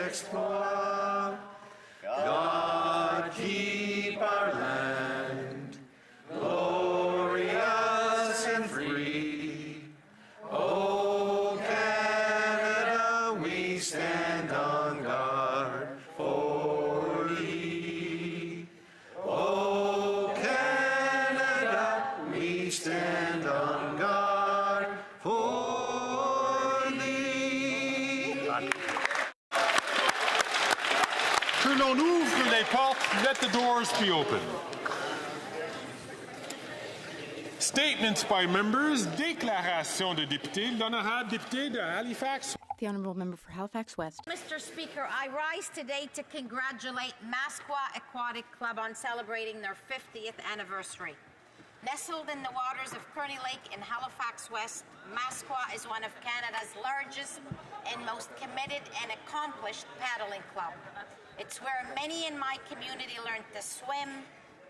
exploits. God keep our land glorious and free. Oh, Canada, we stand on guard for thee. Oh, Canada, we stand on guard for thee. Que l'on ouvre les portes, let the doors be open. Statements by members, déclaration de députés, l'honorable député de Halifax. The Honourable Member for Halifax West. Mr. Speaker, I rise today to congratulate Masqua Aquatic Club on celebrating their 50th anniversary. Nestled in the waters of Kearney Lake in Halifax West, Masqua is one of Canada's largest and most committed and accomplished paddling club. It's where many in my community learned to swim,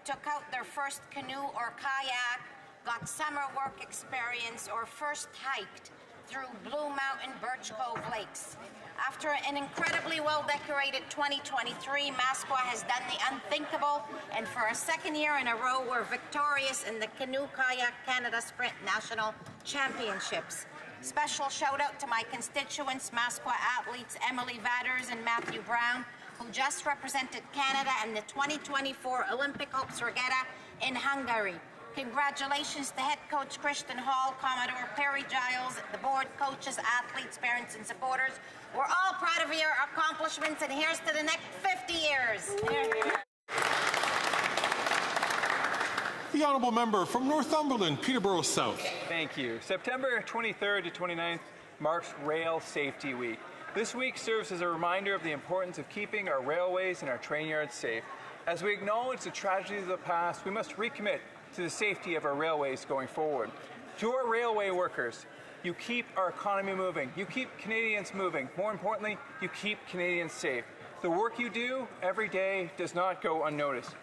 took out their first canoe or kayak, got summer work experience, or first hiked through Blue Mountain Birch Cove Lakes. After an incredibly well-decorated 2023, Masqua has done the unthinkable, and for a second year in a row, we're victorious in the Canoe Kayak Canada Sprint National Championships. Special shout-out to my constituents, Masqua athletes Emily Vadders and Matthew Brown, who just represented Canada in the 2024 Olympic Hopes Regatta in Hungary. Congratulations to head coach Christian Hall, Commodore Perry Giles, the board, coaches, athletes, parents, and supporters. We're all proud of your accomplishments, and here's to the next 50 years. The Honourable Member from Northumberland, Peterborough South. Thank you. September 23rd to 29th marks Rail Safety Week. This week serves as a reminder of the importance of keeping our railways and our train yards safe. As we acknowledge the tragedies of the past, we must recommit to the safety of our railways going forward. To our railway workers, you keep our economy moving. You keep Canadians moving. More importantly, you keep Canadians safe. The work you do every day does not go unnoticed.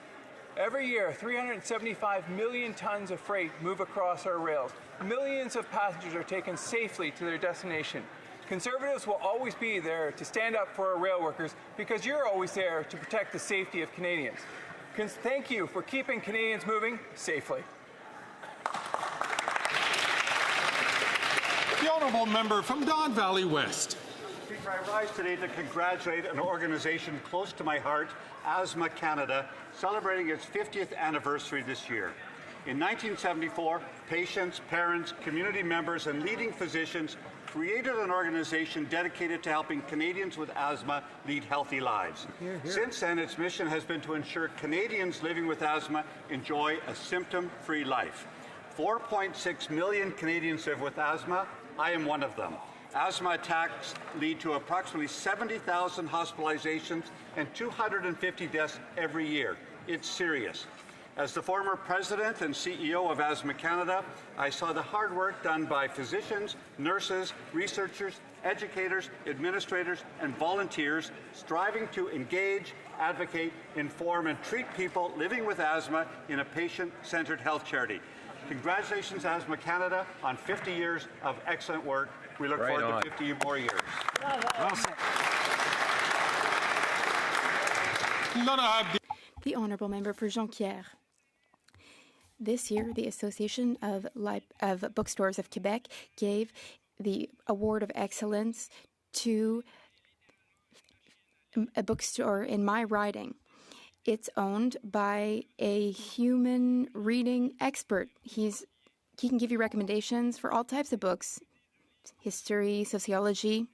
Every year, 375 million tons of freight move across our rails. Millions of passengers are taken safely to their destination. Conservatives will always be there to stand up for our rail workers because you're always there to protect the safety of Canadians. Thank you for keeping Canadians moving safely. The Honourable Member from Don Valley West. Speaker, I rise today to congratulate an organization close to my heart, Asthma Canada, celebrating its 50th anniversary this year. In 1974, patients, parents, community members, and leading physicians created an organization dedicated to helping Canadians with asthma lead healthy lives. Since then, its mission has been to ensure Canadians living with asthma enjoy a symptom-free life. 4.6 million Canadians live with asthma. I am one of them. Asthma attacks lead to approximately 70,000 hospitalizations and 250 deaths every year. It's serious. As the former president and CEO of Asthma Canada, I saw the hard work done by physicians, nurses, researchers, educators, administrators, and volunteers striving to engage, advocate, inform, and treat people living with asthma in a patient-centered health charity. Congratulations, Asthma Canada, on 50 years of excellent work. We look forward to 50 more years. The Honourable Member for Jonquière. This year, the Association of Bookstores of Quebec gave the Award of Excellence to a bookstore in my riding. It's owned by a human reading expert. He can give you recommendations for all types of books, history, sociology.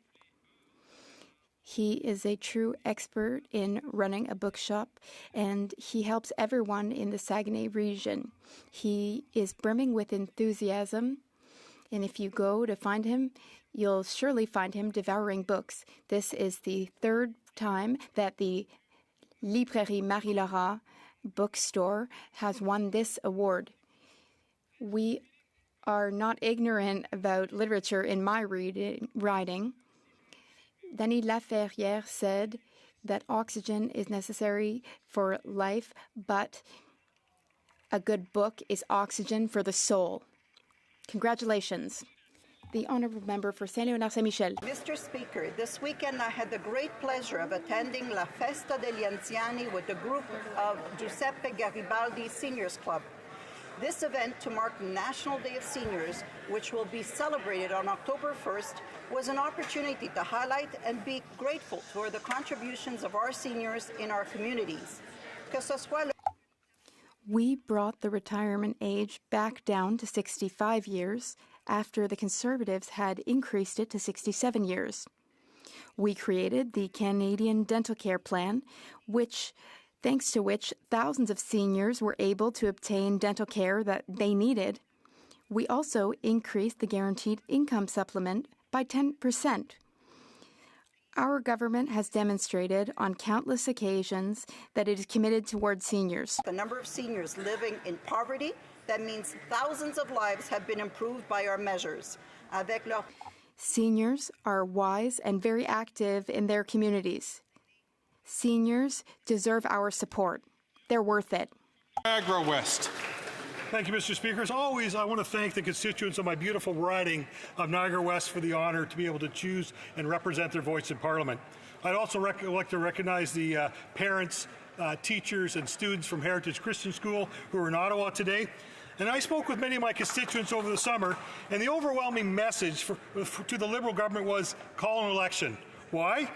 He is a true expert in running a bookshop, and he helps everyone in the Saguenay region. He is brimming with enthusiasm, and if you go to find him, you'll surely find him devouring books. This is the third time that the Librairie Marie-Laura bookstore has won this award. We are not ignorant about literature in my riding. Denis Laferrière said that oxygen is necessary for life, but a good book is oxygen for the soul. Congratulations. The Honourable Member for Saint-Léonard-Saint-Michel. Mr. Speaker, this weekend I had the great pleasure of attending La Festa degli Anziani with a group of Giuseppe Garibaldi Seniors Club. This event to mark National Day of Seniors, which will be celebrated on October 1st, was an opportunity to highlight and be grateful for the contributions of our seniors in our communities. Que ce soit We brought the retirement age back down to 65 years after the Conservatives had increased it to 67 years. We created the Canadian Dental Care Plan, thanks to which thousands of seniors were able to obtain dental care that they needed. We also increased the guaranteed income supplement by 10%. Our government has demonstrated on countless occasions that it is committed towards seniors. the number of seniors living in poverty, that means thousands of lives have been improved by our measures. Avec leur Seniors are wise and very active in their communities. Seniors deserve our support. They're worth it. Niagara West. Thank you, Mr. Speaker. As always, I want to thank the constituents of my beautiful riding of Niagara West for the honour to be able to choose and represent their voice in Parliament. I'd also like to recognize the parents, teachers, and students from Heritage Christian School who are in Ottawa today. And I spoke with many of my constituents over the summer, and the overwhelming message to the Liberal government was call an election. Why?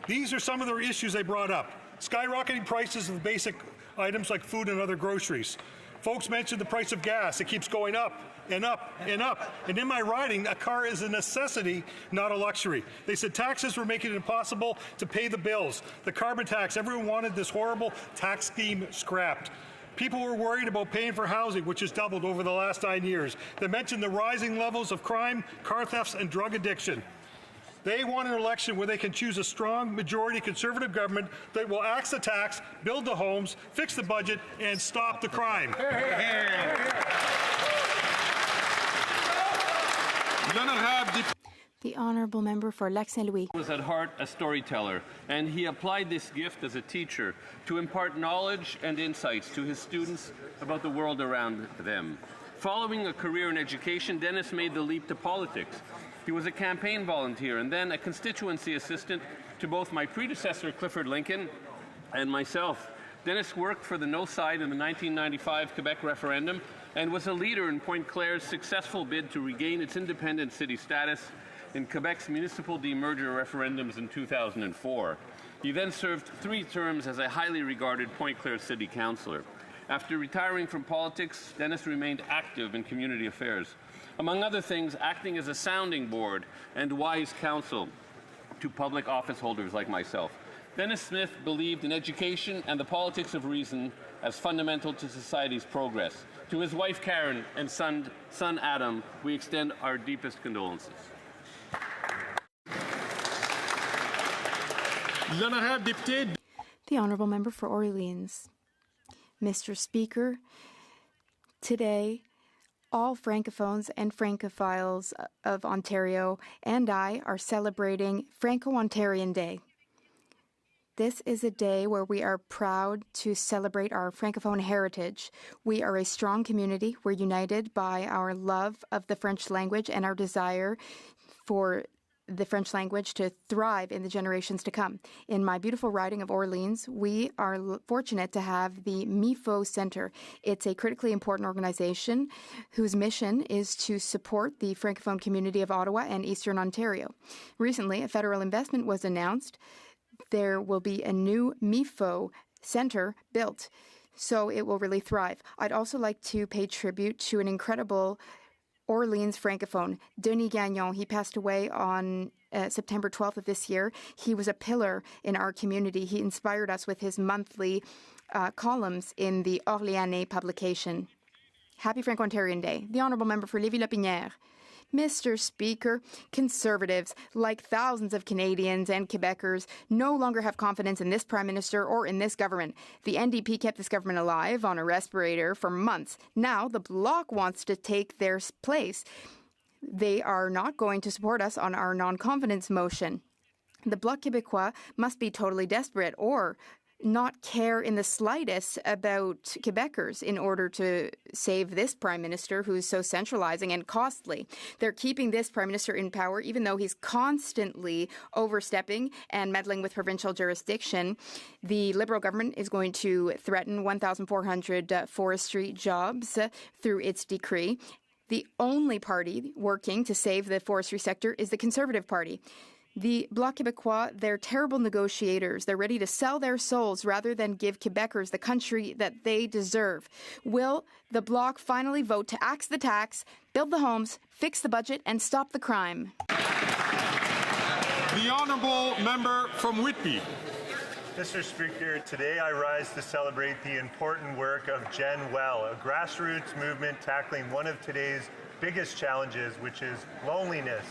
These are some of the issues they brought up. Skyrocketing prices of basic items like food and other groceries. Folks mentioned the price of gas. It keeps going up and up and up. And in my riding, a car is a necessity, not a luxury. They said taxes were making it impossible to pay the bills. The carbon tax, everyone wanted this horrible tax scheme scrapped. People were worried about paying for housing, which has doubled over the last 9 years. They mentioned the rising levels of crime, car thefts, and drug addiction. They want an election where they can choose a strong majority Conservative government that will axe the tax, build the homes, fix the budget, and stop the crime. The Honourable Member for Lac-Saint-Louis. Was at heart a storyteller, and he applied this gift as a teacher to impart knowledge and insights to his students about the world around them. Following a career in education, Dennis made the leap to politics. He was a campaign volunteer and then a constituency assistant to both my predecessor, Clifford Lincoln, and myself. Dennis worked for the No side in the 1995 Quebec referendum and was a leader in Pointe Claire's successful bid to regain its independent city status in Quebec's municipal demerger referendums in 2004. He then served 3 terms as a highly regarded Pointe Claire city councillor. After retiring from politics, Dennis remained active in community affairs. Among other things, acting as a sounding board and wise counsel to public office holders like myself. Dennis Smith believed in education and the politics of reason as fundamental to society's progress. To his wife Karen and son Adam, we extend our deepest condolences. The Honourable Member for Orleans. Mr. Speaker, today, all Francophones and Francophiles of Ontario and I are celebrating Franco-Ontarian Day. This is a day where we are proud to celebrate our Francophone heritage. We are a strong community. We're united by our love of the French language and our desire for the French language to thrive in the generations to come. In my beautiful riding of Orleans, we are fortunate to have the MIFO Centre. It's a critically important organization whose mission is to support the Francophone community of Ottawa and Eastern Ontario. Recently, a federal investment was announced. There will be a new MIFO Centre built, so it will really thrive. I'd also like to pay tribute to an incredible Orleans Francophone, Denis Gagnon. He passed away on September 12th of this year. He was a pillar in our community. He inspired us with his monthly columns in the Orléanais publication. Happy Franco-Ontarian Day. The Honourable Member for Lévis-Lotbinière. Mr. Speaker, Conservatives, like thousands of Canadians and Quebecers, no longer have confidence in this Prime Minister or in this government. The NDP kept this government alive on a respirator for months. Now the Bloc wants to take their place. They are not going to support us on our non-confidence motion. The Bloc Québécois must be totally desperate or not care in the slightest about Quebecers in order to save this Prime Minister who's so centralizing and costly. They're keeping this Prime Minister in power even though he's constantly overstepping and meddling with provincial jurisdiction. The Liberal government is going to threaten 1,400 forestry jobs through its decree. The only party working to save the forestry sector is the Conservative Party. The Bloc Québécois, they're terrible negotiators. They're ready to sell their souls rather than give Quebecers the country that they deserve. Will the Bloc finally vote to axe the tax, build the homes, fix the budget, and stop the crime? The honourable member from Whitby. Mr. Speaker, today I rise to celebrate the important work of Jen Well, a grassroots movement tackling one of today's biggest challenges, which is loneliness.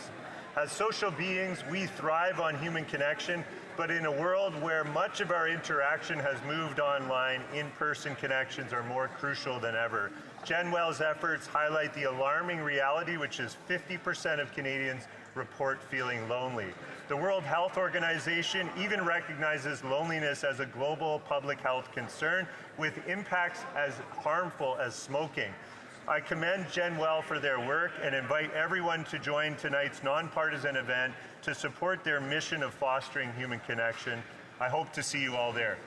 As social beings, we thrive on human connection, but in a world where much of our interaction has moved online, in-person connections are more crucial than ever. Jen Well's efforts highlight the alarming reality, which is 50% of Canadians report feeling lonely. The World Health Organization even recognizes loneliness as a global public health concern with impacts as harmful as smoking. I commend Jen Well for their work and invite everyone to join tonight's nonpartisan event to support their mission of fostering human connection. I hope to see you all there.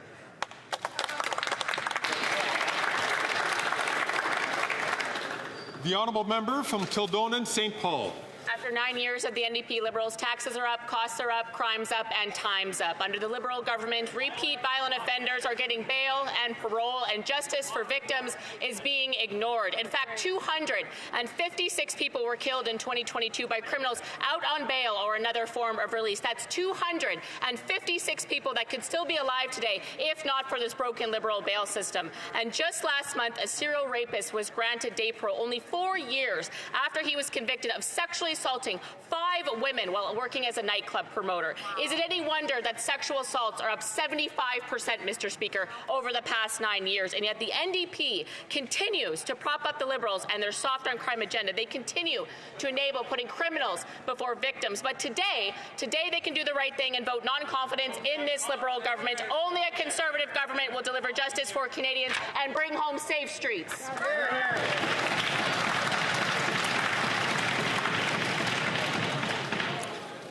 The honourable member from Kildonan, St. Paul. After 9 years of the NDP Liberals, taxes are up, costs are up, crime's up, and time's up. Under the Liberal government, repeat violent offenders are getting bail and parole, and justice for victims is being ignored. In fact, 256 people were killed in 2022 by criminals out on bail or another form of release. That's 256 people that could still be alive today if not for this broken Liberal bail system. And just last month, a serial rapist was granted day parole only 4 years after he was convicted of sexually assaulting 5 women while working as a nightclub promoter. Is it any wonder that sexual assaults are up 75%, Mr. Speaker, over the past 9 years? And yet the NDP continues to prop up the Liberals and their soft on crime agenda. They continue to enable putting criminals before victims. But today they can do the right thing and vote non-confidence in this Liberal government. Only a Conservative government will deliver justice for Canadians and bring home safe streets.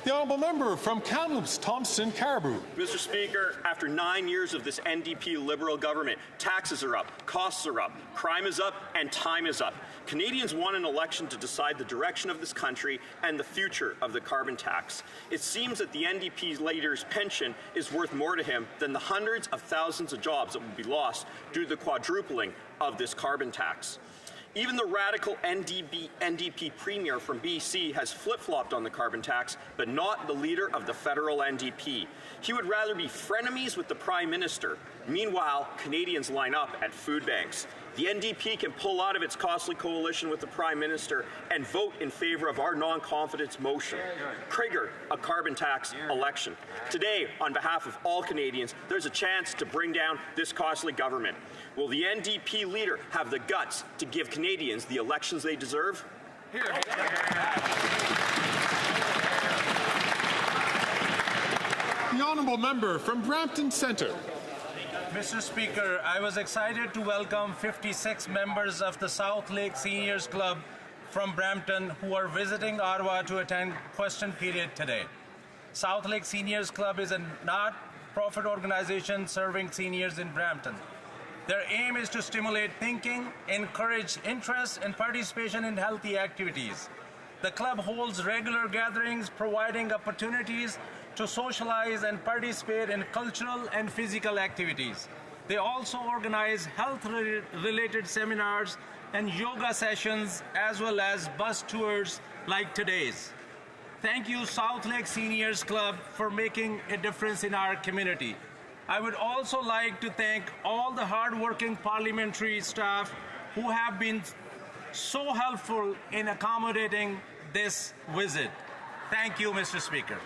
The honourable member from Kamloops, Thompson, Caribou. Mr. Speaker, after 9 years of this NDP Liberal government, taxes are up, costs are up, crime is up, and time is up. Canadians won an election to decide the direction of this country and the future of the carbon tax. It seems that the NDP leader's pension is worth more to him than the hundreds of thousands of jobs that will be lost due to the quadrupling of this carbon tax. Even the radical NDP premier from BC has flip-flopped on the carbon tax, but not the leader of the federal NDP. He would rather be frenemies with the Prime Minister. Meanwhile, Canadians line up at food banks. The NDP can pull out of its costly coalition with the Prime Minister and vote in favour of our non-confidence motion. Trigger a carbon tax election. Today, on behalf of all Canadians, there's a chance to bring down this costly government. Will the NDP leader have the guts to give Canadians the elections they deserve? The honourable member from Brampton Centre. Mr. Speaker, I was excited to welcome 56 members of the South Lake Seniors Club from Brampton who are visiting Ottawa to attend question period today. South Lake Seniors Club is a not-profit organization serving seniors in Brampton. Their aim is to stimulate thinking, encourage interest and participation in healthy activities. The club holds regular gatherings, providing opportunities to socialize and participate in cultural and physical activities. They also organize health-related seminars and yoga sessions, as well as bus tours like today's. Thank you, South Lake Seniors Club, for making a difference in our community. I would also like to thank all the hard-working parliamentary staff who have been so helpful in accommodating this visit. Thank you, Mr. Speaker.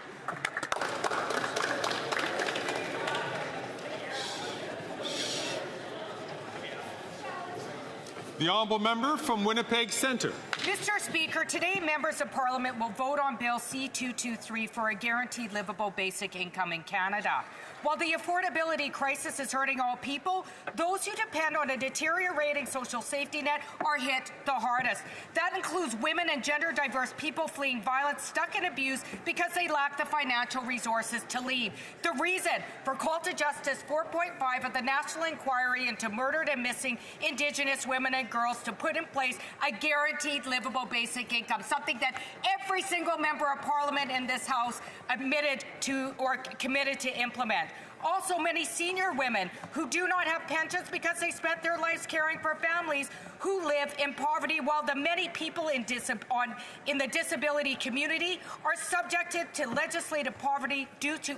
The honourable member from Winnipeg Centre. Mr. Speaker, today members of Parliament will vote on Bill C-223 for a guaranteed livable basic income in Canada. While the affordability crisis is hurting all people, those who depend on a deteriorating social safety net are hit the hardest. That includes women and gender-diverse people fleeing violence, stuck in abuse because they lack the financial resources to leave. The reason for Call to Justice 4.5 of the National Inquiry into Murdered and Missing Indigenous Women and Girls to put in place a guaranteed livable basic income, something that every single member of Parliament in this House admitted to or committed to implement. Also, many senior women who do not have pensions because they spent their lives caring for families who live in poverty, while the many people in the disability community are subjected to legislative poverty due to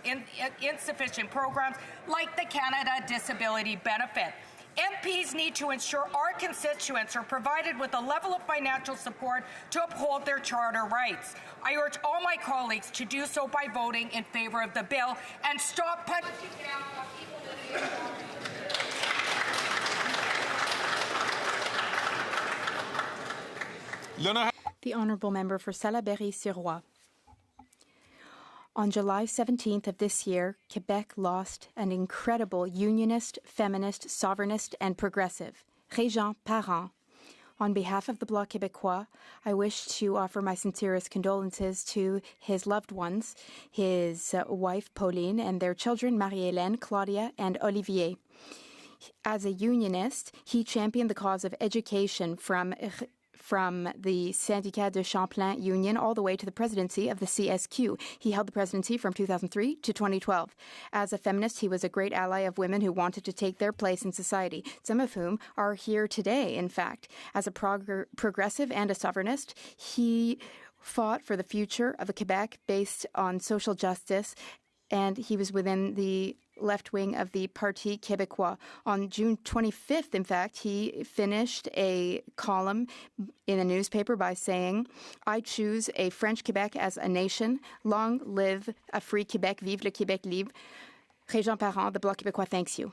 insufficient programs like the Canada Disability Benefit. MPs need to ensure our constituents are provided with a level of financial support to uphold their charter rights. I urge all my colleagues to do so by voting in favour of the bill and stop punching down on people living in The Honourable Member for Salaberry-sur-Roi. On July 17th of this year, Quebec lost an incredible unionist, feminist, sovereignist, and progressive, Régent Parent. On behalf of the Bloc Québécois, I wish to offer my sincerest condolences to his loved ones, his wife Pauline, and their children Marie-Hélène, Claudia, and Olivier. As a unionist, he championed the cause of education from the Syndicat de Champlain Union all the way to the presidency of the CSQ. He held the presidency from 2003 to 2012. As a feminist, he was a great ally of women who wanted to take their place in society, some of whom are here today, in fact. As a progressive and a sovereignist, he fought for the future of a Quebec based on social justice, and he was within the left wing of the Parti Québécois. On June 25th, in fact, he finished a column in a newspaper by saying, "I choose a French Quebec as a nation. Long live a free Quebec. Vive le Québec libre." Régent Parent, the Bloc Québécois thanks you.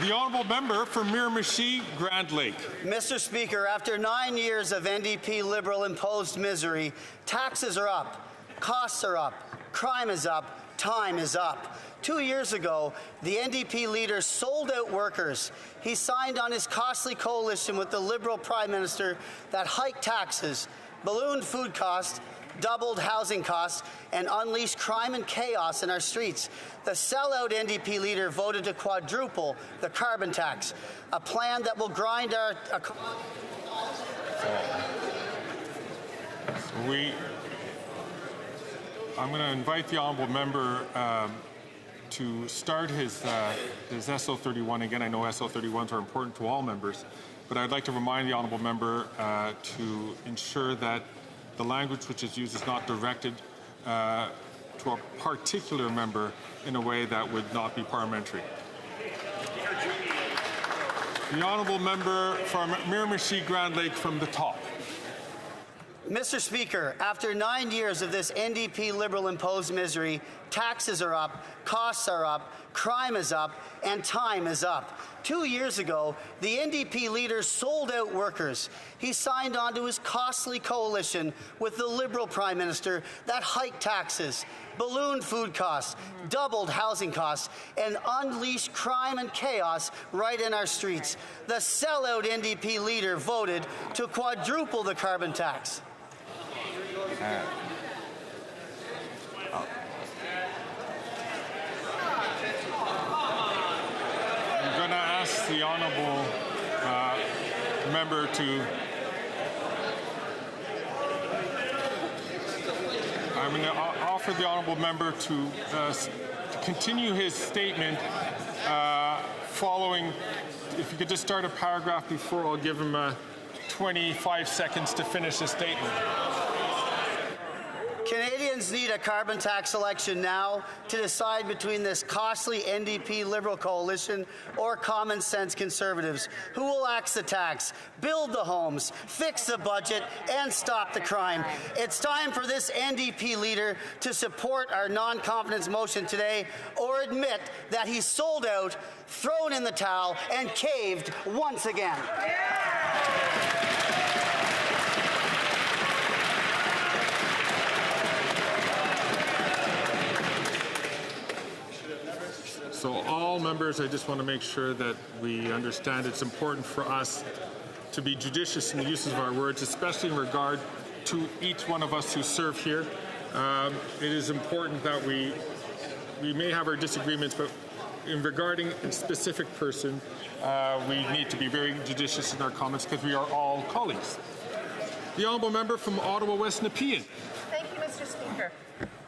The Honourable Member for Miramichi Grand Lake. Mr. Speaker, after 9 years of NDP Liberal imposed misery, taxes are up, costs are up, crime is up, time is up. 2 years ago, the NDP leader sold out workers. He signed on his costly coalition with the Liberal Prime Minister that hiked taxes, ballooned food costs, doubled housing costs, and unleashed crime and chaos in our streets. The sellout NDP leader voted to quadruple the carbon tax, a plan that will grind our economy. I'm going to invite the Honourable Member to start his SO31. Again, I know SO31s are important to all members, but I'd like to remind the Honourable Member to ensure that the language which is used is not directed to a particular member in a way that would not be parliamentary. The Honourable Member from Miramichi Grand Lake from the top. Mr. Speaker, after 9 years of this NDP Liberal imposed misery, taxes are up, costs are up, crime is up, and time is up. 2 years ago, the NDP leader sold out workers. He signed on to his costly coalition with the Liberal Prime Minister that hiked taxes, ballooned food costs, doubled housing costs, and unleashed crime and chaos right in our streets. The sellout NDP leader voted to quadruple the carbon tax. I'm going to ask the Honourable Member to... I'm going to offer the Honourable Member to continue his statement following... If you could just start a paragraph before, I'll give him 25 seconds to finish his statement. Canadians need a carbon tax election now to decide between this costly NDP Liberal coalition or common sense Conservatives who will axe the tax, build the homes, fix the budget, and stop the crime. It's time for this NDP leader to support our non-confidence motion today or admit that he sold out, thrown in the towel, and caved once again. So all members, I just want to make sure that we understand it's important for us to be judicious in the uses of our words, especially in regard to each one of us who serve here. It is important that we may have our disagreements, but in regarding a specific person, we need to be very judicious in our comments because we are all colleagues. The honourable member from Ottawa West Nepean. Thank you, Mr. Speaker.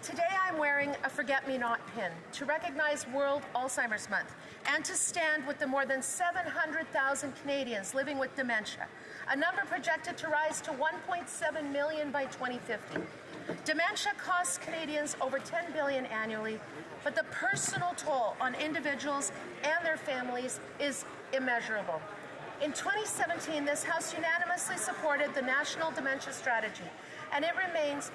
Today I'm wearing a Forget-Me-Not pin to recognize World Alzheimer's Month and to stand with the more than 700,000 Canadians living with dementia, a number projected to rise to 1.7 million by 2050. Dementia costs Canadians over $10 billion annually, but the personal toll on individuals and their families is immeasurable. In 2017, this House unanimously supported the National Dementia Strategy, and it remains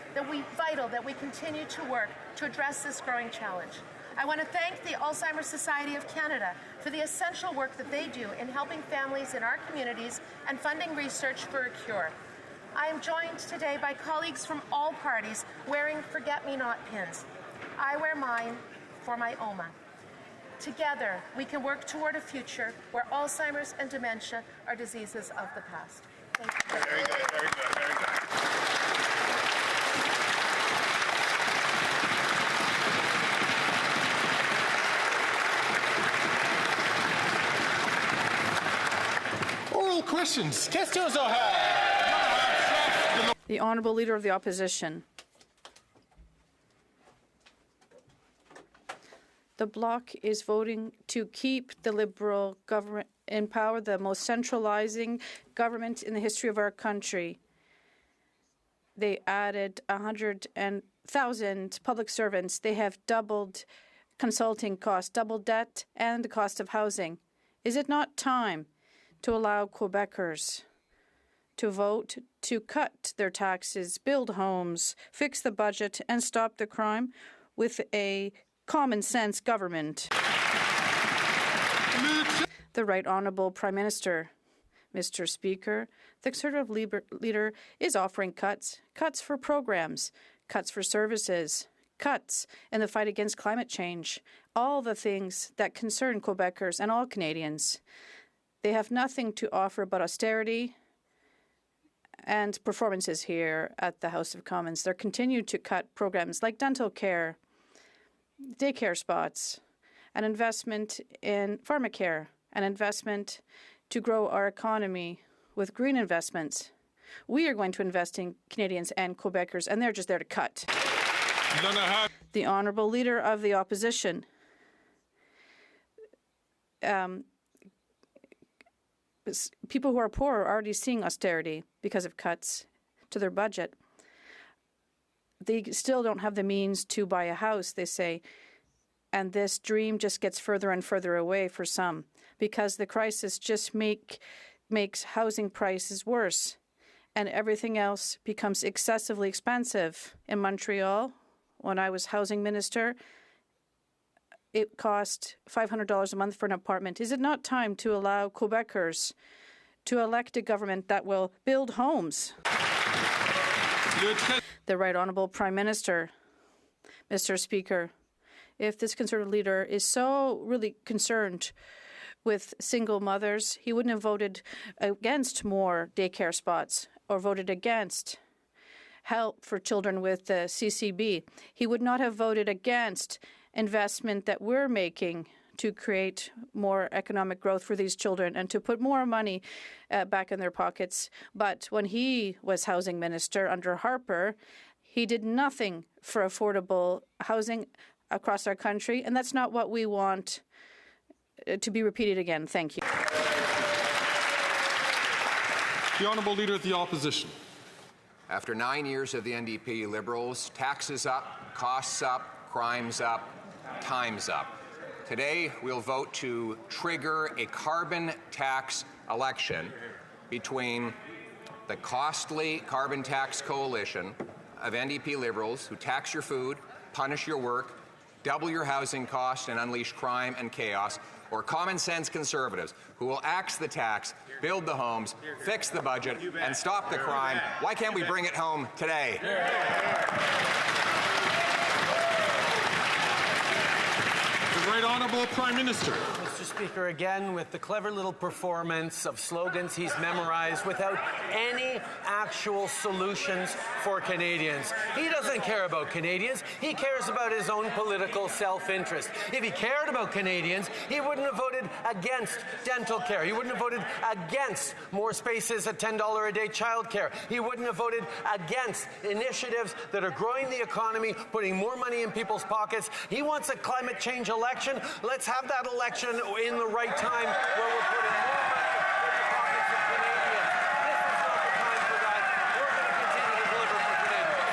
vital that we continue to work to address this growing challenge. I want to thank the Alzheimer's Society of Canada for the essential work that they do in helping families in our communities and funding research for a cure. I am joined today by colleagues from all parties wearing Forget-Me-Not pins. I wear mine for my Oma. Together, we can work toward a future where Alzheimer's and dementia are diseases of the past. Thank you. Very good, very good, very good. Oral questions. Questions orales. The Honourable Leader of the Opposition. The Bloc is voting to keep the Liberal government in power, the most centralizing government in the history of our country. They added 100,000 public servants. They have doubled consulting costs, doubled debt, and the cost of housing. Is it not time to allow Quebecers to vote to cut their taxes, build homes, fix the budget, and stop the crime with a common sense government? The Right Honourable Prime Minister. Mr. Speaker, the Conservative leader is offering cuts for programs, cuts for services, cuts in the fight against climate change, all the things that concern Quebecers and all Canadians. They have nothing to offer but austerity and performances here at the House of Commons. They're continued to cut programs like dental care, daycare spots, an investment in pharmacare, an investment to grow our economy with green investments. We are going to invest in Canadians and Quebecers, and they're just there to cut. The Honourable Leader of the Opposition. People who are poor are already seeing austerity because of cuts to their budget. They still don't have the means to buy a house, they say, and this dream just gets further and further away for some because the crisis just makes housing prices worse and everything else becomes excessively expensive. In Montreal, when I was housing minister, it cost $500 a month for an apartment. Is it not time to allow Quebecers to elect a government that will build homes? The Right Honourable Prime Minister. Mr. Speaker, if this Conservative leader is so really concerned with single mothers, he wouldn't have voted against more daycare spots or voted against help for children with the CCB. He would not have voted against investment that we're making to create more economic growth for these children and to put more money back in their pockets. But when he was housing minister under Harper, he did nothing for affordable housing across our country, and that's not what we want to be repeated again. Thank you. The Honourable Leader of the Opposition. After 9 years of the NDP Liberals, taxes up, costs up, crimes up, time's up. Today, we'll vote to trigger a carbon tax election between the costly carbon tax coalition of NDP Liberals who tax your food, punish your work, double your housing costs, and unleash crime and chaos, or common sense Conservatives who will axe the tax, build the homes, fix the budget, and stop the crime. Why can't we bring it home today? The Right Honourable Prime Minister. Mr. Speaker, again, with the clever little performance of slogans he's memorized without any actual solutions for Canadians. He doesn't care about Canadians. He cares about his own political self-interest. If he cared about Canadians, he wouldn't have voted against dental care. He wouldn't have voted against more spaces at $10 a day childcare. He wouldn't have voted against initiatives that are growing the economy, putting more money in people's pockets. He wants a climate change election. Let's have that election in the right time where we're putting more money in the pockets of Canadians. This is not the time for that. We're going to continue to deliver for Canadians.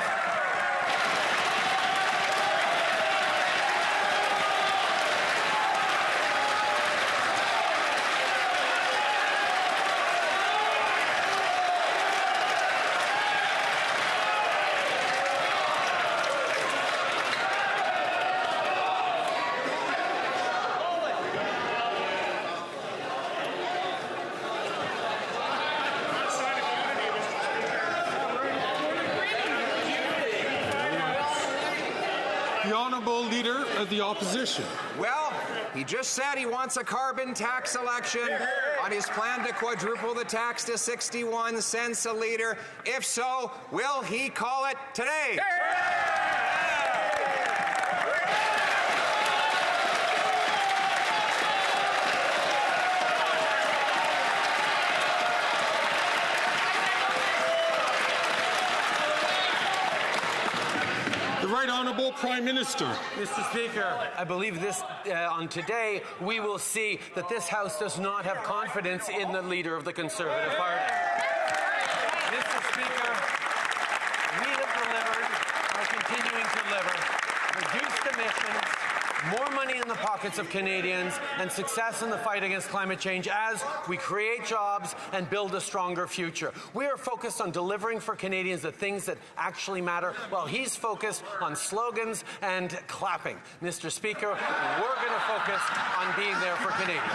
The Honourable Leader of the Opposition. Well, he just said he wants a carbon tax election on his plan to quadruple the tax to 61 cents a litre. If so, will he call it today? The Right Honourable Prime Minister. Mr. Speaker, I believe this on today we will see that this House does not have confidence in the leader of the Conservative Party. Mr. Speaker, we have delivered, are continuing to deliver, reduced emissions, more money in the pockets of Canadians, and success in the fight against climate change as we create jobs and build a stronger future. We are focused on delivering for Canadians the things that actually matter, while he's focused on slogans and clapping. Mr. Speaker, we're going to focus on being there for Canadians.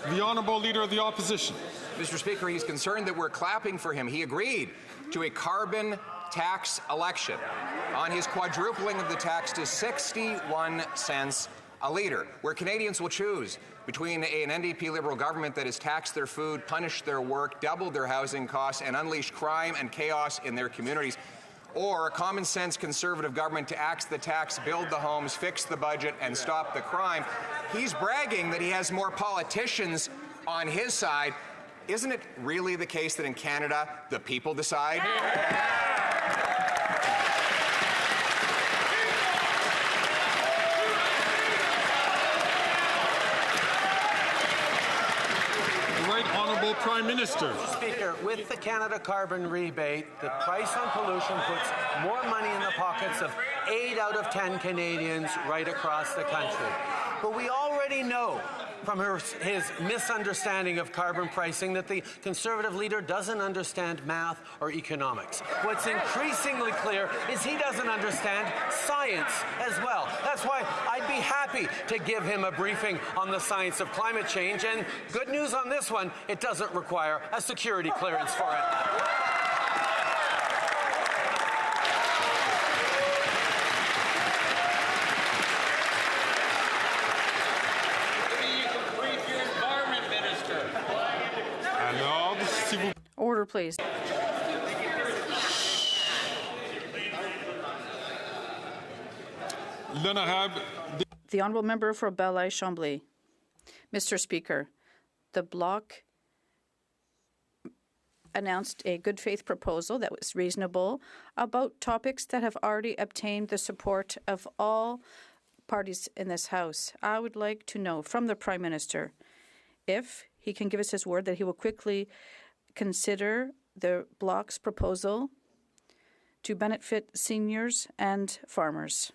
The Honourable Leader of the Opposition. Mr. Speaker, he's concerned that we're clapping for him. He agreed to a carbon tax election on his quadrupling of the tax to 61 cents a litre, where Canadians will choose between an NDP Liberal government that has taxed their food, punished their work, doubled their housing costs, and unleashed crime and chaos in their communities, or a common-sense Conservative government to axe the tax, build the homes, fix the budget, and stop the crime. He's bragging that he has more politicians on his side. Isn't it really the case that in Canada, the people decide? The Right Honourable Prime Minister. Speaker, with the Canada carbon rebate, the price on pollution puts more money in the pockets of 8 out of 10 Canadians right across the country. But we already know from his misunderstanding of carbon pricing that the Conservative leader doesn't understand math or economics. What's increasingly clear is he doesn't understand science as well. That's why I'd be happy to give him a briefing on the science of climate change. And good news on this one, it doesn't require a security clearance for it. Order, please. The Honourable Member for Belleuil-Chambly. Mr. Speaker, the Bloc announced a good faith proposal that was reasonable about topics that have already obtained the support of all parties in this House. I would like to know from the Prime Minister if he can give us his word that he will quickly consider the Bloc's proposal to benefit seniors and farmers.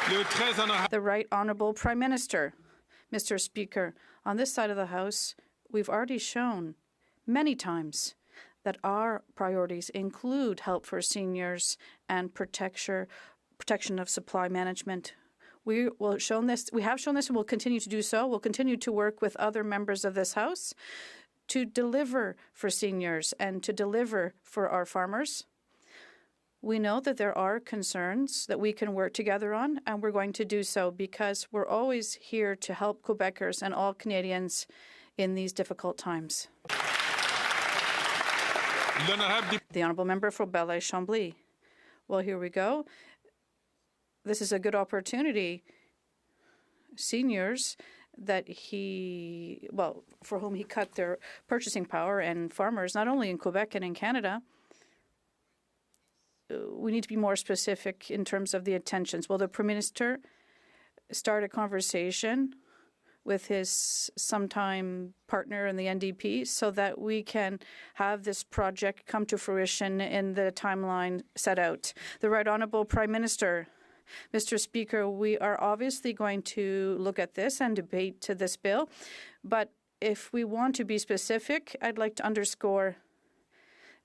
The Right Honourable Prime Minister. Mr. Speaker, on this side of the House, we've already shown many times that our priorities include help for seniors and protection of supply management. We have shown this and will continue to do so. We'll continue to work with other members of this House to deliver for seniors and to deliver for our farmers. We know that there are concerns that we can work together on, and we're going to do so because we're always here to help Quebecers and all Canadians in these difficult times. The Honourable Member for Belleuil-Chambly. Well, here we go. This is a good opportunity. Seniors for whom he cut their purchasing power, and farmers, not only in Quebec and in Canada, we need to be more specific in terms of the intentions. Will the Prime Minister start a conversation with his sometime partner in the NDP so that we can have this project come to fruition in the timeline set out? The Right Honourable Prime Minister. Mr. Speaker, we are obviously going to look at this and debate this bill, but if we want to be specific, I'd like to underscore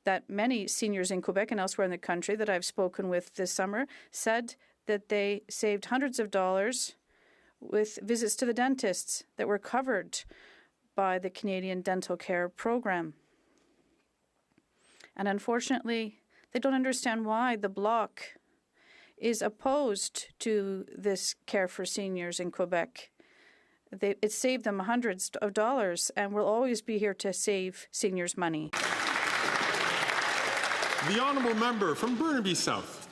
that many seniors in Quebec and elsewhere in the country that I've spoken with this summer said that they saved hundreds of dollars with visits to the dentists that were covered by the Canadian Dental Care Program. And unfortunately, they don't understand why the Bloc is opposed to this care for seniors in Quebec. It saved them hundreds of dollars, and we'll always be here to save seniors money. The Honourable Member from Burnaby South.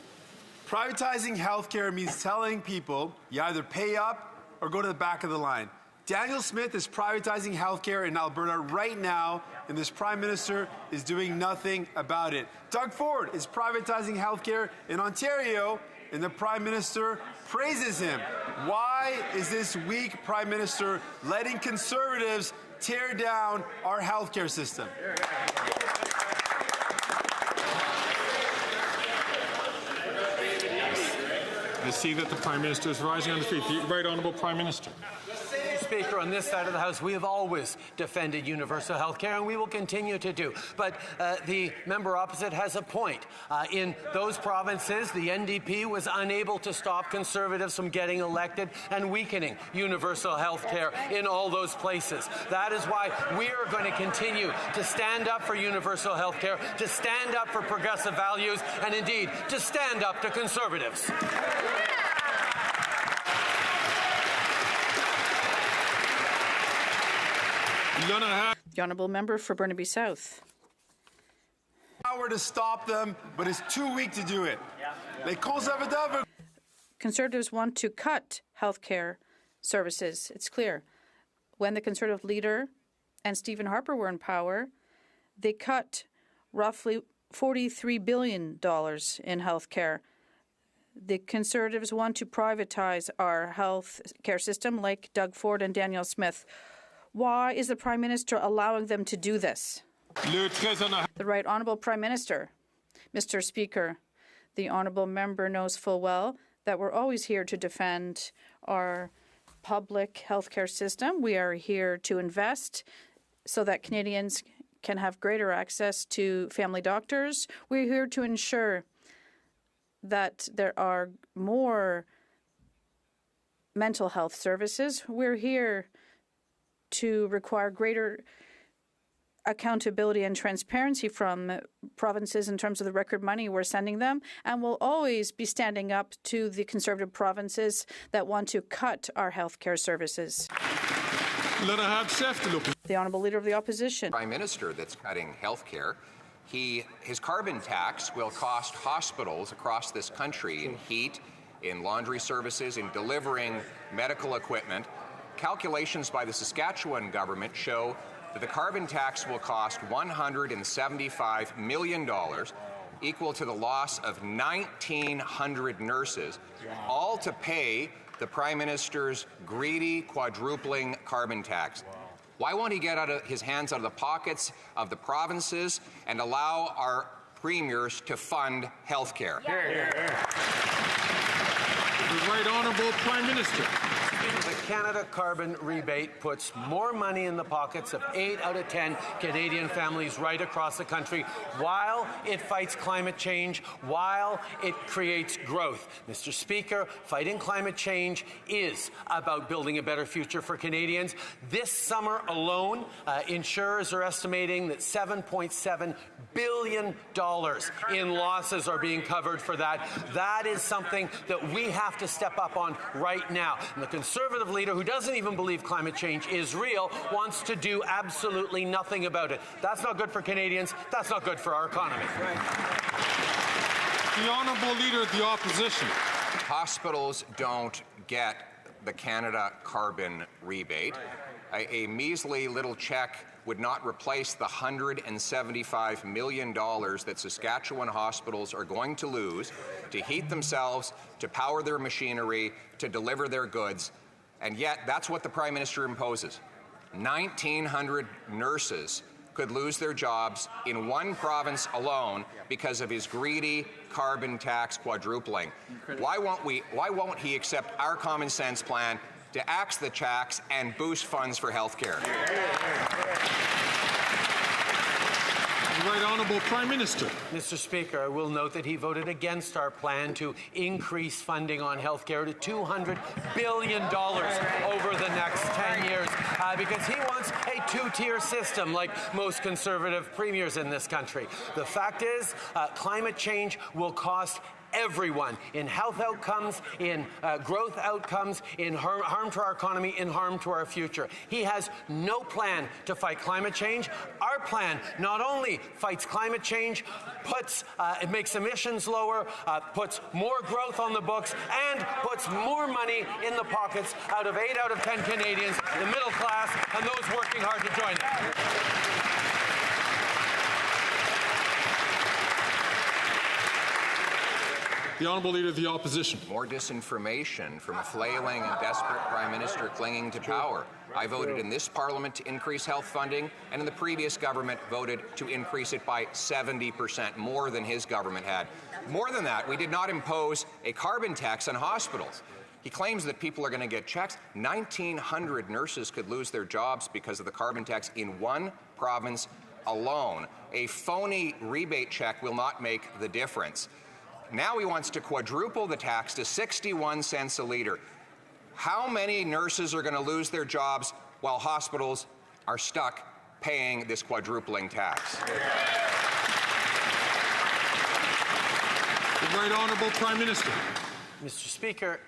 Privatizing healthcare means telling people you either pay up or go to the back of the line. Daniel Smith is privatizing healthcare in Alberta right now, and this Prime Minister is doing nothing about it. Doug Ford is privatizing healthcare in Ontario, and the Prime Minister praises him. Why is this weak Prime Minister letting Conservatives tear down our healthcare system? I see that the Prime Minister is rising on his feet. The Right Honourable Prime Minister. Speaker, on this side of the House, we have always defended universal health care, and we will continue to do. But the member opposite has a point. In those provinces, the NDP was unable to stop Conservatives from getting elected and weakening universal health care in all those places. That is why we are going to continue to stand up for universal health care, to stand up for progressive values, and indeed, to stand up to Conservatives. The Honourable Member for Burnaby South. Power to stop them, but it's too weak to do it. Les conservateurs. Conservatives want to cut health care services. It's clear. When the Conservative leader and Stephen Harper were in power, they cut roughly $43 billion in health care. The Conservatives want to privatize our health care system like Doug Ford and Daniel Smith. Why is the Prime Minister allowing them to do this? The Right Honourable Prime Minister. Mr. Speaker, the Honourable Member knows full well that we're always here to defend our public healthcare system. We are here to invest so that Canadians can have greater access to family doctors. We're here to ensure that there are more mental health services. We're here to require greater accountability and transparency from provinces in terms of the record money we're sending them, and we'll always be standing up to the Conservative provinces that want to cut our health care services. The Honourable Leader of the Opposition. Prime Minister that's cutting health care. His carbon tax will cost hospitals across this country in heat, in laundry services, in delivering medical equipment. Calculations by the Saskatchewan government show that the carbon tax will cost $175 million, equal to the loss of 1,900 nurses, all to pay the Prime Minister's greedy quadrupling carbon tax. Why won't he get his hands out of the pockets of the provinces and allow our premiers to fund health care? The Right Honourable Prime Minister. The Canada Carbon Rebate puts more money in the pockets of 8 out of 10 Canadian families right across the country while it fights climate change, while it creates growth. Mr. Speaker, fighting climate change is about building a better future for Canadians. This summer alone, insurers are estimating that $7.7 billion in losses are being covered for that. That is something that we have to step up on right now. And the Conservative leader, who doesn't even believe climate change is real, wants to do absolutely nothing about it. That's not good for Canadians. That's not good for our economy. The Honourable Leader of the Opposition. Hospitals don't get the Canada Carbon Rebate. A measly little check would not replace the $175 million that Saskatchewan hospitals are going to lose to heat themselves, to power their machinery, to deliver their goods. And yet, that's what the Prime Minister imposes. 1,900 nurses could lose their jobs in one province alone because of his greedy carbon tax quadrupling. Why won't he accept our common sense plan to axe the tax and boost funds for health care? The Right Honourable Prime Minister. Mr. Speaker, I will note that he voted against our plan to increase funding on health care to $200 billion over the next 10 years because he wants a two-tier system like most Conservative premiers in this country. The fact is, climate change will cost everyone in health outcomes, in growth outcomes, in harm to our economy, in harm to our future. He has no plan to fight climate change. Our plan not only fights climate change, it makes emissions lower, puts more growth on the books, and puts more money in the pockets out of 8 out of 10 Canadians, the middle class, and those working hard to join them. The Honourable Leader of the Opposition. More disinformation from a flailing and desperate Prime Minister clinging to power. I voted in this Parliament to increase health funding, and in the previous government voted to increase it by 70%, more than his government had. More than that, we did not impose a carbon tax on hospitals. He claims that people are going to get checks. 1,900 nurses could lose their jobs because of the carbon tax in one province alone. A phony rebate check will not make the difference. Now he wants to quadruple the tax to 61 cents a litre. How many nurses are going to lose their jobs while hospitals are stuck paying this quadrupling tax? The Right Honourable Prime Minister. Mr. Speaker,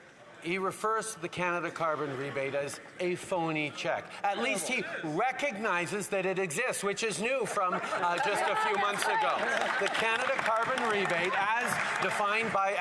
he refers to the Canada Carbon Rebate as a phony check. At least he recognizes that it exists, which is new from just a few months ago. The Canada Carbon Rebate, as defined by,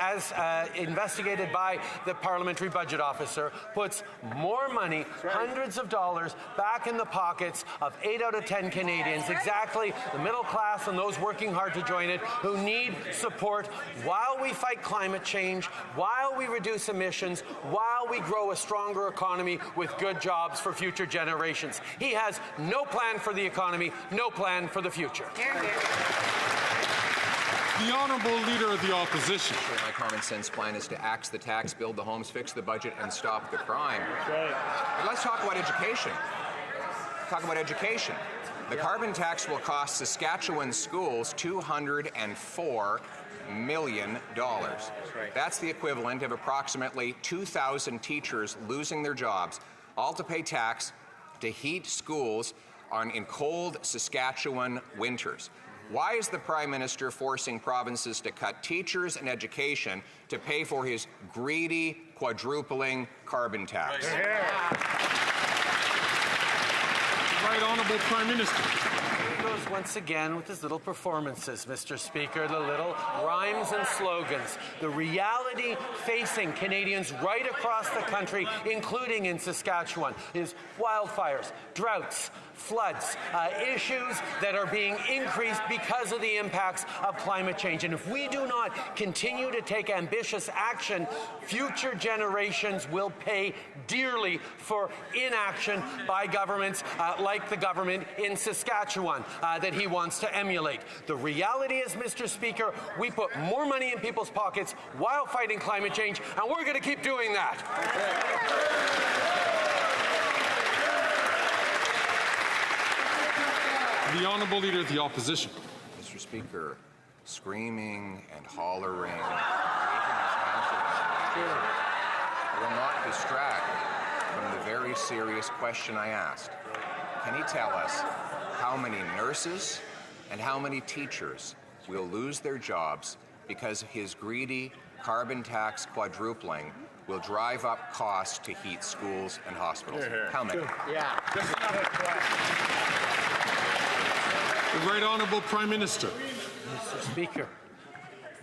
investigated by the Parliamentary Budget Officer, puts more money, hundreds of dollars, back in the pockets of 8 out of 10 Canadians, exactly the middle class and those working hard to join it, who need support while we fight climate change, while we reduce emissions, while we grow a stronger economy with good jobs for future generations. He has no plan for the economy, no plan for the future. The Honourable Leader of the Opposition. My common sense plan is to axe the tax, build the homes, fix the budget, and stop the crime. But let's talk about education. The carbon tax will cost Saskatchewan schools $204 million. That's the equivalent of approximately 2,000 teachers losing their jobs, all to pay tax to heat schools in cold Saskatchewan winters. Why is the Prime Minister forcing provinces to cut teachers and education to pay for his greedy quadrupling carbon tax? Right Honourable Prime Minister. He goes once again with his little performances, Mr. Speaker, the little rhymes and slogans. The reality facing Canadians right across the country, including in Saskatchewan, is wildfires, droughts, floods, issues that are being increased because of the impacts of climate change. And if we do not continue to take ambitious action, future generations will pay dearly for inaction by governments like the government in Saskatchewan. that he wants to emulate. The reality is, Mr. Speaker, we put more money in people's pockets while fighting climate change, and we're going to keep doing that. The Honourable Leader of the Opposition. Mr. Speaker, screaming and hollering will not distract from the very serious question I asked. Can he tell us how many nurses and how many teachers will lose their jobs because his greedy carbon tax quadrupling will drive up costs to heat schools and hospitals? How many? Yeah. The Right Honourable Prime Minister. Mr. Speaker,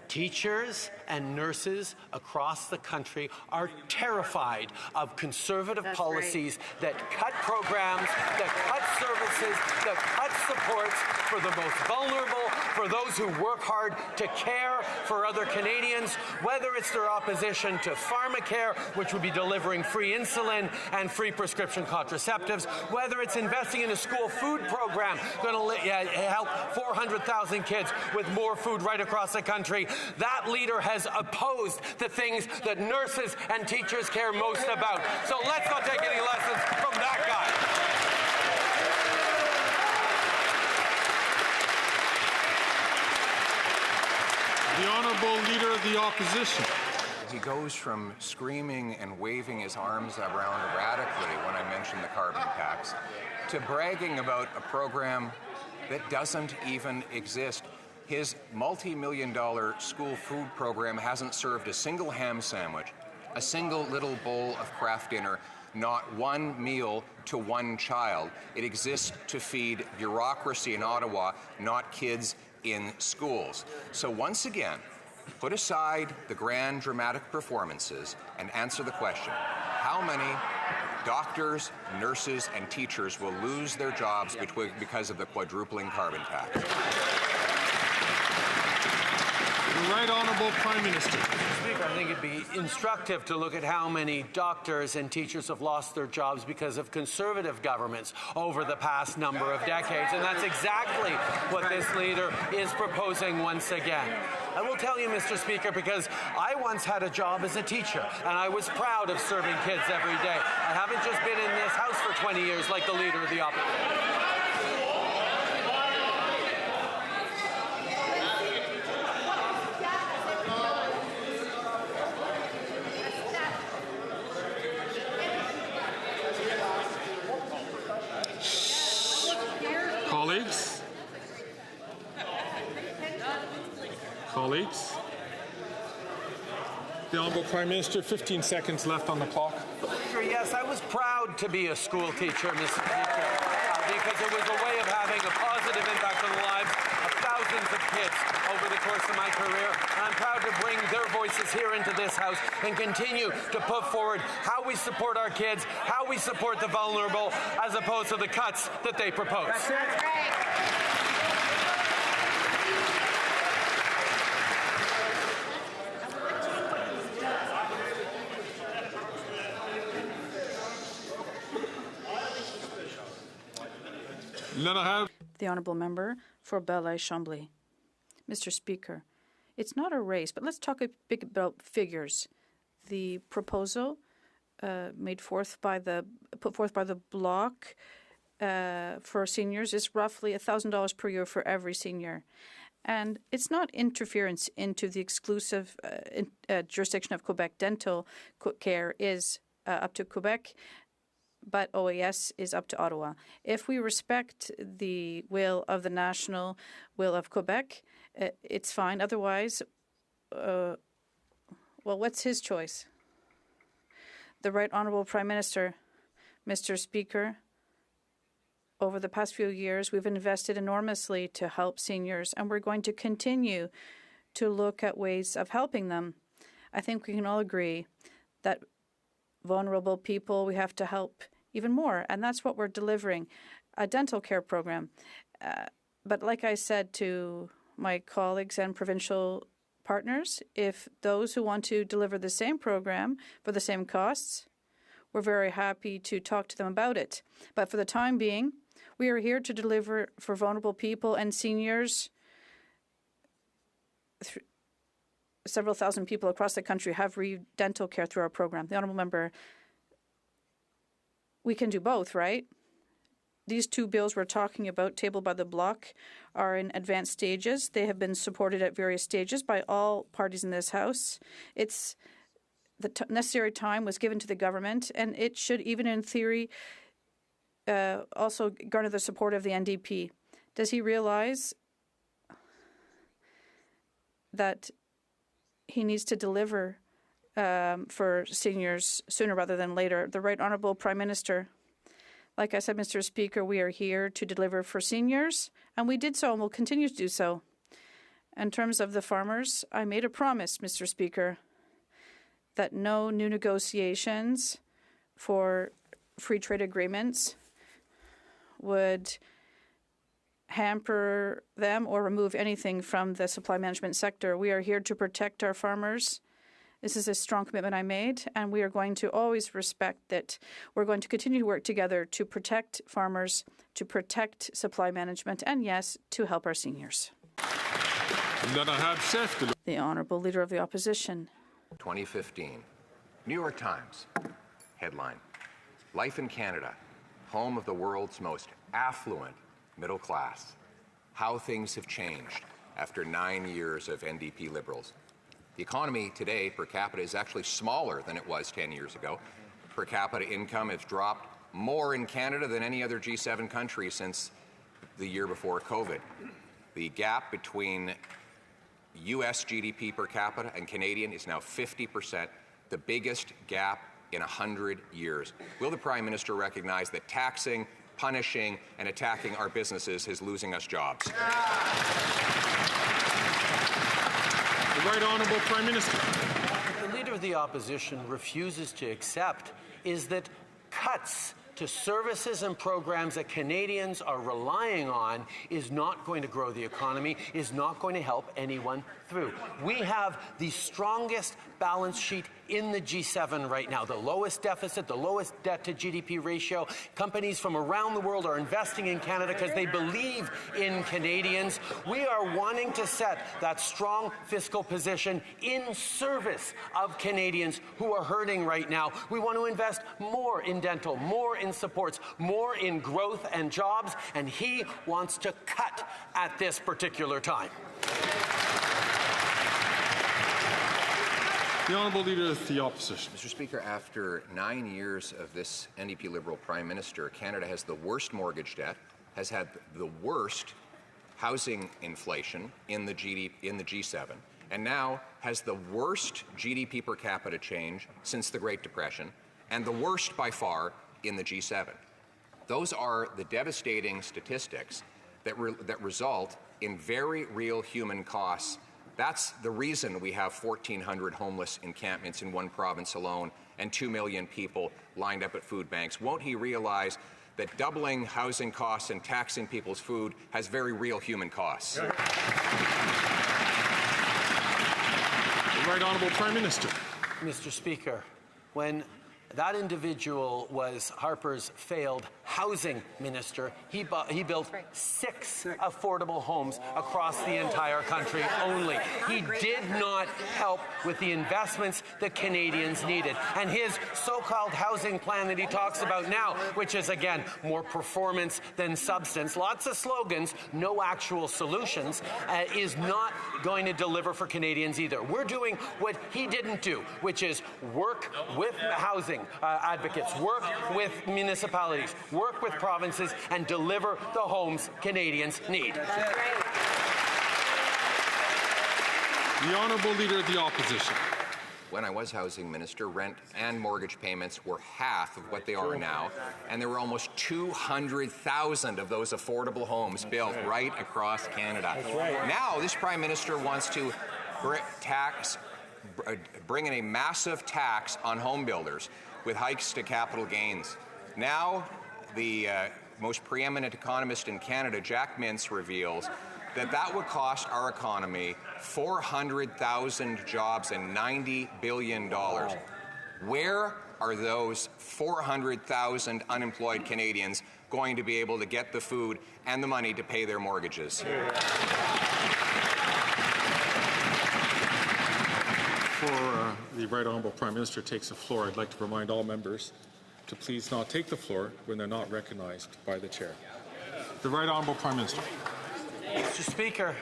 teachers and nurses across the country are terrified of conservative policies that cut programs, that cut services, that cut supports for the most vulnerable, for those who work hard to care for other Canadians, whether it's their opposition to pharmacare, which would be delivering free insulin and free prescription contraceptives, whether it's investing in a school food program going to help 400,000 kids with more food right across the country. That leader has opposed the things that nurses and teachers care most about. So let's not take any lessons from that guy. The Honourable Leader of the Opposition. He goes from screaming and waving his arms around erratically when I mention the carbon tax to bragging about a program that doesn't even exist. His multi-million-dollar school food program hasn't served a single ham sandwich, a single little bowl of Kraft dinner, not one meal to one child. It exists to feed bureaucracy in Ottawa, not kids in schools. So once again, put aside the grand dramatic performances and answer the question: how many doctors, nurses, and teachers will lose their jobs because of the quadrupling carbon tax? The Right Honourable Prime Minister. Speaker, I think it'd be instructive to look at how many doctors and teachers have lost their jobs because of Conservative governments over the past number of decades, and that's exactly what this leader is proposing once again. I will tell you, Mr. Speaker, because I once had a job as a teacher, and I was proud of serving kids every day. I haven't just been in this House for 20 years like the Leader of the Opposition. Colleagues. The Honourable Prime Minister, 15 seconds left on the clock. Yes, I was proud to be a school teacher, Mr. Speaker, because it was a way of having a positive impact on the lives of thousands of kids over the course of my career. And I'm proud to bring their voices here into this House and continue to put forward how we support our kids, how we support the vulnerable, as opposed to the cuts that they propose. That's right. The Honourable Member for Belleuil-Chambly. Mr. Speaker, it's not a race, but let's talk a bit about figures. The proposal put forth by the Bloc for seniors is roughly $1,000 per year for every senior. And it's not interference into the exclusive jurisdiction of Quebec. Dental care is up to Quebec, but OAS is up to Ottawa. If we respect the will of the national will of Quebec, it's fine. Otherwise, well, what's his choice? The Right Honourable Prime Minister, Mr. Speaker, over the past few years, we've invested enormously to help seniors, and we're going to continue to look at ways of helping them. I think we can all agree that vulnerable people, we have to help even more, and that's what we're delivering, a dental care program. But like I said to my colleagues and provincial partners, if those who want to deliver the same program for the same costs, we're very happy to talk to them about it. But for the time being, We are here to deliver for vulnerable people and seniors. Several thousand people across the country have dental care through our program. The honourable member, we can do both, right? These two bills we're talking about, tabled by the Bloc, are in advanced stages. They have been supported at various stages by all parties in this House. The necessary time was given to the government, and it should, even in theory, also garner the support of the NDP. Does he realize that he needs to deliver for seniors sooner rather than later? The Right Honourable Prime Minister, like I said, Mr. Speaker, we are here to deliver for seniors, and we did so and will continue to do so. In terms of the farmers, I made a promise, Mr. Speaker, that no new negotiations for free trade agreements would hamper them or remove anything from the supply management sector. We are here to protect our farmers. This is a strong commitment I made, and we are going to always respect that. We're going to continue to work together to protect farmers, to protect supply management, and yes, to help our seniors. The Honourable Leader of the Opposition. 2015. New York Times. Headline. Life in Canada, home of the world's most affluent middle class. How things have changed after 9 years of NDP Liberals. The economy today, per capita, is actually smaller than it was 10 years ago. Per capita income has dropped more in Canada than any other G7 country since the year before COVID. The gap between U.S. GDP per capita and Canadian is now 50%, the biggest gap in 100 years. Will the Prime Minister recognize that taxing, punishing, and attacking our businesses is losing us jobs? The Right Honourable Prime Minister. What the Leader of the Opposition refuses to accept is that cuts to services and programs that Canadians are relying on is not going to grow the economy, is not going to help anyone through. We have the strongest balance sheet in the G7 right now, the lowest deficit, the lowest debt to GDP ratio. Companies from around the world are investing in Canada because they believe in Canadians. We are wanting to set that strong fiscal position in service of Canadians who are hurting right now. We want to invest more in dental, more in supports, more in growth and jobs, and he wants to cut at this particular time. The Honourable Leader of the Opposition. Mr. Speaker, after 9 years of this NDP Liberal Prime Minister, Canada has the worst mortgage debt, has had the worst housing inflation in the G7, and now has the worst GDP per capita change since the Great Depression, and the worst by far in the G7. Those are the devastating statistics that result in very real human costs. That's the reason we have 1,400 homeless encampments in one province alone and 2 million people lined up at food banks. Won't he realize that doubling housing costs and taxing people's food has very real human costs? The Right Honourable Prime Minister. Mr. Speaker, when that individual was Harper's failed housing minister, he built 6 affordable homes across the entire country only. He did not help with the investments that Canadians needed. And his so-called housing plan that he talks about now, which is, again, more performance than substance, lots of slogans, no actual solutions, is not going to deliver for Canadians either. We're doing what he didn't do, which is work with housing advocates, work with municipalities, work with provinces, and deliver the homes Canadians need. The Honourable Leader of the Opposition. When I was housing minister, rent and mortgage payments were half of what they are now, and there were almost 200,000 of those affordable homes built right across Canada. Now, this Prime Minister wants to bring in a massive tax on home builders with hikes to capital gains. Now, the most preeminent economist in Canada, Jack Mintz, reveals that would cost our economy 400,000 jobs and $90 billion. Where are those 400,000 unemployed Canadians going to be able to get the food and the money to pay their mortgages? Before the Right Honourable Prime Minister takes the floor, I'd like to remind all members to please not take the floor when they're not recognized by the Chair. The Right Honourable Prime Minister. Mr. Speaker,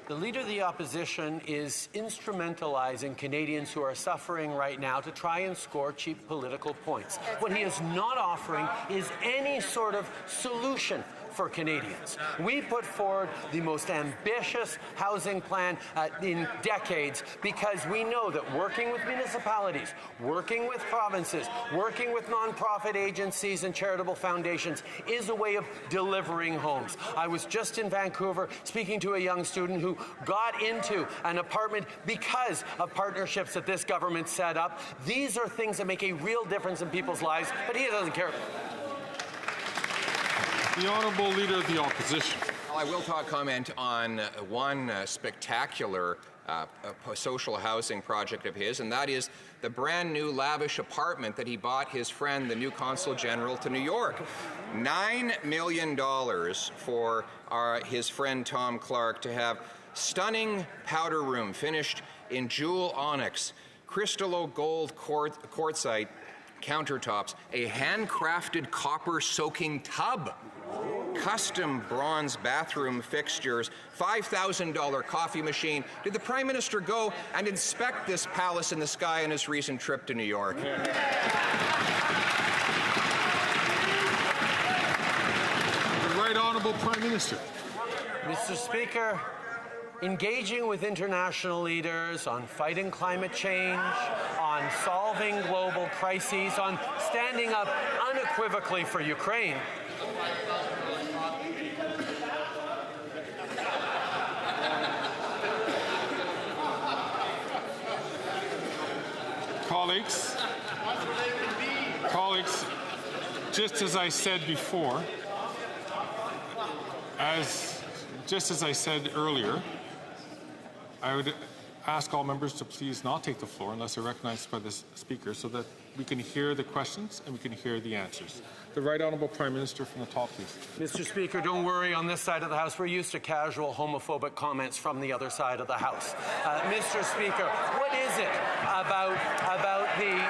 the Leader of the Opposition is instrumentalizing Canadians who are suffering right now to try and score cheap political points. What he is not offering is any sort of solution for Canadians. We put forward the most ambitious housing plan in decades because we know that working with municipalities, working with provinces, working with nonprofit agencies and charitable foundations is a way of delivering homes. I was just in Vancouver speaking to a young student who got into an apartment because of partnerships that this government set up. These are things that make a real difference in people's lives, but he doesn't care. The Honourable Leader of the Opposition. Well, I will comment on one spectacular social housing project of his, and that is the brand new lavish apartment that he bought his friend, the new Consul General to New York. $9 million for his friend Tom Clark to have stunning powder room finished in jewel onyx, crystallo gold quartzite countertops, a handcrafted copper soaking tub, custom bronze bathroom fixtures, $5,000 coffee machine. Did the Prime Minister go and inspect this palace in the sky on his recent trip to New York? The Right Honourable Prime Minister. Mr. Speaker, engaging with international leaders on fighting climate change, on solving global crises, on standing up unequivocally for Ukraine. Colleagues, just as I said before, just as I said earlier, I would ask all members to please not take the floor unless they're recognized by the Speaker so that we can hear the questions and we can hear the answers. The Right Honourable Prime Minister from the top, please. Mr. Speaker, don't worry, on this side of the House, we're used to casual homophobic comments from the other side of the House. Mr. Speaker, what is it about the...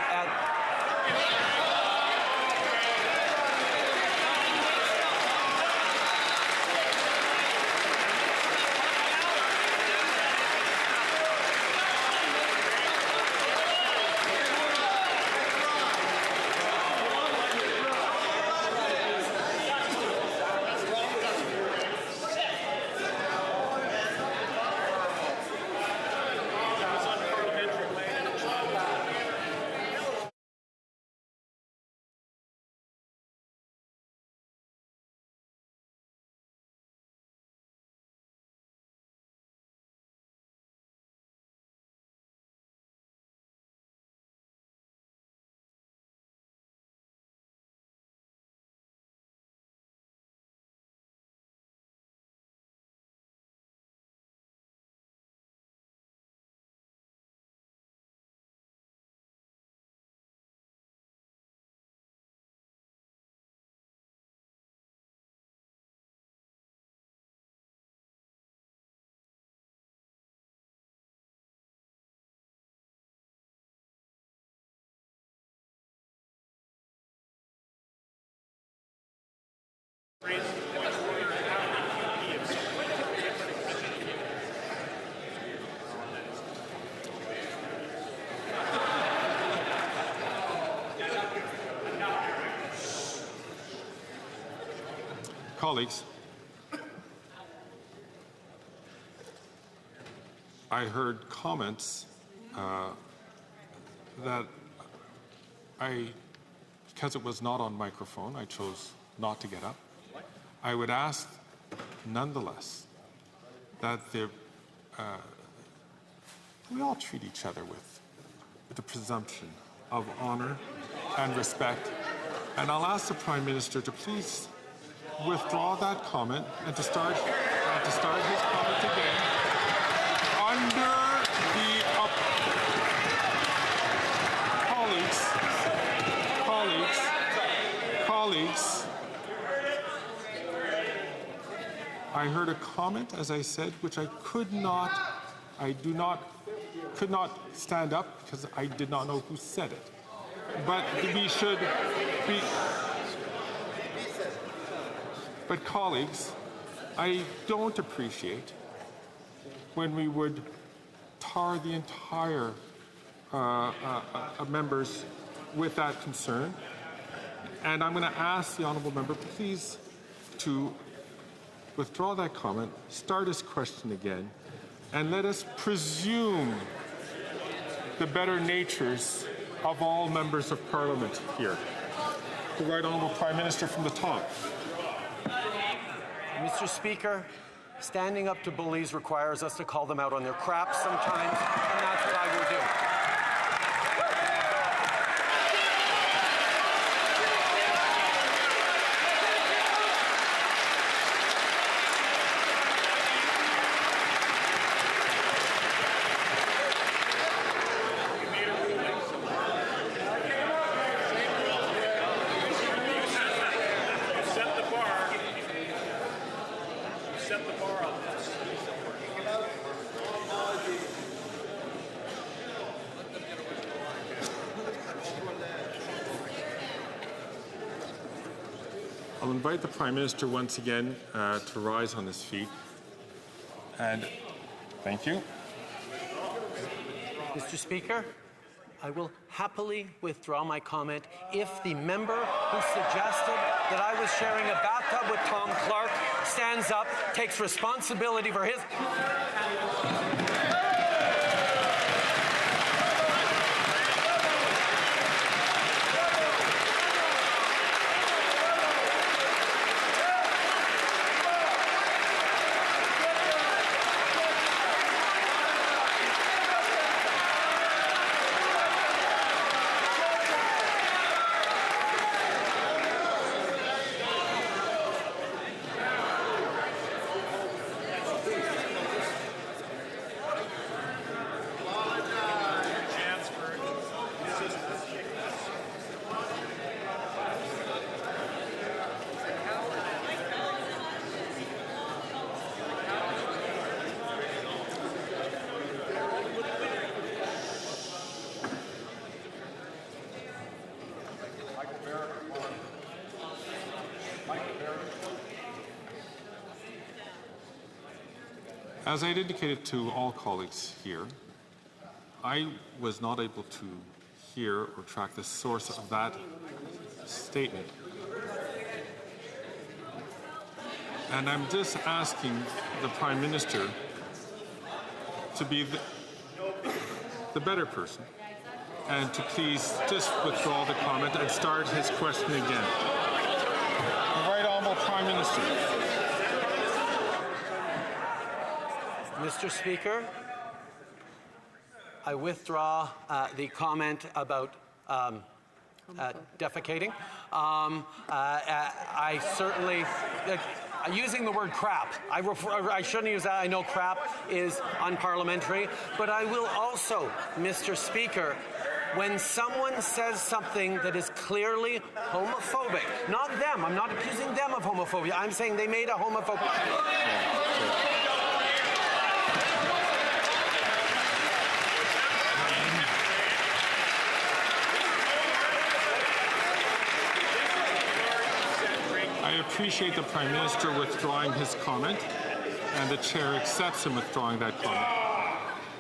Colleagues, I heard comments that because it was not on microphone, I chose not to get up. I would ask, nonetheless, that we all treat each other with the presumption of honor and respect. And I'll ask the Prime Minister to please withdraw that comment and to start his comment again under the colleagues. Colleagues, I heard a comment, as I said, which I could not stand up because I did not know who said it. But we should be. But colleagues, I don't appreciate when we would tar the entire members with that concern. And I'm going to ask the honourable member, please, to withdraw that comment, start his question again, and let us presume the better natures of all members of Parliament here. The Right Honourable Prime Minister from the top. Mr. Speaker, standing up to bullies requires us to call them out on their crap sometimes, and that's what I will do. I'll invite the Prime Minister once again to rise on his feet. And thank you. Mr. Speaker, I will happily withdraw my comment if the member who suggested that I was sharing a bathtub with Tom Clark stands up, takes responsibility for his... As I had indicated to all colleagues here, I was not able to hear or track the source of that statement. And I'm just asking the Prime Minister to be the better person and to please just withdraw the comment and start his question again. The Right Honourable Prime Minister. Mr. Speaker, I withdraw the comment about defecating. I certainly, using the word crap, I shouldn't use that. I know crap is unparliamentary, but I will also, Mr. Speaker, when someone says something that is clearly homophobic, not them, I'm not accusing them of homophobia, I'm saying they made a homophobic... I appreciate the Prime Minister withdrawing his comment, and the Chair accepts him withdrawing that comment.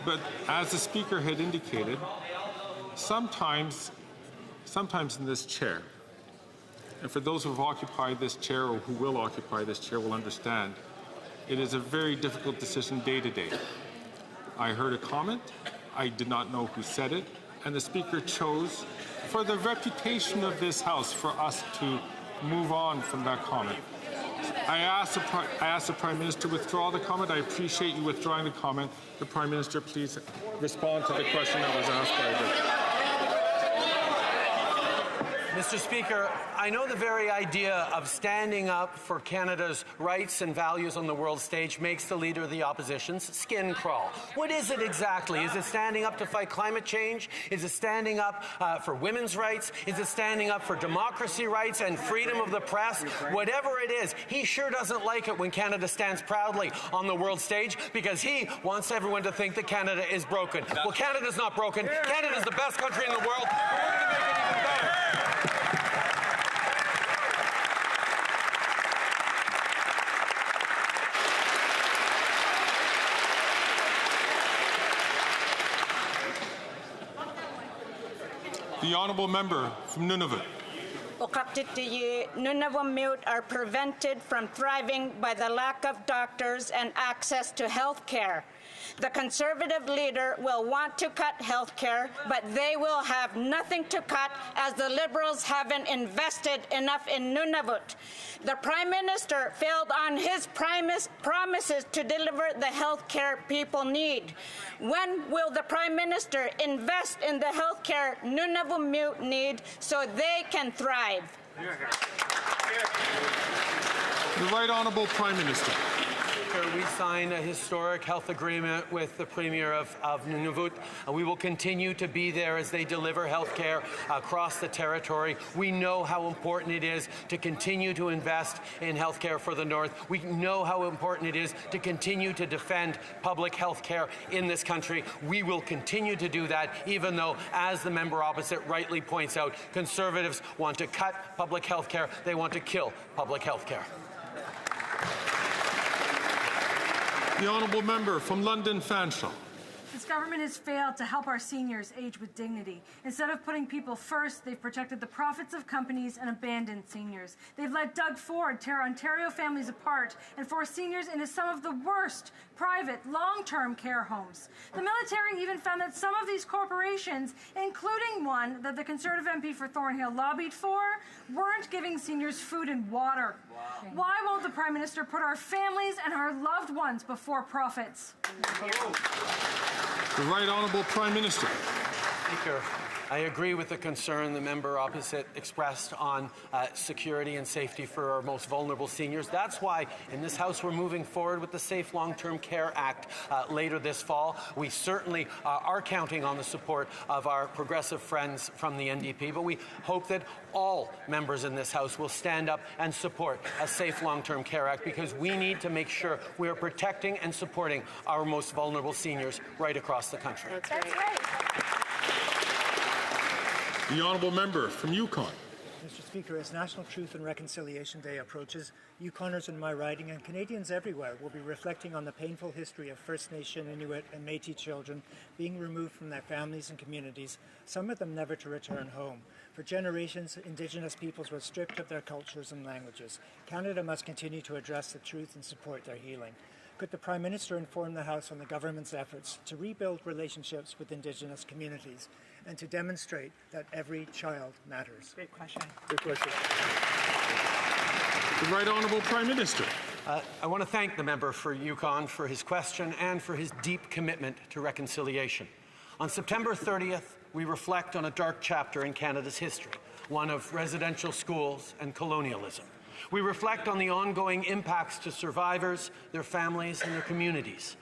But as the Speaker had indicated, sometimes in this chair, and for those who have occupied this chair or who will occupy this chair will understand, it is a very difficult decision day to day. I heard a comment, I did not know who said it, and the Speaker chose, for the reputation of this House, for us to move on from that comment. I asked the Prime Minister to withdraw the comment. I appreciate you withdrawing the comment. The Prime Minister, please respond to the question that was asked by the... Mr. Speaker, I know the very idea of standing up for Canada's rights and values on the world stage makes the Leader of the Opposition's skin crawl. What is it exactly? Is it standing up to fight climate change? Is it standing up for women's rights? Is it standing up for democracy rights and freedom of the press? Whatever it is, he sure doesn't like it when Canada stands proudly on the world stage because he wants everyone to think that Canada is broken. Well, Canada's not broken. Canada's the best country in the world. We're going to make it even better. The honourable member from Nunavut. Nunavut are prevented from thriving by the lack of doctors and access to health care. The Conservative leader will want to cut health care, but they will have nothing to cut as the Liberals haven't invested enough in Nunavut. The Prime Minister failed on his promises to deliver the health care people need. When will the Prime Minister invest in the health care Nunavut need so they can thrive? The Right Honourable Prime Minister. We signed a historic health agreement with the Premier of Nunavut. We will continue to be there as they deliver health care across the territory. We know how important it is to continue to invest in health care for the North. We know how important it is to continue to defend public health care in this country. We will continue to do that, even though, as the member opposite rightly points out, Conservatives want to cut public health care. They want to kill public health care. The honourable member from London Fanshawe. This government has failed to help our seniors age with dignity. Instead of putting people first, they've protected the profits of companies and abandoned seniors. They've let Doug Ford tear Ontario families apart and force seniors into some of the worst private long-term care homes. The military even found that some of these corporations, including one that the Conservative MP for Thornhill lobbied for, weren't giving seniors food and water. Wow. Why won't the Prime Minister put our families and our loved ones before profits? The Right Honourable Prime Minister. Speaker, I agree with the concern the member opposite expressed on security and safety for our most vulnerable seniors. That's why in this House we're moving forward with the Safe Long-Term Care Act later this fall. We certainly are counting on the support of our progressive friends from the NDP, but we hope that all members in this House will stand up and support a Safe Long-Term Care Act because we need to make sure we are protecting and supporting our most vulnerable seniors right across the country. That's right. The honourable member from Yukon. Mr. Speaker, as National Truth and Reconciliation Day approaches, Yukoners in my riding and Canadians everywhere will be reflecting on the painful history of First Nation, Inuit and Métis children being removed from their families and communities, some of them never to return home. For generations, Indigenous peoples were stripped of their cultures and languages. Canada must continue to address the truth and support their healing. Could the Prime Minister inform the House on the government's efforts to rebuild relationships with Indigenous communities and to demonstrate that every child matters? Great question. Good question. The Right Honourable Prime Minister. I want to thank the member for Yukon for his question and for his deep commitment to reconciliation. On September 30th, we reflect on a dark chapter in Canada's history, one of residential schools and colonialism. We reflect on the ongoing impacts to survivors, their families, and their communities.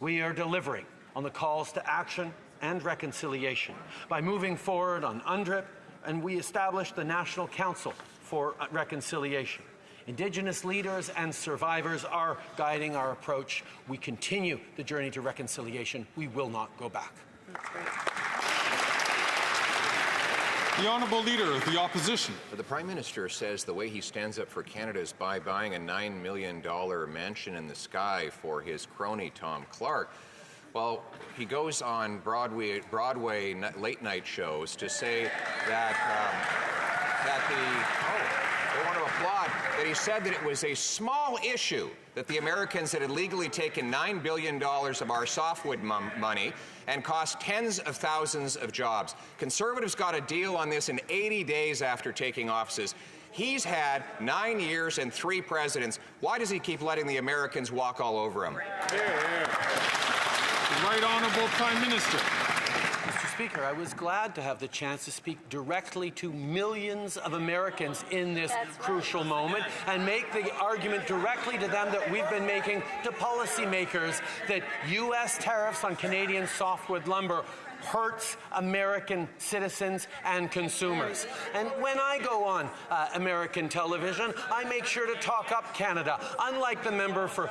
We are delivering on the calls to action and reconciliation by moving forward on UNDRIP, and we established the National Council for Reconciliation. Indigenous leaders and survivors are guiding our approach. We continue the journey to reconciliation. We will not go back. That's great. The Honourable Leader of the Opposition. The Prime Minister says the way he stands up for Canada is by buying a $9 million mansion in the sky for his crony Tom Clark. Well, he goes on Broadway late-night shows to say that they want to applaud that he said that it was a small issue that the Americans had illegally taken $9 billion of our softwood money and cost tens of thousands of jobs. Conservatives got a deal on this in 80 days after taking offices. He's had 9 years and 3 presidents. Why does he keep letting the Americans walk all over him? The Right Honourable Prime Minister. Mr. Speaker, I was glad to have the chance to speak directly to millions of Americans in this crucial moment and make the argument directly to them that we've been making to policymakers that U.S. tariffs on Canadian softwood lumber hurts American citizens and consumers. And when I go on American television, I make sure to talk up Canada, unlike the member for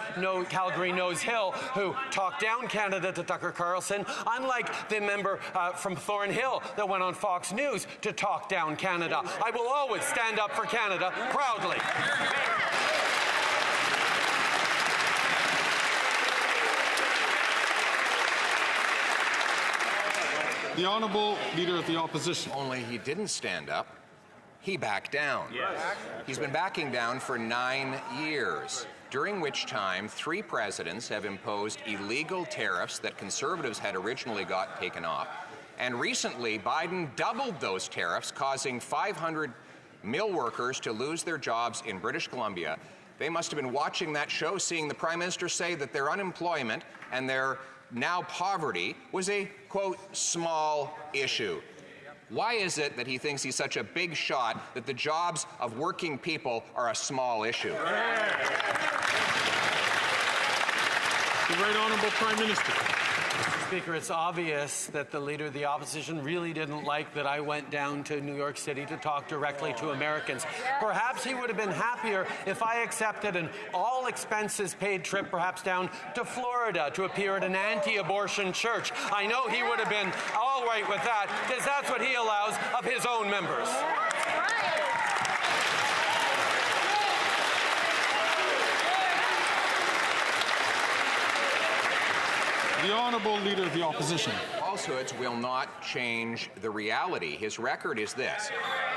Calgary Nose Hill who talked down Canada to Tucker Carlson, unlike the member from Thornhill that went on Fox News to talk down Canada. I will always stand up for Canada proudly. The Honourable Leader of the Opposition. Only he didn't stand up. He backed down. Yes. He's been backing down for 9 years, during which time 3 presidents have imposed illegal tariffs that Conservatives had originally got taken off. And recently, Biden doubled those tariffs, causing 500 mill workers to lose their jobs in British Columbia. They must have been watching that show, seeing the Prime Minister say that their unemployment and their now poverty was a, quote, small issue. Why is it that he thinks he's such a big shot that the jobs of working people are a small issue? The Right Honourable Prime Minister. Mr. Speaker, it's obvious that the Leader of the Opposition really didn't like that I went down to New York City to talk directly to Americans. Perhaps he would have been happier if I accepted an all-expenses-paid trip perhaps down to Florida to appear at an anti-abortion church. I know he would have been all right with that, because that's what he allows of his own members. The Honourable Leader of the Opposition. Falsehoods will not change the reality. His record is this.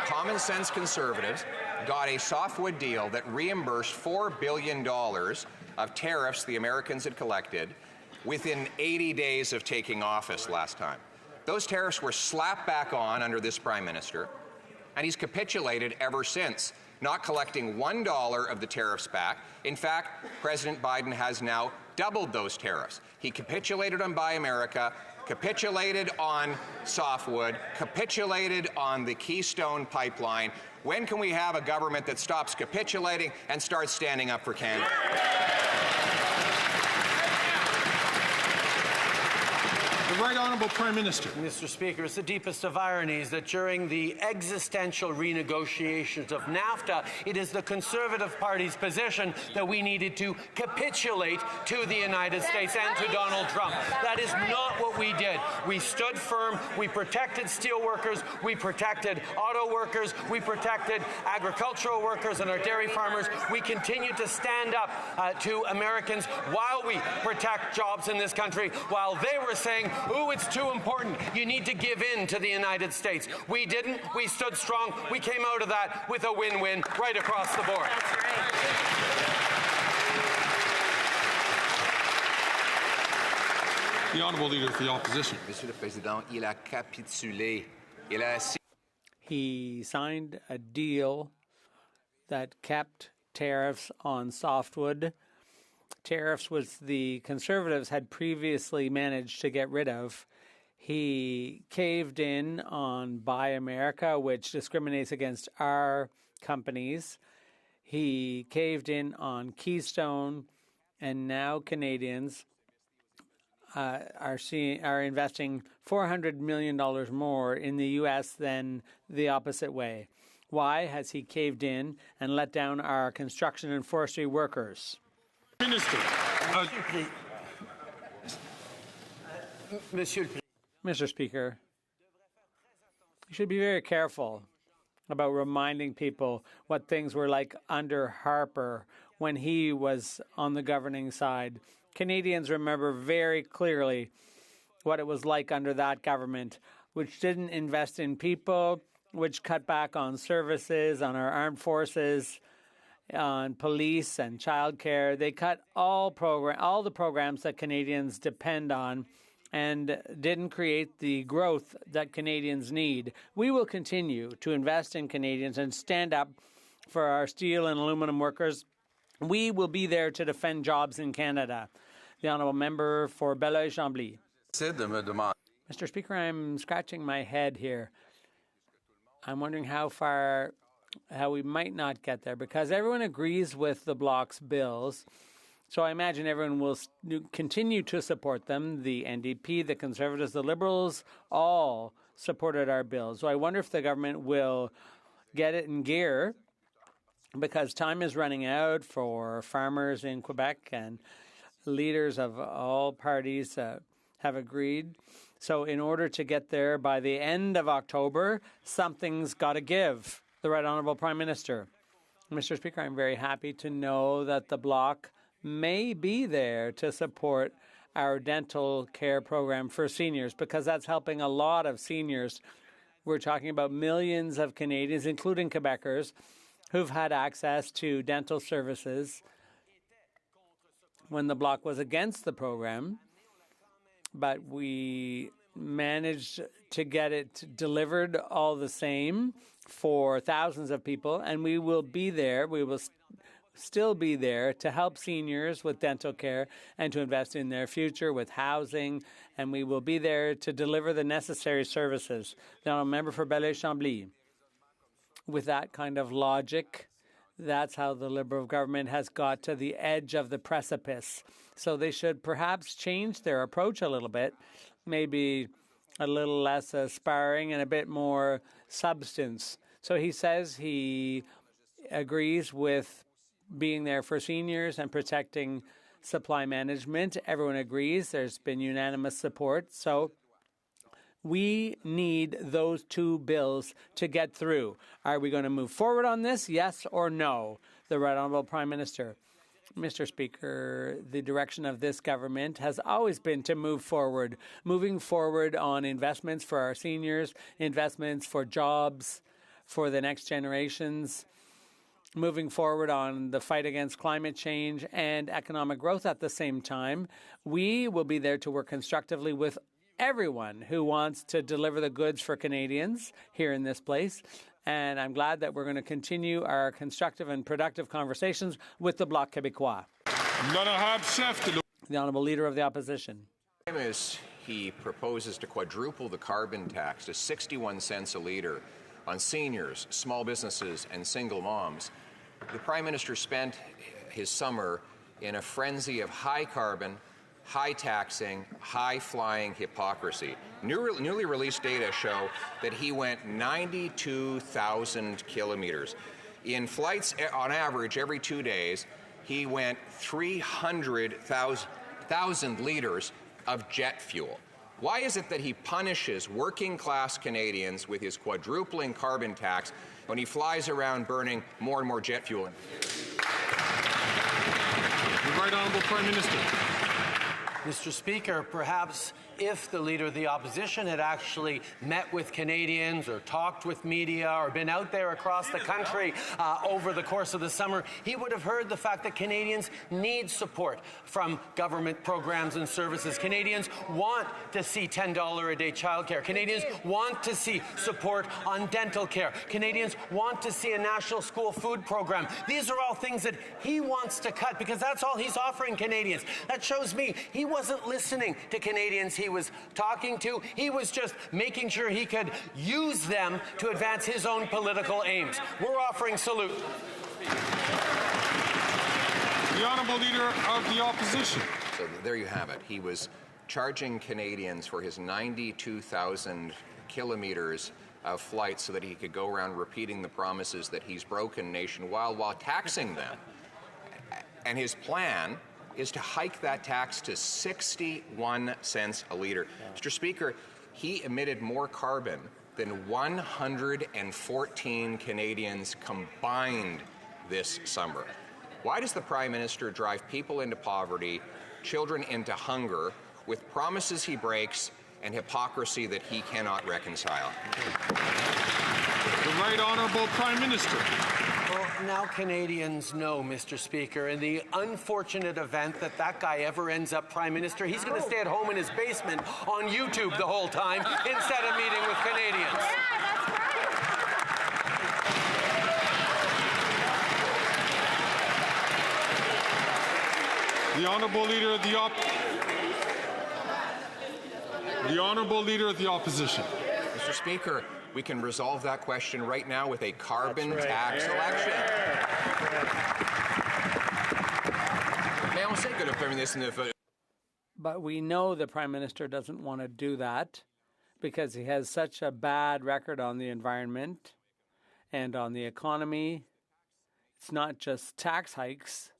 Common sense Conservatives got a softwood deal that reimbursed $4 billion of tariffs the Americans had collected within 80 days of taking office last time. Those tariffs were slapped back on under this Prime Minister, and he's capitulated ever since, not collecting $1 of the tariffs back. In fact, President Biden has now doubled those tariffs. He capitulated on Buy America, capitulated on softwood, capitulated on the Keystone Pipeline. When can we have a government that stops capitulating and starts standing up for Canada? The Right Honourable Prime Minister. Mr. Speaker, it's the deepest of ironies that during the existential renegotiations of NAFTA, it is the Conservative Party's position that we needed to capitulate to the United States and to Donald Trump. That is not what we did. We stood firm. We protected steel workers. We protected auto workers. We protected agricultural workers and our dairy farmers. We continue to stand up to Americans while we protect jobs in this country, while they were saying, ooh, it's too important. You need to give in to the United States. We didn't. We stood strong. We came out of that with a win-win right across the board. That's right. The Honourable Leader of the Opposition. Monsieur le Président, il a capitulé. He signed a deal that kept tariffs on softwood. Tariffs which the Conservatives had previously managed to get rid of. He caved in on Buy America, which discriminates against our companies. He caved in on Keystone, and now Canadians are investing $400 million more in the U.S. than the opposite way. Why has he caved in and let down our construction and forestry workers? Minister. Mr. Speaker, you should be very careful about reminding people what things were like under Harper when he was on the governing side. Canadians remember very clearly what it was like under that government, which didn't invest in people, which cut back on services, on our armed forces, on police and childcare. They cut all the programs that Canadians depend on and didn't create the growth that Canadians need. We will continue to invest in Canadians and stand up for our steel and aluminum workers. We will be there to defend jobs in Canada. The Honourable Member for Belleuil-Chambly. Mr. Speaker, I'm scratching my head here. I'm wondering how we might not get there, because everyone agrees with the Bloc's bills. So I imagine everyone will continue to support them. The NDP, the Conservatives, the Liberals, all supported our bills. So I wonder if the government will get it in gear, because time is running out for farmers in Quebec, and leaders of all parties have agreed. So in order to get there by the end of October, something's got to give. The Right Honourable Prime Minister. Mr. Speaker, I'm very happy to know that the Bloc may be there to support our dental care program for seniors, because that's helping a lot of seniors. We're talking about millions of Canadians, including Quebecers, who've had access to dental services when the Bloc was against the program. But we managed to get it delivered all the same for thousands of people, and we will be there. We will still be there to help seniors with dental care and to invest in their future with housing, and we will be there to deliver the necessary services. The Honourable Member for Belleuil-Chambly. With that kind of logic, that's how the Liberal government has got to the edge of the precipice. So they should perhaps change their approach a little bit, maybe a little less sparring and a bit more substance. So he says he agrees with being there for seniors and protecting supply management. Everyone agrees. There's been unanimous support. So we need those two bills to get through. Are we going to move forward on this? Yes or no? The Right Honourable Prime Minister. Mr. Speaker, the direction of this government has always been to move forward, moving forward on investments for our seniors, investments for jobs, for the next generations, moving forward on the fight against climate change and economic growth at the same time. We will be there to work constructively with everyone who wants to deliver the goods for Canadians here in this place. And I'm glad that we're going to continue our constructive and productive conversations with the Bloc Québécois. The Honourable Leader of the Opposition. He proposes to quadruple the carbon tax to 61 cents a litre on seniors, small businesses and single moms. The Prime Minister spent his summer in a frenzy of high carbon, high taxing, high flying hypocrisy. Newly released data show that he went 92,000 kilometers. In flights on average every 2 days, he went 300,000 liters of jet fuel. Why is it that he punishes working class Canadians with his quadrupling carbon tax when he flies around burning more and more jet fuel? The Right Honourable Prime Minister. Mr. Speaker, perhaps if the Leader of the Opposition had actually met with Canadians or talked with media or been out there across the country over the course of the summer, he would have heard the fact that Canadians need support from government programs and services. Canadians want to see $10 a day childcare. Canadians want to see support on dental care. Canadians want to see a national school food program. These are all things that he wants to cut because that's all he's offering Canadians. That shows me he wasn't listening to Canadians he was talking to. He was just making sure he could use them to advance his own political aims. We're offering salute. The Honourable Leader of the Opposition. So there you have it. He was charging Canadians for his 92,000 kilometers of flights so that he could go around repeating the promises that he's broken nationwide while taxing them. And his plan is to hike that tax to 61 cents a litre. Mr. Speaker, he emitted more carbon than 114 Canadians combined this summer. Why does the Prime Minister drive people into poverty, children into hunger, with promises he breaks and hypocrisy that he cannot reconcile? The Right Honourable Prime Minister. Well, now Canadians know, Mr. Speaker, in the unfortunate event that that guy ever ends up Prime Minister, he's going to stay at home in his basement on YouTube the whole time instead of meeting with Canadians. Yeah, that's right. The Honourable Leader of the The Honourable Leader of the Opposition. Mr. Speaker, we can resolve that question right now with a carbon tax election. Mais on sait que le Premier ministre ne veut. But we know the Prime Minister doesn't want to do that because he has such a bad record on the environment and on the economy. It's not just tax hikes,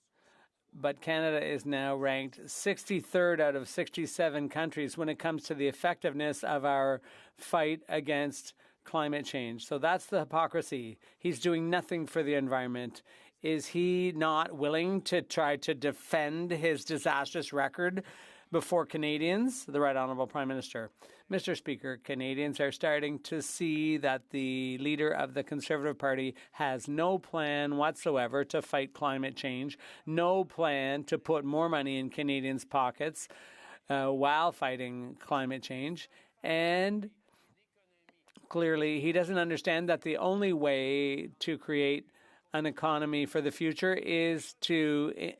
but Canada is now ranked 63rd out of 67 countries when it comes to the effectiveness of our fight against climate change. So that's the hypocrisy. He's doing nothing for the environment. Is he not willing to try to defend his disastrous record before Canadians? The Right Honourable Prime Minister. Mr. Speaker, Canadians are starting to see that the leader of the Conservative Party has no plan whatsoever to fight climate change, no plan to put more money in Canadians' pockets while fighting climate change, and clearly he doesn't understand that the only way to create an economy for the future is to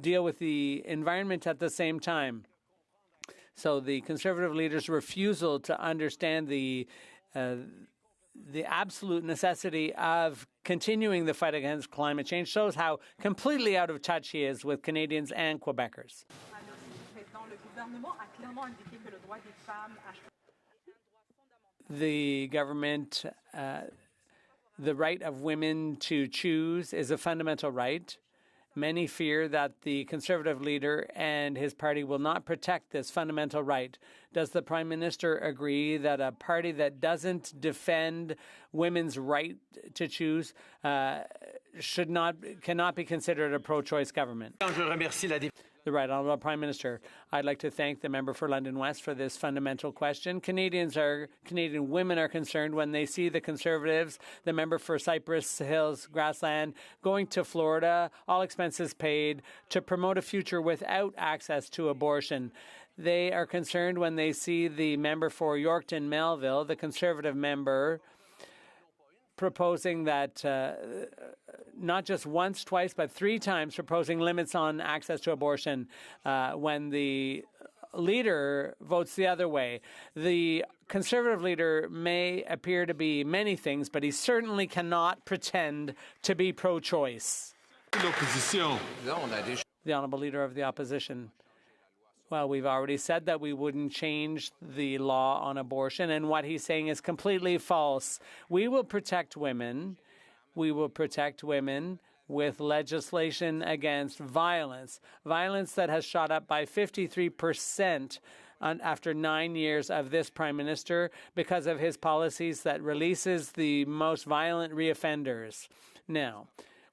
deal with the environment at the same time. So the Conservative leader's refusal to understand the absolute necessity of continuing the fight against climate change shows how completely out of touch he is with Canadians and Quebecers. The government, the right of women to choose is a fundamental right. Many fear that the Conservative leader and his party will not protect this fundamental right. Does the Prime Minister agree that a party that doesn't defend women's right to choose cannot be considered a pro-choice government? The Right Honourable Prime Minister. I'd like to thank the member for London West for this fundamental question. Canadian women are concerned when they see the Conservatives, the member for Cypress Hills Grassland, going to Florida, all expenses paid, to promote a future without access to abortion. They are concerned when they see the member for Yorkton Melville, the Conservative member, proposing that not just once, twice, but 3 times proposing limits on access to abortion when the leader votes the other way. The Conservative leader may appear to be many things, but he certainly cannot pretend to be pro-choice. The Honourable Leader of the Opposition. Well, we've already said that we wouldn't change the law on abortion, and what he's saying is completely false. We will protect women. We will protect women with legislation against violence that has shot up by 53% after 9 years of this Prime Minister because of his policies that releases the most violent reoffenders. Now,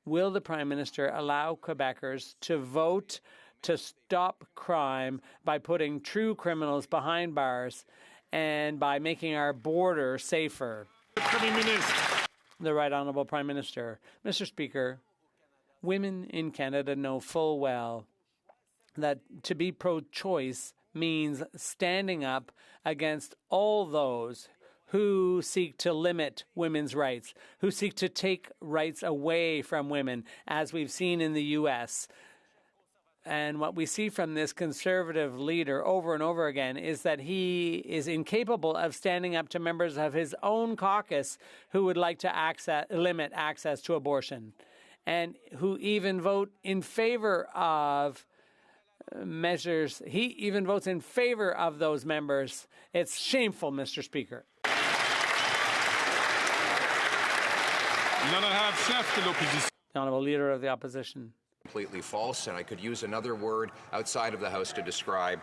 will the Prime Minister allow Quebecers to vote to stop crime by putting true criminals behind bars and by making our border safer? The Right Honourable Prime Minister. Mr. Speaker, women in Canada know full well that to be pro-choice means standing up against all those who seek to limit women's rights, who seek to take rights away from women, as we've seen in the U.S., and what we see from this Conservative leader over and over again is that he is incapable of standing up to members of his own caucus who would like to limit access to abortion and who even vote in favor of measures. He even votes in favor of those members. It's shameful, Mr. Speaker. The Honourable Leader of the Opposition. Completely false, and I could use another word outside of the House to describe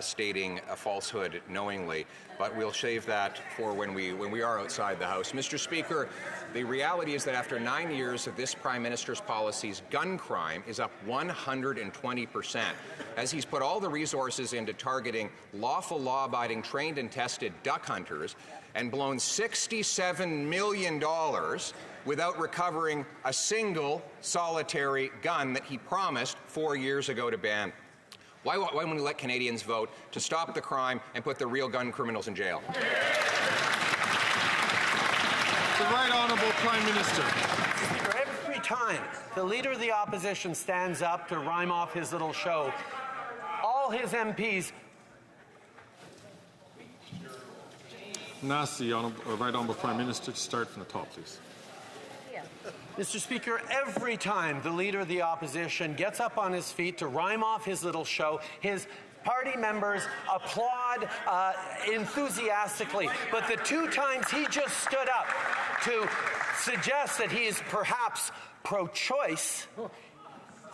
stating a falsehood knowingly, but we'll save that for when we are outside the House. Mr. Speaker, the reality is that after 9 years of this Prime Minister's policies, gun crime is up 120%, as he's put all the resources into targeting lawful, law-abiding, trained and tested duck hunters and blown $67 million without recovering a single solitary gun that he promised 4 years ago to ban. Why won't we let Canadians vote to stop the crime and put the real gun criminals in jail? The Right Honourable Prime Minister. Every time the Leader of the Opposition stands up to rhyme off his little show, all his MPs and ask the Right Honourable Prime Minister to start from the top, please. Mr. Speaker, every time the Leader of the Opposition gets up on his feet to rhyme off his little show, his party members applaud enthusiastically. But the two times he just stood up to suggest that he is perhaps pro-choice,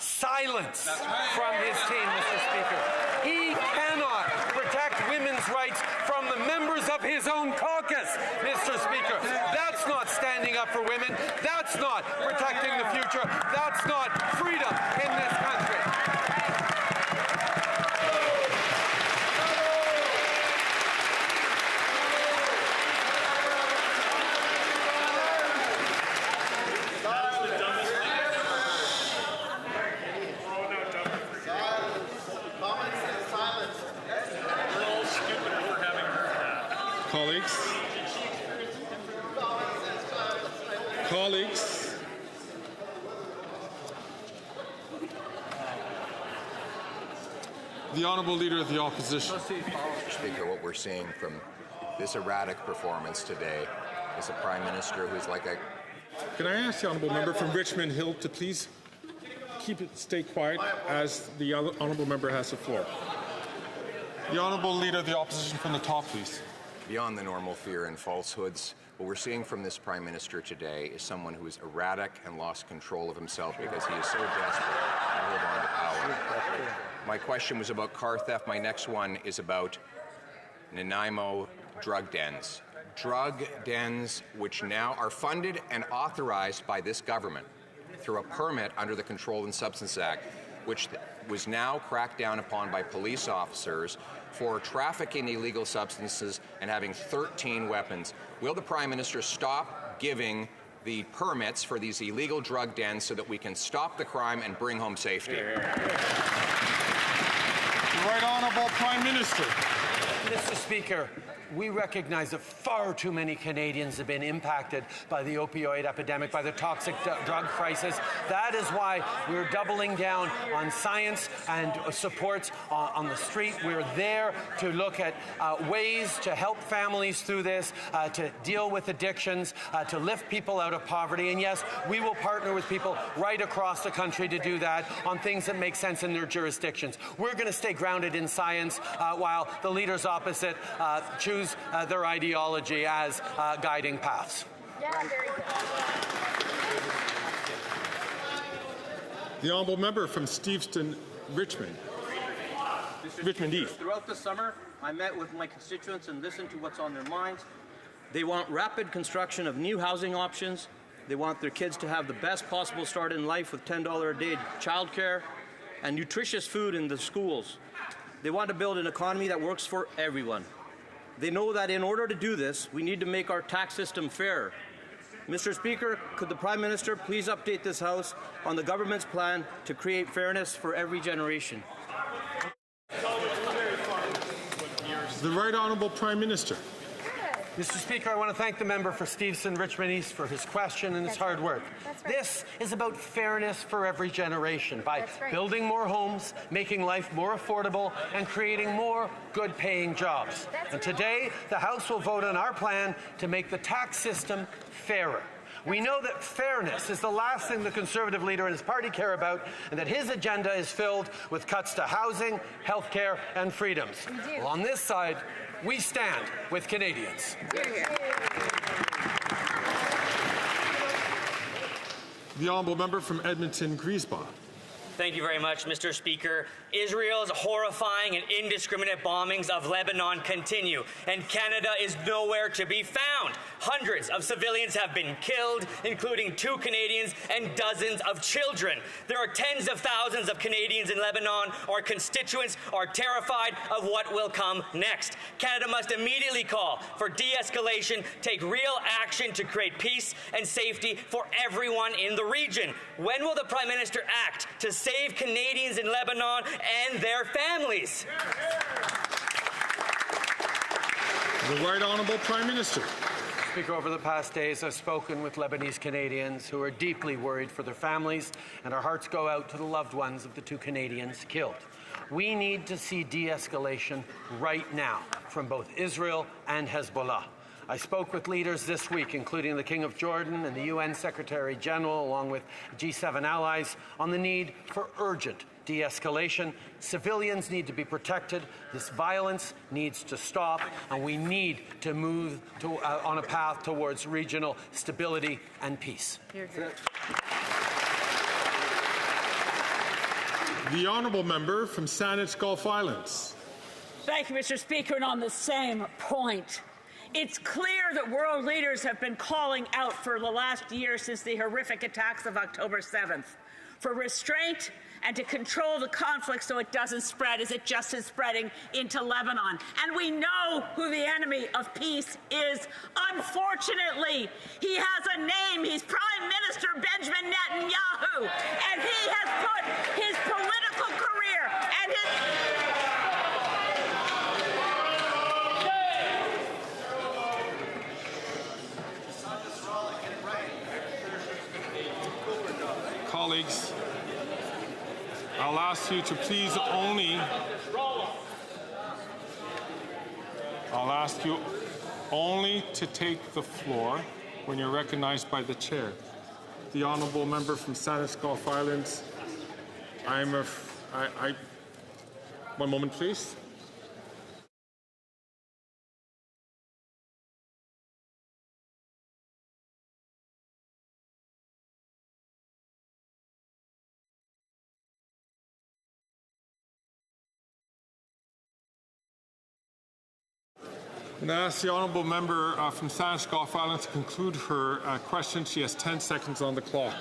silence from his team, Mr. Speaker. He cannot protect women's rights from the members of his own caucus, Mr. Speaker. That's not standing up for women. That's not protecting the future. That's not freedom in this country. Colleagues, the Honourable Leader of the Opposition. Mr. Speaker, what we're seeing from this erratic performance today is a Prime Minister who's like a... Can I ask the Honourable Member from Richmond Hill to please stay quiet as the Honourable Member has the floor. The Honourable Leader of the Opposition from the top, please. Beyond the normal fear and falsehoods, what we're seeing from this Prime Minister today is someone who is erratic and lost control of himself because he is so desperate to hold on to power. My question was about car theft. My next one is about Nanaimo drug dens. Drug dens which now are funded and authorized by this government through a permit under the Controlled and Substances Act, which was now cracked down upon by police officers for trafficking illegal substances and having 13 weapons. Will the Prime Minister stop giving the permits for these illegal drug dens so that we can stop the crime and bring home safety? The Right Honourable Prime Minister. Mr. Speaker, we recognize that far too many Canadians have been impacted by the opioid epidemic, by the toxic drug crisis. That is why we're doubling down on science and supports on the street. We're there to look at ways to help families through this, to deal with addictions, to lift people out of poverty. And yes, we will partner with people right across the country to do that on things that make sense in their jurisdictions. We're going to stay grounded in science while the leaders opposite choose their ideology as guiding paths. Yeah, very good. The Honourable Member from Steveston, Richmond. Richmond East. Throughout the summer, I met with my constituents and listened to what's on their minds. They want rapid construction of new housing options. They want their kids to have the best possible start in life with $10 a day childcare and nutritious food in the schools. They want to build an economy that works for everyone. They know that in order to do this, we need to make our tax system fair. Mr. Speaker, could the Prime Minister please update this House on the government's plan to create fairness for every generation? The Right Honourable Prime Minister. Mr. Speaker, I want to thank the member for Steveston, Richmond East for his question and his hard work. This is about fairness for every generation by building more homes, making life more affordable, and creating more good-paying jobs. And today, the House will vote on our plan to make the tax system fairer. We know that fairness is the last thing the Conservative leader and his party care about, and that his agenda is filled with cuts to housing, health care, and freedoms. Well, on this side, we stand with Canadians. The Honourable Member from Edmonton, Griesbach. Thank you very much, Mr. Speaker. Israel's horrifying and indiscriminate bombings of Lebanon continue, and Canada is nowhere to be found. Hundreds of civilians have been killed, including 2 Canadians and dozens of children. There are tens of thousands of Canadians in Lebanon. Our constituents are terrified of what will come next. Canada must immediately call for de-escalation, take real action to create peace and safety for everyone in the region. When will the Prime Minister act to save Canadians in Lebanon and their families? The Right Honourable Prime Minister. Speaker, over the past days, I've spoken with Lebanese Canadians who are deeply worried for their families, and our hearts go out to the loved ones of the 2 Canadians killed. We need to see de-escalation right now from both Israel and Hezbollah. I spoke with leaders this week, including the King of Jordan and the UN Secretary General, along with G7 allies, on the need for urgent de-escalation. Civilians need to be protected. This violence needs to stop, and we need to move on a path towards regional stability and peace. The honourable member from Saanich Gulf Islands. Thank you, Mr. Speaker. And on the same point, it's clear that world leaders have been calling out for the last year since the horrific attacks of October 7th for restraint and to control the conflict so it doesn't spread as it just is spreading into Lebanon. And we know who the enemy of peace is. Unfortunately, he has a name. He's Prime Minister Benjamin Netanyahu. And he has put his political career and Colleagues, I'll ask you to please I'll ask you only to take the floor when you're recognized by the chair. The honourable member from Saanich Gulf Islands, one moment, please. And I ask the honourable member from Saanich Gulf Islands to conclude her question. She has 10 seconds on the clock.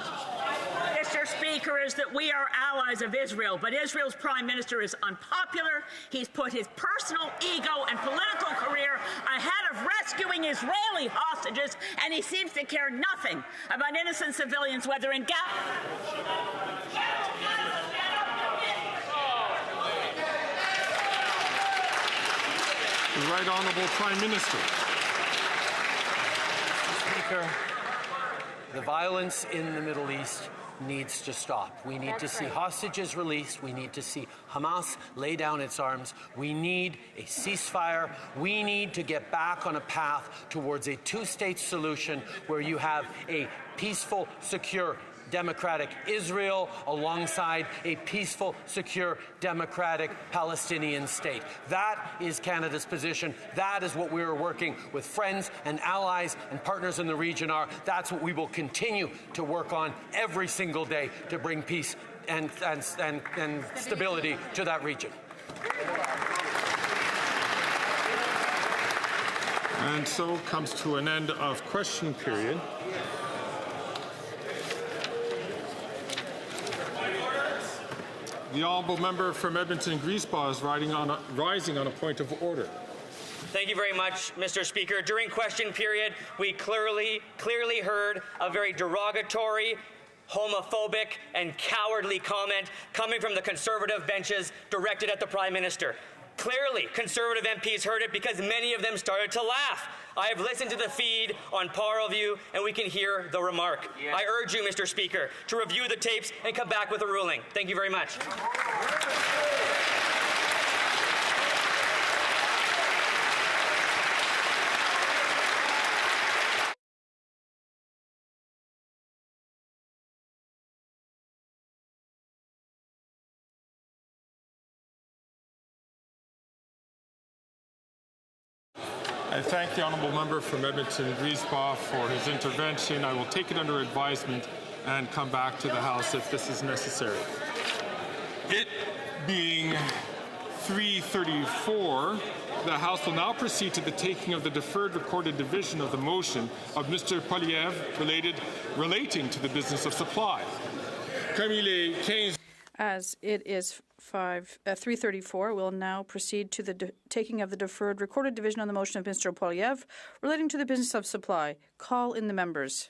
Mr. Speaker, is that we are allies of Israel, but Israel's Prime Minister is unpopular. He's put his personal ego and political career ahead of rescuing Israeli hostages, and he seems to care nothing about innocent civilians, whether in Gaza. The Right Honourable Prime Minister. Speaker, the violence in the Middle East needs to stop. We need to see hostages released. We need to see Hamas lay down its arms. We need a ceasefire. We need to get back on a path towards a two-state solution where you have a peaceful, secure, democratic Israel alongside a peaceful, secure, democratic Palestinian state. That is Canada's position. That is what we are working with friends and allies and partners in the region are. That's what we will continue to work on every single day to bring peace and stability to that region. And so comes to an end of question period. The honourable member from Edmonton Griesbach is rising on a point of order. Thank you very much, Mr. Speaker. During question period, we clearly heard a very derogatory, homophobic, and cowardly comment coming from the Conservative benches directed at the Prime Minister. Clearly, Conservative MPs heard it because many of them started to laugh. I have listened to the feed on Parleview, and we can hear the remark. Yeah. I urge you, Mr. Speaker, to review the tapes and come back with a ruling. Thank you very much. I thank the honourable member from Edmonton Griesbach for his intervention. I will take it under advisement and come back to the House if this is necessary. It being 3:34, the House will now proceed to the taking of the deferred recorded division of the motion of Mr. Poilievre relating to the business of supply. As it is 3:34, we'll now proceed to the taking of the deferred recorded division on the motion of Mr. Poilievre relating to the business of supply. Call in the members.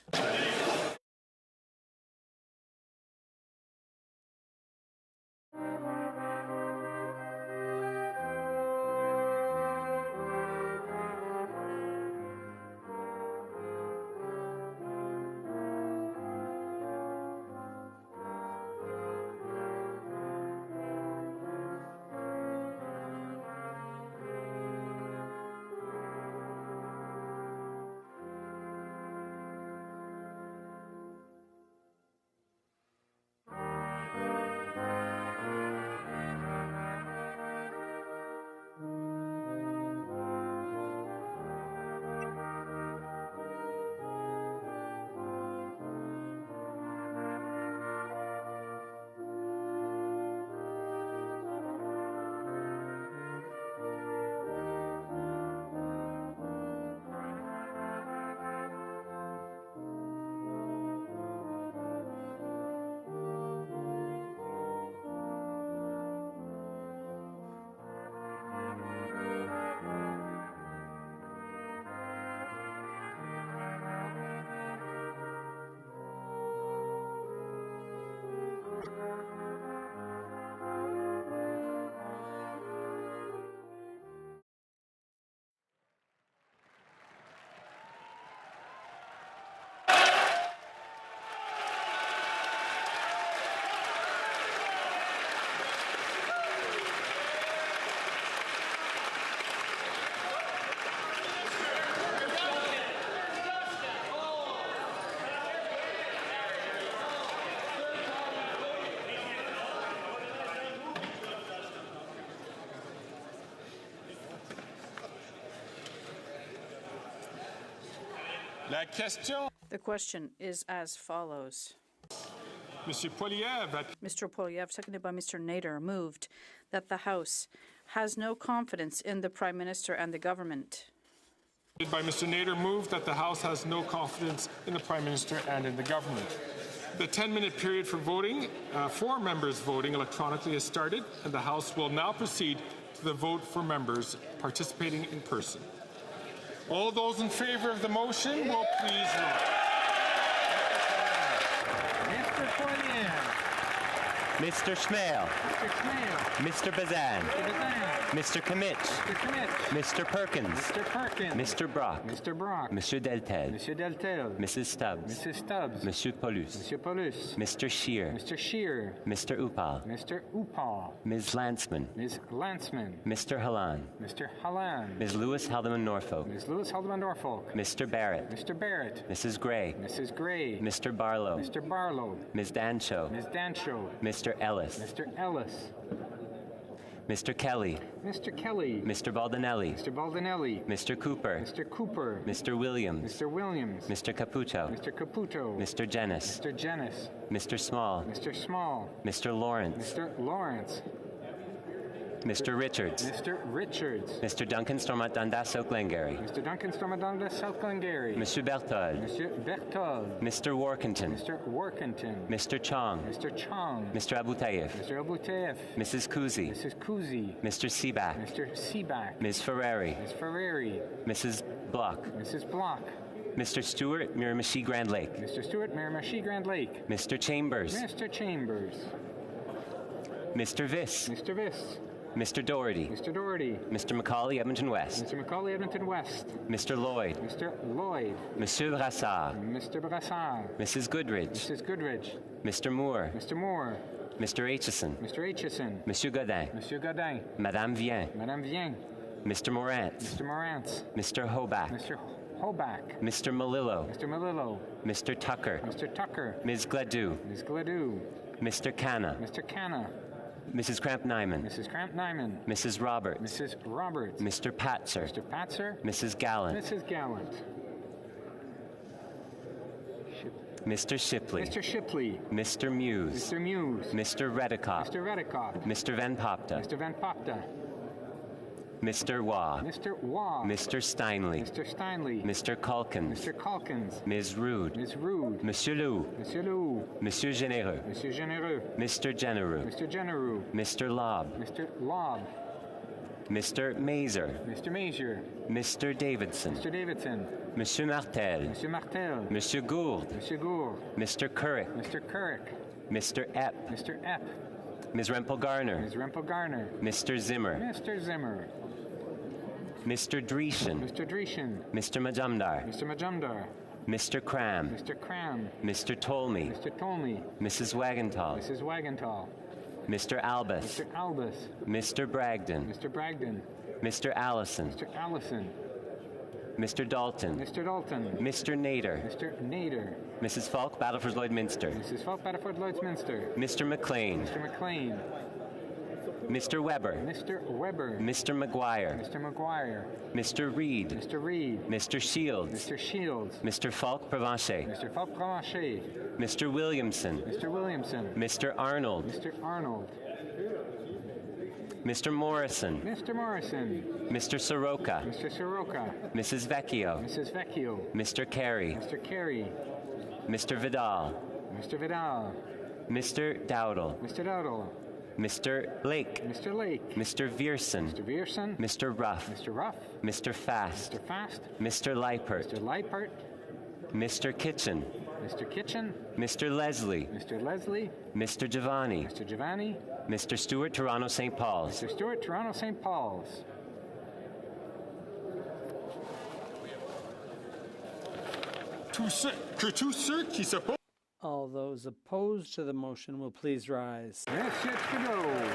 La question. The question is as follows. Mr. Poilievre, Mr. Poilievre, seconded by Mr. Nader, moved that the House has no confidence in the Prime Minister and the government. By Mr. Nader, moved that the House has no confidence in the Prime Minister and in the government. The 10-minute period for voting, for members voting electronically has started, and the House will now proceed to the vote for members participating in person. All those in favour of the motion will please vote. Mr. Poilievre. Mr. Schmale. Mr. Schmale. Mr. Bazan. Mr. Bazan. Mr. Kimmich. Mr. Kimmich. Mr. Perkins. Mr. Perkins. Mr. Brock. Mr. Brock. Monsieur Deltel. Monsieur Deltel. Mrs. Stubbs. Mrs. Stubbs. Monsieur Paulus. Monsieur Paulus. Mr. Scheer. Mr. Scheer. Mr. Upal. Mr. Upal. Ms. Landsman. Ms. Landsman. Mr. Halan. Mr. Halan. Ms. Lewis Haldeman Norfolk. Ms. Lewis Haldeman Norfolk. Mr. Barrett. Mr. Barrett. Mrs. Gray. Mrs. Gray. Mr. Barlow. Mr. Barlow. Ms. Dancho. Ms. Dancho. Mr. Ellis. Mr. Ellis. Mr. Kelly. Mr. Kelly. Mr. Baldinelli. Mr. Baldinelli. Mr. Cooper. Mr. Cooper. Mr. Williams. Mr. Williams. Mr. Caputo. Mr. Caputo. Mr. Jennis. Mr. Jennis. Mr. Small. Mr. Small. Mr. Lawrence. Mr. Lawrence. Mr. Richards. Mr. Richards. Mr. Duncan Stormont Dundas South Glengarry. Mr. Duncan Stormont Dundas South Glengarry. Monsieur Berthold. Monsieur Berthold. Mr. Workington. Mr. Workington. Mr. Chong. Mr. Chong. Mr. Abutayev. Mr. Abutayev. Mrs. Kuzi. Mrs. Kuzi. Mr. Seaback. Mr. Seaback. Ms. Ferrari. Ms. Ferrari. Mrs. Block. Mrs. Block. Mr. Stewart, Miramichi Grand Lake. Mr. Stewart, Miramichi Grand Lake. Mr. Chambers. Mr. Chambers. Mr. Viss. Mr. Viss. Mr. Doherty. Mr. Doherty. Mr. Macaulay, Edmonton West. Mr. Macaulay, Edmonton West. Mr. Lloyd. Mr. Lloyd. Monsieur Brassard. Mr. Brassard. Mrs. Goodridge. Mrs. Goodridge. Mr. Moore. Mr. Moore. Mr. Aitchison. Mr. Aitchison. Monsieur Godin. Monsieur Godin. Madame Vien. Madame Vien. Mr. Morant. Mr. Morant. Mr. Hoback. Mr. Hoback. Mr. Malillo. Mr. Malillo. Mr. Tucker. Mr. Tucker. Ms. Gladue. Ms. Gladue. Mr. Canna. Mr. Canna. Mrs. Cramp-Nyman. Mrs. Cramp-Nyman. Mrs. Roberts. Mrs. Roberts. Mr. Patzer. Mr. Patzer. Mrs. Gallant. Mrs. Gallant. Mr. Shipley. Mr. Shipley. Mr. Muse. Mr. Muse. Mr. Redikoff. Mr. Redikoff. Mr. Van Popta. Mr. Van Popta. Mr. Waugh. Mr. Waugh. Mr. Steinley. Mr. Steinley. Mr. Calkins. Mr. Calkins. Ms. Rude. Ms. Rude. Monsieur Lou. Monsieur Lou. Monsieur Généreux. Monsieur Généreux. Mr. Genereux. Mr. Genereux. Mr. Lobb. Mr. Lobb. Mr. Mazer. Mr. Mazier. Mr. Davidson. Mr. Davidson. Monsieur Martel. Monsieur Martel. Monsieur Gould. Monsieur Gould. Mr. Currick. Mr. Currick. Mr. Epp. Mr. Epp. Ms. Rempel Garner. Ms. Rempel Garner. Mr. Zimmer. Mr. Zimmer. Mr. Dreeshen. Mr. Dreeshen. Mr. Majumdar. Mr. Majumdar. Mr. Cram. Mr. Cram. Mr. Tolmie. Mr. Tolmie. Mrs. Wagenthal. Mrs. Wagenthal. Mr. Albus. Mr. Albus. Mr. Bragdon. Mr. Bragdon. Mr. Allison. Mr. Allison. Mr. Dalton. Mr. Dalton. Mr. Nader. Mr. Nader. Mrs. Falk, Battleford Lloydminster. Mrs. Falk, Battleford Lloydminster. Mr. McLean. Mr. McLean. Mr. Weber. Mr. Weber. Mr. McGuire. Mr. McGuire. Mr. Reed. Mr. Reed. Mr. Shields. Mr. Shields. Mr. Falk Provencher. Mr. Falk Provencher. Mr. Williamson. Mr. Williamson. Mr. Arnold. Mr. Arnold. Mr. Morrison. Mr. Morrison. Mr. Soroka. Mr. Soroka. Mrs. Vecchio. Mrs. Vecchio. Mr. Carey. Mr. Carey. Mr. Vidal. Mr. Vidal. Mr. Dowdle. Mr. Dowdle. Mr. Lake. Mr. Lake. Mr. Vierson. Mr. Vierson. Mr. Ruff. Mr. Ruff. Mr. Fast. Mr. Fast. Mr. Leipert. Mr. Leipert. Mr. Kitchen. Mr. Kitchen. Mr. Leslie. Mr. Leslie. Mr. Giovanni. Mr. Giovanni. Mr. Stewart, Toronto, St. Paul's. Mr. Stewart, Toronto, St. Paul's. All those opposed to the motion will please rise. Monsieur Trudeau.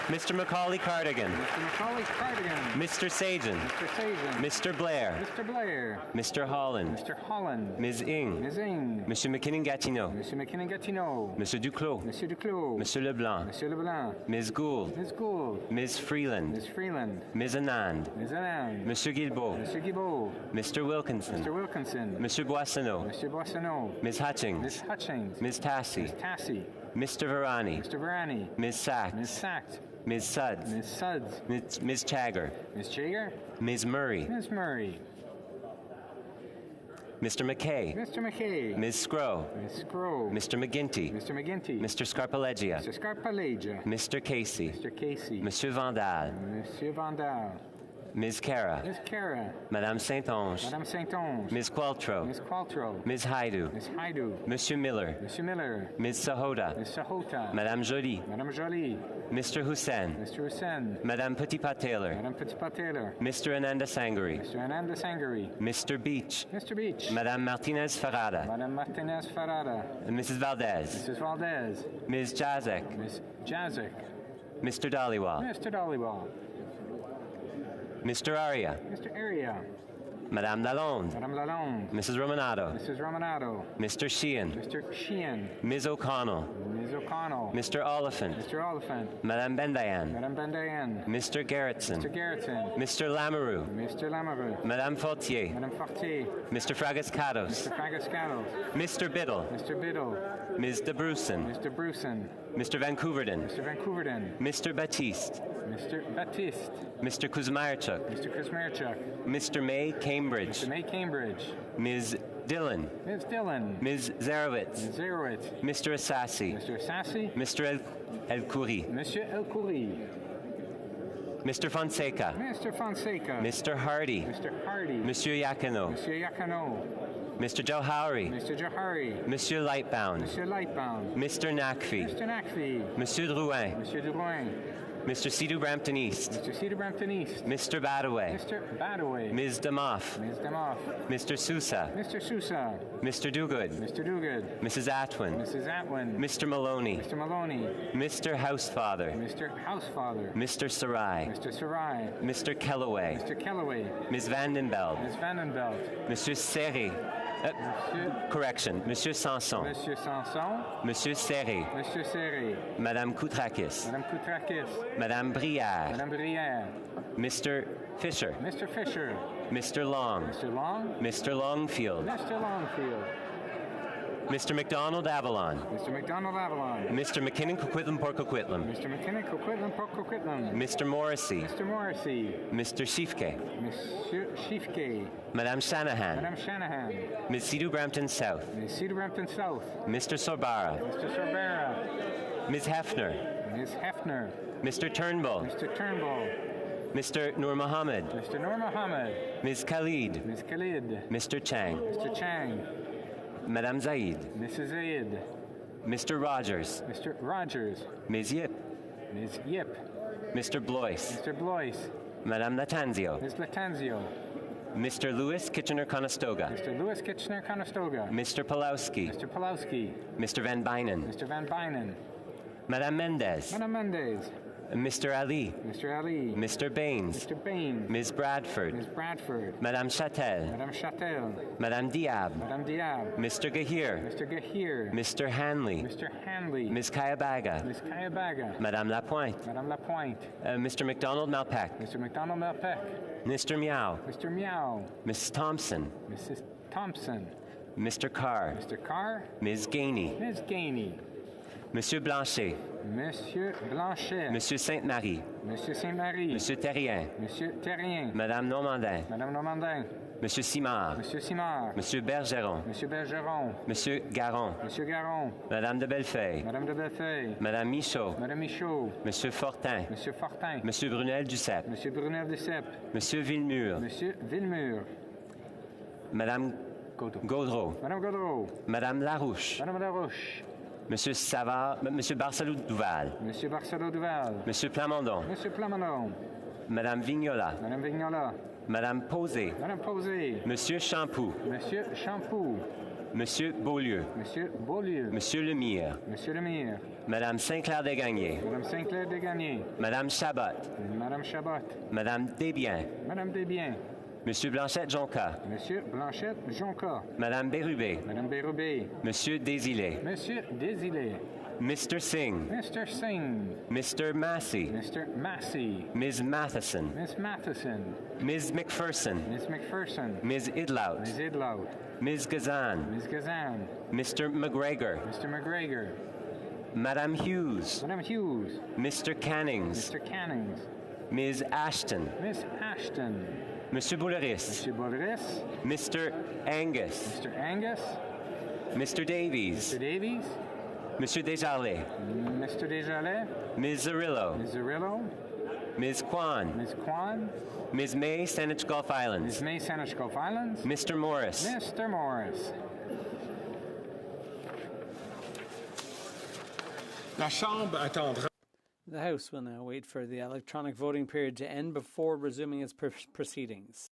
Mr. Macaulay Cardigan. Mr. Macaulay Cardigan. Mr. Sajan. Mr. Sajan. Mr. Blair. Mr. Blair. Mr. Holland. Mr. Holland. Ms. Ing. Ms. Ing. Monsieur McKinnon-Gatineau. Monsieur McKinnon-Gatineau. Monsieur Duclos. Monsieur Duclos. Monsieur Leblanc. Monsieur Leblanc. Ms. Gould. Ms. Gould. Ms. Freeland. Ms. Freeland. Ms. Anand. Ms. Anand. Monsieur Guilbeault. Monsieur Guilbeault. Mr. Wilkinson. Mr. Wilkinson. Monsieur Boissonneau. Monsieur Boissonneau. Ms. Hutchings. Ms. Hutchings. Ms. Tassie. Ms. Tassie. Mr. Varani. Mr. Varani. Ms. Sachs. Ms. Sachs. Ms. Suds. Ms. Suds. Ms. Chagger. Ms. Chagger. Ms. Murray. Ms. Murray. Mr. McKay. Mr. McKay. Ms. Scrow. Ms. Scrow. Mr. McGinty. Mr. McGinty. Mr. Scarpaleggia. Mr. Scarpaleggia. Mr. Casey. Mr. Casey. Monsieur Vandal. Monsieur Vandal. Ms. Cara. Ms. Cara. Madame Saint-Onge. Madame Saint-Onge. Ms. Qualtrough. Ms. Qualtrough. Ms. Haidu. Ms. Haidu. Monsieur Miller. Monsieur Miller. Ms. Sahota. Ms. Sahota. Madame Joly. Madame Joly. Mr. Hussain. Mr. Hussain. Madame Petipat-Taylor. Madame Petipat-Taylor. Mr. Ananda Sangari. Mr. Ananda Sangari. Mr. Beach. Mr. Beach. Madame Martinez Farada. Madame Martinez Farada. Mrs. Valdez. Mrs. Valdez. Ms. Jazek. Ms. Jazek. Mr. Dhaliwal. Mr. Dhaliwal. Mr. Aria. Mr. Aria. Madame Lalonde. Madame Lalonde. Mrs. Romanado. Mrs. Romanado. Mr. Sheehan. Mr. Sheehan. Ms. O'Connell. Ms. O'Connell. Mr. Oliphant. Mr. Oliphant. Madame Bendayan. Madame Bendayan. Mr. Gerritsen. Mr. Gerritsen. Mr. Lamoureux. Mr. Lamoureux. Madame Fortier. Madame Fortier. Mr. Fragascados. Mr. Fragascados. Mr. Biddle. Mr. Biddle. Ms. de Brusen. Mr. Brusen. Mr. Vancouverden. Mr. Vancouverden. Mr. Baptiste. Mr. Baptiste. Mr. Kuzmierczuk. Mr. Kuzmierczuk. Mr. May Cambridge. Mr. May Cambridge. Ms. Dillon. Ms. Dillon. Ms. Zarowitz. Ms. Zarowitz. Mr. Assassi. Mr. Assassi. Mr. El Khoury. Monsieur El Khoury. Mr. Fonseca. Mr. Fonseca. Mr. Hardy. Mr. Hardy. Monsieur Yakino. Monsieur Yakino. Mr. Johari. Mr. Johari. Monsieur Lightbound. Monsieur Lightbound. Mr. Nakfi. Mr. Nakfi. Monsieur Drouin. Monsieur Drouin. Mr. Sidhu Brampton East. Mr. Cedar Brampton East. Mr. Badaway. Mr. Badaway. Ms. Demoff. Ms. Demoff. Mr. Sousa. Mr. Sousa. Mr. Dogood. Mr. Dogood. Mrs. Atwin. Mrs. Atwin. Mr. Maloney. Mr. Maloney. Mr. Housefather. Mr. Housefather. Mr. Sarai. Mr. Sarai. Mr. Kellaway. Mr. Kellaway. Ms. Vandenbeld. Ms. Vandenbeld. Monsieur Serré. Correction. Monsieur Sanson. Monsieur Sanson. Monsieur Serré. Monsieur Serré. Madame Koutrakis. Madame Koutrakis. Madame Brière. Madame Brière. Mr. Fisher. Mr. Fisher. Mr. Long. Mr. Long. Mr. Longfield. Mr. Longfield. Mr. McDonald Avalon. Mr. McDonald Avalon. Mr. McKinnon Coquitlam Port Coquitlam. Mr. McKinnon Coquitlam Port Coquitlam. Mr. Morrissey. Mr. Morrissey. Mr. Shifke. Monsieur Shifke. Madame Shanahan. Madame Shanahan. Ms. Sidhu Brampton South. Ms. Cedar Brampton South. Mr. Sorbara. Mr. Sorbara. Ms. Hefner. Ms. Hefner. Mr. Turnbull. Mr. Turnbull. Mr. Nur Mohammed. Mr. Nur Mohammed. Ms. Khalid. Ms. Khalid. Mr. Chang. Mr. Chang. Madame Zaid. Mrs. Zaid. Mr. Rogers. Mr. Rogers. Ms. Yip. Ms. Yip. Mr. Blois. Mr. Blois. Madame Latanzio. Ms. Latanzio. Mr. Lewis Kitchener-Conestoga. Mr. Lewis Kitchener-Conestoga. Mr. Pulowski. Mr. Pulowski. Mr. Van Bynen. Mr. Van Bynen. Madame Mendez. Madame Mendez. Mr. Ali. Mr. Ali. Mr. Baines. Mr. Baines. Ms. Bradford. Ms. Bradford. Madame Châtel. Madame Châtel. Madame Diab. Madame Diab. Mr. Gahir. Mr. Gahir. Mr. Hanley. Mr. Hanley. Ms. Kayabaga. Ms. Kayabaga. Madame Lapointe. Madame Lapointe. Mr. McDonald Malpeck. Mr. McDonald Malpeck. Mr. Meow. Mr. Meow. Mrs. Thompson. Mrs. Thompson. Mr. Carr. Mr. Carr. Ms. Gainey. Ms. Gainey. Monsieur Blanchet. Monsieur Blanchet. Monsieur Sainte-Marie. Monsieur Saint-Marie. Monsieur Terrien. Monsieur Terrien. Madame Normandin. Madame Normandin. Monsieur Simard. Monsieur Simard. Monsieur Bergeron. Monsieur Bergeron. Monsieur Garon. Monsieur Garon. Madame de Bellefeuille. Madame de Bellefeuille. Madame Michaud. Madame Michaud. Monsieur Fortin. Monsieur Fortin. Monsieur Brunel Duceppe. Monsieur Brunel Duceppe. Monsieur Villemur. Monsieur Villemur. Madame Gaudreau. Madame Gaudreau. Madame Larouche. Madame Larouche. Monsieur Savard. Monsieur Barcelou Duval. Monsieur Barcelou Duval. Monsieur Plamondon. Monsieur Plamondon. Madame Vignola. Madame Vignola. Madame Posé. Madame Posé. Monsieur Champoux. Monsieur Champoux. Monsieur Beaulieu. Monsieur Beaulieu. Monsieur Lemire. Monsieur Lemire. Madame Sinclair-Desgagnés. Madame Sinclair-Desgagnés. Madame Chabot. Madame Chabot. Madame Desbiens. Madame Desbiens. Monsieur Blanchette-Jonca. Monsieur Blanchette-Jonca. Madame Bérubé. Madame Bérubé. Monsieur Désilets. Monsieur Désilets. Mr. Singh. Mr. Singh. Mr. Massey. Mr. Massey. Ms. Matheson. Miss Matheson. Ms. McPherson. Miss McPherson. Ms. Idlout. Ms. Idlout. Ms. Gazan. Ms. Gazan. Mr. McGregor. Mr. McGregor. Madame Hughes. Madame Hughes. Mr. Cannings. Mr. Cannings. Ms. Ashton. Miss Ashton. Monsieur Bouleris. Monsieur Bouleris. Mr. Angus. Mr. Angus. Mr. Davies. Mr. Davies. Monsieur Desjardins. Mr. Desjardins. Ms. Zarillo. Ms. Zarillo. Ms. Kwan. Ms. Kwan. Ms. May, Saanich Gulf Islands. Ms. May, Saanich Gulf Islands. Mr. Morris. Mr. Morris. La Chambre attendra. The House will now wait for the electronic voting period to end before resuming its proceedings.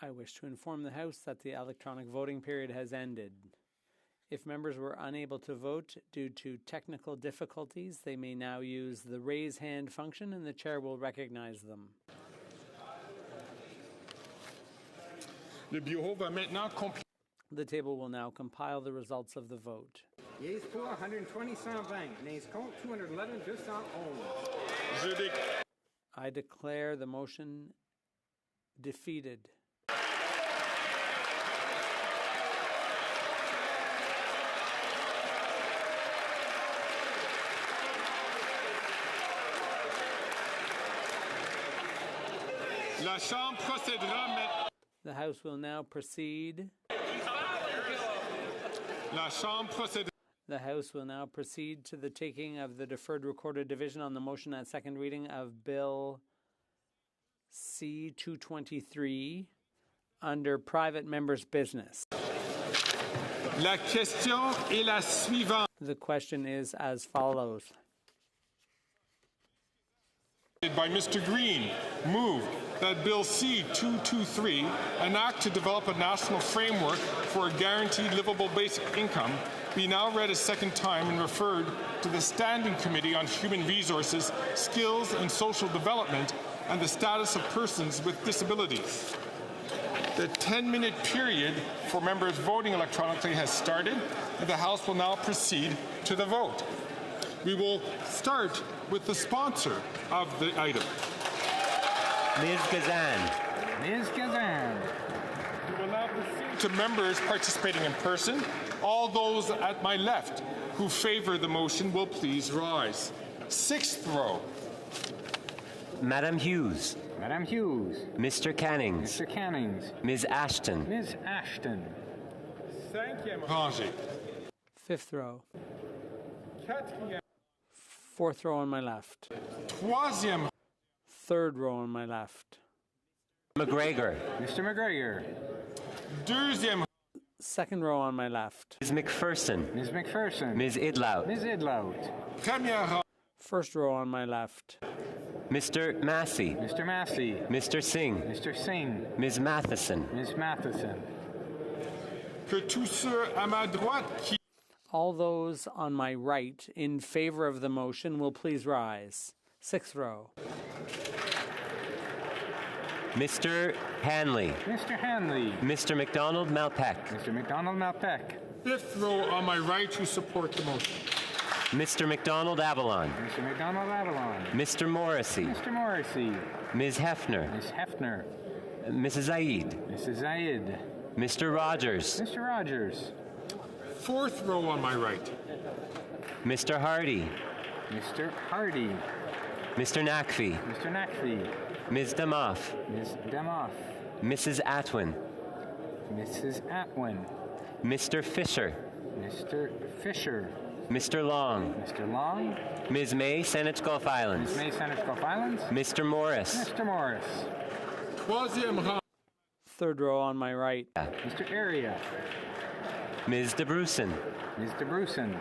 I wish to inform the House that the electronic voting period has ended. If members were unable to vote due to technical difficulties, they may now use the raise hand function and the chair will recognize them. The table will now compile the results of the vote. Yeas pour 120, 120. Nays contre 211, 211. I declare the motion defeated. La Chambre procédera maintenant. The House will now proceed. La Chambre procédera. The House will now proceed to the taking of the deferred recorded division on the motion at second reading of Bill C-223 under private members' business. La question est la suivante. The question is as follows. By Mr. Green, moved that Bill C-223, an act to develop a national framework for a guaranteed livable basic income, be now read a second time and referred to the Standing Committee on Human Resources, Skills and Social Development and the Status of Persons with Disabilities. The 10-minute period for members voting electronically has started, and the House will now proceed to the vote. We will start with the sponsor of the item. Ms. Gazan. Ms. Gazan. We will now proceed to members participating in person. All those at my left who favor the motion will please rise. Sixth row. Madame Hughes. Madame Hughes. Mr. Cannings. Mr. Cannings. Ms. Ashton. Ms. Ashton. Cinquième rangée. Fifth row. Quatrième. Fourth row on my left. Troisième. Third row on my left. McGregor. Mr. McGregor. Deuxième. Second row on my left. Ms. McPherson. Ms. McPherson. Ms. Idlout. Ms. Idlout. First row on my left. Mr. Massey. Mr. Massey. Mr. Singh. Mr. Singh. Ms. Matheson. Ms. Matheson. Que tous ceux à ma droite qui All those on my right in favor of the motion will please rise. Sixth row. Mr. Hanley. Mr. Hanley. Mr. McDonald Malpeck. Mr. McDonald Malpeck. fifth row on my right who support the motion. Mr. McDonald Avalon. Mr. McDonald Avalon. Mr. Morrissey. Mr. Morrissey. Ms. Hefner. Ms. Hefner. Mrs. Zaid. Mrs. Zaid. Mr. Rogers. Mr. Rogers. Fourth row on my right. Mr. Hardy. Mr. Hardy. Mr. Nakfi. Mr. Nakfi. Ms. Damoff. Ms. Damoff. Mrs. Atwin. Mrs. Atwin. Mr. Fisher. Mr. Fisher. Mr. Long. Mr. Long. Ms. May, Saanich Gulf Islands. Ms. May, Saanich Gulf Islands. Mr. Morris. Mr. Morris. Troisième rang. Third row on my right. Mr. Area. Ms. DeBrusen. Ms. DeBrusen.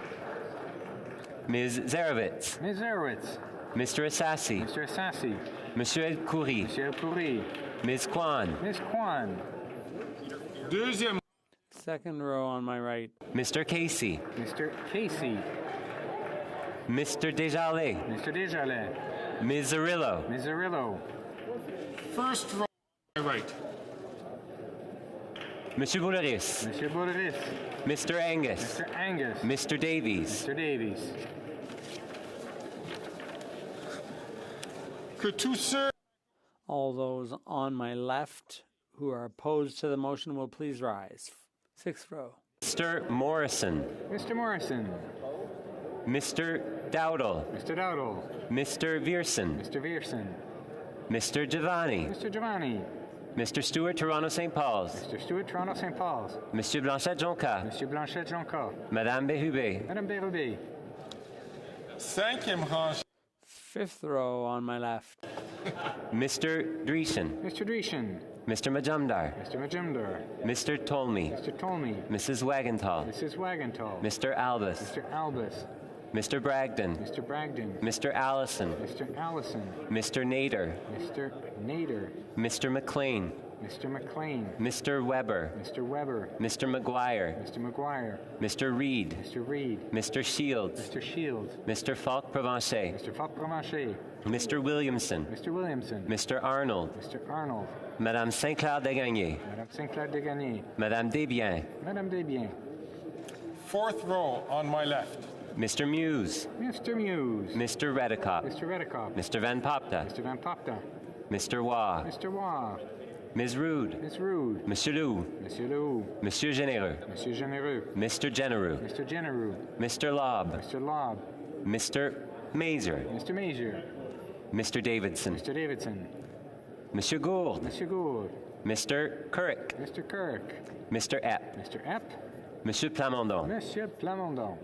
Ms. Zarowitz. Ms. Zarowitz. Mr. Assassi. Mr. Assassi. Monsieur El Khoury. Monsieur El Khoury. Ms. Kwan. Ms. Kwan. Deuxième. Second row on my right. Mr. Casey. Mr. Casey. Mr. Desjardins. Mr. Desjardins. Ms. Zarillo. Ms. Zarillo. First row on my right. Monsieur Bouleris. Monsieur Bouleris. Mr. Angus. Mr. Angus. Mr. Davies. Mr. Davies. Que tous ceux All those on my left who are opposed to the motion will please rise. Sixth row. Mr. Morrison. Mr. Morrison. Mr. Dowdle. Mr. Dowdle. Mr. Vierson. Mr. Vierson. Mr. Giovanni. Mr. Giovanni. Mr. Stewart, Toronto St. Paul's. Mr. Stewart, Toronto St. Paul's. Monsieur Blanchette-Jonca. Monsieur Blanchette-Jonca. Madame Bérubé. Madame Bérubé. cinquième rang. Fifth row on my left. Mr. Dreeshen. Mr. Dreeshen. Mr. Majumdar. Mr. Majumdar. Mr. Tolmy. Mr. Tolmy. Mrs. Wagenthal. Mrs. Wagenthal. Mr. Albus. Mr. Albus. Mr. Bragdon. Mr. Bragdon. Mr. Allison. Mr. Allison. Mr. Nader. Mr. Nader. Mr. McLean. Mr. McLean. Mr. Weber. Mr. Weber. Mr. McGuire. Mr. McGuire. Mr. Reed. Mr. Reed. Mr. Shields. Mr. Shields. Mr. Falk Provencher. Mr. Falk Provencher. Mr. Williamson. Mr. Williamson. Mr. Arnold. Mr. Arnold. Madame Saint-Clair Desgagnés. Madame Saint-Clair Desgagnés. Madame Desbiens. Madame Desbiens. Fourth row on my left. Mr. Muse. Mr. Muse. Mr. Redekop. Mr. Redekop. Mr. Van Popta. Mr. Van Popta. Mr. Waugh. Mr. Waugh. Ms. Rude. Ms. Rude. Monsieur Lou. Monsieur Lou. Monsieur Généreux. Monsieur Généreux. Mr. Genereux. Mr. Genereux. Mr. Lobb. Mr. Lobb. Mr. Mazer. Mr. Major. Mr. Davidson. Mr. Davidson. Monsieur Gould. Monsieur Gould. Mr. Currick. Mr. Kirk. Mr. Epp. Mr. Epp. Monsieur Plamondon. Monsieur Plamondon.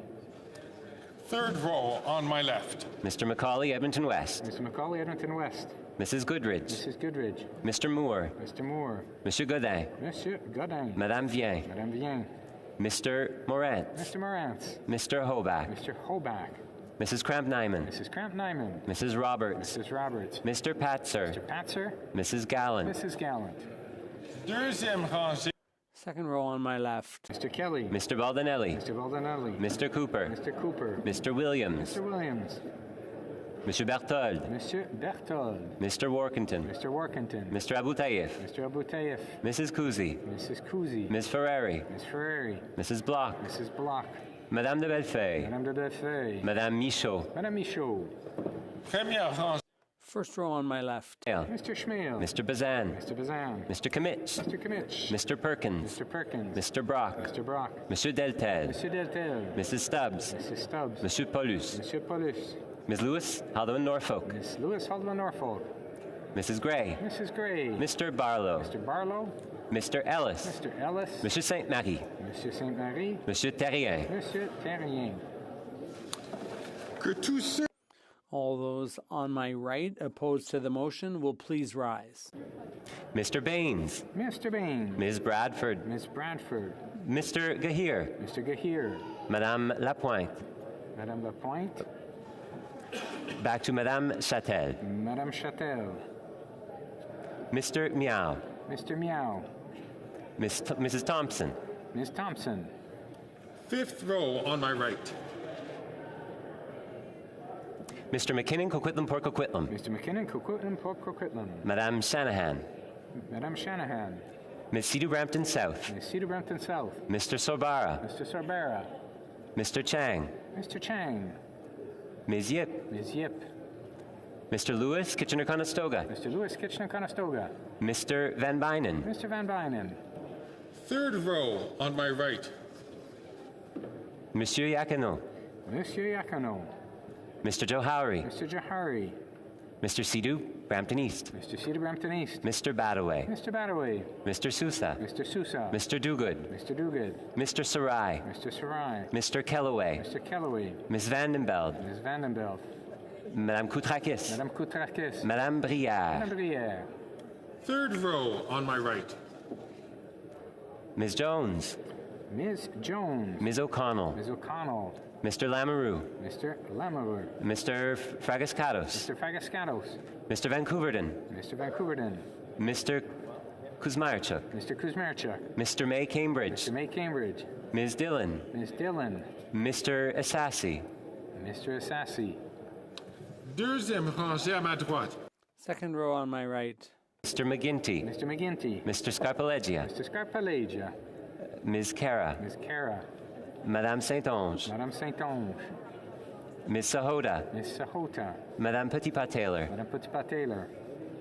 Third row on my left. Mr. Macaulay, Edmonton West. Mr. Macaulay, Edmonton West. Mrs. Goodridge. Mrs. Goodridge. Mr. Moore. Mr. Moore. Monsieur Godin. Monsieur Godin. Madame Vien. Madame Vien. Mr. Morant. Mr. Morant. Mr. Hoback. Mr. Hoback. Mrs. Cramp-Nyman. Mrs. Cramp-Nyman. Mrs. Roberts. Mrs. Roberts. Mr. Patzer. Mr. Patzer. Mrs. Gallant. Mrs. Gallant. Deuxième rangée. Second row on my left. Mr. Kelly. Mr. Baldinelli. Mr. Baldinelli. Mr. Cooper. Mr. Cooper. Mr. Williams. Mr. Williams. Monsieur Berthold. Monsieur Berthold. Mr. Workington. Mr. Workington. Mr. Aboutaïf. Mr. Aboutaïf. Mrs. Kuzi. Mrs. Kuzi. Ms. Ferrari. Ms. Ferrari. Mrs. Bloch. Mrs. Bloch. Madame de Bellefeuille. Madame de Bellefeuille. Madame Michaud. Madame Michaud. Première rangée. First row on my left. Mr. Schmale. Mr. Bazan. Mr. Bazan. Mr. Kimmich. Mr. Kimmich. Mr. Perkins. Mr. Perkins. Mr. Brock. Mr. Brock. Monsieur Deltel. Monsieur Deltel. Mrs. Stubbs. Mrs. Stubbs. Monsieur Paulus. Monsieur Paulus. Ms. Lewis, Haldeman Norfolk. Miss Lewis, Haldeman Norfolk. Mrs. Gray. Mrs. Gray. Mr. Barlow. Mr. Barlow. Mr. Ellis. Mr. Ellis. Monsieur Saint-Marie. Monsieur Saint-Marie. Monsieur Terrien. Monsieur Terrien. Que tous ceux All those on my right opposed to the motion will please rise. Mr. Baines. Mr. Baines. Ms. Bradford. Ms. Bradford. Mr. Gahir. Mr. Gahir. Madame Lapointe. Madame Lapointe. Back to Madame Chatel. Madame Chatel. Mr. Miao. Mr. Miao. Mrs. Thompson. Ms. Thompson. Fifth row on my right. Mr. McKinnon, Coquitlam, Port Coquitlam. Mr. McKinnon, Coquitlam, Port Coquitlam. Madame Shanahan. Madame Shanahan. Ms. Cedar Brampton South. Ms. Cedar Brampton South. Mr. Sorbara. Mr. Sorbara. Mr. Chang. Mr. Chang. Ms. Yip. Ms. Yip. Mr. Lewis, Kitchener-Conestoga. Mr. Lewis, Kitchener-Conestoga. Mr. Van Bynen. Mr. Van Bynen. Third row on my right. Monsieur Yakino. Monsieur Yakino. Mr. Johari. Mr. Johari. Mr. Sidhu, Brampton East. Mr. Cedar Brampton East. Mr. Badaway. Mr. Badaway. Mr. Sousa. Mr. Sousa. Mr. Duguid. Mr. Duguid. Mr. Sarai. Mr. Sarai. Mr. Kellaway. Mr. Kellaway. Ms. Vandenbeld. Ms. Vandenbeld. Madame Koutrakis. Madame Koutrakis. Madame Brière. Madame Brière. Third row on my right. Ms. Jones. Ms. Jones. Ms. O'Connell. Ms. O'Connell. Mr. Lamoureux. Mr. Lamoureux. Mr. Fragascatos. Mr. Fragascatos. Mr. Vancouverden. Mr. Vancouverden. Mr. Kuzmarchuk. Mr. Kuzmarchuk. Mr. May Cambridge. Mr. May Cambridge. Ms. Dillon. Ms. Dillon. Mr. Assassi. Mr. Assassi. Deuxième rangée à ma droite. Second row on my right. Mr. McGinty. Mr. McGinty. Mr. Scarpalegia. Mr. Scarpalegia. Ms. Cara. Ms. Cara. Madame Saint-Onge. Madame Saint-Onge. Ms. Sahota. Ms. Sahota. Madame Petitpas-Taylor. Madame Petitpas-Taylor.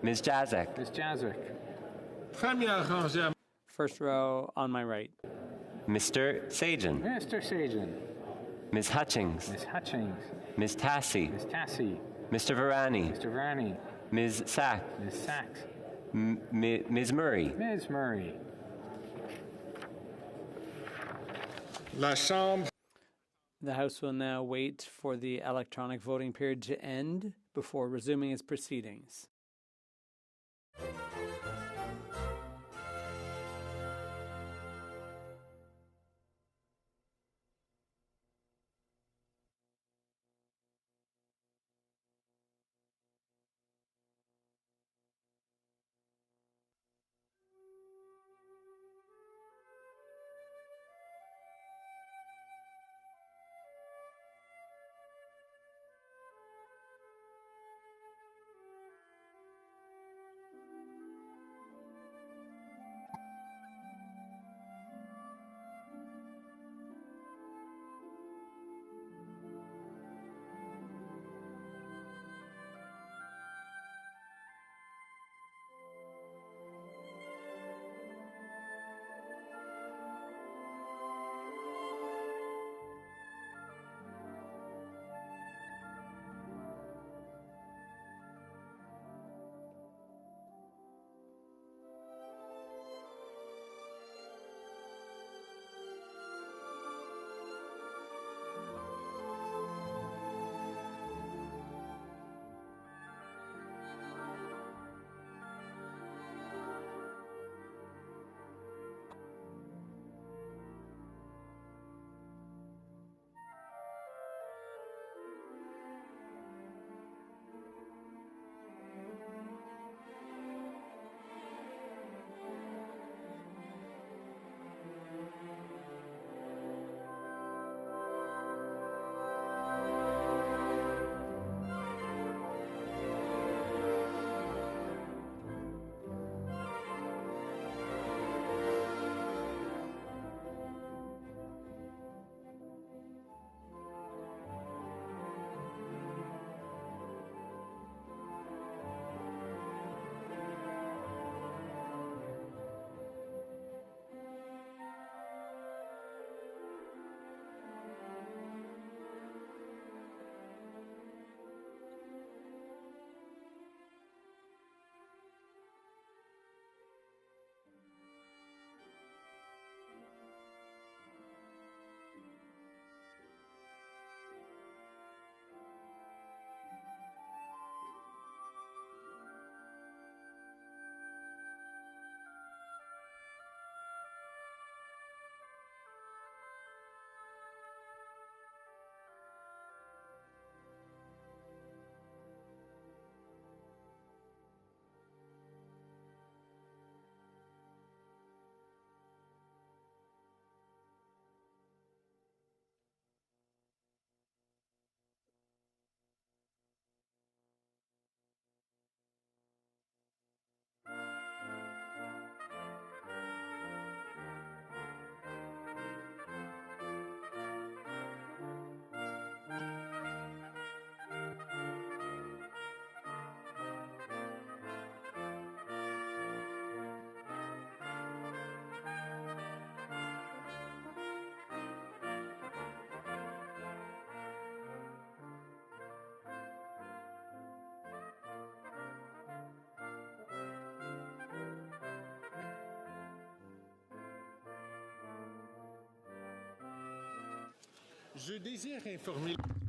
Ms. Jazek. Ms. Jazek. Première rangée à First row on my right. Mr. Sajan. Mr. Sajan. Ms. Hutchings. Ms. Hutchings. Ms. Tassi. Ms. Tassi. Mr. Varani. Mr. Varani. Ms. Sack. Ms. Sachs. Ms. Murray. Ms. Murray. La Chambre. The House will now wait for the electronic voting period to end before resuming its proceedings.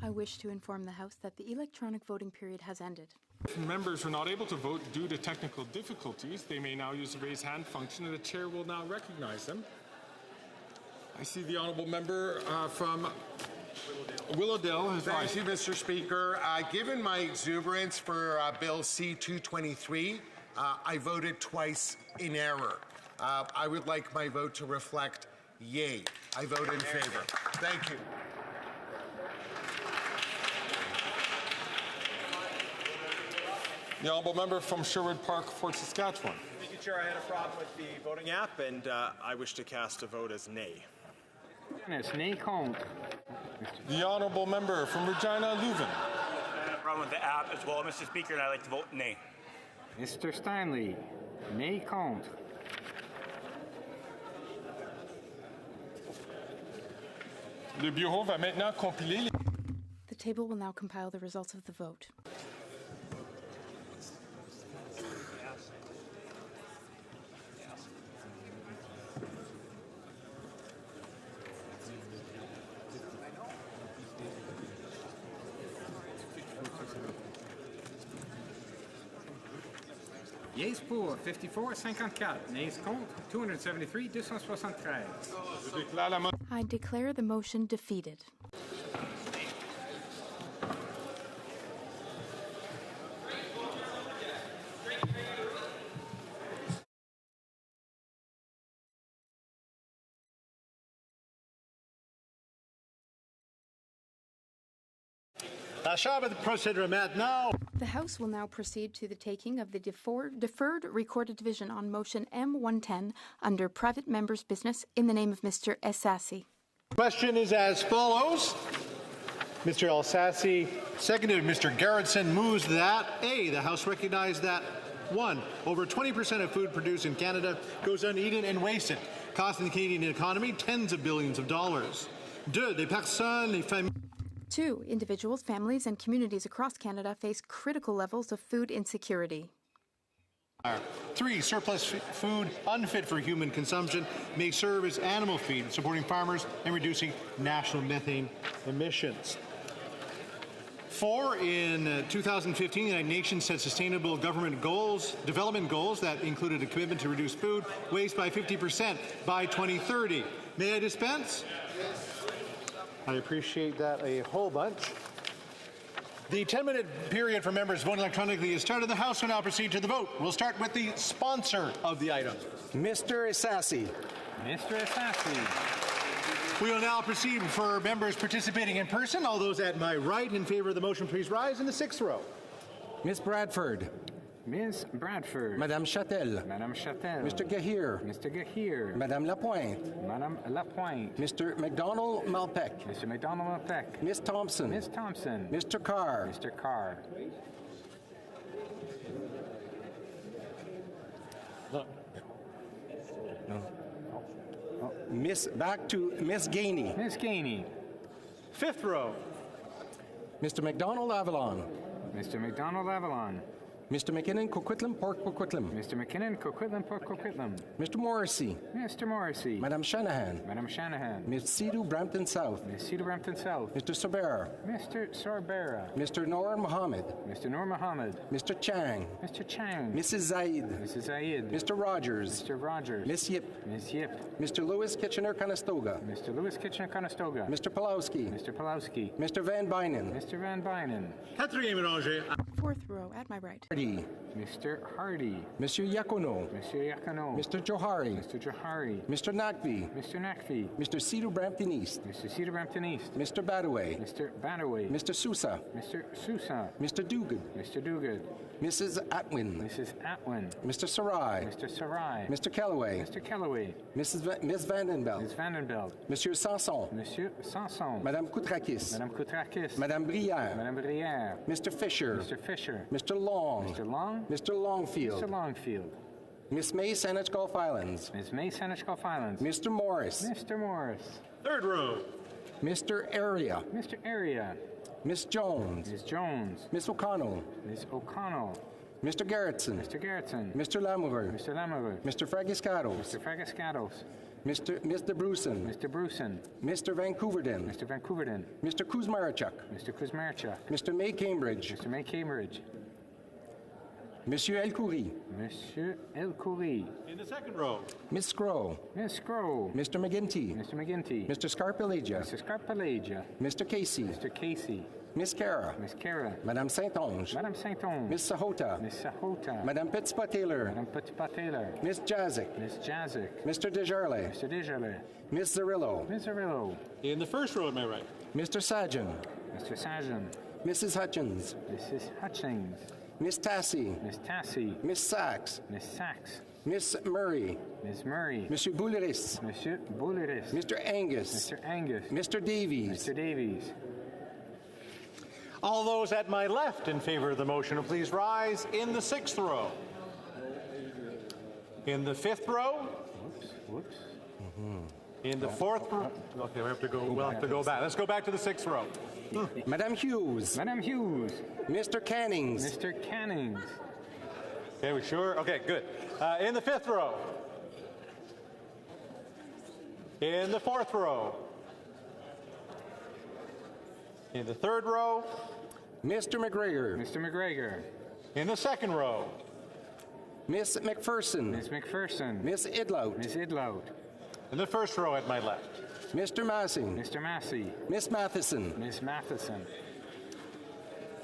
I wish to inform the House that the electronic voting period has ended. If members are not able to vote due to technical difficulties, they may now use the raise hand function, and the chair will now recognize them. I see the honourable member from Willowdale has Thank you, Mr. Speaker. Given my exuberance for Bill C-223, I voted twice in error. I would like my vote to reflect yay. I vote in favor. Thank you. The honourable member from Sherwood Park, Fort Saskatchewan. Thank you, Chair. I had a problem with the voting app, and I wish to cast a vote as nay. Nay compte. The honourable member from Regina Leuven. I had a problem with the app as well, Mr. Speaker, and I'd like to vote nay. Mr. Stanley, nay compte. Le bureau va maintenant compiler les... The table will now compile the results of the vote. Yeas pour 54-54, nays contre 273-273. I declare the motion defeated. The House will now proceed to the taking of the deferred recorded division on motion M110 under private member's business in the name of Mr. Elsassi. Question is as follows. Mr. Elsassi, seconded. Mr. Garretson moves that A, the House recognize that 1. Over 20% of food produced in Canada goes uneaten and wasted, costing the Canadian economy tens of billions of dollars. 2. Les personnes, les familles. 2. Individuals, families, and communities across Canada face critical levels of food insecurity. 3. Surplus food unfit for human consumption may serve as animal feed, supporting farmers and reducing national methane emissions. 4. In 2015, the United Nations set sustainable development goals that included a commitment to reduce food waste by 50% by 2030. May I dispense? I appreciate that a whole bunch. The 10-minute period for members voting electronically is started. The House will now proceed to the vote. We'll start with the sponsor of the item. Mr. Elsassi. Mr. Elsassi. We will now proceed for members participating in person. All those at my right in favor of the motion, please rise in the 6th row. Ms. Bradford. Ms. Bradford. Madame Châtel. Madame Châtel. Mr. Gahir. Mr. Gahir. Madame Lapointe. Madame Lapointe. Mr. McDonald-Malpec. Mr. McDonald-Malpec. Ms. Thompson. Ms. Thompson. Mr. Carr. Mr. Carr. No. Back to Ms. Gainey. Ms. Gainey. 5th row. Mr. McDonald-Avalon. Mr. McDonald-Avalon. Mr. McKinnon, Coquitlam, Port Coquitlam. Mr. McKinnon, Coquitlam, Port Coquitlam. Mr. Morrissey. Mr. Morrissey. Madame Shanahan. Madame Shanahan. Ms. Sidhu, Brampton South. Ms. Sidhu, Brampton South. Mr. Sorbera. Mr. Sorbera. Mr. Noor Mohammed. Mr. Noor Mohammed. Mr. Chang. Mr. Chang. Mrs. Zaid. Mrs. Zaid. Mr. Rogers. Mr. Rogers. Miss Yip. Ms. Yip. Mr. Lewis Kitchener-Conestoga. Mr. Lewis Kitchener-Conestoga. Mr. Pulowski. Mr. Pulowski. Mr. Van Bynen. Mr. Van Bynen. 4th row at my right. Hardy. Mr. Hardy. Monsieur Yacono. Monsieur Yacono. Mr. Johari. Mr. Johari. Mr. Nakvi. Mr. Nakvi. Mr. Sidhu Brampton East. Mr. Sidhu Brampton East. Mr. Badaway. Mr. Badaway. Mr. Sousa. Mr. Sousa. Mr. Duguid. Mr. Duguid. Mrs. Atwin. Mrs. Atwin. Mr. Sarai. Mr. Sarai. Mr. Callaway. Mr. Callaway. Miss Vandenbelt. Ms. Vandenbelt. Monsieur Sanson. Monsieur Sanson. Madame Koutrakis. Madame Koutrakis. Madame Brière. Madame Brière. Mr. Fisher. Mr. Fisher. Mr. Long. Mr. Long. Mr. Longfield. Mr. Longfield. Miss May, Saanich Gulf Islands. Ms. May, Saanich Gulf Islands. Mr. Morris. Mr. Morris. 3rd row. Mr. Area. Mr. Area. Miss Jones. Ms. Jones. Miss O'Connell. Ms. O'Connell. Mr. Garretson. Mr. Garretson. Mr. Lamoureux. Mr. Lamoureux. Mr. Fragiscados. Mr. Fragiscados. Mr. Bruson. Mr. Bruson. Mr. Vancouverden. Mr. Vancouverden. Mr. Kuzmarchuk. Mr. Kuzmarchuk. Mr. May Cambridge. Mr. May Cambridge. Monsieur El Khoury. Monsieur El Khoury. In the second row. Miss Scrow. Miss Scrow. Mr. McGinty. Mr. McGinty. Mr. Scarpelagia. Mr. Scarpelagia. Mr. Casey. Mr. Casey. Miss Cara. Miss Cara. Madame Saint-Onge. Madame Saint-Onge. Miss Sahota. Miss Sahota. Madame Petitpas-Taylor. Madame Petitpas-Taylor. Miss Jazik. Miss Jazik. Mr. Desjardins. Mr. Desjardins. Miss Zarillo. Miss Zarillo. In the first row at my right. Mr. Sajan. Mr. Sajan. Mrs. Hutchins. Mrs. Hutchins. Miss Tassie. Miss Tassie. Miss Sachs. Miss Sachs. Miss Murray. Miss Murray. Monsieur Bouleris. Monsieur Bouleris. Mr. Angus. Mr. Angus. Mr. Davies. Mr. Davies. All those at my left in favor of the motion will please rise in the sixth row. In the fifth row. Whoops. In the fourth row. Okay, we'll have to go back. Let's go back to the sixth row. Madame Hughes. Madame Hughes. Mr. Cannings. Mr. Cannings. Okay, we sure? Okay, good. In the fifth row. In the fourth row. In the third row. Mr. McGregor. Mr. McGregor. In the second row. Miss McPherson. Miss McPherson. Miss Idlout. Miss Idlout. In the first row at my left. Mr. Massing. Mr. Massey. Miss Matheson. Miss Matheson.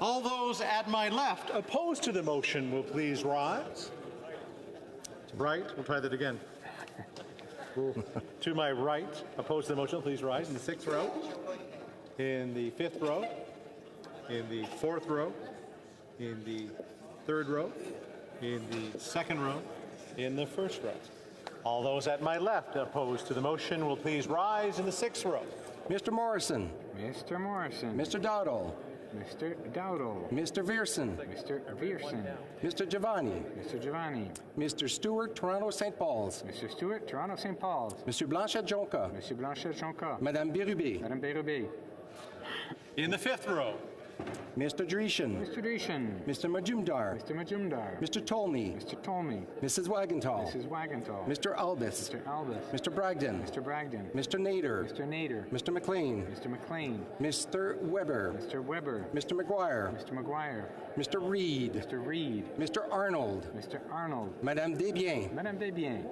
All those at my left opposed to the motion will please rise. Right, we'll try that again. To my right, opposed to the motion, please rise in the sixth row, in the fifth row, in the fourth row, in the third row, in the second row, in the first row. All those at my left opposed to the motion will please rise in the sixth row. Mr. Morrison. Mr. Morrison. Mr. Dowdall. Mr. Dowdall. Mr. Vierson. Mr. Vierson. Mr. Giovanni. Mr. Giovanni. Mr. Stewart, Toronto St. Paul's. Mr. Stewart, Toronto St. Paul's. Monsieur Blanchet-Jonca. Monsieur Blanchet-Jonca. Madame Bérubé. Madame Bérubé. In the fifth row. Mr. Dreeshen. Mr. Dreeshen. Mr. Majumdar. Mr. Majumdar. Mr. Tolney. Mr. Tolney. Mrs. Wagenthal. Mrs. Wagenthal. Mr. Albus. Mr. Albus. Mr. Bragdon. Mr. Bragdon. Mr. Nader. Mr. Nader. Mr. McLean. Mr. McLean. Mr. Weber. Mr. Weber. Mr. McGuire. Mr. McGuire. Mr. Reed. Mr. Reed. Mr. Arnold. Mr. Arnold. Madame Desbiens. Madame Desbiens.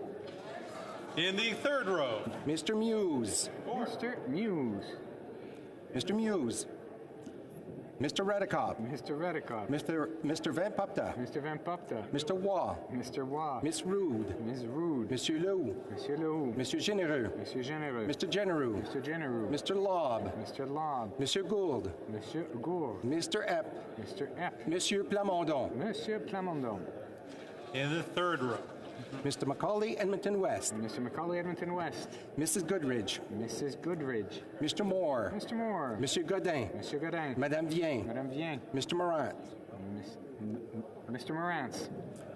In the third row. Mr. Muse. Mr. Muse. Mr. Muse. Mr. Redekop. Mr. Redekop. Mr. Van Pupta. Mr. Van Pupta. Mr. Waugh. Mr. Waugh. Miss Rude. Ms. Rude. Monsieur Lehoux. Monsieur Lehoux. Monsieur Généreux. Monsieur Généreux. Mr. Genereux. Mr. Genereux. Mr. Lobb. Mr. Lobb. Monsieur Gould. Monsieur Gould. Mr. Epp. Mr. Epp. Monsieur Plamondon. Monsieur Plamondon. In the third row. Mr. Macaulay, Edmonton West. Mr. Macaulay, Edmonton West. Mrs. Goodridge. Mrs. Goodridge. Mr. Moore. Mr. Moore. Monsieur Godin. Monsieur Godin. Madame Vien. Madame Vien. Mr. Morant. Mr. Morantz.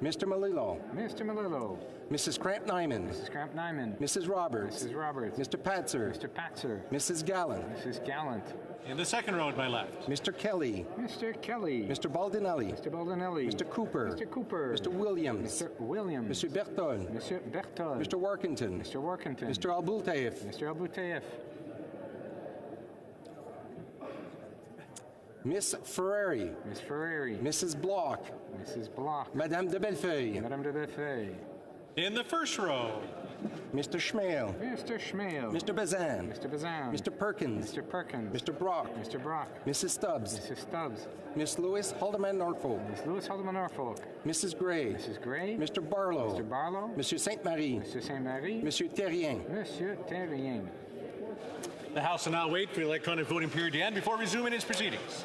Mr. Malillo. Mr. Malillo. Mrs. Cramp-Nyman. Mrs. Cramp-Nyman. Mrs. Roberts. Mrs. Roberts. Mr. Patzer. Mr. Patzer. Mrs. Gallant. Mrs. Gallant. In the second row at my left. Mr. Kelly. Mr. Kelly. Mr. Baldinelli. Mr. Baldinelli. Mr. Cooper. Mr. Cooper. Mr. Williams. Mr. Williams. Monsieur Bertol. Monsieur Bertol. Mr. Workington. Mr. Workington. Mr. Albultaif. Mr. Albultaif. Miss Ferrari. Miss Ferrari. Mrs. Block. Mrs. Block. Madame de Bellefeuille. Madame de Bellefeuille. In the first row. Mr. Schmale. Mr. Schmale. Mr. Bazan. Mr. Bazan. Mr. Perkins. Mr. Perkins. Mr. Brock. Mr. Brock. Mrs. Stubbs. Mrs. Stubbs. Miss Lewis Haldeman Norfolk. Miss Lewis Haldeman Norfolk. Mrs. Gray. Mrs. Gray. Mr. Barlow. Mr. Barlow. Monsieur Sainte-Marie. Monsieur Sainte-Marie. Monsieur Terrien. Monsieur Terrien. The House will now wait for the electronic voting period to end before resuming its proceedings.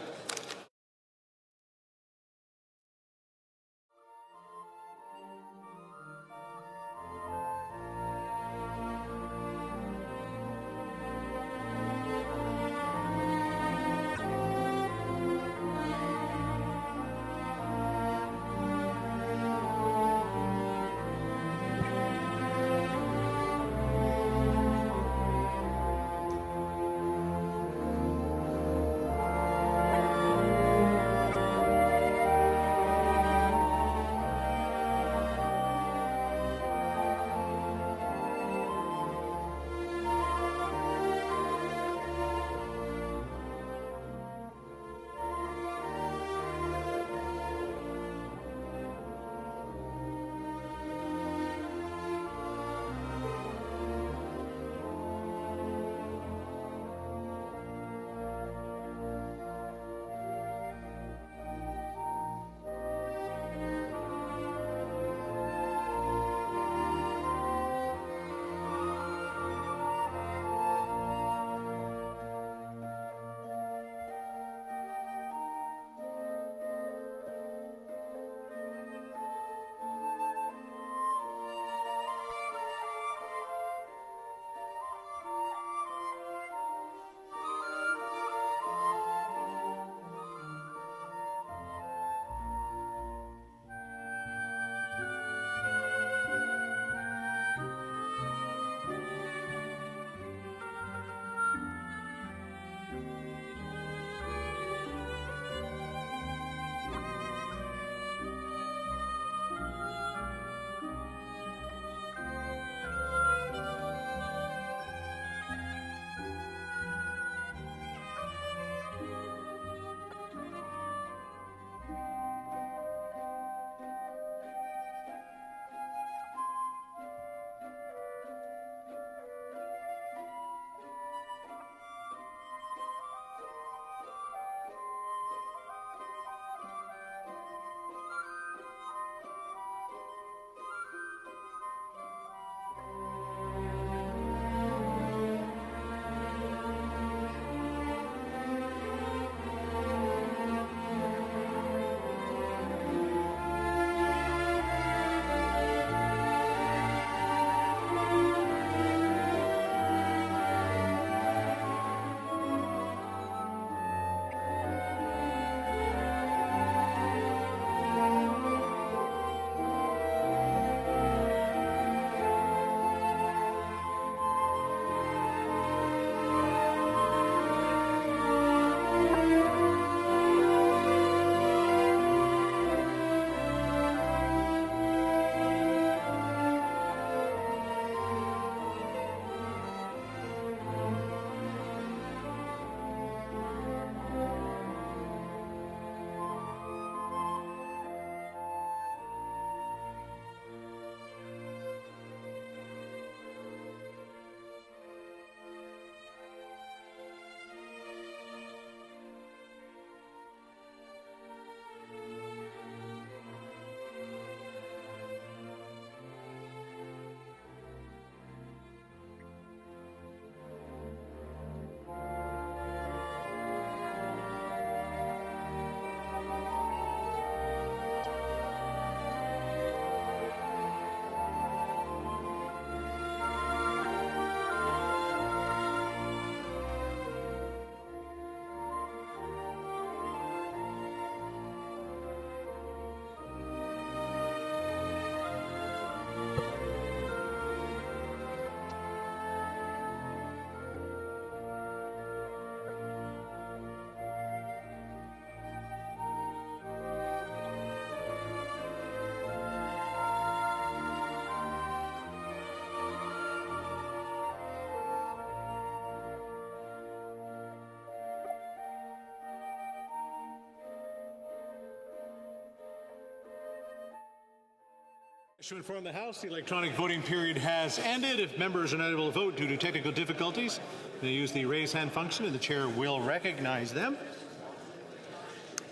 To inform the House, the electronic voting period has ended. If members are not able to vote due to technical difficulties, they use the raise hand function and the chair will recognize them.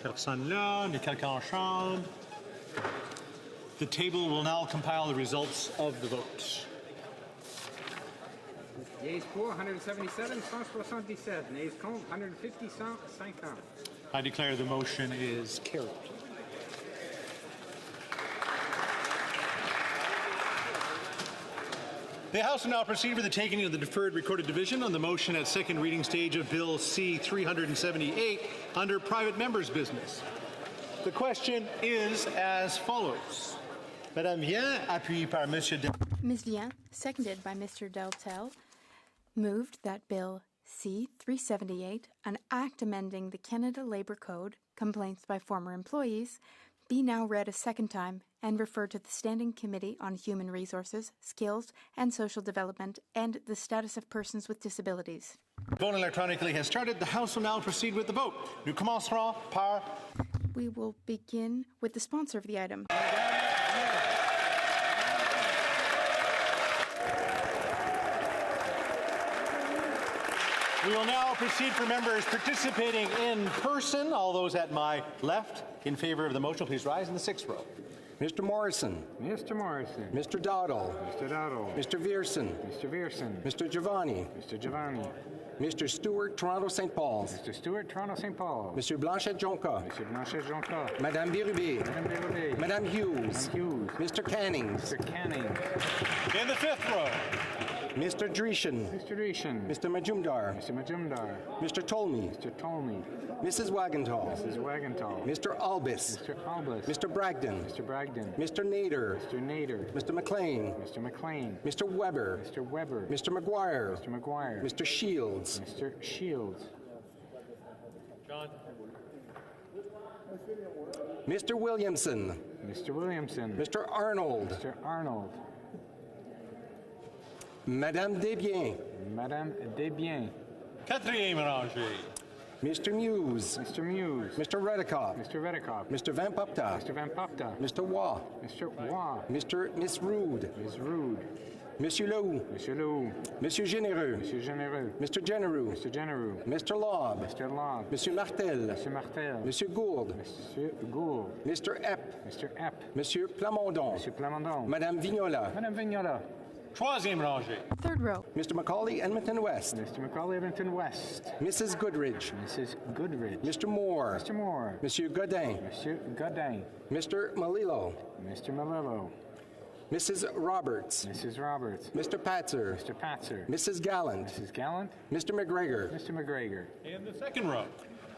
Personne là, n'est quelqu'un en chambre. The table will now compile the results of the vote. Yeas pour 177, 177. Nays contre 150, 150. I declare the motion is carried. The House will now proceed with the taking of the deferred recorded division on the motion at second reading stage of Bill C-378 under private members' business. The question is as follows. Madame Vien, appuyée par Monsieur Ms. Vien, seconded by Mr. Deltel, moved that Bill C-378, an act amending the Canada Labour Code, complaints by former employees, be now read a second time and referred to the Standing Committee on Human Resources, Skills and Social Development and the Status of Persons with Disabilities. Voting electronically has started. The House will now proceed with the vote. Nous commencerons par... We will begin with the sponsor of the item. We will now proceed for members participating in person. All those at my left in favor of the motion, please rise in the sixth row. Mr. Morrison. Mr. Morrison. Mr. Dowdall. Mr. Dowdall. Mr. Vierson. Mr. Vierson. Mr. Giovanni. Mr. Giovanni. Mr. Stewart, Toronto St. Paul's. Mr. Stewart, Toronto St. Paul. Monsieur Blanchet-Jonca. Monsieur Blanchet-Jonca. Madame Birubé. Madame Birubé. Madame Hughes. Madame Hughes. Mr. Cannings. Mr. Canning. In the fifth row. Mr. Dreeshen. Mr. Dreeshen. Mr. Majumdar. Mr. Majumdar. Mr. Tolmie. Mr. Tolmie. Mrs. Wagenthal. Mrs. Wagenthal. Mr. Albus. Mr. Albus. Mr. Bragdon. Mr. Bragdon. Mr. Nader. Mr. Nader. Mr. McLean. Mr. McLean. Mr. Weber. Mr. Weber. Mr. McGuire. Mr. McGuire. Mr. Shields. Mr. Shields. John. Mr. Williamson. Mr. Williamson. Mr. Arnold. Mr. Arnold. Madame Desbiens. Madame Desbiens. Quatrième rangée. Mr. Muse. Mr. Muse. Mr. Redikoff. Mr. Redikoff. Mr. Van Popta. Mr. Van Popta. Mr. Waugh. Mr. Waugh. Miss Rude. Ms. Rude. Monsieur Lehoux. Monsieur Lehoux. Monsieur Généreux. Monsieur Généreux. Mr. Genereux. Mr. Genereux. Mr. Lobb. Mr. Lobb. Monsieur Martel. Monsieur Martel. Monsieur Gould. Monsieur Gould. Mr. Epp. Mr. Epp. Monsieur Plamondon. Monsieur Plamondon. Madame Vignola. Madame Vignola. Troisième rangée. Third row. Mr. Macaulay, Edmonton West. Mr. Macaulay, Edmonton West. Mrs. Goodridge. Mrs. Goodridge. Mr. Moore. Mr. Moore. Monsieur Godin. Monsieur Godin. Mr. Malillo. Mr. Malillo. Mrs. Roberts. Mrs. Roberts. Mr. Patzer. Mr. Patzer. Mrs. Gallant. Mrs. Gallant. Mr. McGregor. Mr. McGregor. In the second row.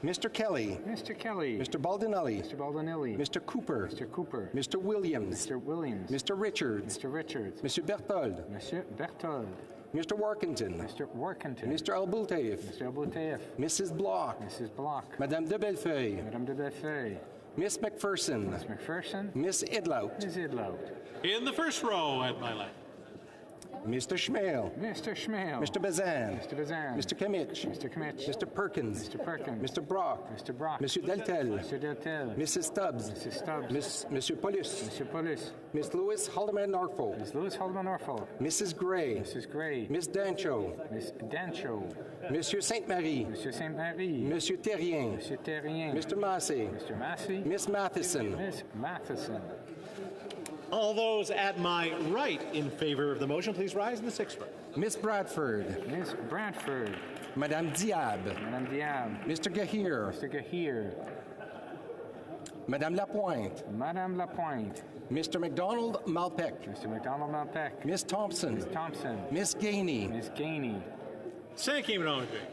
Mr. Kelly. Mr. Kelly. Mr. Baldinelli. Mr. Baldinelli. Mr. Cooper. Mr. Cooper. Mr. Williams. Mr. Williams. Mr. Richards. Mr. Richards. Monsieur Berthold. Monsieur Berthold. Mr. Workington. Mr. Workington. Mr. Albouteif. Mr. Albouteif. Mrs. Block. Mrs. Block. Madame de Bellefeuille. Madame de Bellefeuille. Miss McPherson. Miss McPherson. Miss Idlout. Miss Idlout. In the first row at my left. Mr. Schmale. Mr. Schmale. Mr. Bazan. Mr. Bazan. Mr. Kimmich. Mr. Kimmich. Mr. Perkins. Mr. Perkins. Mr. Brock. Mr. Brock. Monsieur Deltel. Mr. Deltel. Mrs. Stubbs. Mrs. Stubbs. Monsieur Paulus. Monsieur Paulus. Miss Lewis Haldeman Norfolk. Miss Lewis Haldeman Norfolk. Mrs. Gray. Mrs. Gray. Miss Dancho. Miss Dancho. Monsieur Sainte-Marie. Monsieur Sainte-Marie. Monsieur Terrien. Monsieur Terrien. Mr. Massey. Mr. Massey. Miss Matheson. Miss Matheson. All those at my right in favor of the motion, please rise in the sixth row. Miss Bradford. Miss Bradford. Madame Diab. Madame Diab. Mr. Gahir. Mr. Gahir. Madame Lapointe. Madame Lapointe. Mr. McDonald Malpec. Mr. McDonald Malpec. Miss Thompson. Miss Thompson. Miss Gainey. Miss Gainey. Cinquième rangée.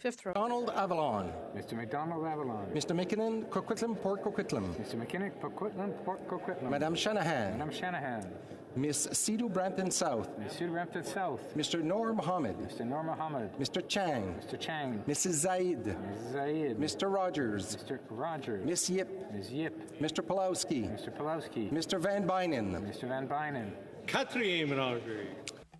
Fifth row. Donald Avalon. Mr. McDonald Avalon. Mr. McKinnon Coquitlam Port Coquitlam. Mr. McKinnon Coquitlam Port Coquitlam. Madame Shanahan. Madame Shanahan. Miss Sidhu Brampton South. Miss Sidhu Brampton South. Mr. Noor Mohammed. Mr. Noor Mohammed. Mr. Chang. Mr. Chang. Mrs. Zaid. Mrs. Zaid. Mr. Rogers. Mr. Rogers. Miss Yip. Miss Yip. Mr. Pulowski. Mr. Pulowski. Mr. Van Bynen. Mr. Van Bynen. Quatrième rangée.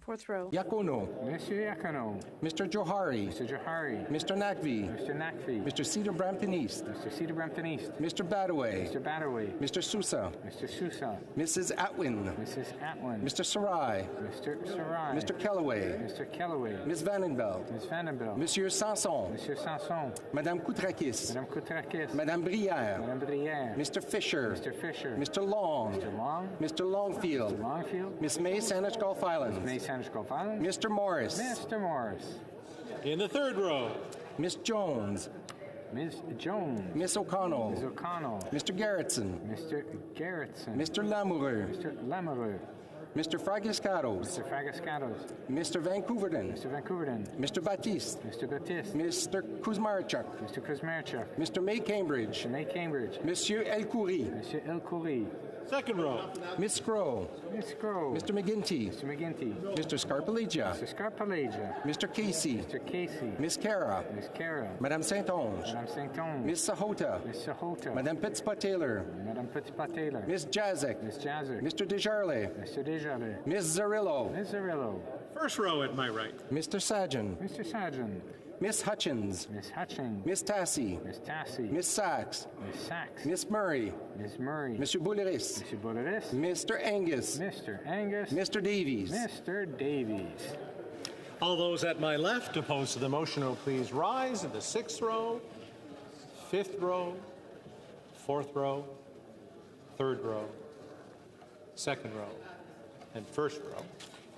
Fourth row. Yacono. Monsieur Yacono. Mr. Johari. Mr. Johari. Mr. Nakvi. Mr. Nakvi. Mr. Cedar Brampton East. Mr. Cedar Brampton East. Mr. Badaway. Mr. Badaway. Mr. Sousa. Mr. Sousa. Mrs. Atwin. Mrs. Atwin. Mr. Sarai. Mr. Sarai. Mr. Kellaway. Mr. Kellaway. Ms. Vandenveld. Ms. Vandenveld. Monsieur Sanson. Monsieur Sanson. Madame Koutrakis. Madame Koutrakis. Madame Brière. Madame Brière. Mr. Fisher. Mr. Fisher. Mr. Long. Mr. Long. Mr. Longfield. Mr. Longfield. Miss May, Saanich Gulf Islands. May, Saanich Gulf Islands. Mr. Morris. Mr. Morris. In the third row. Miss Jones. Ms. Jones. Miss O'Connell. Ms. O'Connell. Mr. Garrettson. Mr. Garrettson. Mr. Lamoureux. Mr. Lamoureux. Mr. Fragiscatos. Mr. Fragiscatos. Mr. Vancouverden. Mr. Vancouverden. Mr. Batiste. Mr. Batiste. Mr. Kuzmarchuk. Mr. Kuzmarchuk. Mr. May Cambridge. Mr. May Cambridge. Monsieur El Khoury. Monsieur El Khoury. Second row. Miss Scrow. Miss Scrow. Mr. McGinty. Mr. McGinty. Mr. Scarpalegia. Mr. Scarpalegia. Mr. Casey. Mr. Casey. Miss Cara. Miss Cara. Madame Saint-Onge. Madame Saint-Onge. Miss Sahota. Miss Sahota. Madame Pittspa-Taylor. Madame Pittspa-Taylor. Miss Jazek. Miss Jazek. Mr. Desjarlais. Mr. Desjarlais. Miss Zarillo. Miss Zarillo. First row at my right. Mr. Sajan. Mr. Sajan. Miss Hutchins. Miss Hutchins. Miss Tassie. Miss Tassie. Miss Sachs. Miss Sachs. Miss Murray. Miss Murray. Monsieur Bouleris. Monsieur Bouleris. Mr. Angus. Mr. Angus. Mr. Davies. Mr. Davies. All those at my left opposed to the motion will please rise in the sixth row, fifth row, fourth row, third row, second row, and first row.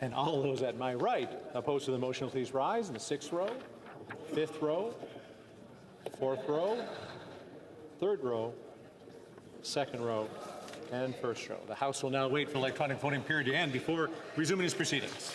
And all those at my right opposed to the motion will please rise in the sixth row, fifth row, fourth row, third row, second row, and first row. The House will now wait for electronic voting period to end before resuming its proceedings.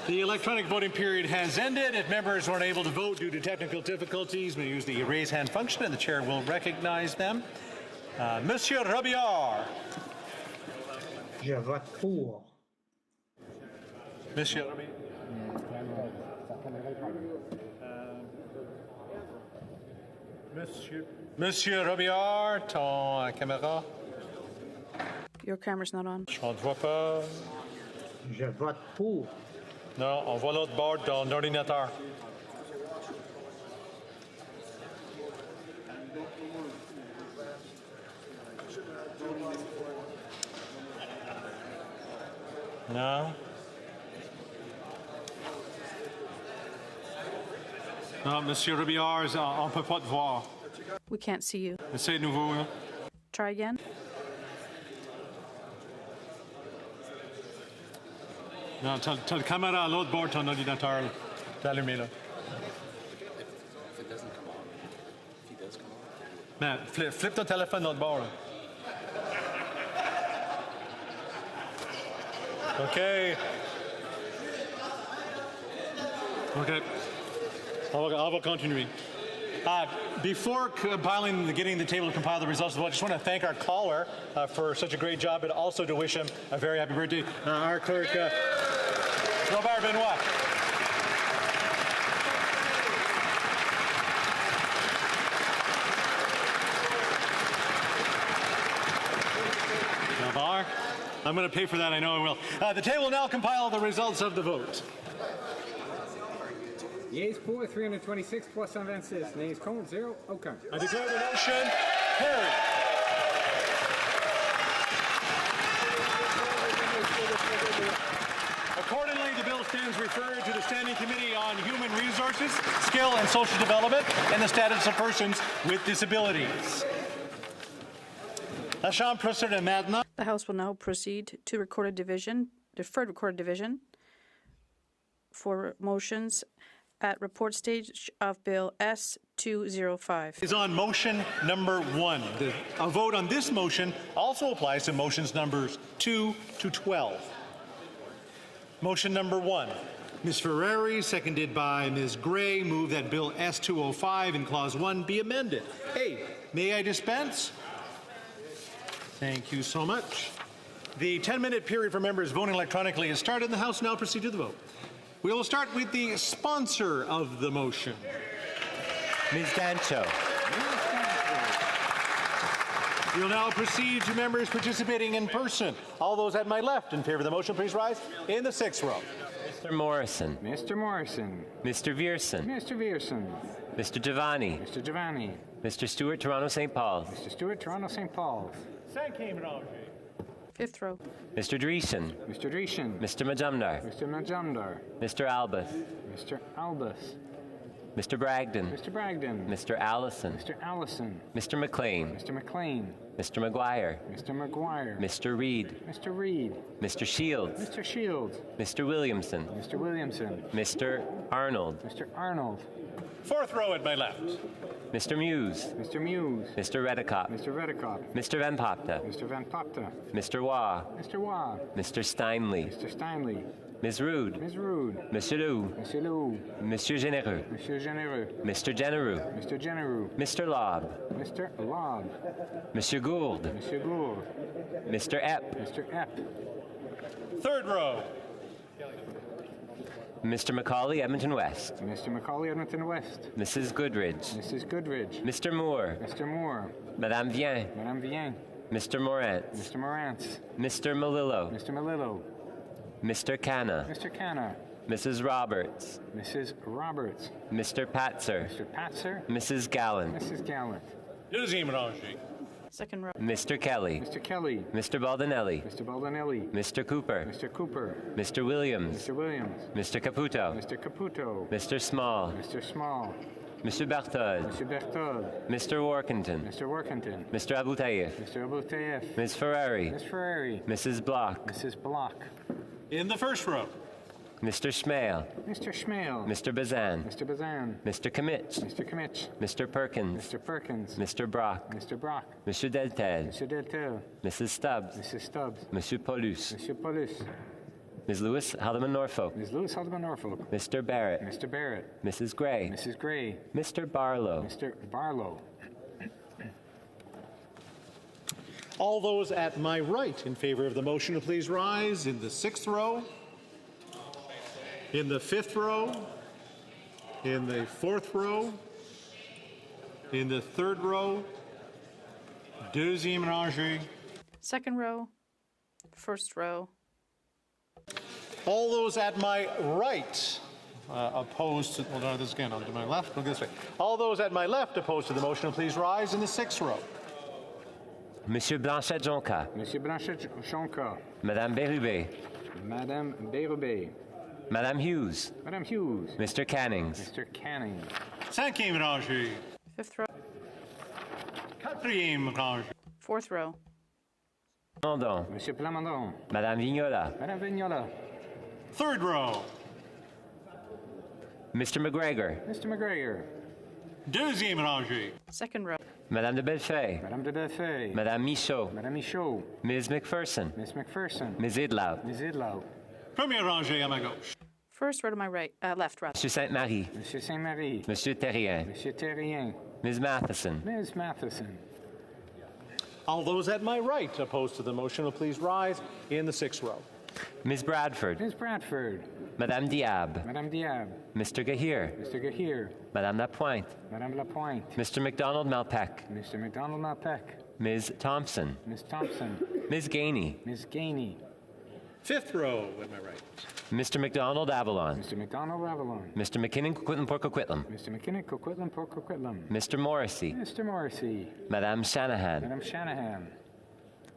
The electronic voting period has ended. If members weren't able to vote due to technical difficulties, we use the raise hand function and the chair will recognize them. Monsieur Robillard. Je vote pour. Monsieur Monsieur Robillard, ton caméra. Your camera's not on. On ne voit pas. Je vote pour. Non, on voit l'autre bord de ton ordinateur. Non. Non, Monsieur Robillard, on ne peut pas te voir. We can't see you. Essayez de nouveau. Hein? Try again. Non, t'as la caméra à l'autre bord de ton ordinateur. T'es allumé là. Man, flip ton téléphone à l'autre bord là. OK. On va continuer. Before getting the table to compile the results, I just want to thank our caller for such a great job, and also to wish him a very happy birthday. Our clerk, Robert Benoit. Robert, I'm going to pay for that, I know I will. The table will now compile the results of the vote. Yeas pour 326, 326. Nays contre 0, aucun. I declare the motion carried. Accordingly, the bill stands referred to the Standing Committee on Human Resources, Skill and Social Development, and the Status of Persons with Disabilities. The House will now proceed to recorded division, deferred recorded division, for motions at report stage of Bill S-205. Is on motion number 1. A vote on this motion also applies to motions numbers 2 to 12. Motion number 1. Ms. Ferrari, seconded by Ms. Gray, move that Bill S-205 in Clause 1 be amended. Hey, may I dispense? Thank you so much. The 10-minute period for members voting electronically has started, and the House now proceed to the vote. We will start with the sponsor of the motion. Ms. Dancho. We'll now proceed to members participating in person. All those at my left in favor of the motion, please rise in the 6th row. Mr. Morrison. Mr. Morrison. Mr. Vierson. Mr. Vierson. Mr. Giovanni. Mr. Giovanni. Mr. Stewart, Toronto St. Paul's. Mr. Stewart, Toronto St. Paul's. 5th row. Mr. Dreesen. Mr. Dreesen. Mr. Majumdar. Mr. Majumdar. Mr. Albus. Mr. Albus. Mr. Bragdon. Mr. Bragdon. Mr. Allison. Mr. Allison. Mr. McLean. Mr. McLean. Mr. McGuire. Mr. McGuire. Mr. Reed. Mr. Reed. Mr. Shields. Mr. Shields. Mr. Williamson. Mr. Williamson. Mr. Arnold. Mr. Arnold. 4th row at my left. Mr. Muse. Mr. Muse. Mr. Redicott. Mr. Redicott. Mr. Van Popta. Mr. Van Popta. Mr. Waugh. Mr. Waugh. Mr. Steinley. Mr. Steinley. Ms. Rude. Ms. Rude. Monsieur Lou. Monsieur Lou. Monsieur Généreux. Monsieur Généreux. Mr. Genereux. Mr. Genereux. Mr. Lobb. Mr. Lobb. Monsieur Gould. Monsieur Gould. Mr. Epp. Mr. Epp. 3rd row. Mr. Macaulay, Edmonton West. Mr. Macaulay, Edmonton West. Mrs. Goodridge. Mrs. Goodridge. Mr. Moore. Mr. Moore. Madame Vien. Madame Vien. Mr. Morantz. Mr. Morantz. Mr. Malillo. Mr. Malillo. Mr. Canna. Mr. Canna. Mrs. Roberts. Mrs. Roberts. Mr. Patzer. Mr. Patzer. Mrs. Gallant. Mrs. Gallant. 2nd row. Mr. Kelly. Mr. Kelly. Mr. Baldinelli. Mr. Baldinelli. Mr. Cooper. Mr. Cooper. Mr. Williams. Mr. Williams. Mr. Caputo. Mr. Caputo. Mr. Small. Mr. Small. Mr. Berthold. Mr. Berthold. Mr. Workington. Mr. Workington. Mr. Abu Tayyif. Mr. Abu Tayyif. Ms. Ferrari. Ms. Ferrari. Mrs. Block. Mrs. Block. In the 1st row. Mr. Schmale. Mr. Schmale. Mr. Bazan. Mr. Bazan. Mr. Kimmich. Mr. Kimmich. Mr. Perkins. Mr. Perkins. Mr. Brock. Mr. Brock. Monsieur Deltel. Mr. Deltel. Mrs. Stubbs. Mrs. Stubbs. Monsieur Paulus. Monsieur Paulus. Ms. Lewis Haldeman Norfolk. Ms. Lewis Haldeman Norfolk. Mr. Barrett. Mr. Barrett. Mrs. Gray. Mrs. Gray. Mr. Barlow. Mr. Barlow. All those at my right in favor of the motion to please rise in the 6th row, in the 5th row, in the 4th row, in the 3rd row, deuxième rangée. Second row. First row. All those at my right opposed to, well, no, this again, on to my left, look this way. All those at my left opposed to the motion to please rise in the 6th row. Monsieur Blanchet-Jonca. Monsieur Blanchet-Jonca. Madame Bérubé. Madame Bérubé. Madame Hughes. Madame Hughes. Mr. Cannings. Mr. Canning. Cinquième rangée. Fifth row. Quatrième rangée. Fourth row. Plamondon. Monsieur Plamondon. Madame Vignola. Madame Vignola. 3rd row. Mr. McGregor. Mr. McGregor. Deuxième rangée. Second row. Madame de Bellefeuille. Madame de Bellefeuille. Madame Michaud. Madame Michaud. Ms. McPherson. Miss McPherson. Ms. Idlow. Ms. Idlow. Première rangée à ma gauche. First row to my right, left rather. Monsieur Sainte-Marie. Monsieur Saint-Marie. Monsieur Terrien. Monsieur Terrien. Ms. Matheson. Ms. Matheson. All those at my right opposed to the motion will please rise in the 6th row. Ms. Bradford. Ms. Bradford. Madame Diab. Madame Diab. Mr. Gahir. Mr. Gahir. Madame Lapointe. Madame Lapointe. Mr. McDonald Malpeck. Mr. McDonald Malpeck. Ms. Thompson. Ms. Thompson. Ms. Gainey. Ms. Gainey. 5th row at my right. Mr. McDonald Avalon. Mr. McDonald Avalon. Mr. McKinnon Coquitlam Port Coquitlam. Mr. McKinnon Coquitlam Port Coquitlam. Mr. Morrissey. Mr. Morrissey. Madame Shanahan. Madame Shanahan.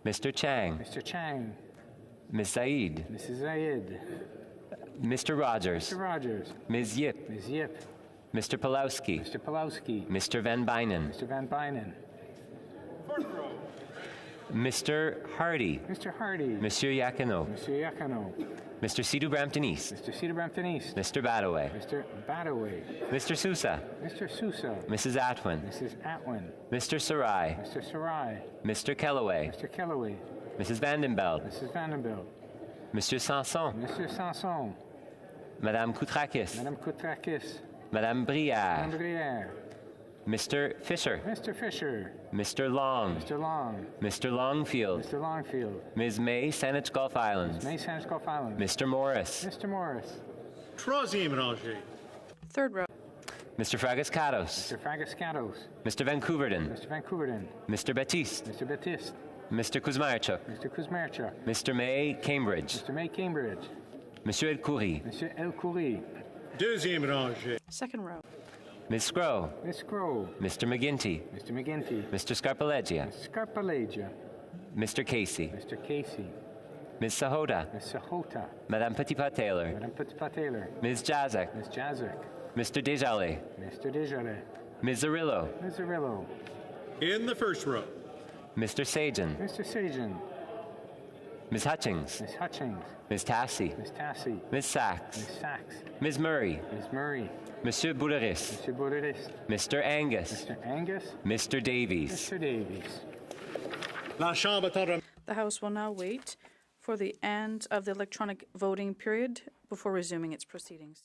Mr. Chang. Mr. Chang. Ms. Said. Mrs. Zayed. Mr. Rogers. Mr. Rogers. Ms. Yip. Ms. Yip. Mr. Pulowski. Mr. Pulowski. Mr. Van Bynen. Mr. Van Bynen. Mr. Hardy. Mr. Hardy. Monsieur Yakino. Monsieur Yakino. Mr. Cedar Brampton East. Mr. Cedar Brampton East. Mr. Badaway. Mr. Badaway. Mr. Sousa. Mr. Sousa. Mrs. Atwin. Mrs. Atwin. Mr. Sarai. Mr. Sarai. Mr. Kellaway. Mr. Kellaway. Mrs. Vandenbeld. Mrs. Vandenbeld. Monsieur Sanson. Mr. Sanson. Madame Koutrakis. Madame Koutrakis. Madame Brière. Madame Brière. Mr. Fisher. Mr. Fisher. Mr. Long. Mr. Long. Mr. Longfield. Mr. Longfield. Ms. May, Saanich Gulf Islands. May Saanich Gulf Islands. Mr. Morris. Mr. Morris. Troisième rangée. Third row. Mr. Fragascatos. Mr. Fragascatos. Mr. Vancouverden. Mr. Vancouverden. Mr. Baptiste. Mr. Baptiste. Mr. Kuzmarchuk. Mr. Kuzmarchuk. Mr. May, Cambridge. Mr. May, Cambridge. Monsieur El Khoury. Monsieur El Khoury. Deuxième rangée. Second row. Ms. Scrow. Miss Scrow. Mr. McGinty. Mr. McGinty. Mr. Scarpalegia. Mr. Scarpalegia. Mr. Casey. Mr. Casey. Ms. Sahota. Miss Sahota. Madame Petitpas Taylor. Madame Petitpas Taylor. Ms. Jazek. Miss Jazek. Mr. Desjardins. Mr. Desjardins. Ms. Zarillo. Ms. Zarillo. In the 1st row. Mr. Sajan. Mr. Sajan. Ms. Hutchings. Miss Hutchings. Ms. Tassie. Miss Tassie. Ms. Sachs. Miss Sachs. Ms. Murray. Miss Murray. Monsieur Bouleris. Monsieur Bouleris. Mr. Angus. Mr. Angus. Mr. Davies. Mr. Davies. La Chambre attendra. The House will now wait for the end of the electronic voting period before resuming its proceedings.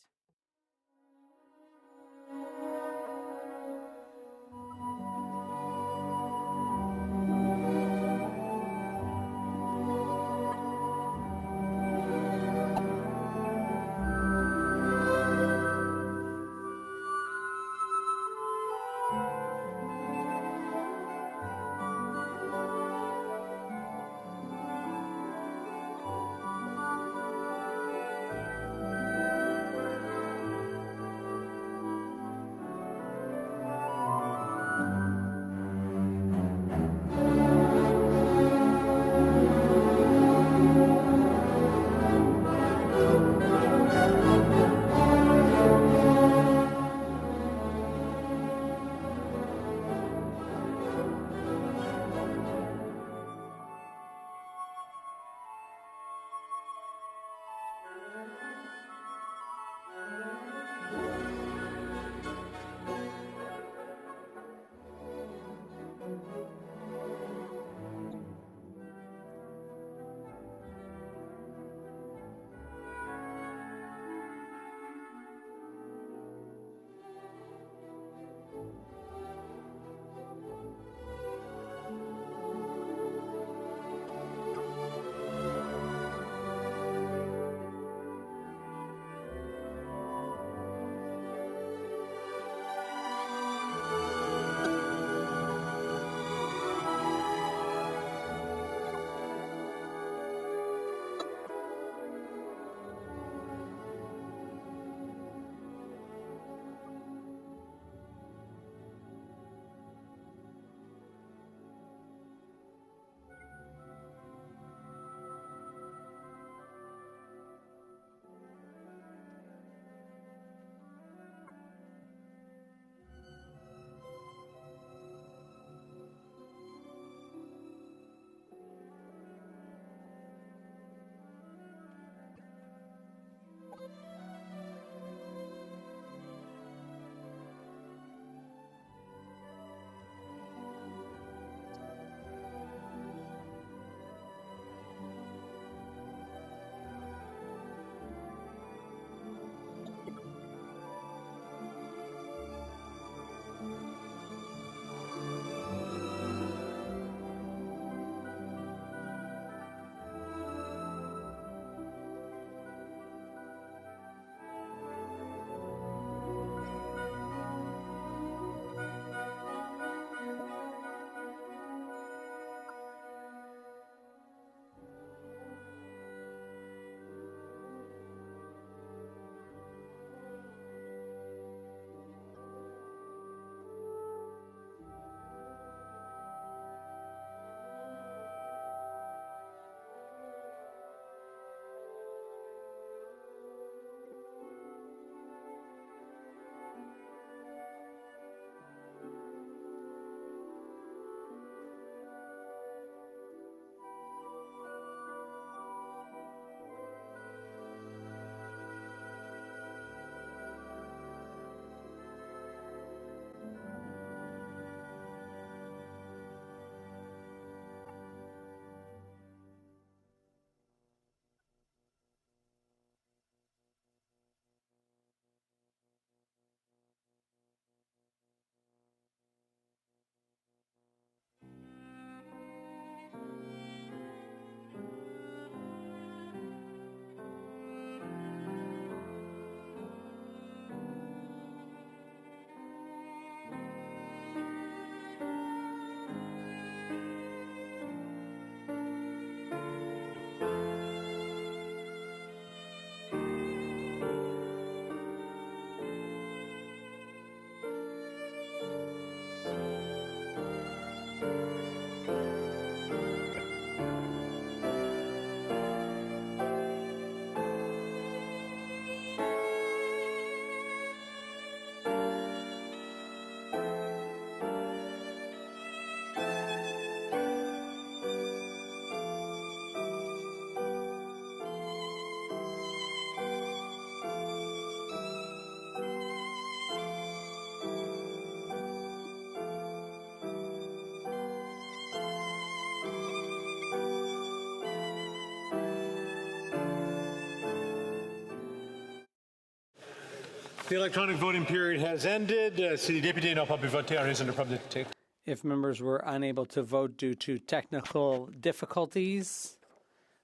The electronic voting period has ended. Si les députés n'ont pas pu voter en raison de problèmes de technique. If members were unable to vote due to technical difficulties,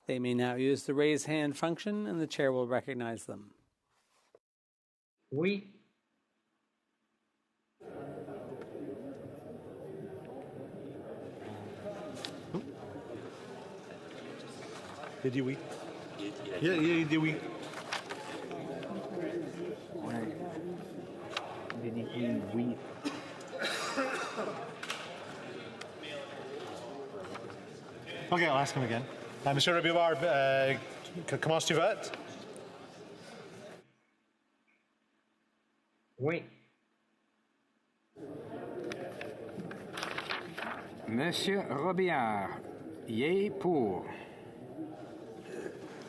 they may now use the raise hand function and the chair will recognize them. Oui. Il dit oui. Il dit oui. Oui. Okay, I'll ask him again. Monsieur Robillard, commences-tu vote? Oui. Monsieur Robillard, yé pour.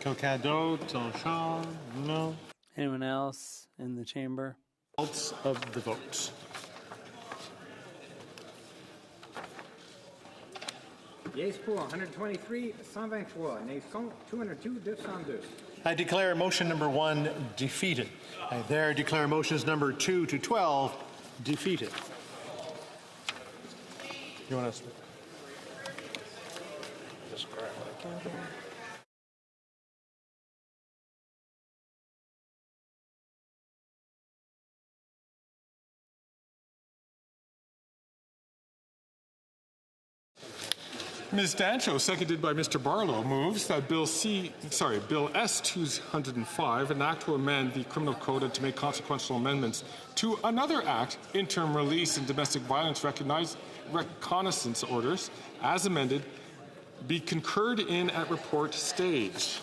Quelqu'un d'autre en chambre? No. Anyone else in the chamber? Results of the vote. Yes pour 123, 123. Nays contre 202, 202. I declare motion number 1 defeated. I there declare motions number 2 to 12 defeated. You want to speak? Ms. Dancho, seconded by Mr. Barlow, moves that Bill S-205, an act to amend the criminal code and to make consequential amendments to another act, interim release and domestic violence reconnaissance orders, as amended, be concurred in at report stage.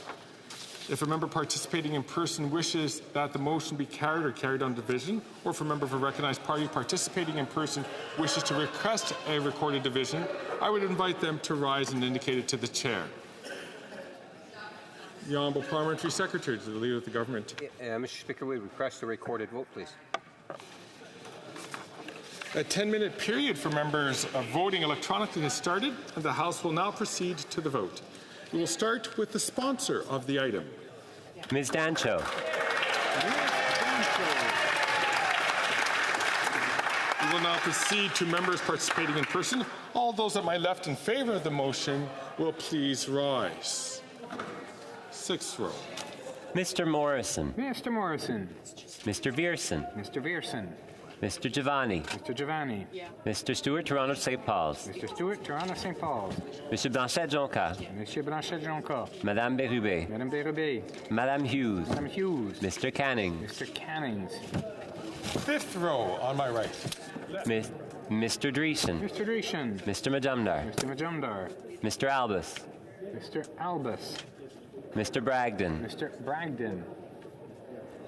If a member participating in person wishes that the motion be carried or carried on division, or if a member of a recognized party participating in person wishes to request a recorded division, I would invite them to rise and indicate it to the chair. The Honourable Parliamentary Secretary to the Leader of the Government. Mr. Speaker, we request a recorded vote, please. A 10-minute period for members of voting electronically has started, and the House will now proceed to the vote. We will start with the sponsor of the item. Ms. Dancho. We will now proceed to members participating in person. All those at my left in favor of the motion will please rise. 6th row. Mr. Morrison. Mr. Morrison. Mr. Vierson. Mr. Vierson. Mr. Giovanni. Mr. Giovanni. Mr. Stewart, Toronto St. Paul's. Mr. Stewart, Toronto St. Paul's. Monsieur Blanchet-Jonca. Monsieur Blanchet-Jonca. Madame Bérubé. Madame Bérubé. Madame Hughes. Madame Hughes. Mr. Canning. Mr. Cannings. 5th row on my right. Mr. Dreesen. Mr. Dreesen. Mr. Majumdar. Mr. Majumdar. Mr. Albus. Mr. Albus. Mr. Bragdon. Mr. Bragdon.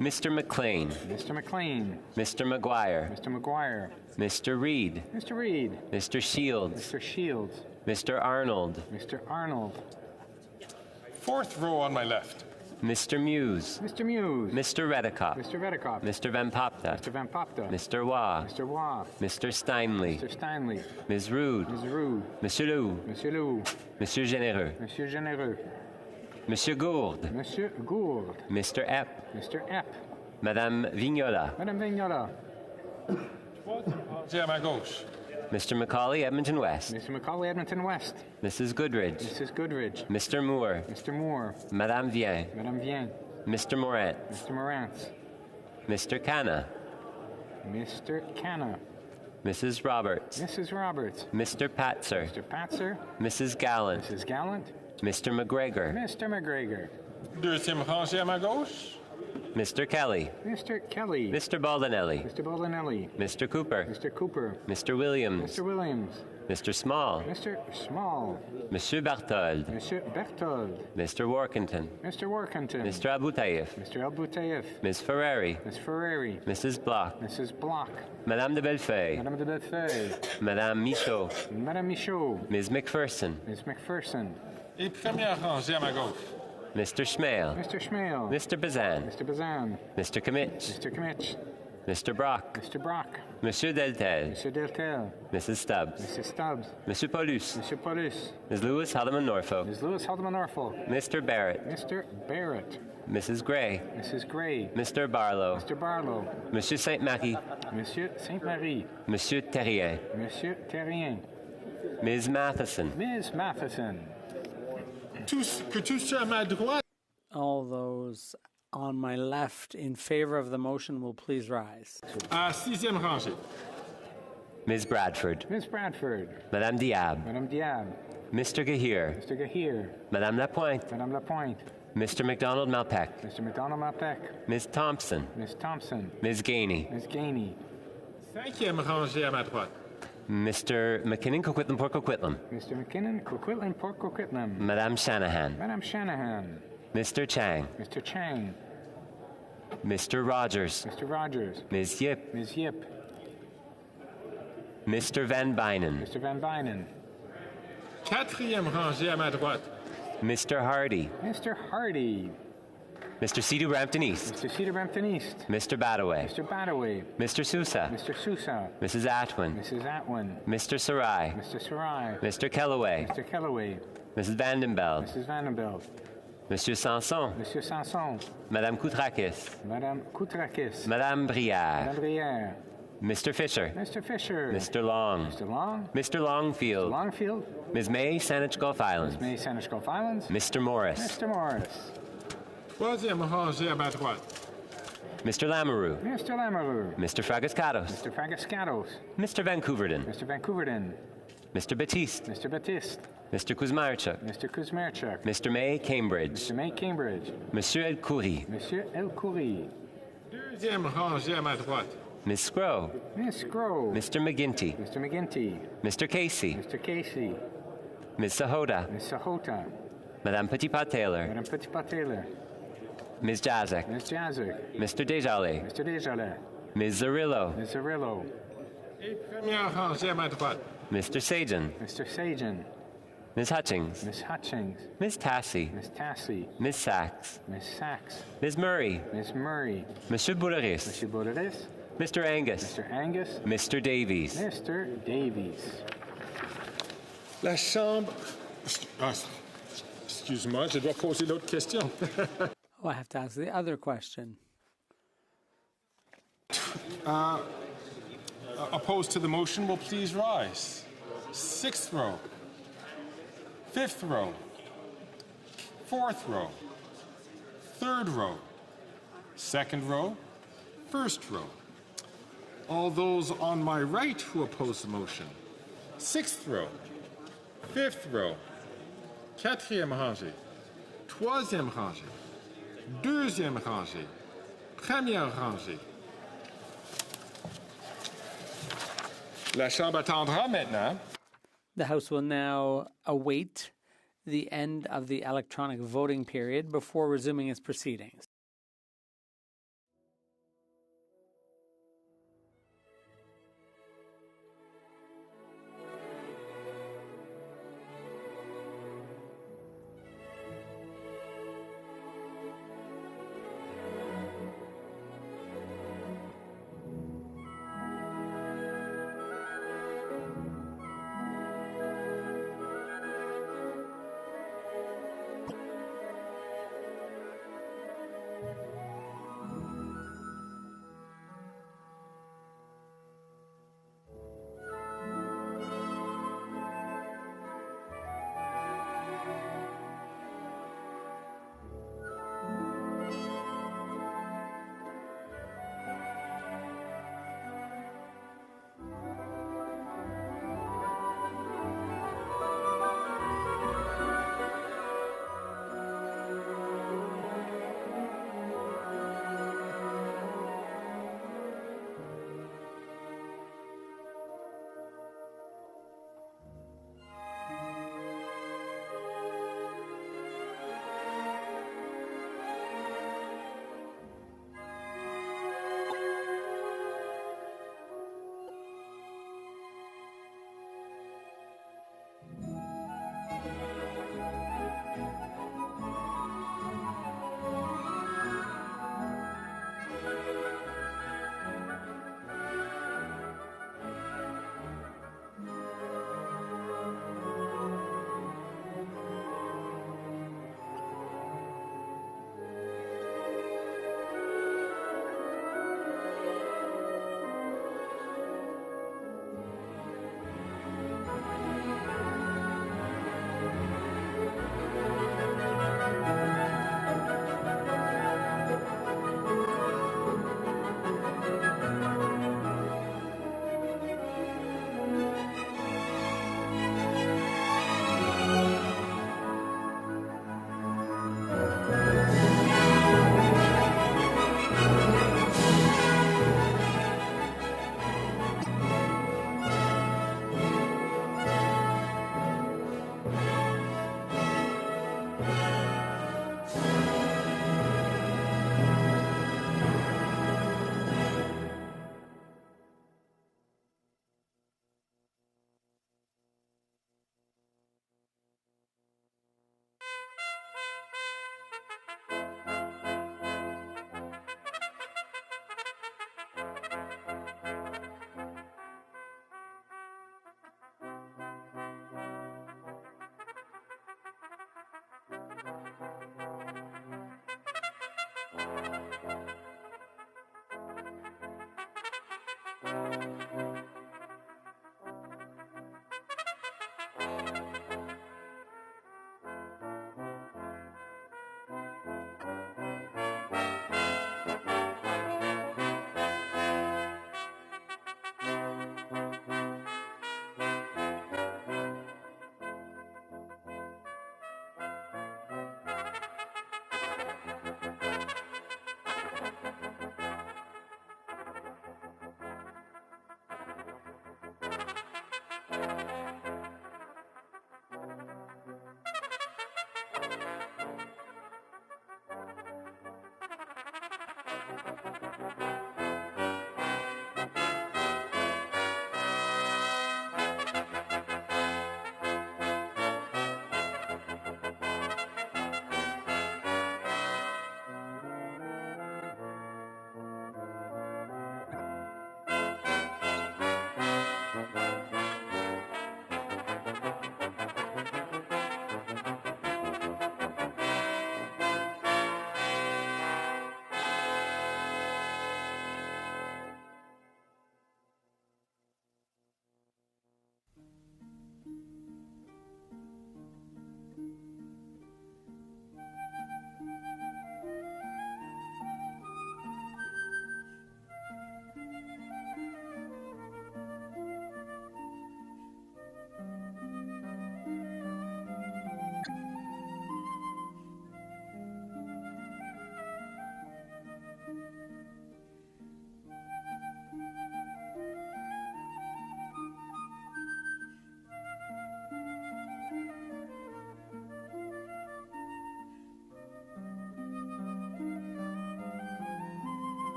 Mr. McLean. Mr. McLean. Mr. McGuire. Mr. McGuire. Mr. Reid. Mr. Reid. Mr. Shields. Mr. Shields. Mr. Arnold. Mr. Arnold. 4th row on my left. Mr. Muse. Mr. Muse. Mr. Redekop. Mr. Redekop. Mr. Van Popta. Mr. Van Popta. Mr. Waugh. Mr. Waugh. Mr. Steinley. Mr. Steinley. Ms. Rude. Ms. Rude. Monsieur Lou. Monsieur Lou. Monsieur Généreux. Monsieur Généreux. Monsieur Gourde. Monsieur Gourde. Mr. Epp. Mr. Epp. Madame Vignola. Madame Vignola. À ma gauche. Mr. Macaulay, Edmonton West. Mr. Macaulay, Edmonton West. Mrs. Goodridge. Mrs. Goodridge. Mr. Moore. Mr. Moore. Madame Vien. Madame Vien. Mr. Morant. Mr. Morant. Mr. Canna. Mr. Canna. Mrs. Roberts. Mrs. Roberts. Mr. Patzer. Mr. Patzer. Mrs. Gallant. Mrs. Gallant. Mr. McGregor. Mr. McGregor. 2e rangée à ma gauche. Mr. Kelly. Mr. Kelly. Mr. Baldinelli. Mr. Baldinelli. Mr. Cooper. Mr. Cooper. Mr. Williams. Mr. Williams. Mr. Small. Mr. Small. Monsieur Barthold. Monsieur Berthold. Mr. Workington. Mr. Workington. Mr. Aboutaïf. Mr. Aboutaïf. Ms. Ferrari. Ms. Ferrari. Mrs. Bloch. Mrs. Bloch. Madame de Bellefeuille. Madame de Bellefeuille. Madame Michaud. Madame Michaud. Ms. McPherson. Ms. McPherson. Et première rangée à ma gauche. Mr. Schmale. Mr. Schmale. Mr. Bazan. Mr. Bazan. Mr. Kimmich. Mr. Kimmich. Mr. Brock. Mr. Brock. Monsieur Deltel. Monsieur Deltel. Mrs. Stubbs. Mrs. Stubbs. Monsieur Paulus. Monsieur Paulus. Ms. Lewis Haldeman Norfolk. Ms. Lewis Haldeman Norfolk. Mr. Barrett. Mr. Barrett. Mrs. Gray. Mrs. Gray. Mr. Barlow. Mr. Barlow. Monsieur Sainte-Marie. Monsieur Sainte-Marie. Monsieur Terrien. Monsieur Terrien. Ms. Matheson. Ms. Matheson. Que tous ceux à ma droite. All those on my left in favor of the motion will please rise. Sixième rangée. Ms. Bradford. Ms. Bradford. Madame Diab. Madame Diab. Mr. Gahir. Mr. Gahir. Madame Lapointe. Madame Lapointe. Mr. McDonald Malpeck. Mr. McDonald Malpeck. Ms. Thompson. Ms. Thompson. Ms. Gainey. Ms. Gainey. Cinquième rangée à ma droite. Mr. McKinnon Coquitlam Port Coquitlam. Mr. McKinnon Coquitlam Port Coquitlam. Madame Shanahan. Madame Shanahan. Mr. Chang. Mr. Chang. Mr. Rogers. Mr. Rogers. Ms. Yip. Ms. Yip. Mr. Van Bynen. Mr. Van Bynen. Quatrième rangée à ma droite. Mr. Hardy. Mr. Hardy. Mr. Cedar Brampton East. Mr. Cedar Brampton East. Mr. Badaway. Mr. Badaway. Mr. Sousa. Mr. Sousa. Mrs. Atwin. Mrs. Atwin. Mr. Sarai. Mr. Sarai. Mr. Kellaway. Mr. Kellaway. Mrs. Vandenbeld. Mrs. Vandenbeld. Monsieur Sanson. Monsieur Sanson. Madame Koutrakis. Madame Koutrakis. Madame Brière. Madame Brière. Mr. Fisher. Mr. Fisher. Mr. Long. Mr. Long. Mr. Longfield. Mr. Longfield. Ms. May, Saanich Gulf Islands. Ms. May, Saanich Gulf Islands. Mr. Morris. Mr. Morris. Troisième rangée à ma droite. Mr. Lamoureux. Mr. Lamoureux. Mr. Fragascatos. Mr. Fragascatos. Mr. Vancouverden. Mr. Vancouverden. Mr. Batiste. Mr. Batiste. Mr. Kuzmarchuk. Mr. Kuzmarchuk. Mr. May, Cambridge. Mr. May, Cambridge. Monsieur El Khoury. Monsieur El Khoury. Deuxième rangée à ma droite. Ms. Scrow. Miss Scrow. Mr. McGinty. Mr. McGinty. Mr. Casey. Mr. Casey. Ms. Sahota. Miss Sahota. Madame Petitpas Taylor. Madame Petitpas Taylor. Ms. Jazek. Ms. Jazek. Mr. Desjardins. Mr. Desjardins. Ms. Zarillo. Ms. Zarillo. Et première rangée à ma droite. Mr. Sajan. Mr. Sajan. Ms. Hutchings. Miss Hutchings. Ms. Tassie. Miss Tassie. Ms. Sachs. Miss Sachs. Ms. Murray. Miss Murray. Monsieur Boulleris. Monsieur Boulleris. Mr. Angus. Mr. Angus. Mr. Davies. Mr. Davies. La Chambre... excuse-moi, je dois poser l'autre question. Oh, I have to ask the other question. Opposed to the motion will please rise. Sixth row. Fifth row. Fourth row. Third row. Second row. First row. All those on my right who oppose the motion. Sixth row. Fifth row. Quatrième rangée. Troisième rangée. Deuxième rangée. Première rangée. La Chambre attendra maintenant. The House will now await the end of the electronic voting period before resuming its proceedings.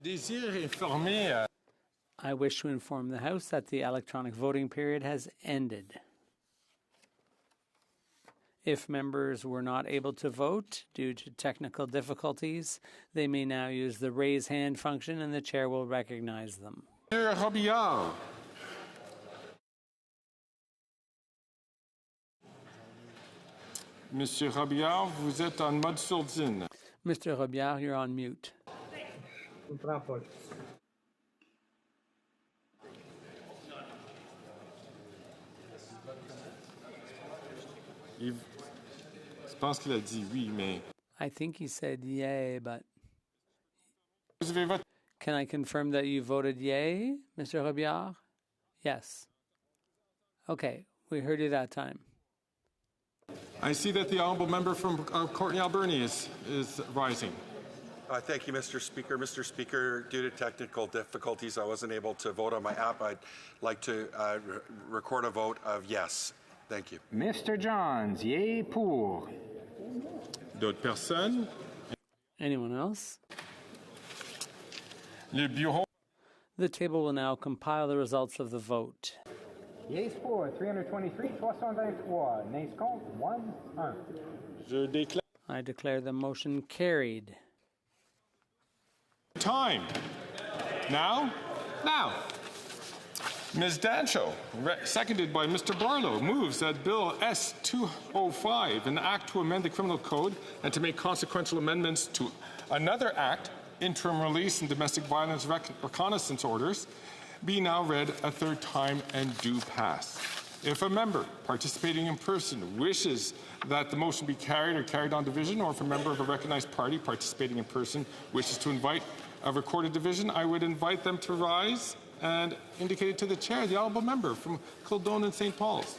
I wish to inform the House that the electronic voting period has ended. If members were not able to vote due to technical difficulties, they may now use the raise hand function and the chair will recognize them. Monsieur Robillard, vous êtes en mode sourdine. Mr. Robillard, you're on mute. Je pense qu'il a dit oui, mais... I think he said yay, but... Can I confirm that you voted yay, Mr. Robillard? Yes. Okay, we heard you that time. I see that the honourable member from Courtenay Alberni is rising. Thank you, Mr. Speaker. Mr. Speaker, due to technical difficulties, I wasn't able to vote on my app. I'd like to record a vote of yes. Thank you. Mr. Johns, yay pour. D'autres personnes? Anyone else? Le bureau. The table will now compile the results of the vote. Yeas pour 323, 323. Nays contre 1. I declare the motion carried. Time. Now? Now. Ms. Dancho, seconded by Mr. Barlow, moves that Bill S-205, an act to amend the criminal code and to make consequential amendments to another act, interim release and domestic violence reconnaissance orders, be now read a third time and do pass. If a member participating in person wishes that the motion be carried or carried on division, or if a member of a recognized party participating in person wishes to invite a recorded division, I would invite them to rise and indicate it to the chair, the honourable member from Kildone and St. Paul's.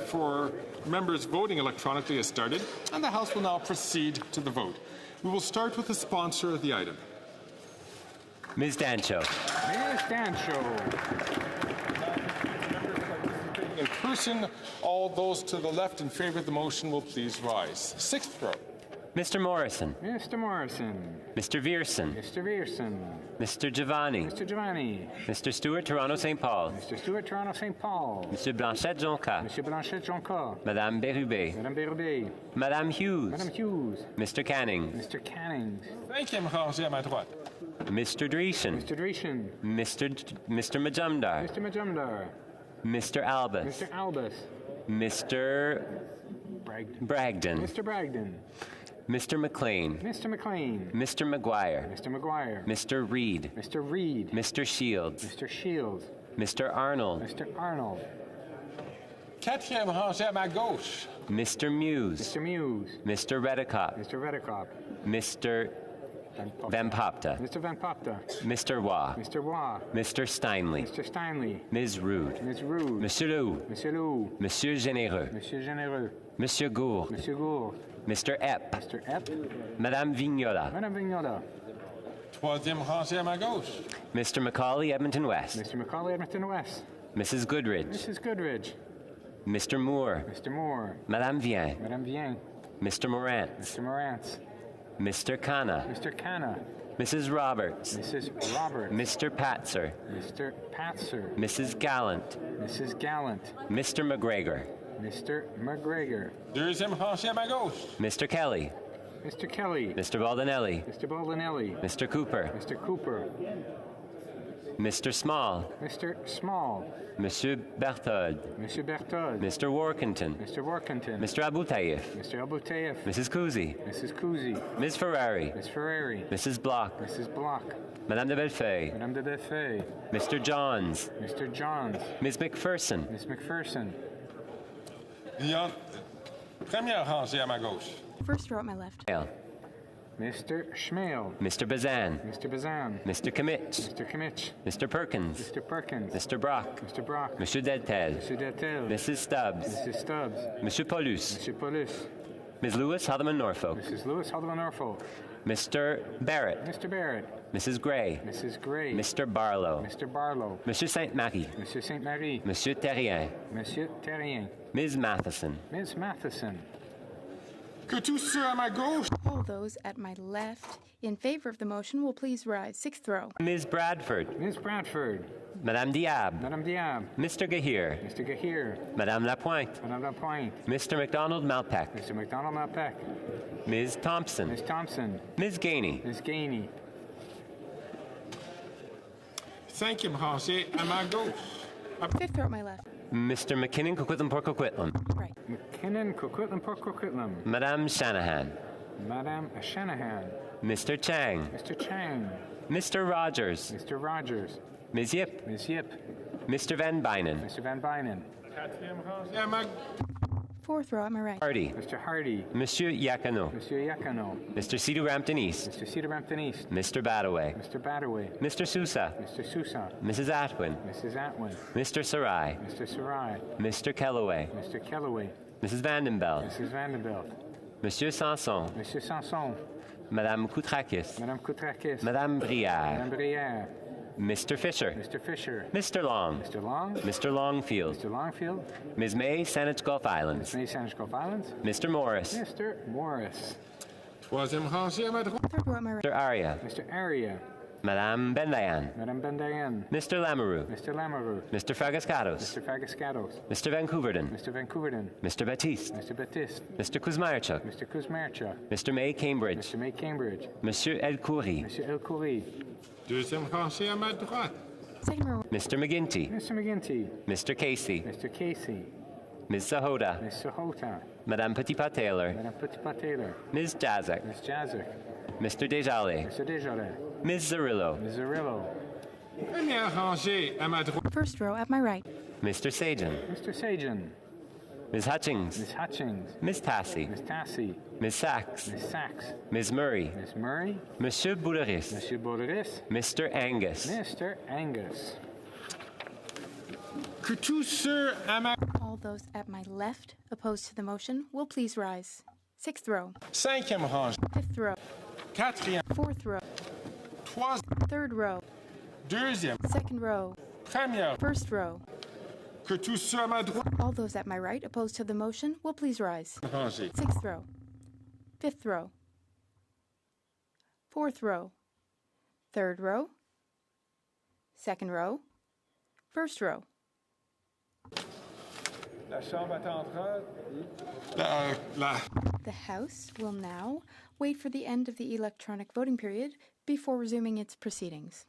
For members voting electronically has started, and the House will now proceed to the vote. We will start with the sponsor of the item. Ms. Dancho. Ms. Dancho. In person, all those to the left in favour of the motion will please rise. Sixth row. Mr. Morrison. Mr. Morrison. Mr. Vierson. Mr. Vierson. Mr. Giovanni. Mr. Giovanni. Mr. Stewart, Toronto St. Paul. Mr. Stewart, Toronto St. Paul. Monsieur Blanchette-Jonca. Monsieur Blanchette-Jonca. Madame Bérubé. Madame Bérubé. Madame Hughes. Madame Hughes. Mr. Canning. Mr. Canning. Cinquième rangée à ma droite. Mr. Dreeshen. Mr. Dreeshen. Mr. Majumdar. Mr. Majumdar. Mr. Albus. Mr. Albus. Mr. Bragdon. Mr. Bragdon. Mr. McLean. Mr. McLean. Mr. McGuire. Mr. McGuire. Mr. Reed. Mr. Reed. Mr. Shields. Mr. Shields. Mr. Arnold. Mr. Arnold. Quatrième rangée à ma gauche. Mr. Muse. Mr. Muse. Mr. Redicott. Mr. Redicott. Mr. Van Popta. Mr. Van Popta. Mr. Waugh. Mr. Waugh. Mr. Steinley. Mr. Steinley. Ms. Rude. Ms. Rude. Monsieur Lou. Monsieur Lou. Monsieur Généreux. Monsieur Généreux. Monsieur Gould. Monsieur Gould. Mr. Epp. Mr. Epp. Madame Vignola. Madame Vignola. Troisième rangée à ma gauche. Mr. Macaulay, Edmonton West. Mr. Macaulay, Edmonton West. Mrs. Goodridge. Mrs. Goodridge. Mr. Moore. Mr. Moore. Madame Vien. Madame Vien. Mr. Morant. Mr. Morant. Mr. Kana. Mr. Kana. Mrs. Roberts. Mrs. Roberts. Mr. Patzer. Mr. Patzer. Mrs. Gallant. Mrs. Gallant. Mr. McGregor. Mr. McGregor. Deuxième rangée à ma gauche. Mr. Kelly. Mr. Kelly. Mr. Baldinelli. Mr. Baldinelli. Mr. Cooper. Mr. Cooper. Mr. Small. Mr. Small. Monsieur Berthold. Monsieur Berthold. Mr. Workington. Mr. Workington. Mr. Abutayev. Mr. Abutayev. Mrs. Kuzi. Mrs. Kuzi. Ms. Ferrari. Ms. Ferrari. Mrs. Block. Mrs. Block. Madame de Bellefeuille. Madame de Bellefeuille. Mr. Johns. Mr. Johns. Ms. McPherson. Ms. McPherson. Première rangée à ma gauche. First row at my left. Mr. Schmale. Mr. Bazan. Mr. Bazan. Mr. Kimmich. Mr. Kimmich. Mr. Perkins. Mr. Perkins. Mr. Brock. Mr. Brock. Monsieur Deltel. Monsieur Deltel. Mrs. Stubbs. Mrs. Stubbs. Monsieur Paulus. Monsieur Paulus. Ms. Lewis, Haldeman, Norfolk. Mrs. Lewis, Haldeman, Norfolk. Mr. Barrett. Mr. Barrett. Mrs. Gray. Mrs. Gray. Mr. Barlow. Mr. Barlow. Monsieur Sainte-Marie. Monsieur Sainte-Marie. Monsieur Terrien. Monsieur Terrien. Ms. Matheson. Ms. Matheson. Que tous ceux à ma gauche. All those at my left in favor of the motion will please rise. Sixth row. Ms. Bradford. Ms. Bradford. Madame Diab. Madame Diab. Mr. Gahir. Mr. Gahir. Madame Lapointe. Madame Lapointe. Mr. McDonald Malpeck. Mr. McDonald Malpeck. Ms. Thompson. Ms. Thompson. Ms. Gainey. Ms. Gainey. 5e rangée à ma gauche. Fifth row at my left. Mr. McKinnon Coquitlam Port Coquitlam. Right. McKinnon Coquitlam Port Coquitlam. Madame Shanahan. Madame Shanahan. Mr. Chang. Mr. Chang. Mr. Rogers. Mr. Rogers. Ms. Yip. Ms. Yip. Mr. Van Bynen. Mr. Van Bynen. 4e rangée à ma Fourth row at my right. Hardy. Mr. Hardy. Monsieur Yakano. Monsieur Yakano. Mr. Cedar Rampton East. Mr. Cedar Rampton East. Mr. Badaway. Mr. Badaway. Mr. Sousa. Mr. Sousa. Mrs. Atwin. Mrs. Atwin. Mr. Sarai. Mr. Sarai. Mr. Kellaway. Mr. Kellaway. Mrs. Vandenbelt. Mrs. Vandenbelt. Monsieur Sanson. Monsieur Sanson. Madame Koutrakis. Madame Koutrakis. Madame Brière. Madame Brière. Mr. Fisher. Mr. Fisher. Mr. Long. Mr. Long. Mr. Longfield. Mr. Longfield. Ms. May, Saanich Gulf Islands. Ms. May, Saanich Gulf Islands. Mr. Morris. Mr. Morris. 3e rangée à ma droite. Third row at my right. Mr. Aria. Mr. Aria. Madame Bendayan. Madame Bendayan. Mr. Lamoureux. Mr. Lamoureux. Mr. Fragascados. Mr. Fagascados. Mr. Vancouverden. Mr. Vancouverden. Mr. Baptiste. Mr. Baptiste. Mr. Kuzmierchuk. Mr. Kuzmierchuk. Mr. May Cambridge. Mr. May Cambridge. Monsieur El Khoury. Monsieur El Khoury. 2e rangée à ma droite. Second row. Mr. McGinty. Mr. McGinty. Mr. Casey. Mr. Casey. Ms. Sahota. Ms. Sahota. Madame Petitpas Taylor. Madame Petitpas Taylor. Ms. Jazek. Ms. Jazek. Mr. Desjardins. Mr. Desjardins. Ms. Zarillo. Ms. Zarillo. 1e rangée à ma droite. First row at my right. Mr. Sajan. Mr. Sajan. Ms. Hutchings. Ms. Hutchings. Ms. Tassie. Ms. Tassie. Ms. Sachs. Ms. Sachs. Ms. Murray. Ms. Murray. Monsieur Bouleris. Monsieur Boulderis. Mr. Angus. Mr. Angus. Que tous ceux à ma All those at my left opposed to the motion will please rise. Sixth row. 5e rangée. Fifth row. 4e. Fourth row. 3e. Third row. 2e. Second row. 1e. First row. Que tous ceux à ma droite. All those at my right opposed to the motion will please rise. Rangée. Sixth row. Fifth row. Fourth row. Third row. Second row. First row. La Chambre attendra. The House will now wait for the end of the electronic voting period before resuming its proceedings.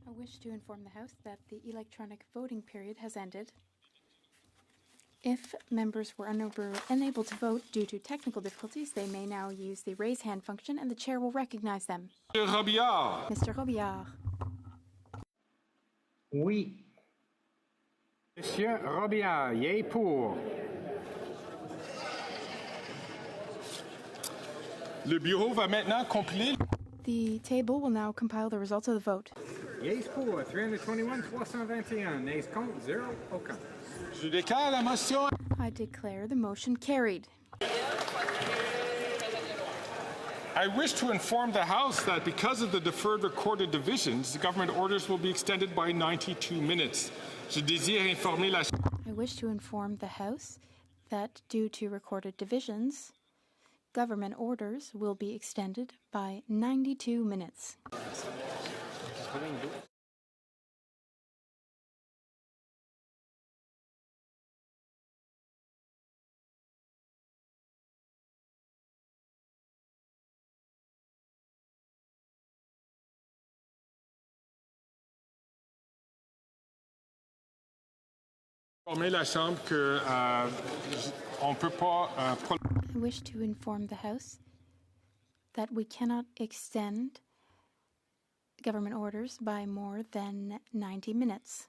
I wish to inform the House that the electronic voting period has ended. If members were unable to vote due to technical difficulties, they may now use the raise hand function and the chair will recognize them. Monsieur Robillard. Mr. Robillard. Oui. Monsieur Robillard, yay pour. Le bureau va maintenant compiler. The table will now compile the results of the vote. Yeas pour 321, 321. Nays contre, 0, aucun. Je déclare la motion. I declare the motion carried. I wish to inform the House that because of the deferred recorded divisions, the government orders will be extended by 92 minutes. Je désire informer la... I wish to inform the House that due to recorded divisions, government orders will be extended by 92 minutes. Informer la Chambre que on peut pas. I wish to inform the House that we cannot extend government orders by more than 90 minutes.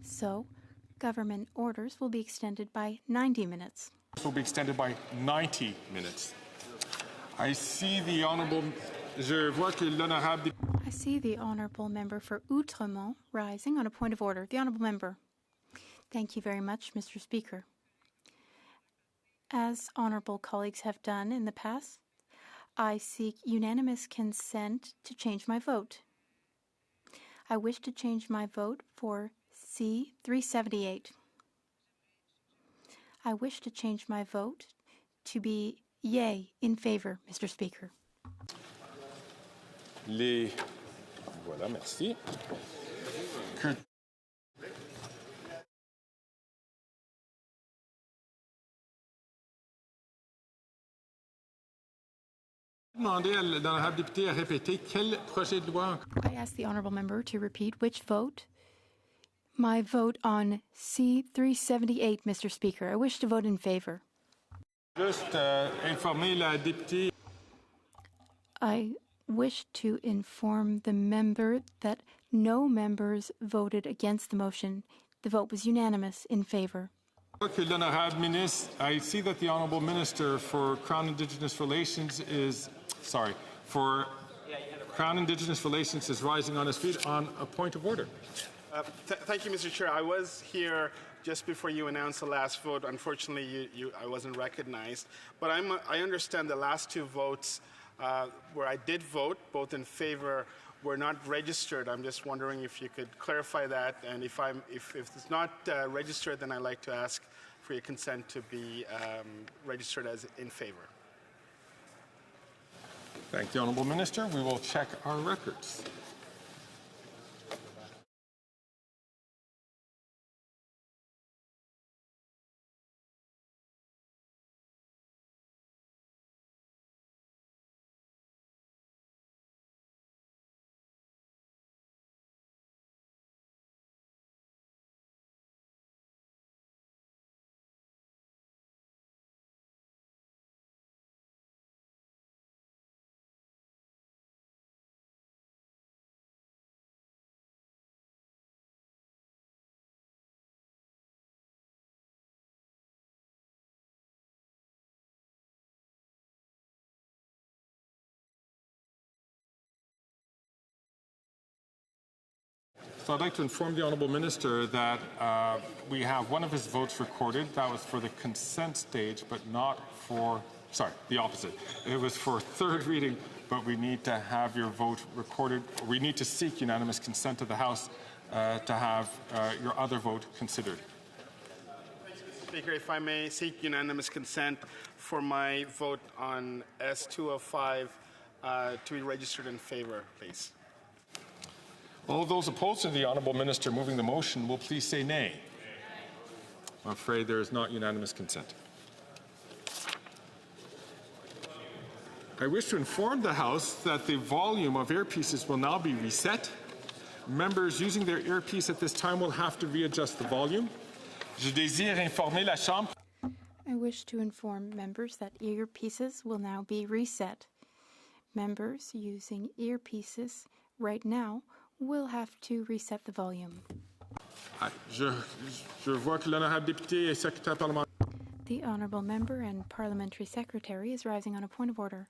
So, government orders will be extended by 90 minutes. Will be extended by 90 minutes. I see the honourable. Je vois que l'honorable. I see the honourable member for Outremont rising on a point of order. The honourable member. Thank you very much, Mr. Speaker. As honourable colleagues have done in the past, I seek unanimous consent to change my vote. I wish to change my vote for C-378. I wish to change my vote to be yay in favour, Mr. Speaker. Voilà, merci. Demander à l'honorable député à répéter quel projet de loi. I ask the honourable member to repeat which vote. My vote on C-378, Mr. Speaker. I wish to vote in favour. Juste informer la députée. I wish to inform the member that no members voted against the motion. The vote was unanimous in favour. L'honorable ministre, I see that the honourable minister for Crown Indigenous Relations is rising on his feet on a point of order. Thank you, Mr. Chair. I was here just before you announced the last vote. Unfortunately, I wasn't recognized. But I understand the last two votes where I did vote, both in favor, were not registered. I'm just wondering if you could clarify that. And if it's not registered, then I'd like to ask for your consent to be registered as in favor. Thank the honourable minister. We will check our records. So I'd like to inform the honourable minister that we have one of his votes recorded. That was for the consent stage, but not for, sorry, the opposite. It was for third reading, but we need to have your vote recorded. We need to seek unanimous consent of the House to have your other vote considered. Speaker, if I may seek unanimous consent for my vote on S205 to be registered in favor, please. All of those opposed to the Honourable Minister moving the motion will please say nay. I'm afraid there is not unanimous consent. I wish to inform the House that the volume of earpieces will now be reset. Members using their earpiece at this time will have to readjust the volume. Je désire informer la Chambre. I wish to inform members that earpieces will now be reset. Members using earpieces right now will have to reset the volume. Je vois que l'honorable député et secrétaire parlementaire. The Honourable Member and Parliamentary Secretary is rising on a point of order.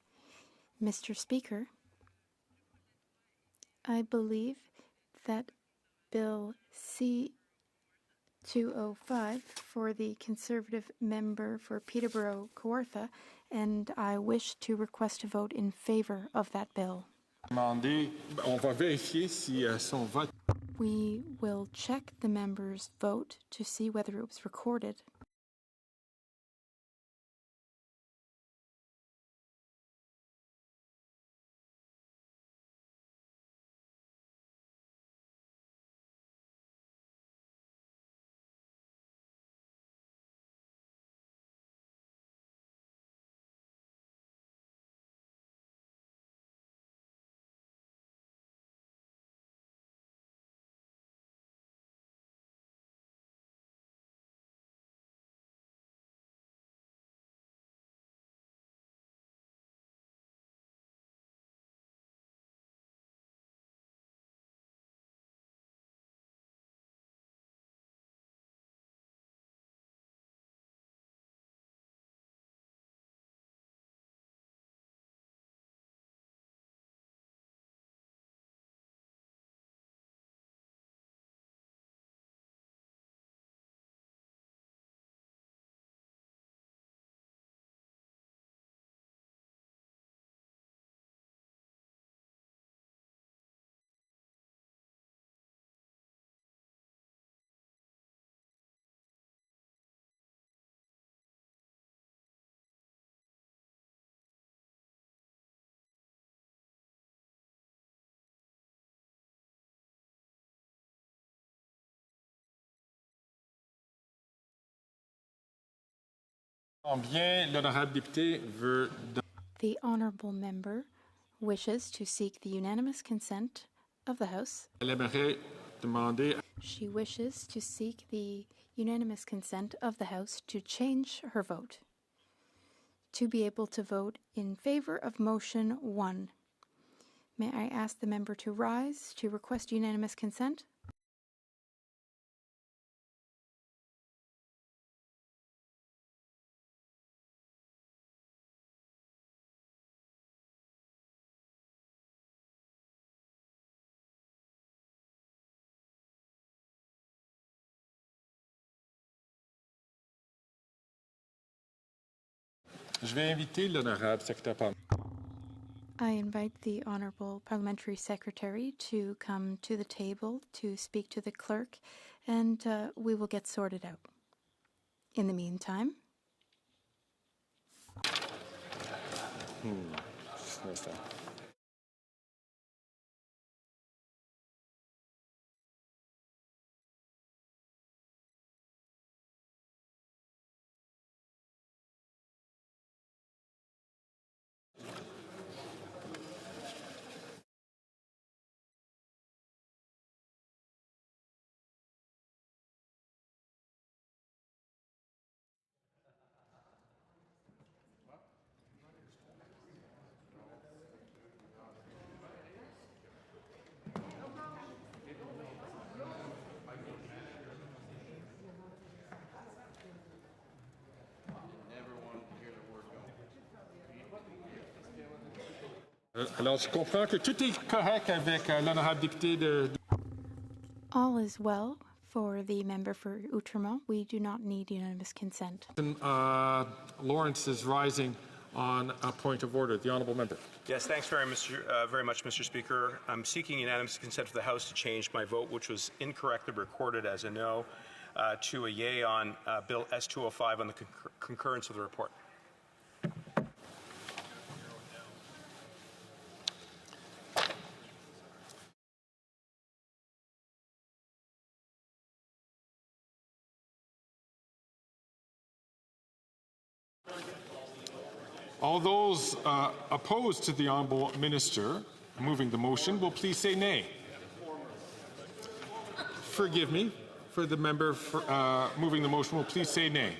Mr. Speaker, I believe that Bill C-205 for the Conservative member for Peterborough Kawartha, and I wish to request a vote in favour of that bill. On va vérifier si son vote. We will check the member's vote to see whether it was recorded. Bien, l'honorable député veut. The Honourable Member wishes to seek the unanimous consent of the House. Elle aimerait demander. She wishes to seek the unanimous consent of the House to change her vote, to be able to vote in favour of motion 1. May I ask the member to rise to request unanimous consent? Je vais inviter l'honorable secrétaire parlementaire. I invite the Honourable Parliamentary Secretary to come to the table to speak to the clerk, and we will get sorted out. In the meantime... Alors, je comprends que tout est correct avec l'honorable député de... All is well for the member for Outremont. We do not need unanimous consent. Lawrence is rising on a point of order. The honourable member. Yes, thanks very much, Mr. Speaker. I'm seeking unanimous consent of the House to change my vote, which was incorrectly recorded as a no, to a yay on Bill S-205 on the concurrence of the report. All those opposed to the Honourable Minister moving the motion will please say nay. Forgive me. For the member moving the motion will please say nay.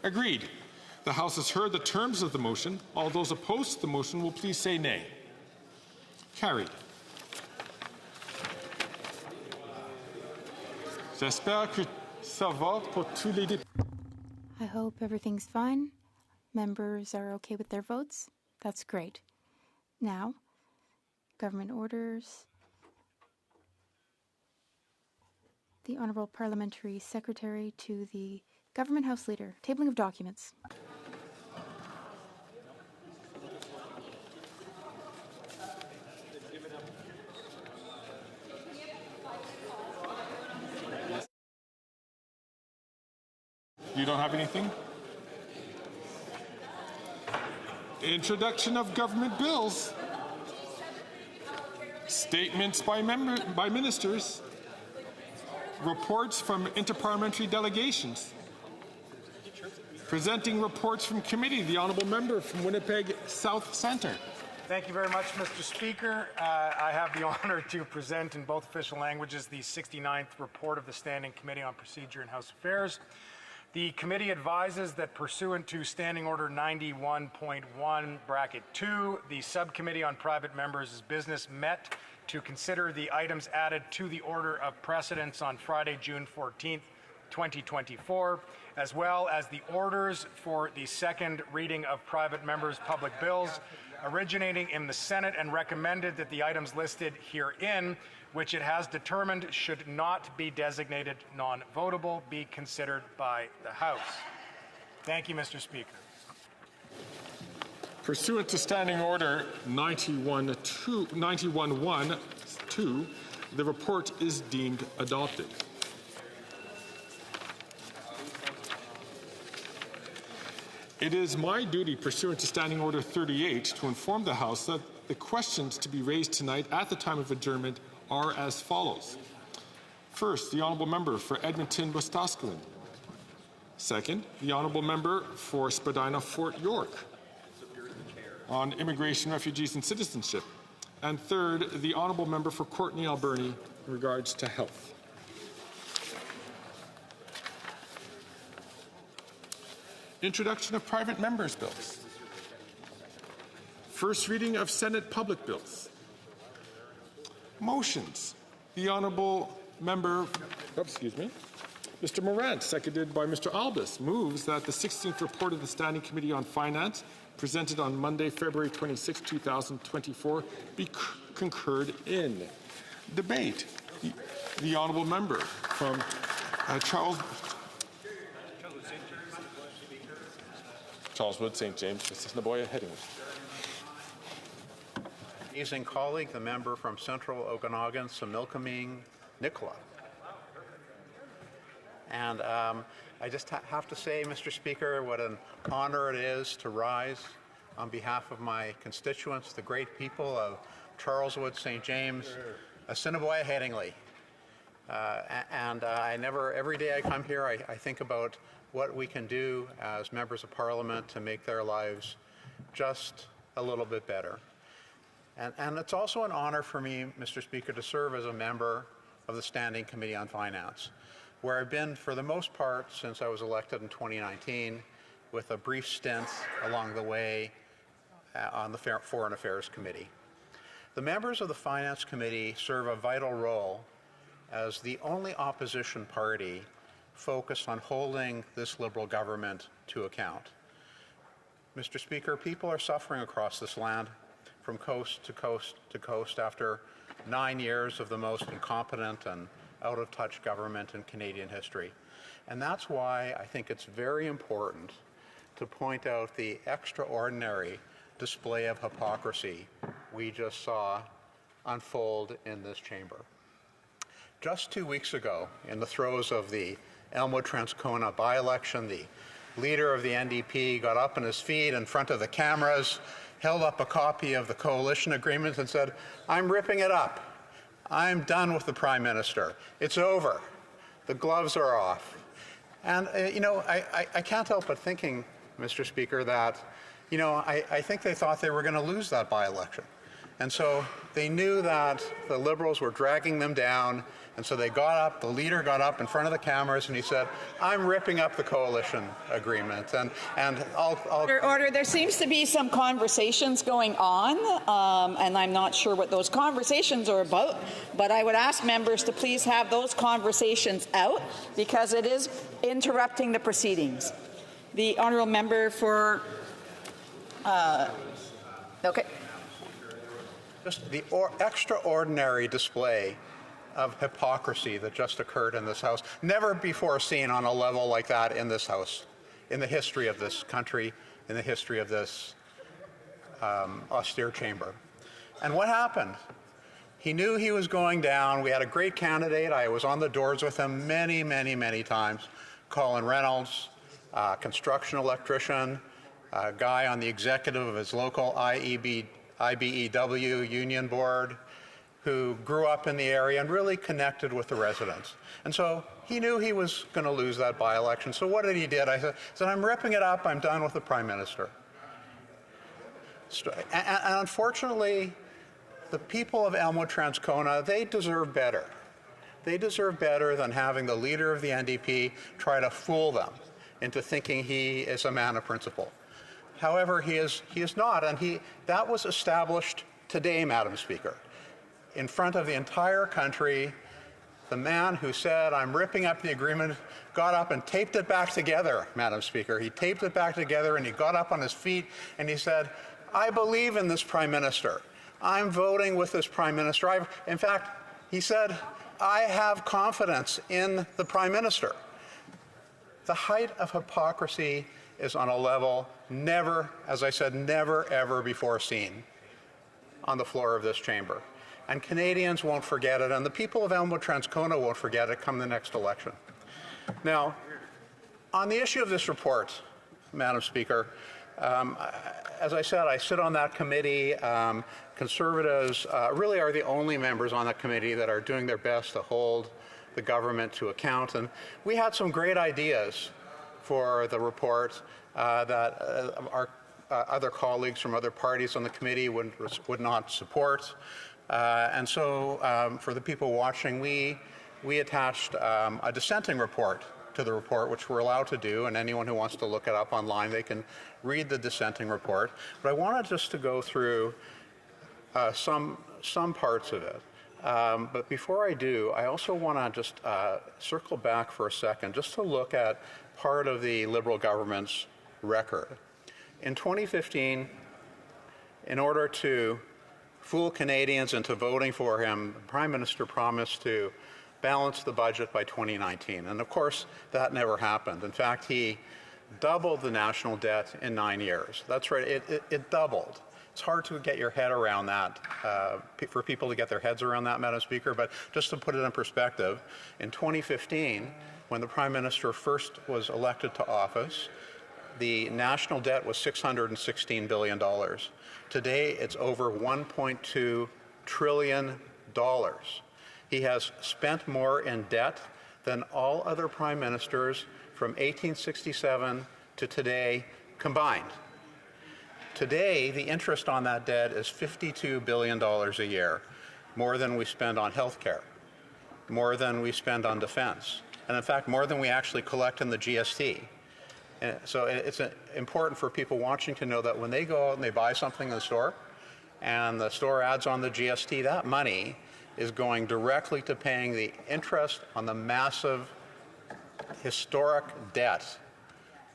Agreed. The House has heard the terms of the motion. All those opposed to the motion will please say nay. Carried. J'espère que ça va pour tous les députés. I hope everything's fine. Members are okay with their votes. That's great. Now, government orders. The Honourable Parliamentary Secretary to the Government House Leader. Tabling of documents. You don't have anything? Introduction of government bills. Statements by ministers. Reports from interparliamentary delegations. Presenting reports from committee, the Honourable Member from Winnipeg South Centre. Thank you very much, Mr. Speaker. I have the honour to present in both official languages the 69th report of the Standing Committee on Procedure and House Affairs. The committee advises that pursuant to Standing Order 91.1(2), the Subcommittee on Private Members' Business met to consider the items added to the order of precedence on Friday, June 14th, 2024, as well as the orders for the second reading of private members' public bills originating in the Senate, and recommended that the items listed herein, which it has determined should not be designated non-votable, be considered by the House. Thank you, Mr. Speaker. Pursuant to Standing Order 91.1(2), the report is deemed adopted. It is my duty, pursuant to Standing Order 38, to inform the House that the questions to be raised tonight at the time of adjournment are as follows. First, the Honourable Member for Edmonton-Wetaskiwin. Second, the Honourable Member for Spadina-Fort York on immigration, refugees and citizenship. And third, the Honourable Member for Courtenay-Alberni in regards to health. Introduction of private members' bills. First reading of Senate public bills. Motions. The Honourable Member, Mr. Morant, seconded by Mr. Albus, moves that the 16th report of the Standing Committee on Finance, presented on Monday, February 26, 2024, be concurred in. Debate. The Honourable Member from Charleswood, St. James, Naboya, Headingley. Amazing colleague, the member from Central Okanagan, Similkameen, Nicola. And I just have to say, Mr. Speaker, what an honor it is to rise on behalf of my constituents, the great people of Charleswood, St. James, Assiniboia, Headingley. Every day I come here, I think about what we can do as members of Parliament to make their lives just a little bit better. And it's also an honor for me, Mr. Speaker, to serve as a member of the Standing Committee on Finance, where I've been for the most part since I was elected in 2019, with a brief stint along the way on the Foreign Affairs Committee. The members of the Finance Committee serve a vital role as the only opposition party focused on holding this Liberal government to account. Mr. Speaker, people are suffering across this land from coast to coast to coast after 9 years of the most incompetent and out-of-touch government in Canadian history. And that's why I think it's very important to point out the extraordinary display of hypocrisy we just saw unfold in this chamber. Just 2 weeks ago, in the throes of the Elmwood-Transcona by-election, the leader of the NDP got up on his feet in front of the cameras, held up a copy of the coalition agreement and said, "I'm ripping it up. I'm done with the Prime Minister. It's over. The gloves are off." And, I can't help but thinking, Mr. Speaker, that you know, I think they thought they were going to lose that by-election. And so they knew that the Liberals were dragging them down, and so they got up, the leader got up in front of the cameras, and he said, I'm ripping up the coalition agreement, and I'll... Order. There seems to be some conversations going on, and I'm not sure what those conversations are about, but I would ask members to please have those conversations out, because it is interrupting the proceedings. The honourable member for... okay. Just the extraordinary display of hypocrisy that just occurred in this House, never before seen on a level like that in this House, in the history of this country, in the history of this austere chamber. And what happened? He knew he was going down. We had a great candidate. I was on the doors with him many, many, many times. Colin Reynolds, construction electrician, a guy on the executive of his local IBEW union board, who grew up in the area and really connected with the residents. And so he knew he was going to lose that by-election. So what did he do? I said, I'm ripping it up. I'm done with the Prime Minister. And unfortunately, the people of Elmwood Transcona, they deserve better. They deserve better than having the leader of the NDP try to fool them into thinking he is a man of principle. However, he is not, and that was established today, Madam Speaker. In front of the entire country, the man who said, I'm ripping up the agreement, got up and taped it back together, Madam Speaker. He taped it back together and he got up on his feet and he said, I believe in this Prime Minister. I'm voting with this Prime Minister. In fact, he said, I have confidence in the Prime Minister. The height of hypocrisy is on a level never, as I said, never ever before seen on the floor of this chamber. And Canadians won't forget it, and the people of Elmwood Transcona won't forget it come the next election. Now, on the issue of this report, Madam Speaker, as I said, I sit on that committee. Conservatives really are the only members on that committee that are doing their best to hold the government to account. And we had some great ideas for the report that our other colleagues from other parties on the committee would not support. And so for the people watching, we attached a dissenting report to the report, which we're allowed to do, and anyone who wants to look it up online, they can read the dissenting report. But I wanted just to go through some parts of it. But before I do, I also want to just circle back for a second, just to look at part of the Liberal government's record. In 2015, in order to fool Canadians into voting for him, the Prime Minister promised to balance the budget by 2019. And of course, that never happened. In fact, he doubled the national debt in 9 years. That's right, it doubled. It's hard to get your head around that, for people to get their heads around that, Madam Speaker, but just to put it in perspective, in 2015, when the Prime Minister first was elected to office, the national debt was $616 billion. Today, it's over $1.2 trillion. He has spent more in debt than all other prime ministers from 1867 to today combined. Today, the interest on that debt is $52 billion a year, more than we spend on health care, more than we spend on defense, and in fact, more than we actually collect in the GST. And so it's important for people watching to know that when they go out and they buy something in the store, and the store adds on the GST, that money is going directly to paying the interest on the massive historic debt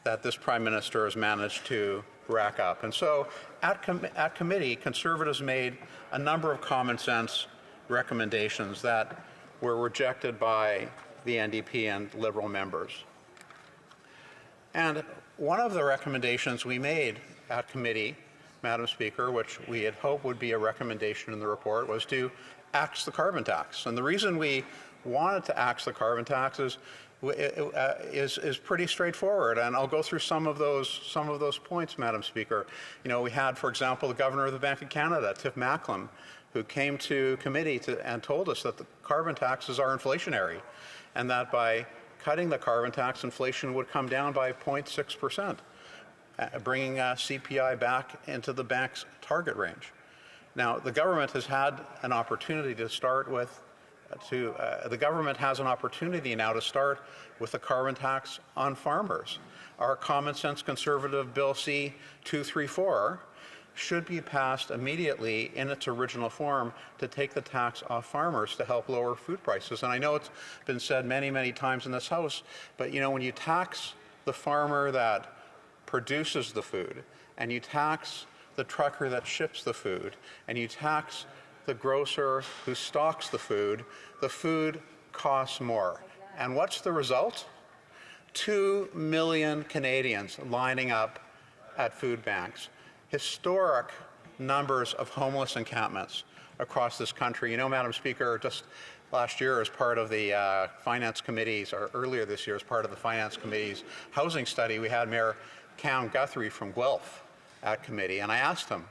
that this Prime Minister has managed to rack up. And so at committee, Conservatives made a number of common sense recommendations that were rejected by the NDP and Liberal members. And one of the recommendations we made at committee, Madam Speaker, which we had hoped would be a recommendation in the report, was to axe the carbon tax. And the reason we wanted to axe the carbon tax is pretty straightforward, and I'll go through some of those points, Madam Speaker. You know, we had, for example, the Governor of the Bank of Canada, Tiff Macklem, who came to committee and told us that the carbon taxes are inflationary, and that by cutting the carbon tax, inflation would come down by 0.6%. bringing CPI back into the bank's target range. Now, the government has had an opportunity to start with, the government has an opportunity now to start with a carbon tax on farmers. Our common sense conservative Bill C-234 should be passed immediately in its original form to take the tax off farmers to help lower food prices. And I know it's been said many, many times in this House, but you know, when you tax the farmer that produces the food, and you tax the trucker that ships the food, and you tax the grocer who stocks the food costs more. And what's the result? 2 million Canadians lining up at food banks. Historic numbers of homeless encampments across this country. You know, Madam Speaker, just last year as part of the Finance Committee's, or earlier this year as part of the Finance Committee's housing study, we had Mayor Cam Guthrie from Guelph at committee, and I asked him,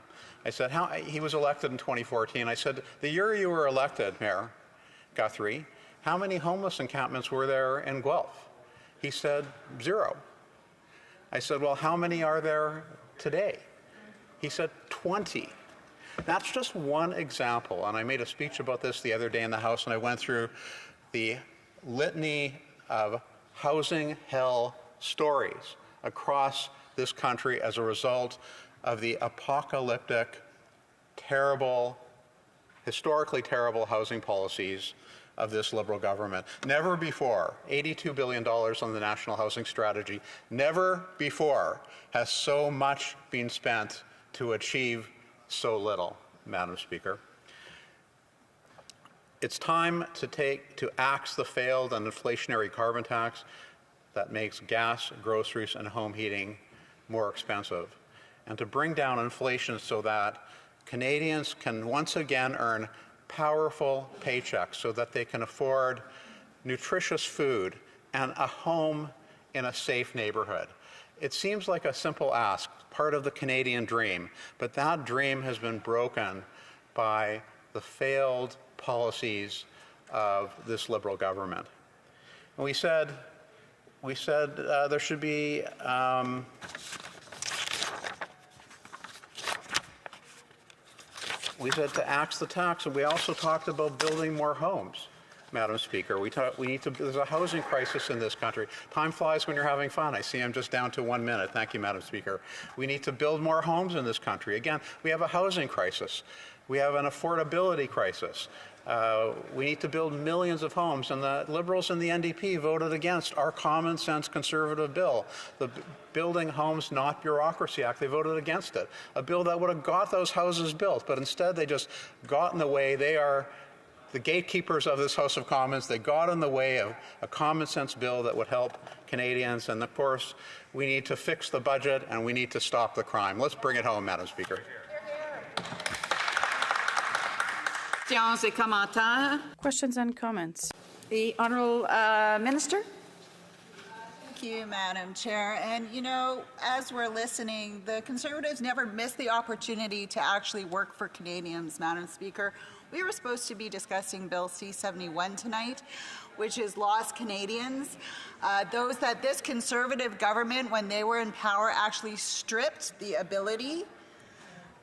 I said, he was elected in 2014, I said, the year you were elected, Mayor Guthrie, how many homeless encampments were there in Guelph? He said, 0. I said, well, how many are there today? He said 20. That's just one example, and I made a speech about this the other day in the House, and I went through the litany of housing hell stories across this country as a result of the apocalyptic, terrible, historically terrible housing policies of this Liberal government. Never before, $82 billion on the National Housing Strategy, never before has so much been spent to achieve so little, Madam Speaker. It's time to axe the failed and inflationary carbon tax that makes gas, groceries, and home heating more expensive, and to bring down inflation so that Canadians can once again earn powerful paychecks so that they can afford nutritious food and a home in a safe neighborhood. It seems like a simple ask, part of the Canadian dream, but that dream has been broken by the failed policies of this Liberal government. And we said there should be we said to axe the tax, and we also talked about building more homes, Madam Speaker. There's a housing crisis in this country. Time flies when you're having fun. I see I'm just down to 1 minute. Thank you, Madam Speaker. We need to build more homes in this country. Again, we have a housing crisis. We have an affordability crisis. We need to build millions of homes, and the Liberals and the NDP voted against our common sense conservative bill, the Building Homes Not Bureaucracy Act. They voted against it, a bill that would have got those houses built, but instead they just got in the way. They are the gatekeepers of this House of Commons. They got in the way of a common sense bill that would help Canadians, and of course we need to fix the budget and we need to stop the crime. Let's bring it home, Madam Speaker. Questions and comments. The Honourable Minister. Thank you, Madam Chair. And you know, as we're listening, the Conservatives never missed the opportunity to actually work for Canadians, Madam Speaker. We were supposed to be discussing Bill C-71 tonight, which is Lost Canadians. Those that this Conservative government, when they were in power, actually stripped the ability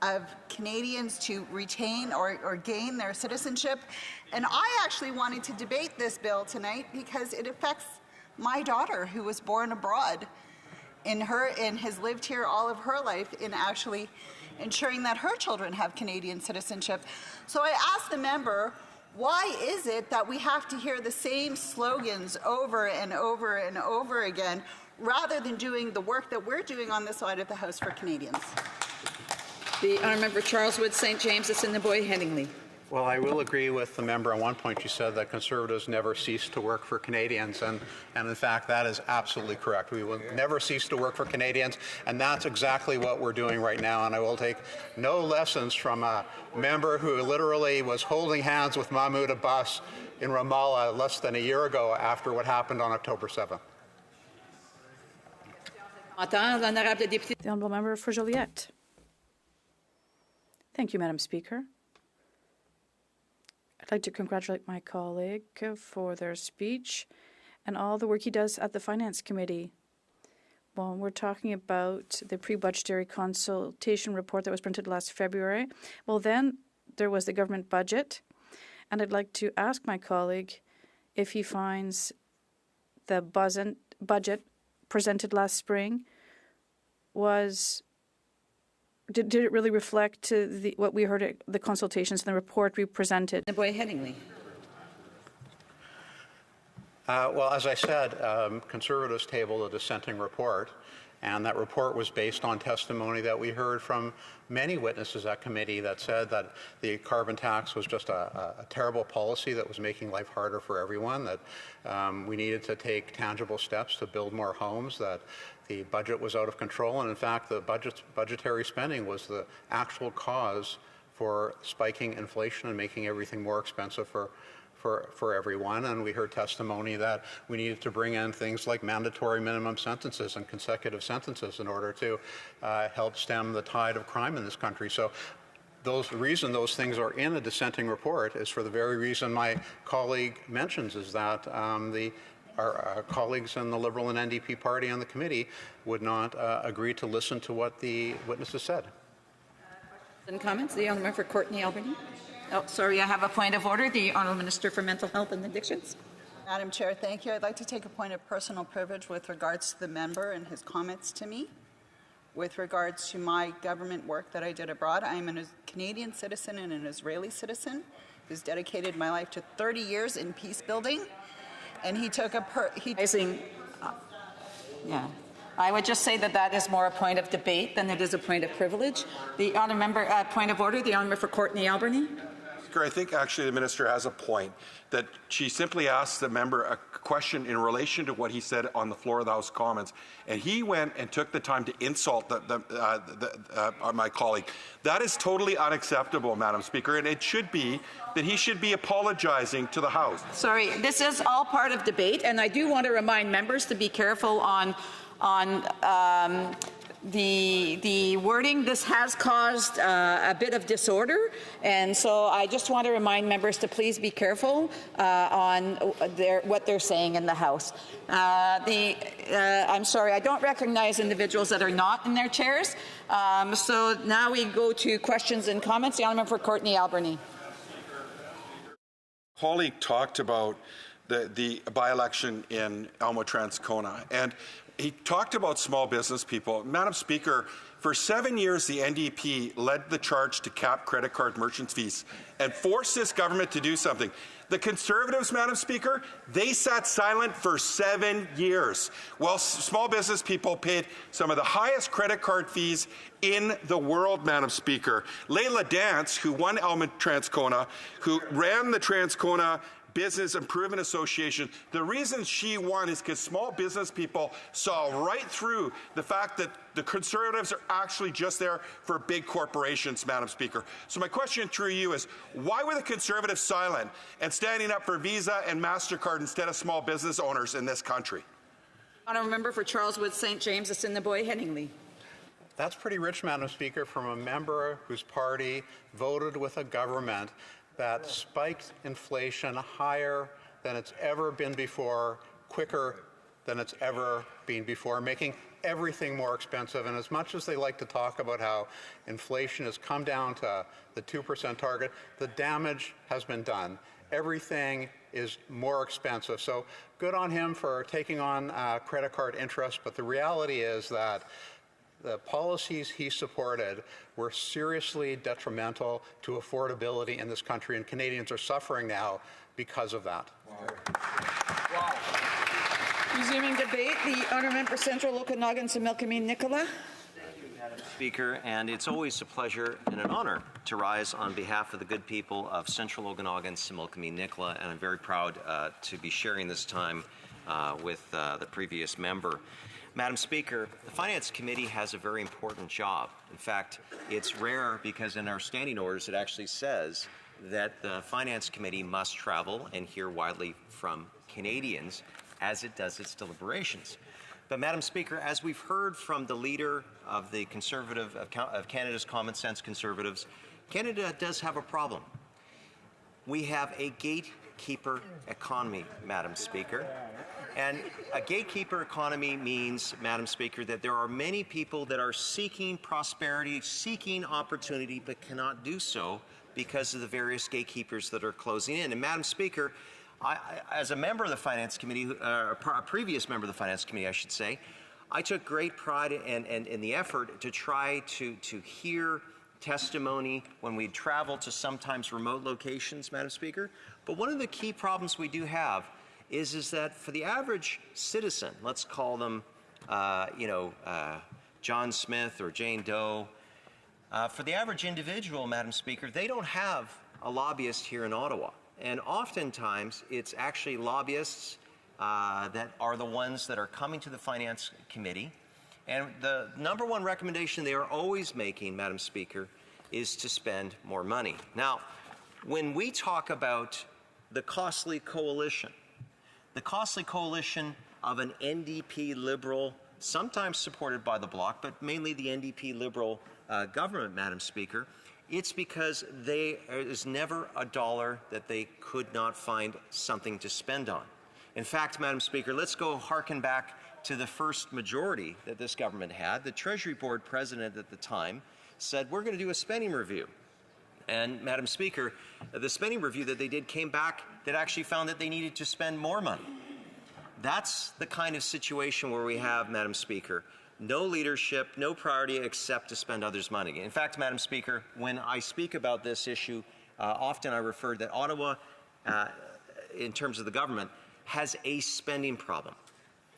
of Canadians to retain or gain their citizenship. And I actually wanted to debate this bill tonight because it affects my daughter, who was born abroad and has lived here all of her life, in actually ensuring that her children have Canadian citizenship. So I asked the member, why is it that we have to hear the same slogans over and over and over again, rather than doing the work that we're doing on this side of the House for Canadians? The Honourable Member Charles Wood, St. James, Assiniboia, Headingley. Well, I will agree with the member on one point. She said that Conservatives never cease to work for Canadians, and in fact, that is absolutely correct. We will never cease to work for Canadians, and that's exactly what we're doing right now. And I will take no lessons from a member who literally was holding hands with Mahmoud Abbas in Ramallah less than a year ago after what happened on October 7th. The Honourable Member for Joliette. Thank you, Madam Speaker. I'd like to congratulate my colleague for their speech and all the work he does at the Finance Committee. Well, we're talking about the pre-budgetary consultation report that was printed last February. Well, then there was the government budget, and I'd like to ask my colleague if he finds the budget presented last spring did it really reflect what we heard at the consultations and the report we presented? Boy Headingley. Well, as I said, Conservatives tabled a dissenting report, and that report was based on testimony that we heard from many witnesses at committee that said that the carbon tax was just a terrible policy that was making life harder for everyone, that we needed to take tangible steps to build more homes, that the budget was out of control, and in fact the budgetary spending was the actual cause for spiking inflation and making everything more expensive for everyone. And we heard testimony that we needed to bring in things like mandatory minimum sentences and consecutive sentences in order to help stem the tide of crime in this country. So the reason those things are in a dissenting report is for the very reason my colleague mentions, is that our colleagues in the Liberal and NDP party on the committee would not agree to listen to what the witnesses said. And comments? The Honourable for Courtney Alberni. Oh, sorry, I have a point of order. The Honourable Minister for Mental Health and Addictions. Madam Chair, thank you. I'd like to take a point of personal privilege with regards to the member and his comments to me. With regards to my government work that I did abroad, I am a Canadian citizen and an Israeli citizen who's dedicated my life to 30 years in peace building. And he took yeah. I would just say that is more a point of debate than it is a point of privilege. The honourable member, point of order, the honourable for Courtney Alberni. I think actually the minister has a point, that she simply asked the member a question in relation to what he said on the floor of the House of Commons, and he went and took the time to insult my colleague. That is totally unacceptable, Madam Speaker, and it should be that he should be apologizing to the House. Sorry, this is all part of debate, and I do want to remind members to be careful on the wording. This has caused a bit of disorder, and so I just want to remind members to please be careful on what they're saying in the House. I'm sorry, I don't recognize individuals that are not in their chairs. So now we go to questions and comments. The honourable for Courtney Alberni. Colleague talked about the by-election in Elmo-Transcona, and he talked about small business people. Madam Speaker, for 7 years, the NDP led the charge to cap credit card merchants' fees and forced this government to do something. The Conservatives, Madam Speaker, they sat silent for 7 years while small business people paid some of the highest credit card fees in the world, Madam Speaker. Layla Dance, who won Elmo-Transcona, who ran the Transcona Business Improvement Association, the reason she won is because small business people saw right through the fact that the Conservatives are actually just there for big corporations, Madam Speaker. So my question through you is, why were the Conservatives silent and standing up for Visa and MasterCard instead of small business owners in this country? Honourable member for Charleswood St. James, Assiniboia Headingley. That's pretty rich, Madam Speaker, from a member whose party voted with a government that spiked inflation higher than it's ever been before, quicker than it's ever been before, making everything more expensive. And as much as they like to talk about how inflation has come down to the 2% target, the damage has been done. Everything is more expensive. So good on him for taking on credit card interest, but the reality is that the policies he supported were seriously detrimental to affordability in this country, and Canadians are suffering now because of that. Wow. Resuming debate, the honourable member for Central Okanagan, Similkameen Nicola. Thank you, Madam Speaker, and it's always a pleasure and an honour to rise on behalf of the good people of Central Okanagan, Similkameen Nicola, and I'm very proud to be sharing this time with the previous member. Madam Speaker, the Finance Committee has a very important job. In fact, it's rare because in our standing orders it actually says that the Finance Committee must travel and hear widely from Canadians as it does its deliberations. But Madam Speaker, as we've heard from the leader of the of Canada's Common Sense Conservatives, Canada does have a problem. We have a gate gatekeeper economy, Madam Speaker. And a gatekeeper economy means, Madam Speaker, that there are many people that are seeking prosperity, seeking opportunity, but cannot do so because of the various gatekeepers that are closing in. And Madam Speaker, as a member of the Finance Committee, a previous member of the Finance Committee, I should say, I took great pride in the effort to try to hear testimony when we travel to sometimes remote locations, Madam Speaker. But one of the key problems we do have is that for the average citizen, let's call them, John Smith or Jane Doe, for the average individual, Madam Speaker, they don't have a lobbyist here in Ottawa. And oftentimes, it's actually lobbyists that are the ones that are coming to the Finance Committee. And the number one recommendation they are always making, Madam Speaker, is to spend more money. Now, when we talk about the costly coalition of an NDP Liberal, sometimes supported by the Bloc, but mainly the NDP Liberal government, Madam Speaker, it's because there is never a dollar that they could not find something to spend on. In fact, Madam Speaker, let's go harken back to the first majority that this government had. The Treasury Board president at the time said, we're going to do a spending review. And Madam Speaker, the spending review that they did came back that actually found that they needed to spend more money. That's the kind of situation where we have, Madam Speaker, no leadership, no priority except to spend others' money. In fact, Madam Speaker, when I speak about this issue, often I refer that Ottawa, in terms of the government, has a spending problem.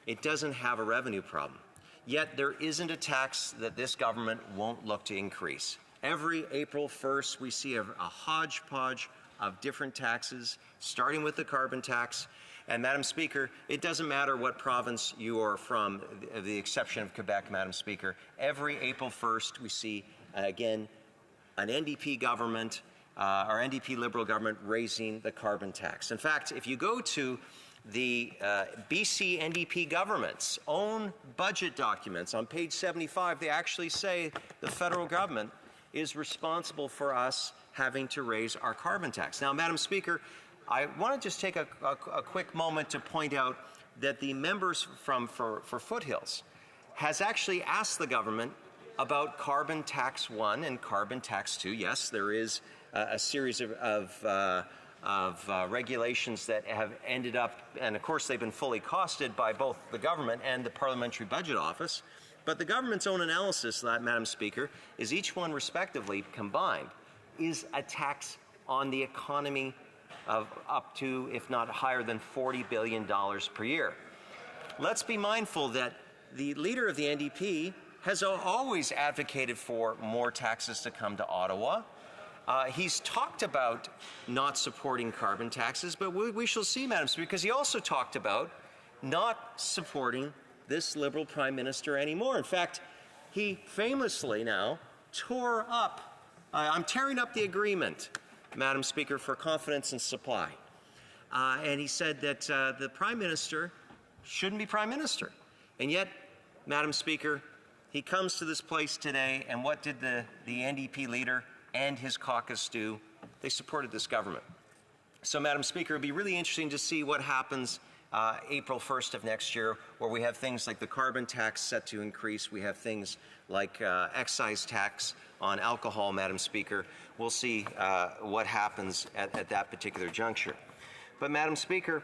It doesn't have a revenue problem. Yet there isn't a tax that this government won't look to increase. Every April 1st, we see a hodgepodge of different taxes, starting with the carbon tax. And Madam Speaker, it doesn't matter what province you are from, the exception of Quebec, Madam Speaker. Every April 1st, we see, again, an NDP government, our NDP Liberal government raising the carbon tax. In fact, if you go to the BC NDP government's own budget documents, on page 75, they actually say the federal government is responsible for us having to raise our carbon tax. Now, Madam Speaker, I want to just take a quick moment to point out that the members for Foothills has actually asked the government about Carbon Tax 1 and Carbon Tax 2. Yes, there is a series of regulations that have ended up, and of course they've been fully costed by both the government and the Parliamentary Budget Office. But the government's own analysis, Madam Speaker, is each one respectively combined is a tax on the economy of up to, if not higher than, $40 billion per year. Let's be mindful that the leader of the NDP has always advocated for more taxes to come to Ottawa. He's talked about not supporting carbon taxes, but we shall see, Madam Speaker, because he also talked about not supporting this Liberal Prime Minister anymore. In fact, he famously now tore up, I'm tearing up the agreement, Madam Speaker, for confidence and supply. And he said that the Prime Minister shouldn't be Prime Minister. And yet, Madam Speaker, he comes to this place today, and what did the NDP leader and his caucus do? They supported this government. So, Madam Speaker, it would be really interesting to see what happens April 1st of next year, where we have things like the carbon tax set to increase. We have things like excise tax on alcohol, Madam Speaker. We'll see what happens at that particular juncture. But, Madam Speaker,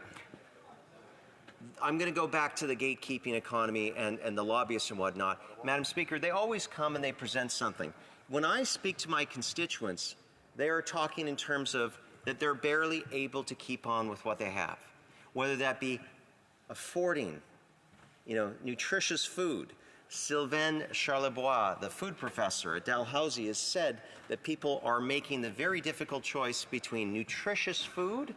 I'm going to go back to the gatekeeping economy and the lobbyists and whatnot. Madam Speaker, they always come and they present something. When I speak to my constituents, they are talking in terms of that they're barely able to keep on with what they have, whether that be affording, nutritious food. Sylvain Charlebois, the food professor at Dalhousie, has said that people are making the very difficult choice between nutritious food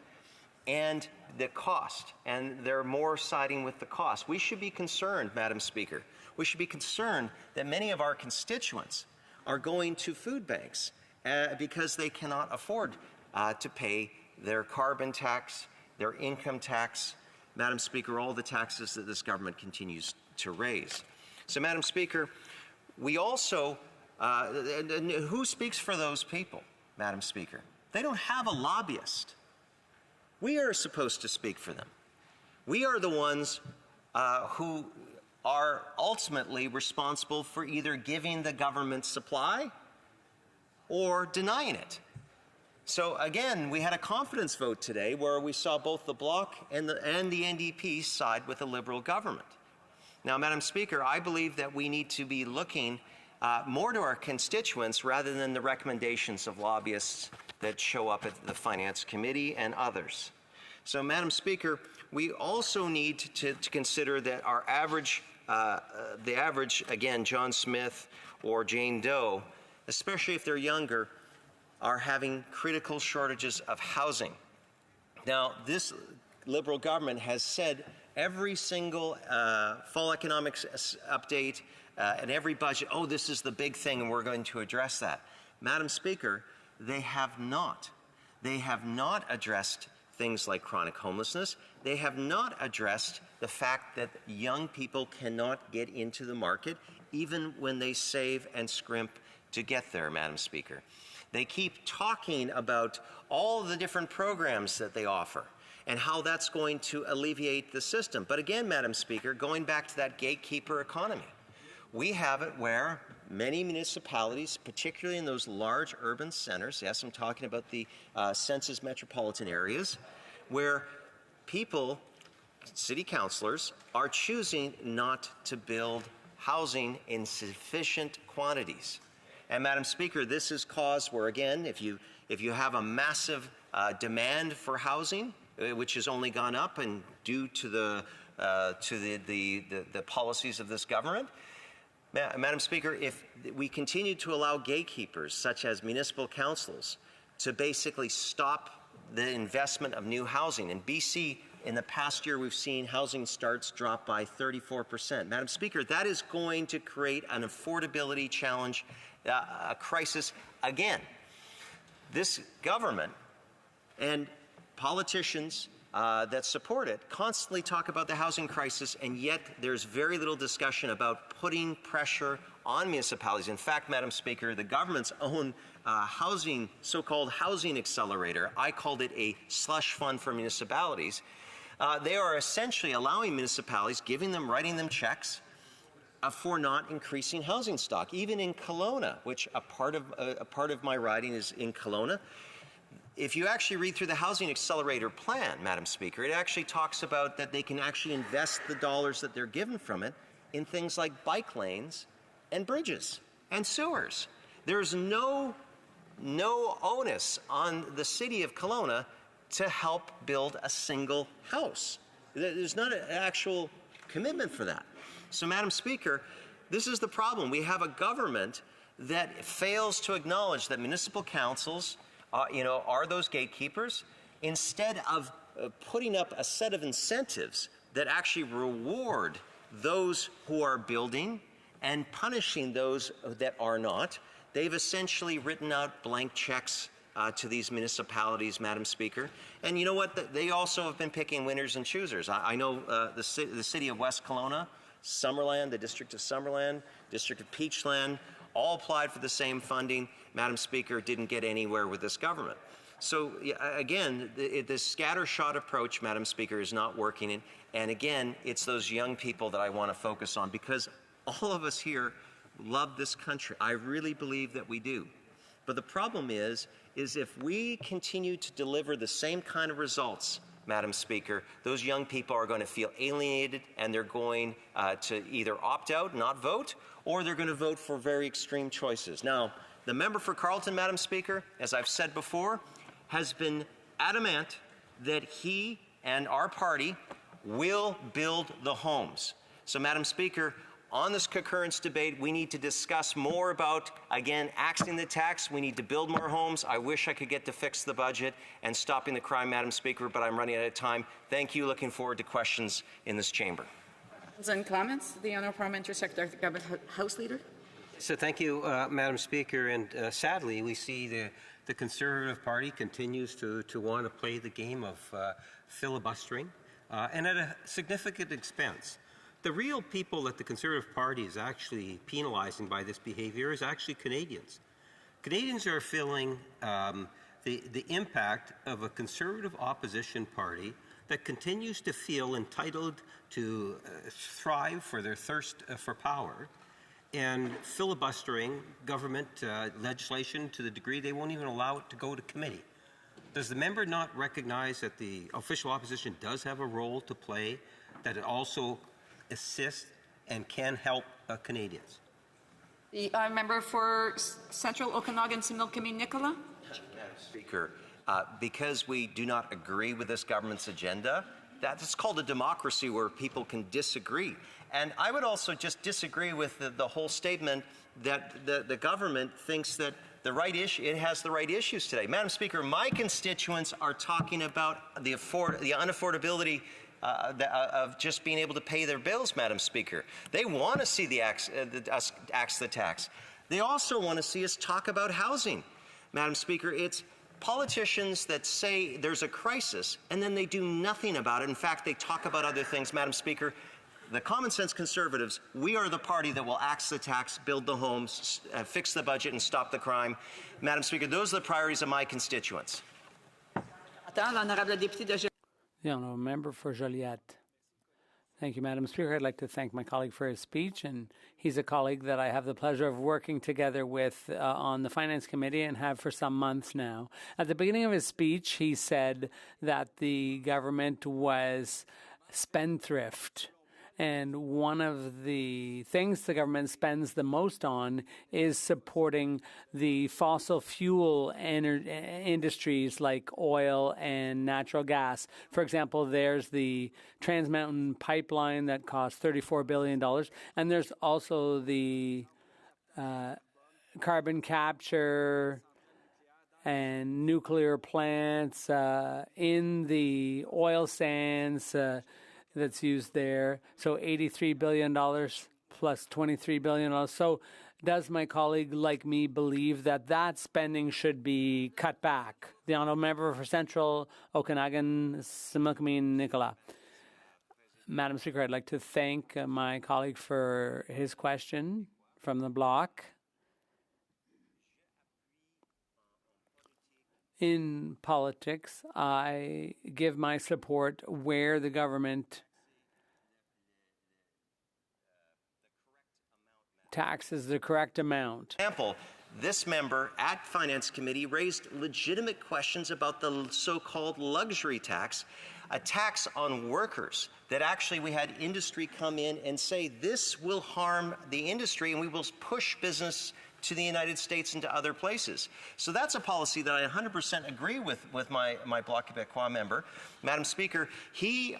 and the cost, and they're more siding with the cost. We should be concerned, Madam Speaker. We should be concerned that many of our constituents are going to food banks because they cannot afford to pay their carbon tax, their income tax, Madam Speaker, all the taxes that this government continues to raise. So, Madam Speaker, we also, who speaks for those people, Madam Speaker? They don't have a lobbyist. We are supposed to speak for them. We are the ones who are ultimately responsible for either giving the government supply or denying it. So again, we had a confidence vote today where we saw both the Bloc and the NDP side with the Liberal government. Now, Madam Speaker, I believe that we need to be looking more to our constituents rather than the recommendations of lobbyists that show up at the Finance Committee and others. So, Madam Speaker, we also need to consider that our average, the average, again, John Smith or Jane Doe, especially if they're younger, are having critical shortages of housing. Now, this Liberal government has said every single fall economics update and every budget, oh, this is the big thing and we're going to address that. Madam Speaker, they have not. They have not addressed things like chronic homelessness. They have not addressed the fact that young people cannot get into the market even when they save and scrimp to get there, Madam Speaker. They keep talking about all the different programs that they offer and how that's going to alleviate the system. But again, Madam Speaker, going back to that gatekeeper economy, we have it where many municipalities, particularly in those large urban centers, yes, I'm talking about the census metropolitan areas, where people, city councillors, are choosing not to build housing in sufficient quantities. And Madam Speaker, this is caused where, again, if you have a massive demand for housing, which has only gone up and due to the policies of this government, Madam Speaker, if we continue to allow gatekeepers, such as municipal councils, to basically stop the investment of new housing, in BC, in the past year, we've seen housing starts drop by 34%. Madam Speaker, that is going to create an affordability challenge, a crisis again. This government and politicians that support it constantly talk about the housing crisis, and yet there's very little discussion about putting pressure on municipalities. In fact, Madam Speaker, the government's own housing, so-called housing accelerator, I called it a slush fund for municipalities. They are essentially allowing municipalities, writing them checks for not increasing housing stock. Even in Kelowna, which a part of my riding is in Kelowna, if you actually read through the Housing Accelerator plan, Madam Speaker, it actually talks about that they can actually invest the dollars that they're given from it in things like bike lanes and bridges and sewers. There's no onus on the city of Kelowna to help build a single house. There's not an actual commitment for that. So, Madam Speaker, this is the problem. We have a government that fails to acknowledge that municipal councils are those gatekeepers, instead of putting up a set of incentives that actually reward those who are building and punishing those that are not. They've essentially written out blank checks to these municipalities, Madam Speaker. And you know what? They also have been picking winners and choosers. I know the city of West Kelowna, Summerland, the District of Summerland, District of Peachland, all applied for the same funding. Madam Speaker, didn't get anywhere with this government. So again, the scattershot approach, Madam Speaker, is not working. And again, it's those young people that I want to focus on, because all of us here love this country. I really believe that we do. But the problem is if we continue to deliver the same kind of results, Madam Speaker, those young people are going to feel alienated, and they're going to either opt out, not vote, or they're going to vote for very extreme choices. Now, the member for Carleton, Madam Speaker, as I've said before, has been adamant that he and our party will build the homes. So, Madam Speaker, on this concurrence debate, we need to discuss more about, again, axing the tax. We need to build more homes. I wish I could get to fix the budget and stopping the crime, Madam Speaker, but I'm running out of time. Thank you. Looking forward to questions in this chamber. And comments? The Honourable Parliamentary Secretary, Government House Leader. So thank you, Madam Speaker. And sadly, we see the Conservative Party continues to want to play the game of filibustering and at a significant expense. The real people that the Conservative Party is actually penalizing by this behavior is actually Canadians. Canadians are feeling the impact of a conservative opposition party that continues to feel entitled to thrive for their thirst for power and filibustering government legislation to the degree they won't even allow it to go to committee. Does the member not recognize that the official opposition does have a role to play, that it also assists and can help Canadians? The member for Central Okanagan, Similkameen Nicola. Madam Speaker, because we do not agree with this government's agenda, that's called a democracy where people can disagree. And I would also just disagree with the whole statement that the government thinks that it has the right issues today. Madam Speaker, my constituents are talking about the unaffordability of just being able to pay their bills, Madam Speaker. They want to see us axe the tax. They also want to see us talk about housing. Madam Speaker, it's politicians that say there's a crisis and then they do nothing about it. In fact, they talk about other things. Madam Speaker, the common sense Conservatives, we are the party that will axe the tax, build the homes, fix the budget, and stop the crime. Madam Speaker, those are the priorities of my constituents. The honourable member for Joliette. Thank you, Madam Speaker. I'd like to thank my colleague for his speech, and he's a colleague that I have the pleasure of working together with on the Finance Committee and have for some months now. At the beginning of his speech, he said that the government was spendthrift. And one of the things the government spends the most on is supporting the fossil fuel industries like oil and natural gas. For example, there's the Trans Mountain Pipeline that costs $34 billion. And there's also the carbon capture and nuclear plants in the oil sands that's used there. So $83 billion plus $23 billion. So does my colleague like me believe that that spending should be cut back? The honourable member for Central Okanagan, Similkameen Nicola. Madam Speaker, I'd like to thank my colleague for his question from the bloc. In politics, I give my support where the government taxes the correct amount. For example, this member at Finance Committee raised legitimate questions about the so-called luxury tax, a tax on workers that actually we had industry come in and say this will harm the industry and we will push business to the United States and to other places. So that's a policy that I 100% agree with my Bloc Québécois member. Madam Speaker,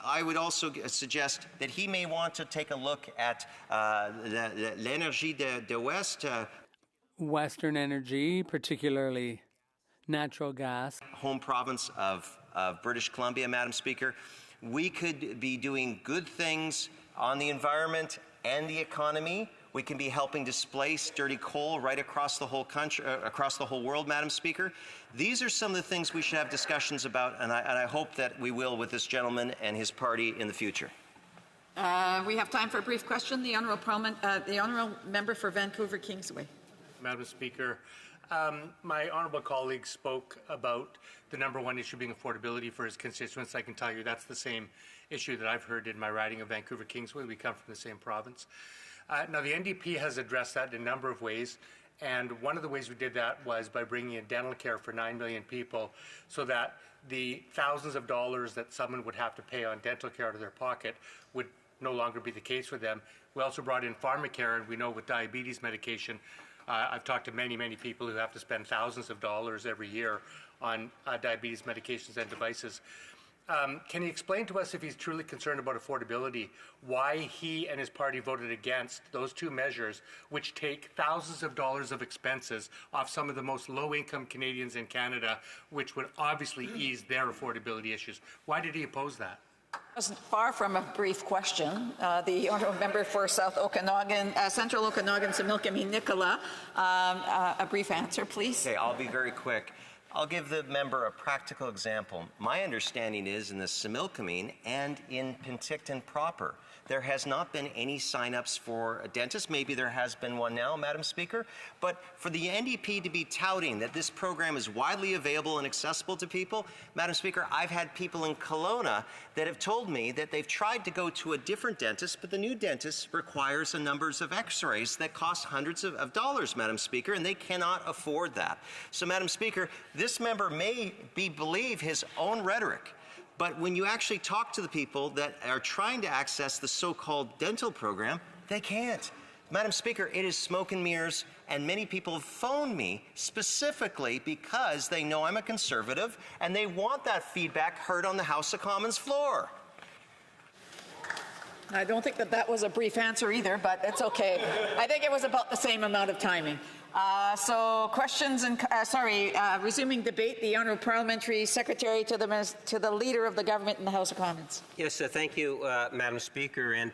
I would also suggest that he may want to take a look at l'Énergie de West. Western energy, particularly natural gas. Home province of British Columbia, Madam Speaker. We could be doing good things on the environment and the economy. We can be helping displace dirty coal right across the whole country, across the whole world, Madam Speaker. These are some of the things we should have discussions about, and I hope that we will with this gentleman and his party in the future. We have time for a brief question. The honourable member for Vancouver Kingsway. Madam Speaker, my honourable colleague spoke about the number one issue being affordability for his constituents. I can tell you that's the same issue that I've heard in my riding of Vancouver Kingsway. We come from the same province. Now, the NDP has addressed that in a number of ways, and one of the ways we did that was by bringing in dental care for 9 million people so that the thousands of dollars that someone would have to pay on dental care out of their pocket would no longer be the case for them. We also brought in pharmacare, and we know with diabetes medication, I've talked to many, many people who have to spend thousands of dollars every year on diabetes medications and devices. Can he explain to us, if he's truly concerned about affordability, why he and his party voted against those two measures, which take thousands of dollars of expenses off some of the most low-income Canadians in Canada, which would obviously ease their affordability issues? Why did he oppose that? Far from a brief question. The honourable member for Central Okanagan, Similkameen Nicola, a brief answer, please. Okay, I'll be very quick. I'll give the member a practical example. My understanding is in the Similkameen and in Penticton proper there has not been any sign-ups for a dentist. Maybe there has been one now, Madam Speaker. But for the NDP to be touting that this program is widely available and accessible to people, Madam Speaker, I've had people in Kelowna that have told me that they've tried to go to a different dentist, but the new dentist requires a numbers of x-rays that cost hundreds of dollars, Madam Speaker, and they cannot afford that. So, Madam Speaker, this member may believe his own rhetoric, but when you actually talk to the people that are trying to access the so-called dental program, they can't. Madam Speaker, it is smoke and mirrors, and many people have phoned me specifically because they know I'm a Conservative and they want that feedback heard on the House of Commons floor. I don't think that was a brief answer either, but it's okay. I think it was about the same amount of timing. So questions and resuming debate. The Honourable Parliamentary Secretary to the Leader of the Government in the House of Commons. Yes, thank you, Madam Speaker. And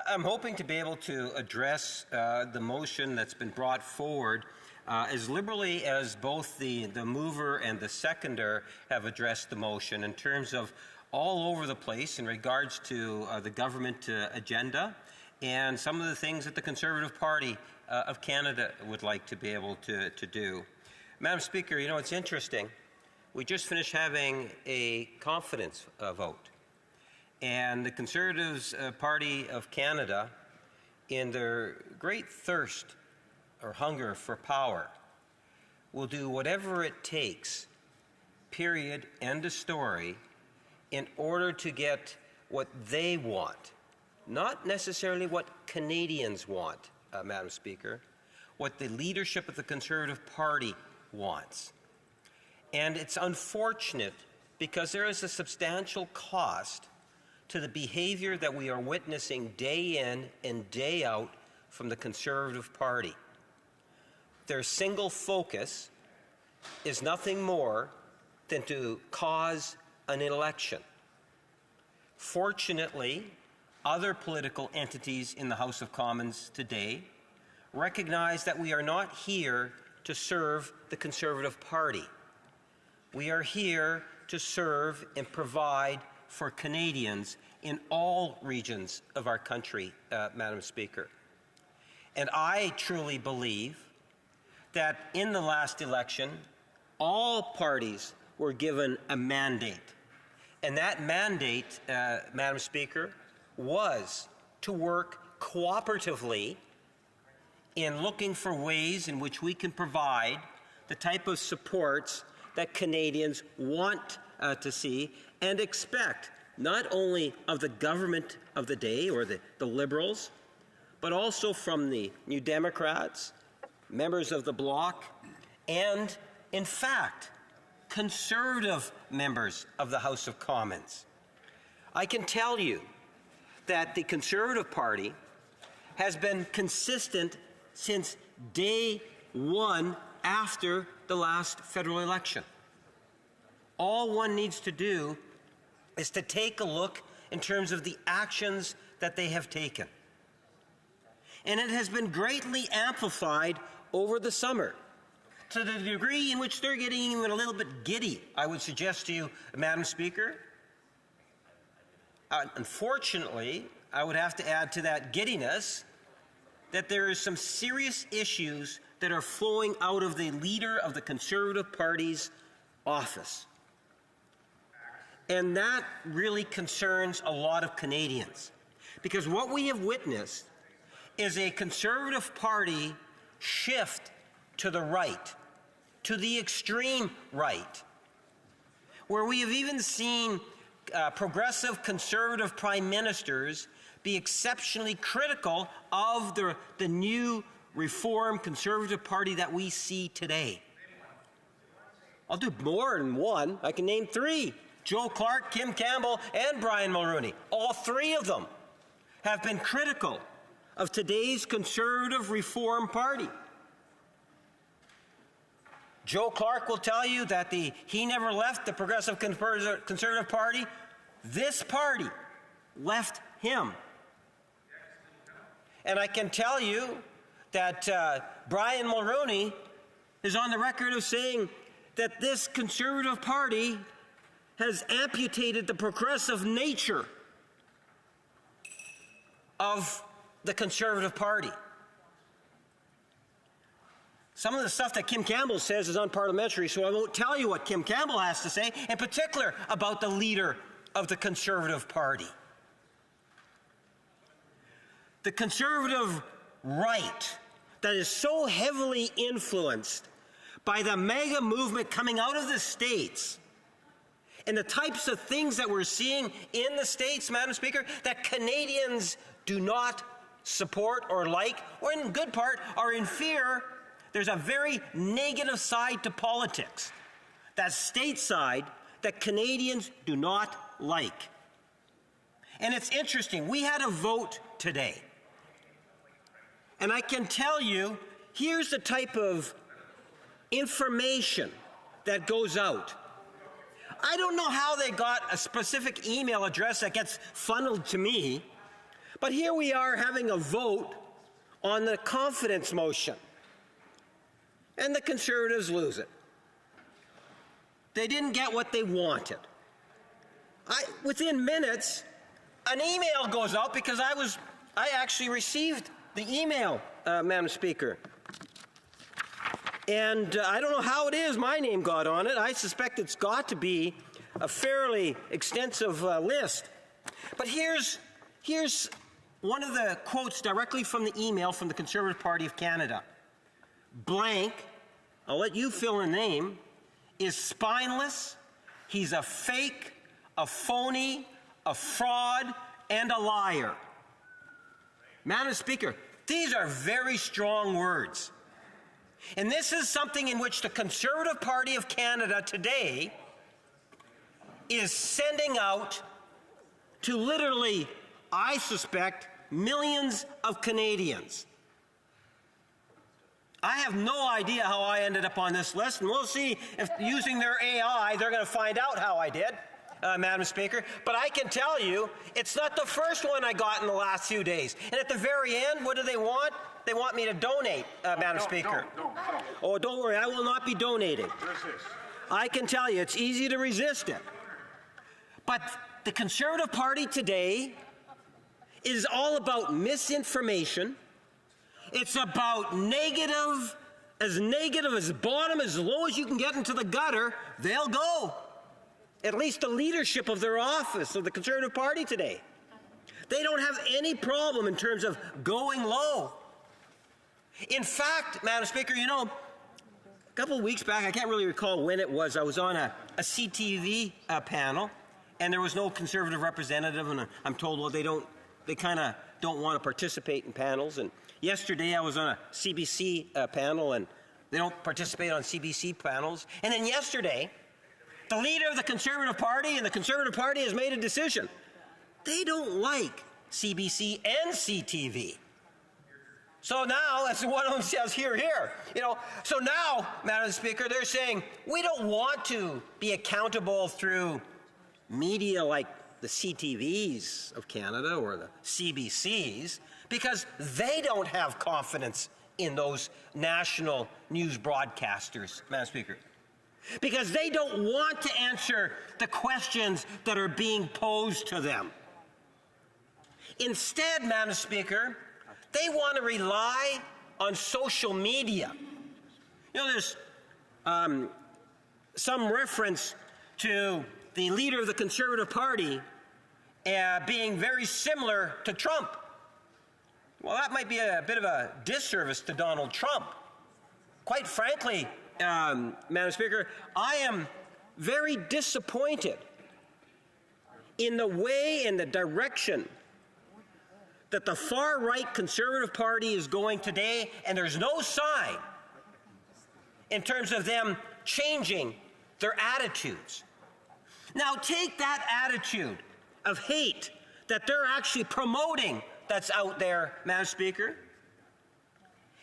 I'm hoping to be able to address the motion that's been brought forward as liberally as both the mover and the seconder have addressed the motion in terms of all over the place in regards to the government agenda and some of the things that the Conservative Party of Canada would like to be able to do. Madam Speaker, you know, it's interesting. We just finished having a confidence vote. And the Conservatives Party of Canada, in their great thirst or hunger for power, will do whatever it takes, period, end of story, in order to get what they want, not necessarily what Canadians want, Madam Speaker, what the leadership of the Conservative Party wants. And it's unfortunate because there is a substantial cost to the behavior that we are witnessing day in and day out from the Conservative Party. Their single focus is nothing more than to cause an election. Fortunately, other political entities in the House of Commons today recognize that we are not here to serve the Conservative Party. We are here to serve and provide for Canadians in all regions of our country, Madam Speaker. And I truly believe that in the last election, all parties were given a mandate. And that mandate, Madam Speaker, was to work cooperatively in looking for ways in which we can provide the type of supports that Canadians want to see and expect, not only of the government of the day or the Liberals, but also from the New Democrats, members of the Bloc, and, in fact, Conservative members of the House of Commons. I can tell you that the Conservative Party has been consistent since day one after the last federal election. All one needs to do is to take a look in terms of the actions that they have taken. And it has been greatly amplified over the summer, to the degree in which they're getting even a little bit giddy, I would suggest to you, Madam Speaker. Unfortunately, I would have to add to that giddiness that there is some serious issues that are flowing out of the leader of the Conservative Party's office. And that really concerns a lot of Canadians. Because what we have witnessed is a Conservative Party shift to the right, to the extreme right, where we have even seen progressive Conservative prime ministers be exceptionally critical of the new Reform Conservative Party that we see today. I'll do more than one. I can name three. Joe Clark, Kim Campbell, and Brian Mulroney. All three of them have been critical of today's Conservative Reform Party. Joe Clark will tell you that he never left the Progressive Conservative Party. This party left him. And I can tell you that Brian Mulroney is on the record of saying that this Conservative Party has amputated the progressive nature of the Conservative Party. Some of the stuff that Kim Campbell says is unparliamentary, so I won't tell you what Kim Campbell has to say, in particular about the leader of the Conservative Party. The Conservative right that is so heavily influenced by the MAGA movement coming out of the States and the types of things that we're seeing in the States, Madam Speaker, that Canadians do not support or like, or in good part are in fear. There's a very negative side to politics, that state side that Canadians do not like. And it's interesting, we had a vote today. And I can tell you, here's the type of information that goes out. I don't know how they got a specific email address that gets funneled to me, but here we are having a vote on the confidence motion. And the Conservatives lose it. They didn't get what they wanted. Within minutes, an email goes out because I actually received the email, Madam Speaker. And I don't know how it is my name got on it. I suspect it's got to be a fairly extensive list. But here's one of the quotes directly from the email from the Conservative Party of Canada. Blank, I'll let you fill in the name, is spineless, he's a fake, a phony, a fraud, and a liar. Madam Speaker, these are very strong words. And this is something in which the Conservative Party of Canada today is sending out to literally, I suspect, millions of Canadians. I have no idea how I ended up on this list, and we'll see if using their AI, they're going to find out how I did, Madam Speaker. But I can tell you, it's not the first one I got in the last few days. And at the very end, what do they want? They want me to donate, Madam Speaker. Oh, don't worry, I will not be donating. I can tell you, it's easy to resist it. But the Conservative Party today is all about misinformation. It's about negative as bottom, as low as you can get into the gutter, they'll go. At least the leadership of their office of the Conservative Party today. They don't have any problem in terms of going low. In fact, Madam Speaker, you know, a couple of weeks back, I can't really recall when it was, I was on a CTV panel, and there was no Conservative representative, and I'm told, well, they kind of don't want to participate in panels. And yesterday I was on a CBC panel, and they don't participate on CBC panels. And then yesterday, the leader of the Conservative Party and the Conservative Party has made a decision. They don't like CBC and CTV. So now, as one of them says, here, you know, so now, Madam Speaker, they're saying, we don't want to be accountable through media like the CTVs of Canada or the CBCs, because they don't have confidence in those national news broadcasters, Madam Speaker. Because they don't want to answer the questions that are being posed to them. Instead, Madam Speaker, they want to rely on social media. You know, there's some reference to the leader of the Conservative Party being very similar to Trump. Well, that might be a bit of a disservice to Donald Trump. Quite frankly, Madam Speaker, I am very disappointed in the way and the direction that the far-right Conservative Party is going today, and there's no sign in terms of them changing their attitudes. Now, take that attitude of hate that they're actually promoting that's out there, Madam Speaker,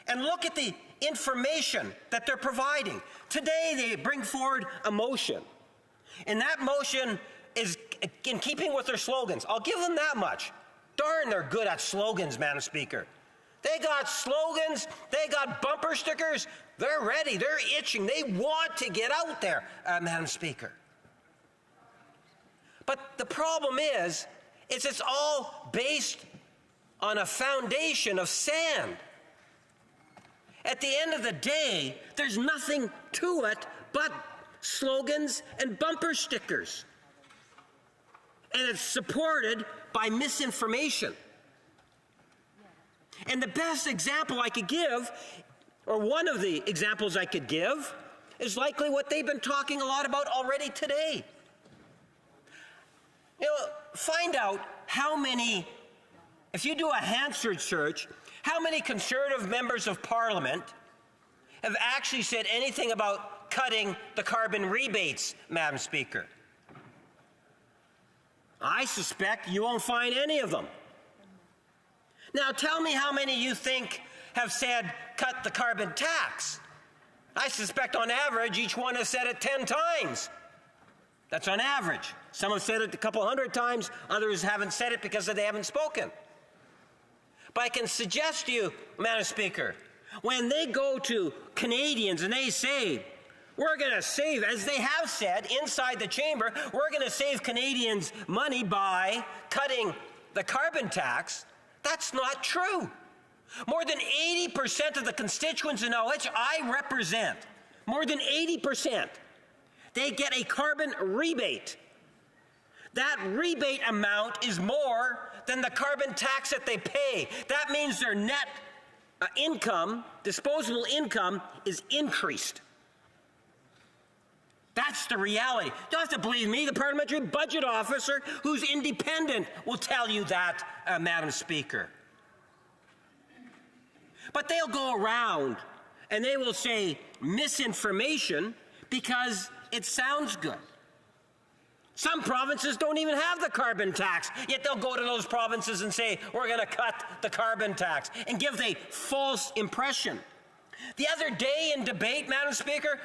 and look at the information that they're providing. Today, they bring forward a motion, and that motion is in keeping with their slogans. I'll give them that much. Darn, they're good at slogans, Madam Speaker. They got slogans, they got bumper stickers, they're ready, they're itching, they want to get out there, Madam Speaker. But the problem is it's all based on a foundation of sand. At the end of the day, there's nothing to it but slogans and bumper stickers. And it's supported by misinformation. And the best example I could give, or one of the examples I could give, is likely what they've been talking a lot about already today. You know, find out how many, if you do a Hansard search, how many Conservative members of Parliament have actually said anything about cutting the carbon rebates, Madam Speaker? I suspect you won't find any of them. Now tell me how many you think have said cut the carbon tax. I suspect on average each one has said it 10 times. That's on average. Some have said it a couple hundred times, others haven't said it because they haven't spoken. But I can suggest to you, Madam Speaker, when they go to Canadians and they say, we're going to save, as they have said inside the chamber, we're going to save Canadians money by cutting the carbon tax, that's not true. More than 80% of the constituents in OH I represent, more than 80%, they get a carbon rebate. That rebate amount is more than the carbon tax that they pay. That means their net income, disposable income, is increased. That's the reality. You don't have to believe me. The parliamentary budget officer, who's independent, will tell you that, Madam Speaker. But they'll go around and they will say misinformation because it sounds good. Some provinces don't even have the carbon tax, yet they'll go to those provinces and say, we're going to cut the carbon tax, and give a false impression. The other day in debate, Madam Speaker,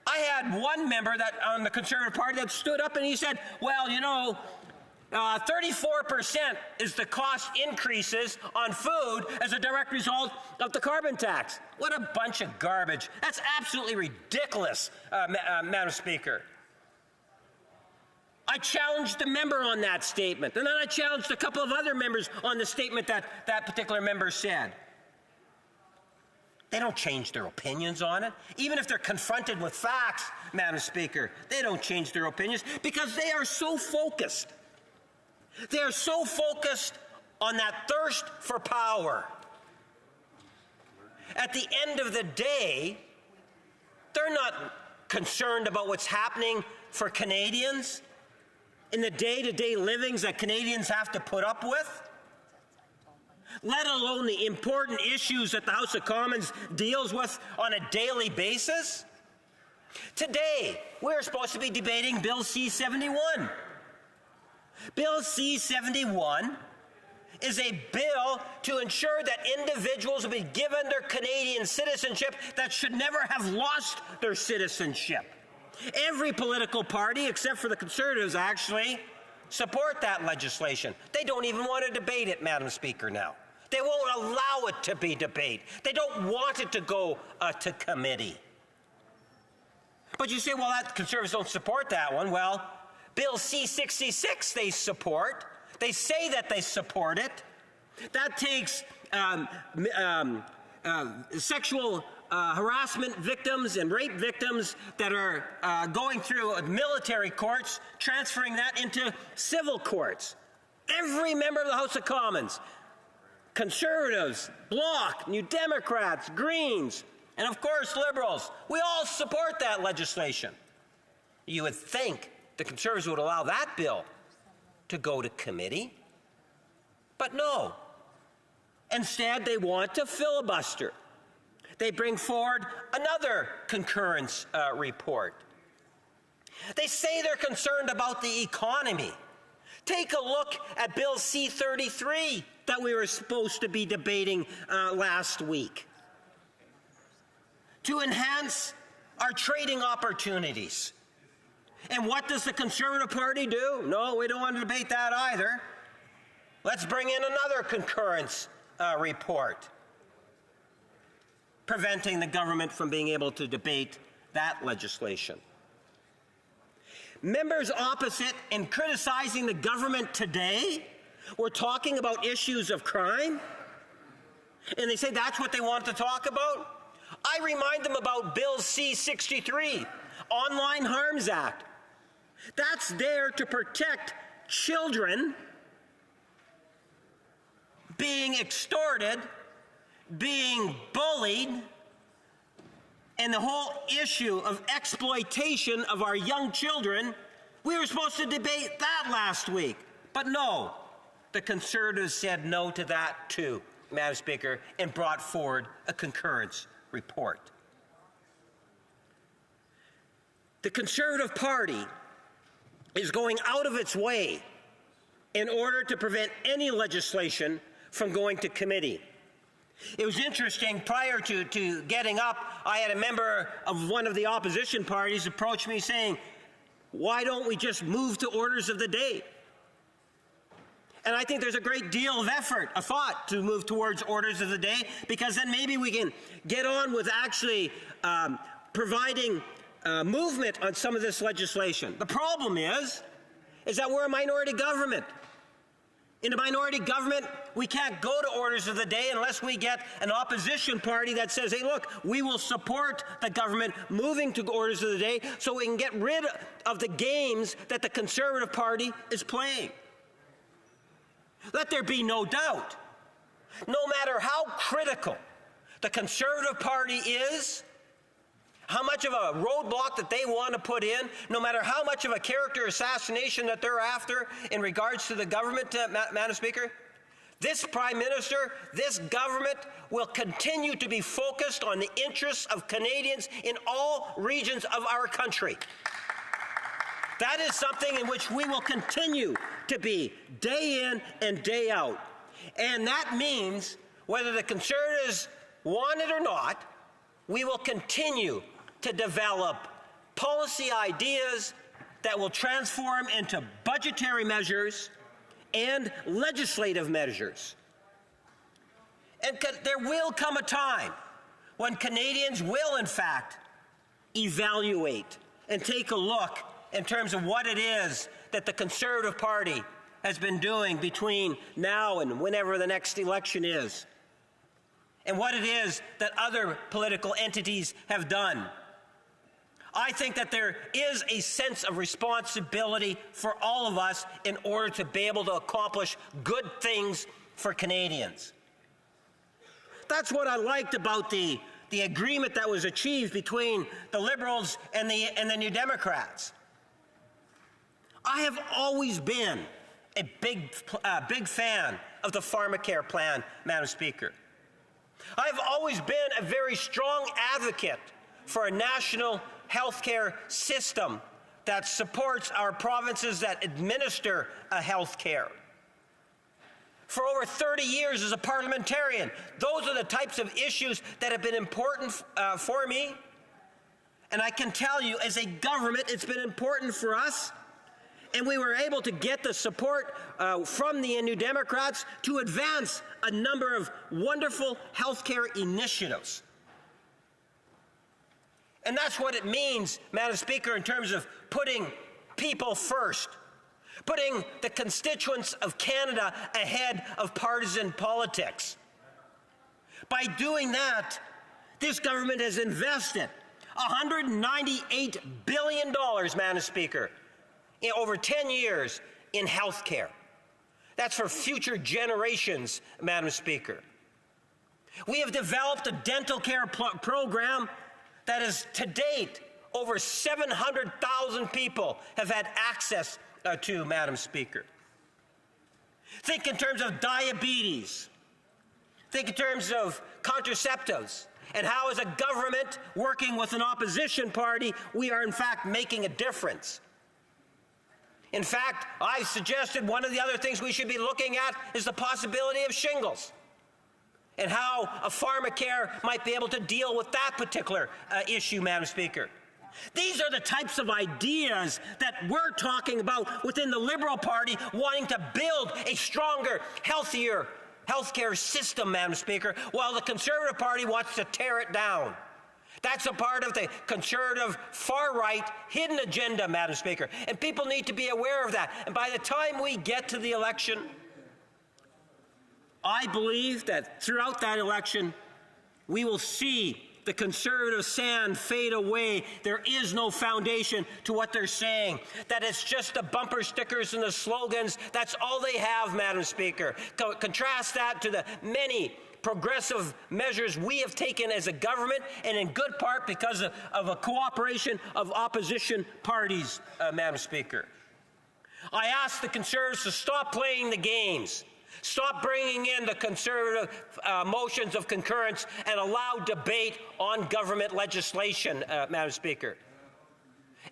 I had one member that on the Conservative Party that stood up and he said, well, you know, 34% is the cost increases on food as a direct result of the carbon tax. What a bunch of garbage. That's absolutely ridiculous, Madam Speaker. I challenged the member on that statement, and then I challenged a couple of other members on the statement that that particular member said. They don't change their opinions on it. Even if they're confronted with facts, Madam Speaker, they don't change their opinions because they are so focused. They are so focused on that thirst for power. At the end of the day, they're not concerned about what's happening for Canadians in the day-to-day livings that Canadians have to put up with, let alone the important issues that the House of Commons deals with on a daily basis. Today, we're supposed to be debating Bill C-71. Bill C-71 is a bill to ensure that individuals will be given their Canadian citizenship that should never have lost their citizenship. Every political party, except for the Conservatives, actually support that legislation. They don't even want to debate it, Madam Speaker, now. They won't allow it to be debated. They don't want it to go to committee. But you say, well, that Conservatives don't support that one. Well, Bill C-66 they support. They say that they support it. That takes sexual harassment victims and rape victims that are going through military courts, transferring that into civil courts. Every member of the House of Commons, Conservatives, Bloc, New Democrats, Greens, and of course Liberals, we all support that legislation. You would think the Conservatives would allow that bill to go to committee, but no. Instead, they want to filibuster. They bring forward another concurrence report. They say they're concerned about the economy. Take a look at Bill C-33 that we were supposed to be debating last week. To enhance our trading opportunities. And what does the Conservative Party do? No, we don't want to debate that either. Let's bring in another concurrence report, preventing the government from being able to debate that legislation. Members opposite, in criticizing the government today, We're talking about issues of crime, and they say that's what they want to talk about. I remind them about Bill C-63, Online Harms Act. That's there to protect children being extorted, being bullied, and the whole issue of exploitation of our young children. We were supposed to debate that last week, but no. The Conservatives said no to that too, Madam Speaker, and brought forward a concurrence report. The Conservative Party is going out of its way in order to prevent any legislation from going to committee. It was interesting, prior to getting up, I had a member of one of the opposition parties approach me saying, why don't we just move to orders of the day? And I think there's a great deal of effort, a thought, to move towards orders of the day, because then maybe we can get on with actually providing movement on some of this legislation. The problem is that we're a minority government. In a minority government, we can't go to orders of the day unless we get an opposition party that says, hey, look, we will support the government moving to orders of the day so we can get rid of the games that the Conservative Party is playing. Let there be no doubt, no matter how critical the Conservative Party is, how much of a roadblock that they want to put in, no matter how much of a character assassination that they're after in regards to the government, Madam Speaker, this Prime Minister, this government will continue to be focused on the interests of Canadians in all regions of our country. That is something in which we will continue to be day in and day out. And that means, whether the Conservatives want it or not, we will continue to develop policy ideas that will transform into budgetary measures and legislative measures. And there will come a time when Canadians will, in fact, evaluate and take a look in terms of what it is that the Conservative Party has been doing between now and whenever the next election is, and what it is that other political entities have done. I think that there is a sense of responsibility for all of us in order to be able to accomplish good things for Canadians. That's what I liked about the agreement that was achieved between the Liberals and the New Democrats. I have always been a big fan of the Pharmacare plan, Madam Speaker. I've always been a very strong advocate for a national healthcare system that supports our provinces that administer healthcare. For over 30 years as a parliamentarian, those are the types of issues that have been important for me. And I can tell you, as a government, it's been important for us. And we were able to get the support from the New Democrats to advance a number of wonderful healthcare initiatives. And that's what it means, Madam Speaker, in terms of putting people first, putting the constituents of Canada ahead of partisan politics. By doing that, this government has invested $198 billion, Madam Speaker, in over 10 years in health care. That's for future generations, Madam Speaker. We have developed a dental care program that is, to date, over 700,000 people have had access to, Madam Speaker. Think in terms of diabetes. Think in terms of contraceptives, and how, as a government working with an opposition party, we are in fact making a difference. In fact, I suggested one of the other things we should be looking at is the possibility of shingles, and how a Pharmacare might be able to deal with that particular issue, Madam Speaker. These are the types of ideas that we're talking about within the Liberal Party, wanting to build a stronger, healthier healthcare system, Madam Speaker, while the Conservative Party wants to tear it down. That's a part of the Conservative far-right hidden agenda, Madam Speaker, and people need to be aware of that. And by the time we get to the election, I believe that throughout that election, we will see the conservative sand fade away. There is no foundation to what they're saying. That it's just the bumper stickers and the slogans. That's all they have, Madam Speaker. Contrast that to the many progressive measures we have taken as a government, and in good part because of a cooperation of opposition parties, Madam Speaker. I ask the Conservatives to stop playing the games. Stop bringing in the Conservative motions of concurrence and allow debate on government legislation, Madam Speaker.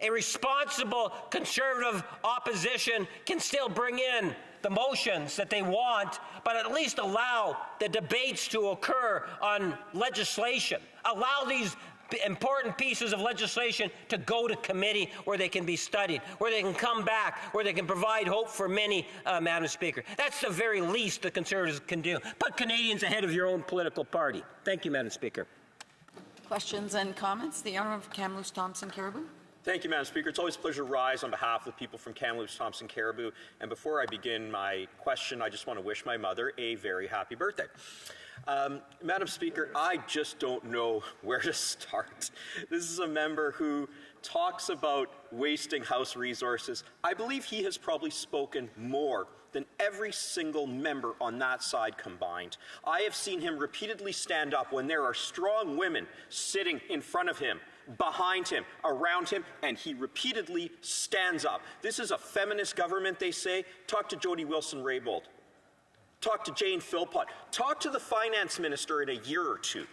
A responsible Conservative opposition can still bring in the motions that they want, but at least allow the debates to occur on legislation. Allow these important pieces of legislation to go to committee where they can be studied, where they can come back, where they can provide hope for many, Madam Speaker. That's the very least the Conservatives can do. Put Canadians ahead of your own political party. Thank you, Madam Speaker. Questions and comments? The Honourable Kamloops Thompson Caribou. Thank you, Madam Speaker. It's always a pleasure to rise on behalf of the people from Kamloops Thompson Caribou. And before I begin my question, I just want to wish my mother a very happy birthday. Madam Speaker, I just don't know where to start. This is a member who talks about wasting House resources. I believe he has probably spoken more than every single member on that side combined. I have seen him repeatedly stand up when there are strong women sitting in front of him, behind him, around him, and he repeatedly stands up. This is a feminist government, they say. Talk to Jody Wilson-Raybould. Talk to Jane Philpott. Talk to the finance minister in a year or two.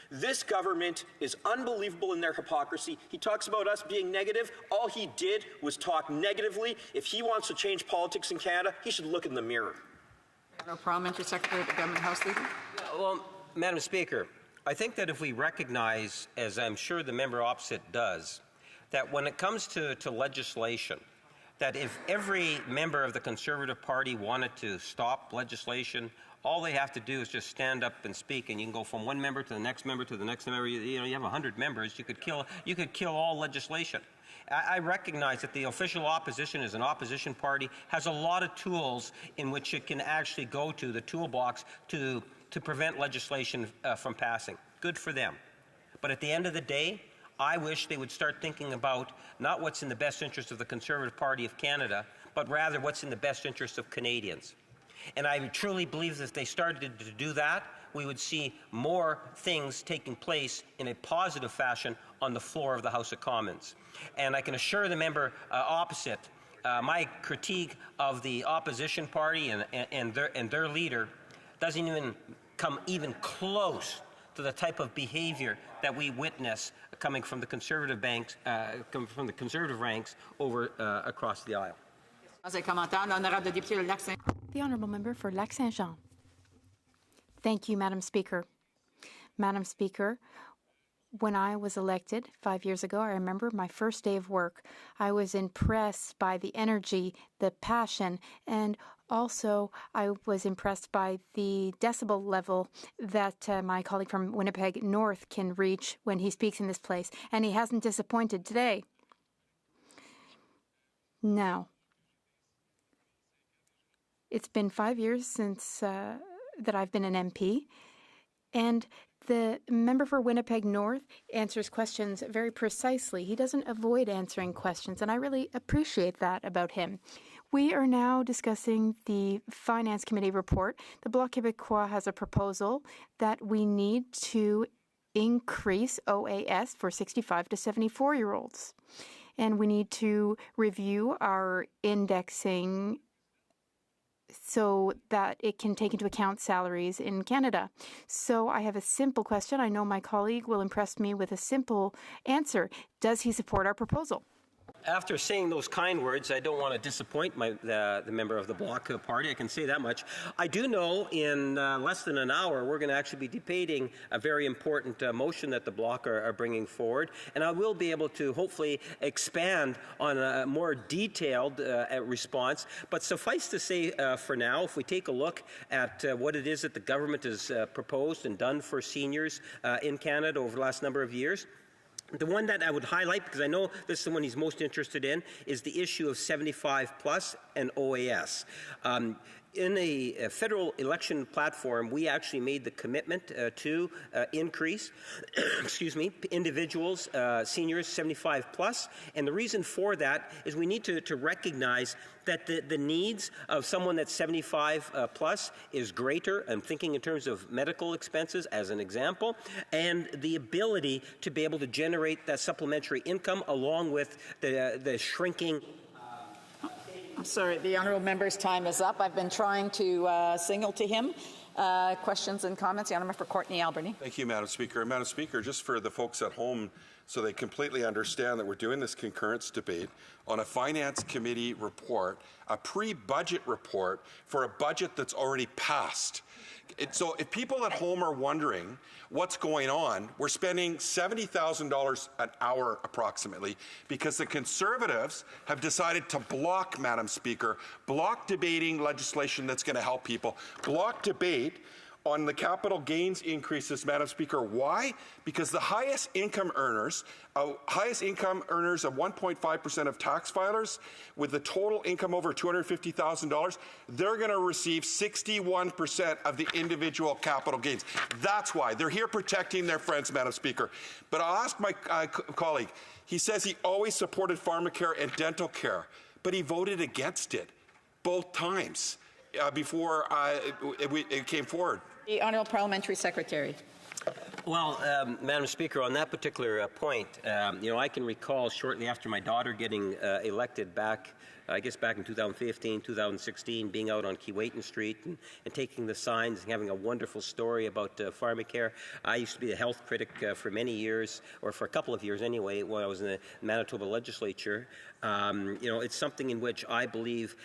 This government is unbelievable in their hypocrisy. He talks about us being negative. All he did was talk negatively. If he wants to change politics in Canada, he should look in the mirror. Parliamentary Secretary of the Government House Leader. Well, Madam Speaker, I think that if we recognize, as I'm sure the member opposite does, that when it comes to legislation, that if every member of the Conservative Party wanted to stop legislation, all they have to do is just stand up and speak, and you can go from one member to the next member to the next member. You have 100 members. You could kill all legislation. I recognize that the official opposition as an opposition party has a lot of tools in which it can actually go to the toolbox to prevent legislation from passing. Good for them. But at the end of the day, I wish they would start thinking about not what's in the best interest of the Conservative Party of Canada, but rather what's in the best interest of Canadians. And I truly believe that if they started to do that, we would see more things taking place in a positive fashion on the floor of the House of Commons. And I can assure the member opposite, my critique of the opposition party and their leader doesn't even come even close to the type of behavior that we witness coming from the Conservative ranks over across the aisle. The Honourable Member for Lac-Saint-Jean. Thank you, Madam Speaker. Madam Speaker, when I was elected 5 years ago, I remember my first day of work. I was impressed by the energy, the passion, and also I was impressed by the decibel level that my colleague from Winnipeg North can reach when he speaks in this place, and he hasn't disappointed today. Now, it's been 5 years since that I've been an MP, and the member for Winnipeg North answers questions very precisely. He doesn't avoid answering questions, and I really appreciate that about him. We are now discussing the Finance Committee report. The Bloc Québécois has a proposal that we need to increase OAS for 65 to 74-year-olds. And we need to review our indexing so that it can take into account salaries in Canada. So I have a simple question. I know my colleague will impress me with a simple answer. Does he support our proposal? After saying those kind words, I don't want to disappoint the member of the Bloc Party. I can say that much. I do know in less than an hour we're going to actually be debating a very important motion that the Bloc are bringing forward, and I will be able to hopefully expand on a more detailed response. But suffice to say for now, if we take a look at what it is that the government has proposed and done for seniors in Canada over the last number of years, the one that I would highlight, because I know this is the one he's most interested in, is the issue of 75 plus and OAS. In a federal election platform, we actually made the commitment to increase, individuals, seniors 75 plus. And the reason for that is we need to recognize that the needs of someone that's 75 plus is greater. I'm thinking in terms of medical expenses as an example, and the ability to be able to generate that supplementary income along with the shrinking. I'm sorry, the honourable member's time is up. I've been trying to signal to him. Questions and comments? The honourable member for Courtenay Alberni. Thank you, Madam Speaker. Madam Speaker, just for the folks at home, so they completely understand that we're doing this concurrence debate on a Finance Committee report, a pre-budget report for a budget that's already passed. So if people at home are wondering what's going on, we're spending $70,000 an hour approximately because the Conservatives have decided to block, Madam Speaker, block debating legislation that's going to help people, block debate on the capital gains increases, Madam Speaker. Why? Because the highest income earners of 1.5% of tax filers with the total income over $250,000, they're going to receive 61% of the individual capital gains. That's why. They're here protecting their friends, Madam Speaker. But I'll ask my colleague. He says he always supported pharmacare and dental care, but he voted against it both times before it came forward. The Honourable Parliamentary Secretary. Well, Madam Speaker, on that particular point, I can recall shortly after my daughter getting elected back in 2015, 2016, being out on Keewatin Street and taking the signs and having a wonderful story about pharmacare. I used to be a health critic for many years, or for a couple of years anyway, when I was in the Manitoba legislature. It's something in which I believe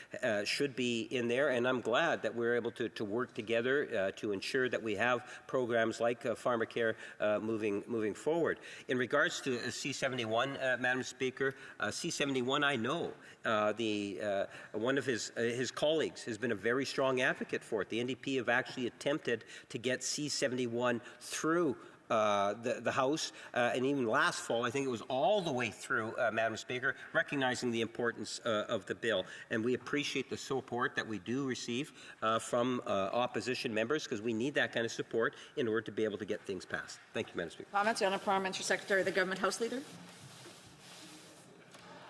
should be in there, and I'm glad that we're able to work together to ensure that we have programs like pharmacare moving forward. In regards to C71, Madam Speaker, C71, I know one of his colleagues has been a very strong advocate for it. The NDP have actually attempted to get C71 through the House, and even last fall, I think it was all the way through, Madam Speaker, recognizing the importance of the bill. And we appreciate the support that we do receive from opposition members, because we need that kind of support in order to be able to get things passed. Thank you, Madam Speaker. Comments, the Honourable Parliamentary Secretary of the Government House Leader.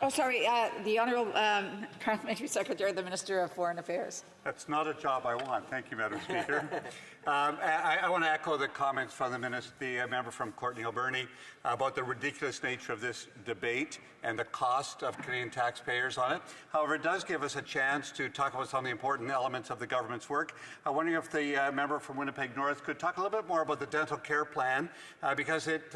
Oh, sorry, the Honourable Parliamentary Secretary of the Minister of Foreign Affairs. That's not a job I want. Thank you, Madam Speaker. I want to echo the comments from the member from Courtenay Alberni about the ridiculous nature of this debate and the cost of Canadian taxpayers on it. However, it does give us a chance to talk about some of the important elements of the government's work. I'm wondering if the member from Winnipeg North could talk a little bit more about the dental care plan, because it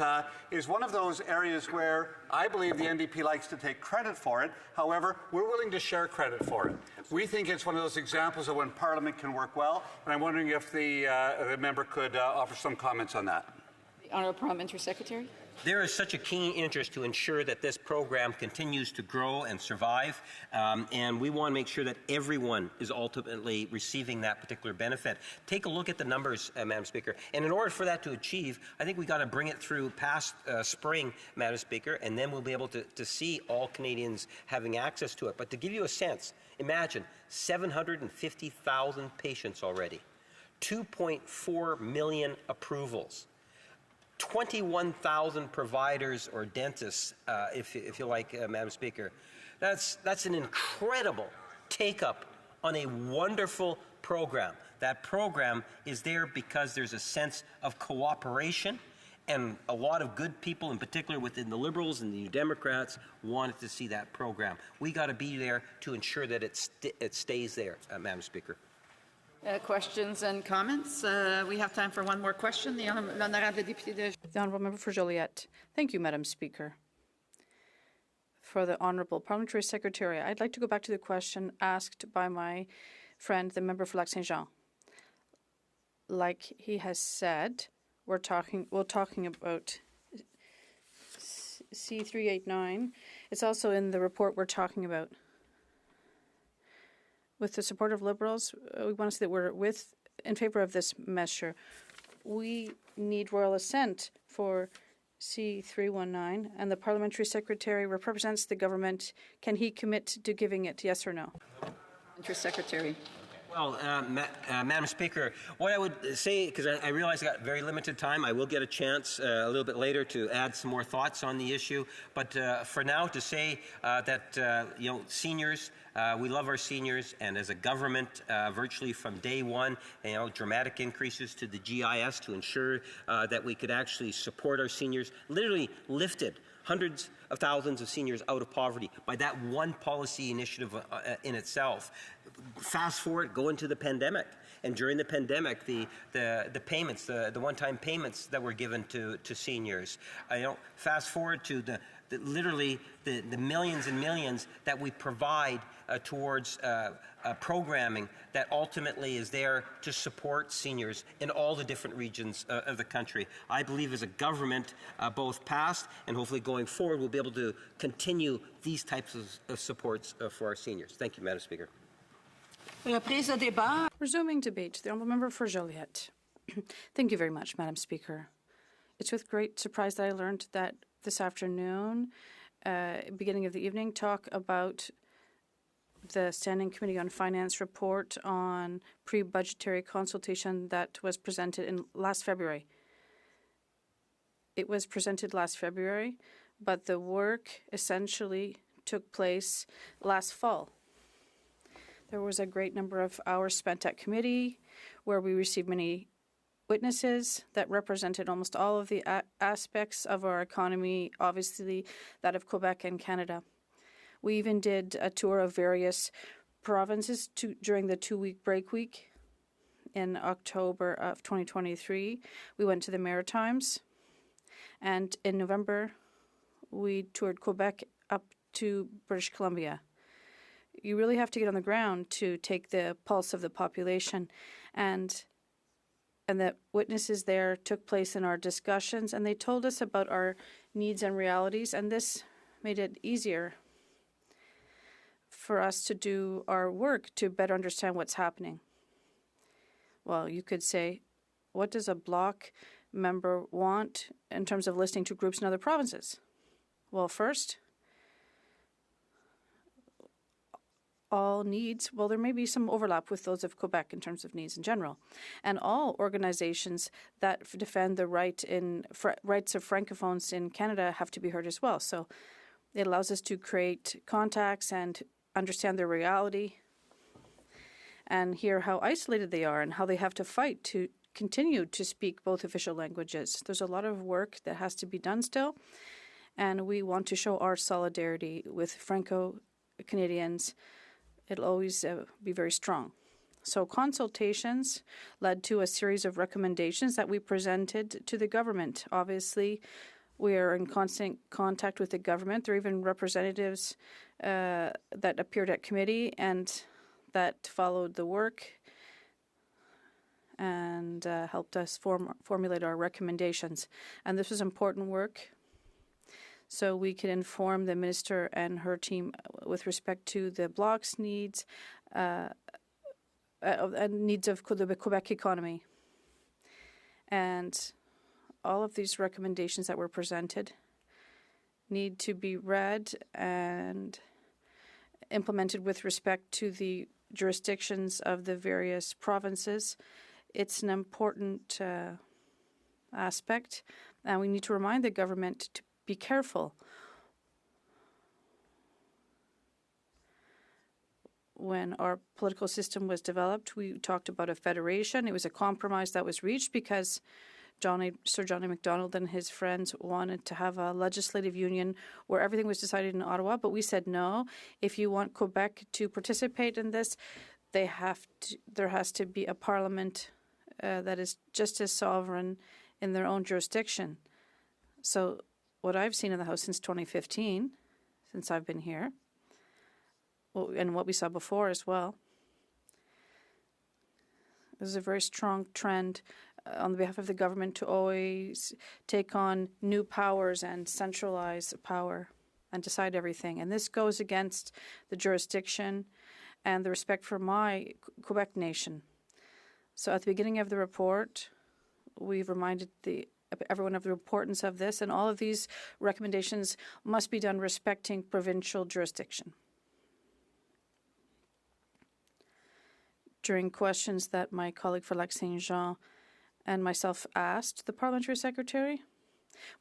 is one of those areas where I believe the NDP likes to take credit for it. However, we're willing to share credit for it. We think it's one of those examples of when Parliament can work well, and I'm wondering if the member could offer some comments on that. The Honourable Parliamentary Secretary. There is such a keen interest to ensure that this program continues to grow and survive, and we want to make sure that everyone is ultimately receiving that particular benefit. Take a look at the numbers, Madam Speaker, and in order for that to achieve, I think we've got to bring it through past spring, Madam Speaker, and then we'll be able to see all Canadians having access to it. But to give you a sense, imagine 750,000 patients already, 2.4 million approvals, 21,000 providers or dentists, if you like, Madam Speaker. That's an incredible take-up on a wonderful program. That program is there because there's a sense of cooperation, and a lot of good people, in particular within the Liberals and the New Democrats, wanted to see that program. We got to be there to ensure that it stays there, Madam Speaker. Questions and comments? We have time for one more question. The Honourable Member for Joliette. Thank you, Madam Speaker. For the Honourable Parliamentary Secretary, I'd like to go back to the question asked by my friend, the member for Lac-Saint-Jean. Like he has said, we're talking about C389. It's also in the report we're talking about. With the support of Liberals, we want to say that we're in favor of this measure. We need royal assent for C319, and the Parliamentary Secretary represents the government. Can he commit to giving it, yes or no? Parliamentary Secretary. Well, Madam Speaker, what I would say, because I realize I got very limited time, I will get a chance a little bit later to add some more thoughts on the issue. But for now, to say that seniors, we love our seniors, and as a government, virtually from day one, dramatic increases to the GIS to ensure that we could actually support our seniors, literally lifted hundreds of thousands of seniors out of poverty by that one policy initiative in itself. Fast forward, go into the pandemic. And during the pandemic, the payments, the one-time payments that were given to seniors. Fast forward to literally the millions and millions that we provide towards programming that ultimately is there to support seniors in all the different regions of the country. I believe as a government, both past and hopefully going forward, we'll be able to continue these types of supports for our seniors. Thank you, Madam Speaker. Resuming debate, the Honourable Member for Joliette. Thank you very much, Madam Speaker. It's with great surprise that I learned that this afternoon, beginning of the evening, talk about the Standing Committee on Finance report on pre-budgetary consultation that was presented last February. It was presented last February, but the work essentially took place last fall. There was a great number of hours spent at committee where we received many witnesses that represented almost all of the aspects of our economy, obviously that of Quebec and Canada. We even did a tour of various provinces during the 2-week break week in October of 2023. We went to the Maritimes, and in November, we toured Quebec up to British Columbia. You really have to get on the ground to take the pulse of the population, and the witnesses there took place in our discussions, and they told us about our needs and realities, and this made it easier for us to do our work to better understand what's happening. Well, you could say, what does a bloc member want in terms of listening to groups in other provinces? Well, first, all needs, well, there may be some overlap with those of Quebec in terms of needs in general. And all organizations that defend the rights of Francophones in Canada have to be heard as well. So it allows us to create contacts and understand their reality and hear how isolated they are and how they have to fight to continue to speak both official languages. There's a lot of work that has to be done still, and we want to show our solidarity with Franco-Canadians. It'll always be very strong. So consultations led to a series of recommendations that we presented to the government. Obviously, we are in constant contact with the government. There are even representatives that appeared at committee and that followed the work and helped us formulate our recommendations. And this was important work, so we could inform the minister and her team with respect to the bloc's needs and needs of the Quebec economy. And all of these recommendations that were presented need to be read and implemented with respect to the jurisdictions of the various provinces. It's an important aspect, and we need to remind the government to be careful when our political system was developed. We talked about a federation. It was a compromise that was reached because Sir John A. Macdonald and his friends wanted to have a legislative union where everything was decided in Ottawa, but we said no. If you want Quebec to participate in this, there has to be a parliament that is just as sovereign in their own jurisdiction. So what I've seen in the House since 2015, since I've been here, and what we saw before as well, there's a very strong trend on behalf of the government to always take on new powers and centralize power and decide everything. And this goes against the jurisdiction and the respect for my Quebec nation. So at the beginning of the report, we've reminded everyone of the importance of this, and all of these recommendations must be done respecting provincial jurisdiction. during questions that my colleague for Lac Saint Jean and myself asked the parliamentary secretary.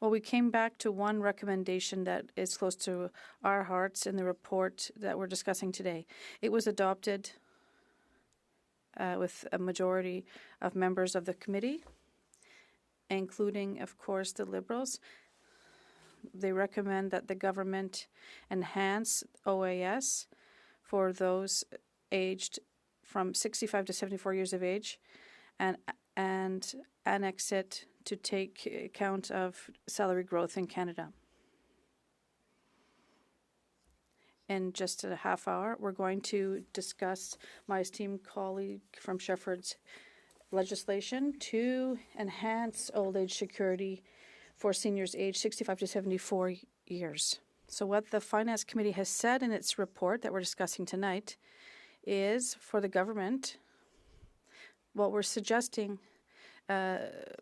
Well, we came back to one recommendation that is close to our hearts in the report that we're discussing today. It was adopted with a majority of members of the committee, including, of course, the Liberals. They recommend that the government enhance OAS for those aged from 65 to 74 years of age and annex it to take account of salary growth in Canada. In just a half hour, we're going to discuss my esteemed colleague from Shefford's legislation to enhance old age security for seniors aged 65 to 74 years. So what the Finance Committee has said in its report that we're discussing tonight is for the government, what we're suggesting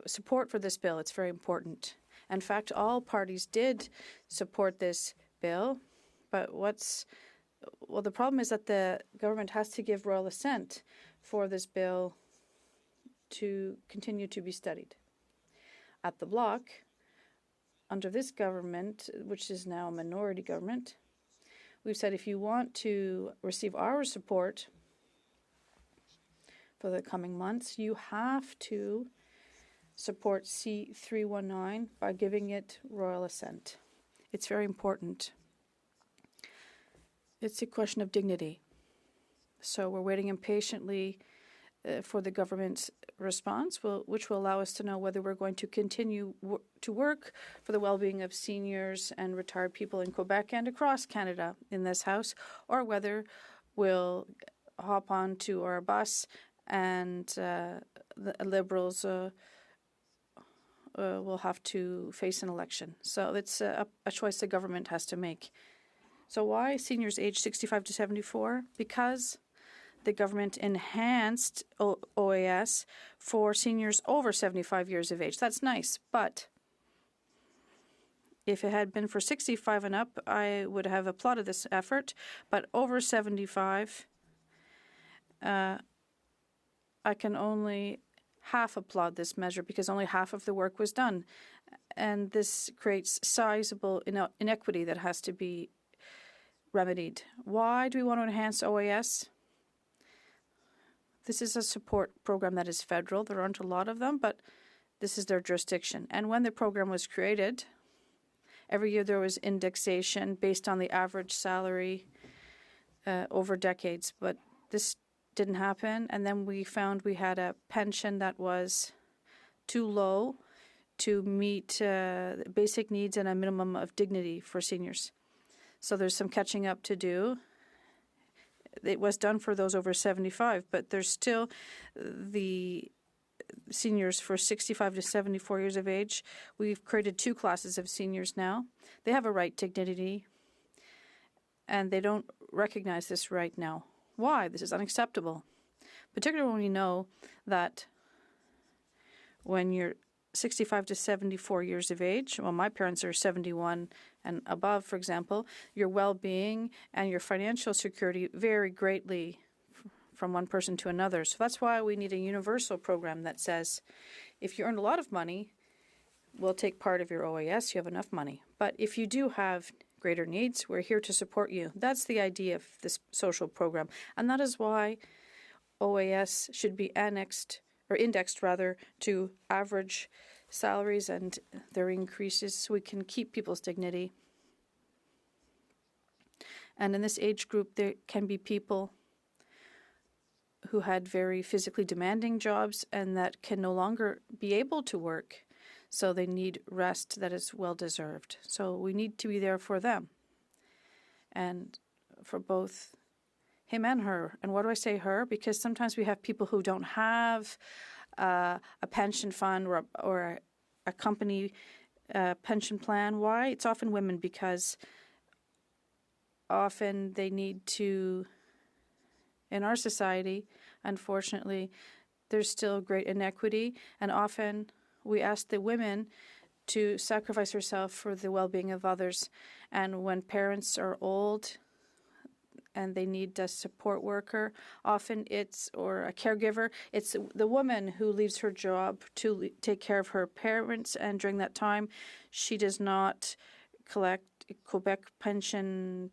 support for this bill. It's very important. In fact, all parties did support this bill, but the problem is that the government has to give royal assent for this bill to continue to be studied. At the Bloc, under this government, which is now a minority government, we've said if you want to receive our support for the coming months, you have to support C-319 by giving it royal assent. It's very important. It's a question of dignity. So we're waiting impatiently for the government's response, which will allow us to know whether we're going to continue to work for the well-being of seniors and retired people in Quebec and across Canada in this House, or whether we'll hop onto our bus and the Liberals will have to face an election. So it's a choice the government has to make. So why seniors aged 65 to 74? Because the government enhanced OAS for seniors over 75 years of age. That's nice, but if it had been for 65 and up, I would have applauded this effort. But over 75, I can only half applaud this measure because only half of the work was done. And this creates sizable inequity that has to be remedied. Why do we want to enhance OAS? This is a support program that is federal. There aren't a lot of them, but this is their jurisdiction. And when the program was created, every year there was indexation based on the average salary over decades. But this didn't happen. And then we found we had a pension that was too low to meet basic needs and a minimum of dignity for seniors. So there's some catching up to do. It was done for those over 75, but there's still the seniors for 65 to 74 years of age. We've created two classes of seniors now. They have a right to dignity, and they don't recognize this right now. Why? This is unacceptable, particularly when we know that when you're 65 to 74 years of age, well, my parents are 71 and above, for example, your well-being and your financial security vary greatly from one person to another. So that's why we need a universal program that says if you earn a lot of money, we'll take part of your OAS, you have enough money. But if you do have greater needs, we're here to support you. That's the idea of this social program. And that is why OAS should be indexed to average salaries and their increases so we can keep people's dignity. And in this age group, there can be people who had very physically demanding jobs and that can no longer be able to work. So they need rest that is well-deserved. So we need to be there for them and for both him and her. And why do I say her? Because sometimes we have people who don't have a pension fund or a company pension plan. Why? It's often women because often they need to, in our society, unfortunately, there's still great inequity, and often we ask the women to sacrifice herself for the well-being of others. And when parents are old and they need a support worker. Often or a caregiver. It's the woman who leaves her job to take care of her parents, and during that time, she does not collect Quebec pension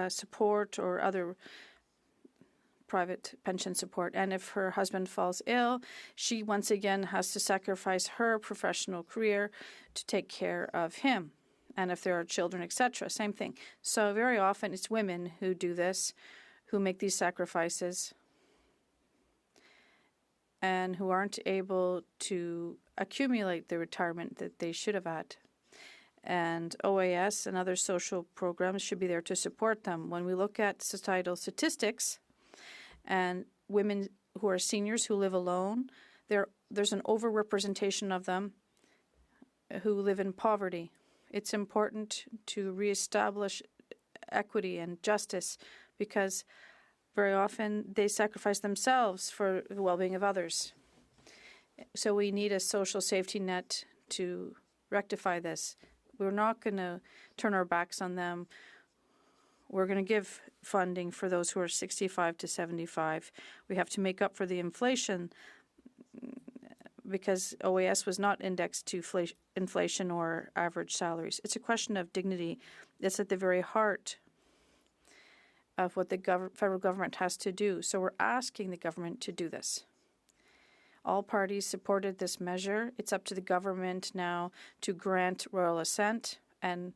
support or other private pension support. And if her husband falls ill, she once again has to sacrifice her professional career to take care of him. And if there are children, etc., same thing. So very often it's women who do this, who make these sacrifices, and who aren't able to accumulate the retirement that they should have had. And OAS and other social programs should be there to support them. When we look at societal statistics and women who are seniors who live alone, there's an overrepresentation of them who live in poverty. It's important to reestablish equity and justice because very often they sacrifice themselves for the well-being of others. So we need a social safety net to rectify this. We're not going to turn our backs on them. We're going to give funding for those who are 65 to 75. We have to make up for the inflation because OAS was not indexed to inflation or average salaries. It's a question of dignity. It's at the very heart of what the federal government has to do. So we're asking the government to do this. All parties supported this measure. It's up to the government now to grant royal assent, and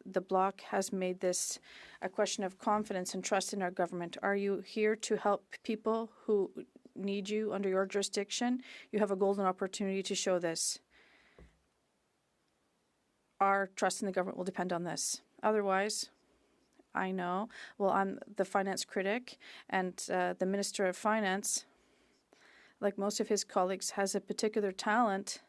the Bloc has made this a question of confidence and trust in our government. Are you here to help people who need you under your jurisdiction? You have a golden opportunity to show this. Our trust in the government will depend on this. Otherwise, I know, well, I'm the finance critic, and the Minister of Finance, like most of his colleagues, has a particular talent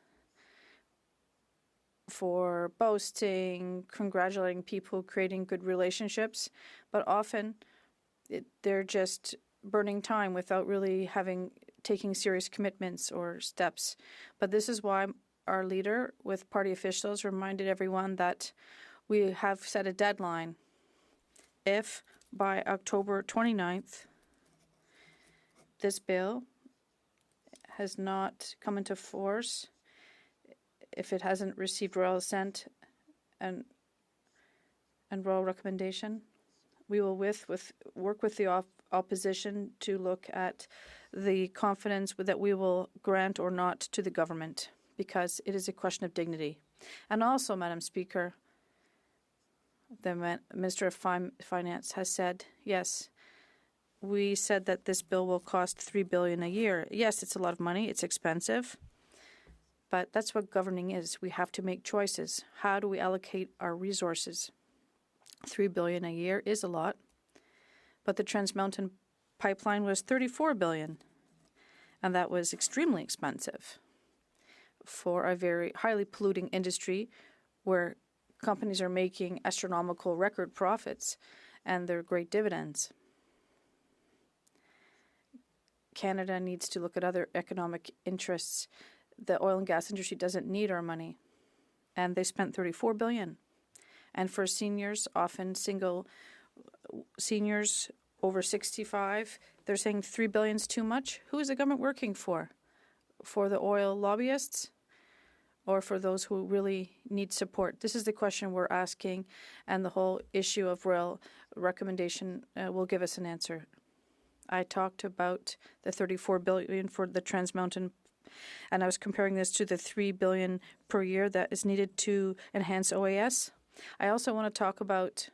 for boasting, congratulating people, creating good relationships, but often they're just burning time without really taking serious commitments or steps. But this is why our leader, with party officials, reminded everyone that we have set a deadline. If by October 29th this bill has not come into force, if it hasn't received royal assent and royal recommendation, we will work with the opposition to look at the confidence that we will grant or not to the government, because it is a question of dignity. And also, Madam Speaker, the Minister of Finance has said, yes, we said that this bill will cost $3 billion a year. Yes, it's a lot of money. It's expensive. But that's what governing is. We have to make choices. How do we allocate our resources? $3 billion a year is a lot. But the Trans Mountain pipeline was $34 billion. And that was extremely expensive for a very highly polluting industry where companies are making astronomical record profits and they're great dividends. Canada needs to look at other economic interests. The oil and gas industry doesn't need our money, and they spent $34 billion. And for seniors, often single seniors over 65, they're saying $3 billion is too much. Who is the government working for? For the oil lobbyists, or for those who really need support? This is the question we're asking, and the whole issue of royal recommendation will give us an answer. I talked about the $34 billion for the Trans Mountain, and I was comparing this to the $3 billion per year that is needed to enhance OAS. I also want to talk about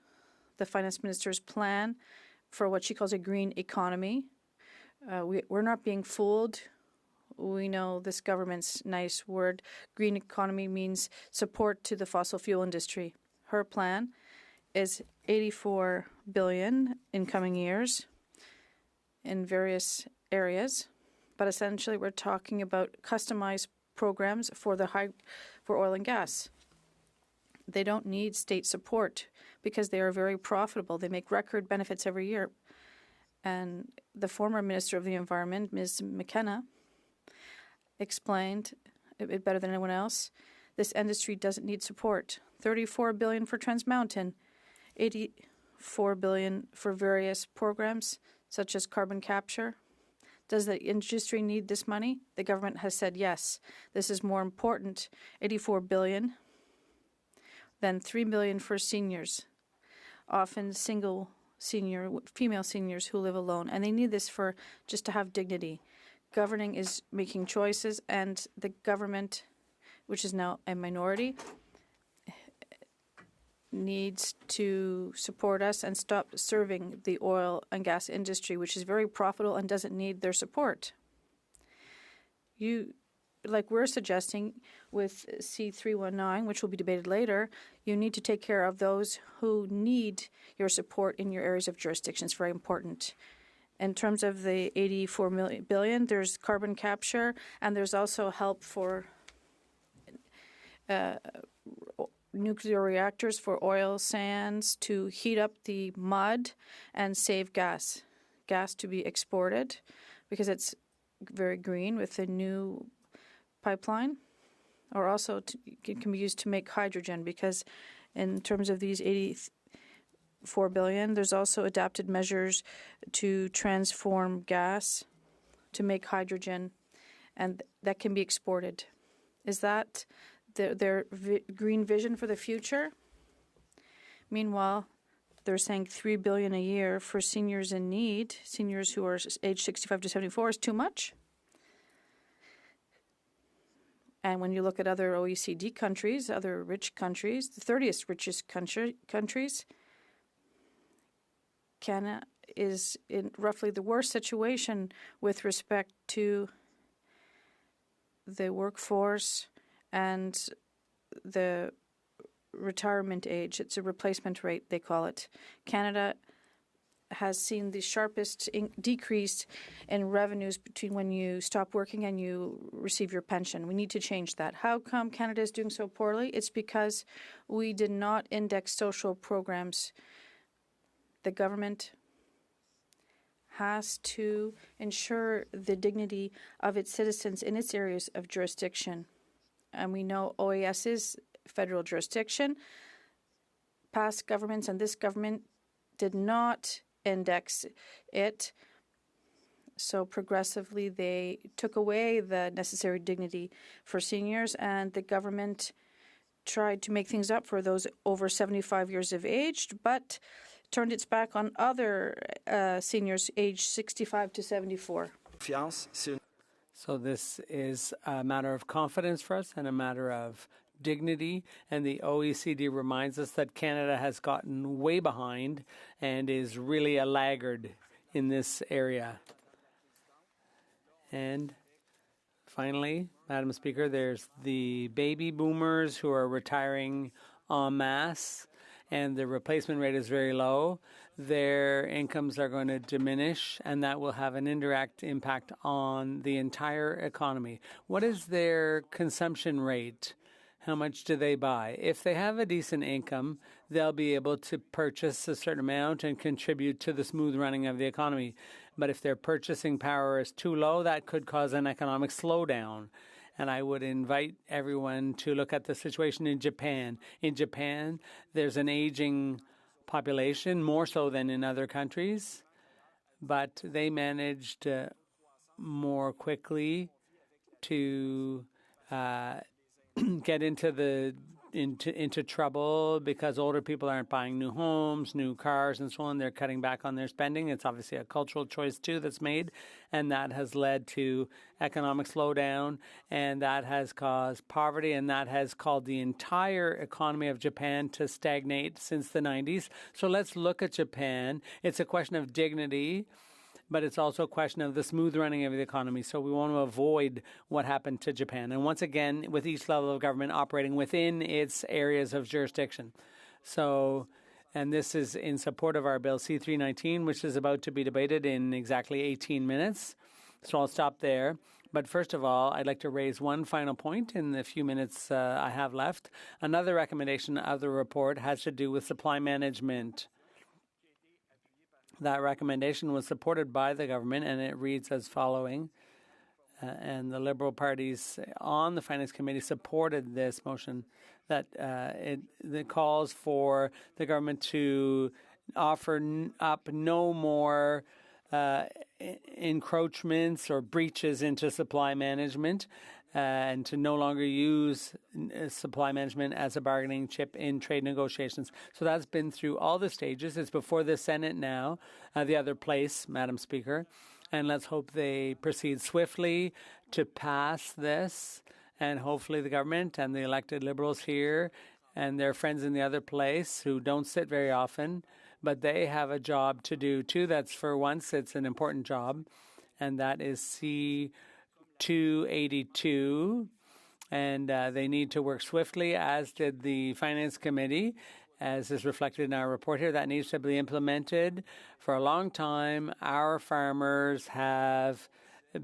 the Finance Minister's plan for what she calls a green economy. We're not being fooled. We know this government's nice word. Green economy means support to the fossil fuel industry. Her plan is $84 billion in coming years in various areas, but essentially we're talking about customized programs for oil and gas. They don't need state support because they are very profitable. They make record benefits every year. And the former Minister of the Environment, Ms. McKenna, explained it better than anyone else, this industry doesn't need support. $34 billion for Trans Mountain $84 billion for various programs such as carbon capture. Does the industry need this money? The government has said yes. This is more important, $84 billion, than $3 billion for seniors, often single senior, female seniors who live alone, and they need this for just to have dignity. Governing is making choices, and the government, which is now a minority, needs to support us and stop serving the oil and gas industry, which is very profitable and doesn't need their support. Like we're suggesting with C319, which will be debated later, you need to take care of those who need your support in your areas of jurisdiction. It's very important. In terms of the $84 billion, there's carbon capture, and there's also help for nuclear reactors for oil sands to heat up the mud and save gas to be exported because it's very green with the new pipeline, or also it can be used to make hydrogen because in terms of these $84 billion, there's also adapted measures to transform gas to make hydrogen, and that can be exported. Is that their green vision for the future? Meanwhile, they're saying $3 billion a year for seniors in need, seniors who are age 65 to 74 is too much. And when you look at other OECD countries, other rich countries, the 30th richest countries, Canada is in roughly the worst situation with respect to the workforce and the retirement age. It's a replacement rate, they call it. Canada has seen the sharpest decrease in revenues between when you stop working and you receive your pension. We need to change that. How come Canada is doing so poorly? It's because we did not index social programs. The government has to ensure the dignity of its citizens in its areas of jurisdiction. And we know OAS is federal jurisdiction. Past governments and this government did not index it. So progressively they took away the necessary dignity for seniors, and the government tried to make things up for those over 75 years of age, but turned its back on other seniors aged 65 to 74. So this is a matter of confidence for us and a matter of dignity, and the OECD reminds us that Canada has gotten way behind and is really a laggard in this area. And finally, Madam Speaker, there's the baby boomers who are retiring en masse, and the replacement rate is very low. Their incomes are going to diminish, and that will have an indirect impact on the entire economy. What is their consumption rate? How much do they buy? If they have a decent income, they'll be able to purchase a certain amount and contribute to the smooth running of the economy. But if their purchasing power is too low, that could cause an economic slowdown. And I would invite everyone to look at the situation in Japan. In Japan, there's an aging population, more so than in other countries, but they managed more quickly to get into trouble because older people aren't buying new homes, new cars, and so on. They're cutting back on their spending. It's obviously a cultural choice, too, that's made, and that has led to economic slowdown, and that has caused poverty, and that has caused the entire economy of Japan to stagnate since the 90s. So let's look at Japan. It's a question of dignity, but it's also a question of the smooth running of the economy. So we want to avoid what happened to Japan. And once again, with each level of government operating within its areas of jurisdiction. So, and this is in support of our bill C319, which is about to be debated in exactly 18 minutes. So I'll stop there. But first of all, I'd like to raise one final point in the few minutes I have left. Another recommendation of the report has to do with supply management. That recommendation was supported by the government, and it reads as following. and the Liberal parties on the Finance Committee supported this motion that it calls for the government to offer up no more encroachments or breaches into supply management and to no longer use supply management as a bargaining chip in trade negotiations. So that's been through all the stages. It's before the Senate now, the other place, Madam Speaker. And let's hope they proceed swiftly to pass this. And hopefully the government and the elected Liberals here and their friends in the other place who don't sit very often, but they have a job to do too. That's for once, it's an important job. And that is C-282. And they need to work swiftly, as did the Finance Committee, as is reflected in our report here. That needs to be implemented. For a long time, our farmers have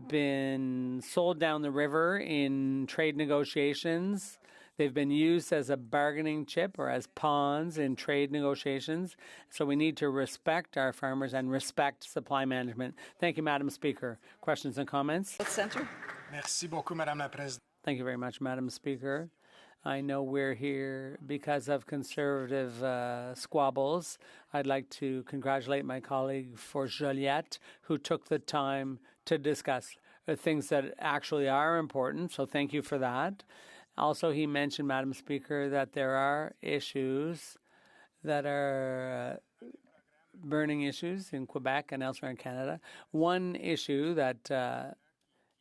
been sold down the river in trade negotiations. They've been used as a bargaining chip or as pawns in trade negotiations. So we need to respect our farmers and respect supply management. Thank you, Madam Speaker. Questions and comments? Center. Merci beaucoup, Madame la Présidente. Thank you very much, Madam Speaker. I know we're here because of Conservative squabbles. I'd like to congratulate my colleague for Joliette, who took the time to discuss things that actually are important. So thank you for that. Also, he mentioned, Madam Speaker, that there are issues that are burning issues in Quebec and elsewhere in Canada. One issue that,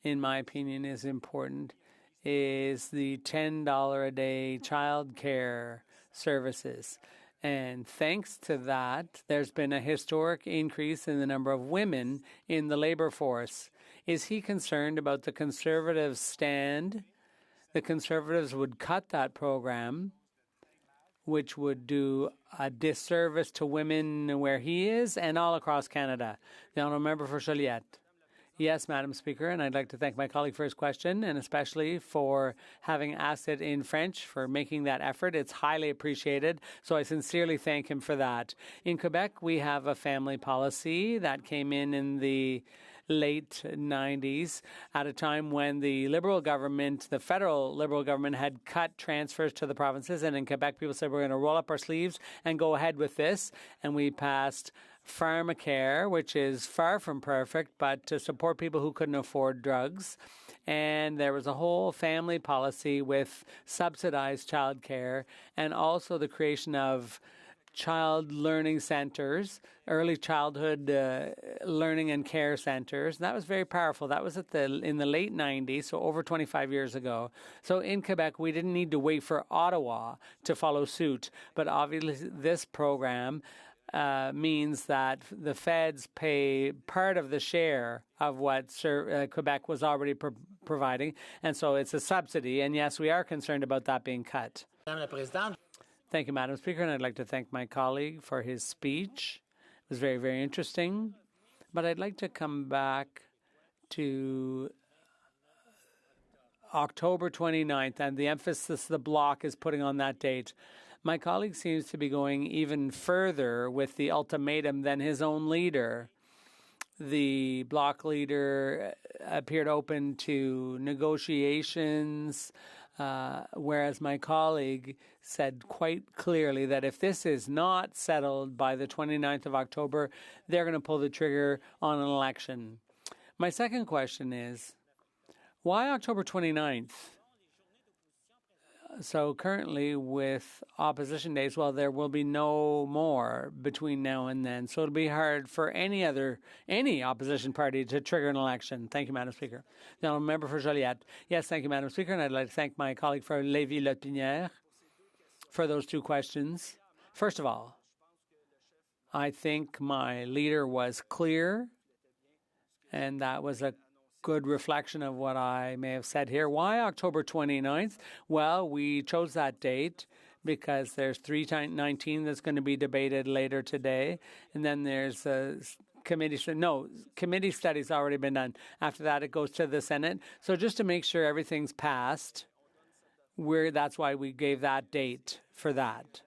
in my opinion, is important is the $10 a day child care services. And thanks to that, there's been a historic increase in the number of women in the labor force. Is he concerned about the Conservatives' stand? The Conservatives would cut that program, which would do a disservice to women where he is and all across Canada. The Honourable Member for Joliette. Yes, Madam Speaker, and I'd like to thank my colleague for his question and especially for having asked it in French, for making that effort. It's highly appreciated, so I sincerely thank him for that. In Quebec, we have a family policy that came in the late 90s at a time when the Liberal government, the federal Liberal government, had cut transfers to the provinces. And in Quebec, people said, we're going to roll up our sleeves and go ahead with this. And we passed Pharmacare, which is far from perfect, but to support people who couldn't afford drugs. And there was a whole family policy with subsidized childcare and also the creation of child learning centers, early childhood learning and care centers. That was very powerful. That was in the late 90s, so over 25 years ago. So in Quebec, we didn't need to wait for Ottawa to follow suit. But obviously, this program means that the feds pay part of the share of what Quebec was already providing. And so it's a subsidy. And yes, we are concerned about that being cut. Thank you, Madam Speaker, and I'd like to thank my colleague for his speech. It was very, very interesting. But I'd like to come back to October 29th and the emphasis the Bloc is putting on that date. My colleague seems to be going even further with the ultimatum than his own leader. The Bloc leader appeared open to negotiations, whereas my colleague said quite clearly that if this is not settled by the 29th of October, they're going to pull the trigger on an election. My second question is, why October 29th? So currently with opposition days, well, there will be no more between now and then. So it'll be hard for any opposition party to trigger an election. Thank you, Madam Speaker. The Honourable Member for Joliette. Yes, thank you, Madam Speaker. And I'd like to thank my colleague for Lévis-Lotbinière for those two questions. First of all, I think my leader was clear, and that was a good reflection of what I may have said here. Why October 29th? Well, we chose that date because there's 319 that's going to be debated later today, and then there's committee studies already been done. After that, it goes to the Senate. So just to make sure everything's passed, that's why we gave that date for that.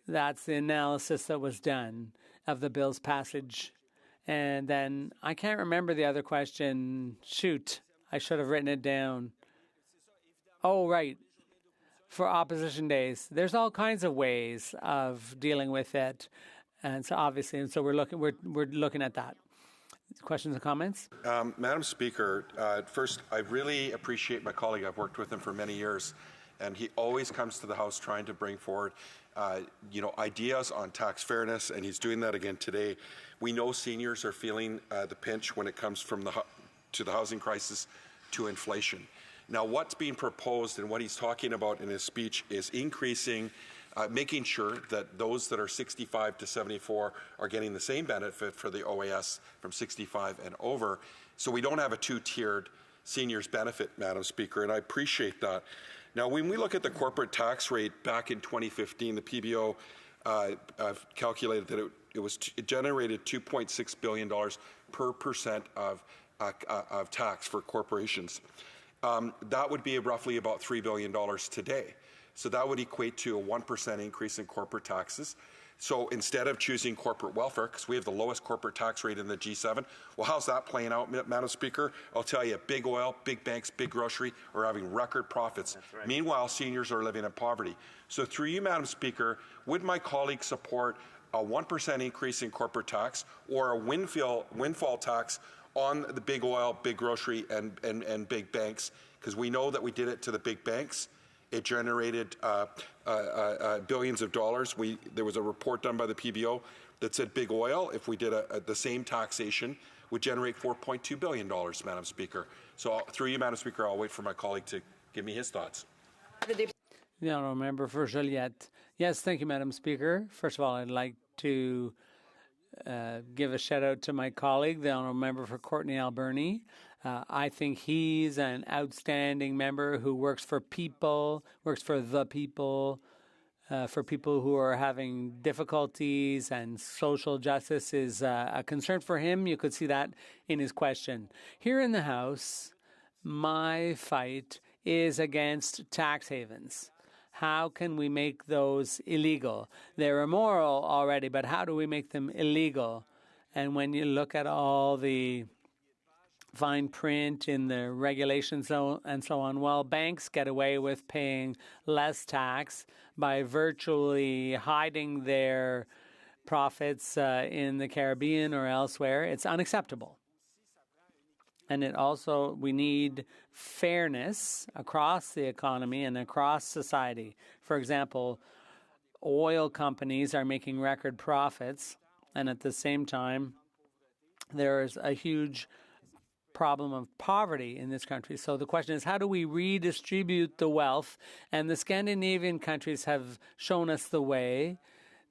That's the analysis that was done of the bill's passage. And then I can't remember the other question. Shoot, I should have written it down. Oh, right. For opposition days, there's all kinds of ways of dealing with it, and so obviously, we're looking at that. Questions and comments? Madam Speaker, first, I really appreciate my colleague. I've worked with him for many years, and he always comes to the House trying to bring forward, ideas on tax fairness, and he's doing that again today. We know seniors are feeling the pinch when it comes to the housing crisis to inflation. Now, what's being proposed and what he's talking about in his speech is increasing, making sure that those that are 65 to 74 are getting the same benefit for the OAS from 65 and over, so we don't have a two-tiered seniors benefit, Madam Speaker, and I appreciate that. Now, when we look at the corporate tax rate back in 2015, the PBO calculated that it generated $2.6 billion per percent of tax for corporations. That would be roughly about $3 billion today. So that would equate to a 1% increase in corporate taxes. So instead of choosing corporate welfare, because we have the lowest corporate tax rate in the G7, well, how's that playing out, Madam Speaker? I'll tell you, big oil, big banks, big grocery are having record profits. Right. Meanwhile, seniors are living in poverty. So through you, Madam Speaker, would my colleague support a 1% increase in corporate tax or a windfall tax on the big oil, big grocery, and big banks? Because we know that we did it to the big banks. It generated billions of dollars. There was a report done by the PBO that said big oil, if we did the same taxation, would generate $4.2 billion, Madam Speaker. So through you, Madam Speaker, I'll wait for my colleague to give me his thoughts. The honourable member for Joliette. Yes, thank you, Madam Speaker. First of all, I'd like to give a shout out to my colleague, the honourable member for Courtenay Alberni. I think he's an outstanding member who works for people, works for the people, for people who are having difficulties, and social justice is a concern for him. You could see that in his question. Here in the House, my fight is against tax havens. How can we make those illegal? They're immoral already, but how do we make them illegal? And when you look at all the fine print in the regulations and so on, well, banks get away with paying less tax by virtually hiding their profits in the Caribbean or elsewhere. It's unacceptable. And we need fairness across the economy and across society. For example, oil companies are making record profits, and at the same time, there's a huge problem of poverty in this country. So the question is, how do we redistribute the wealth? And the Scandinavian countries have shown us the way.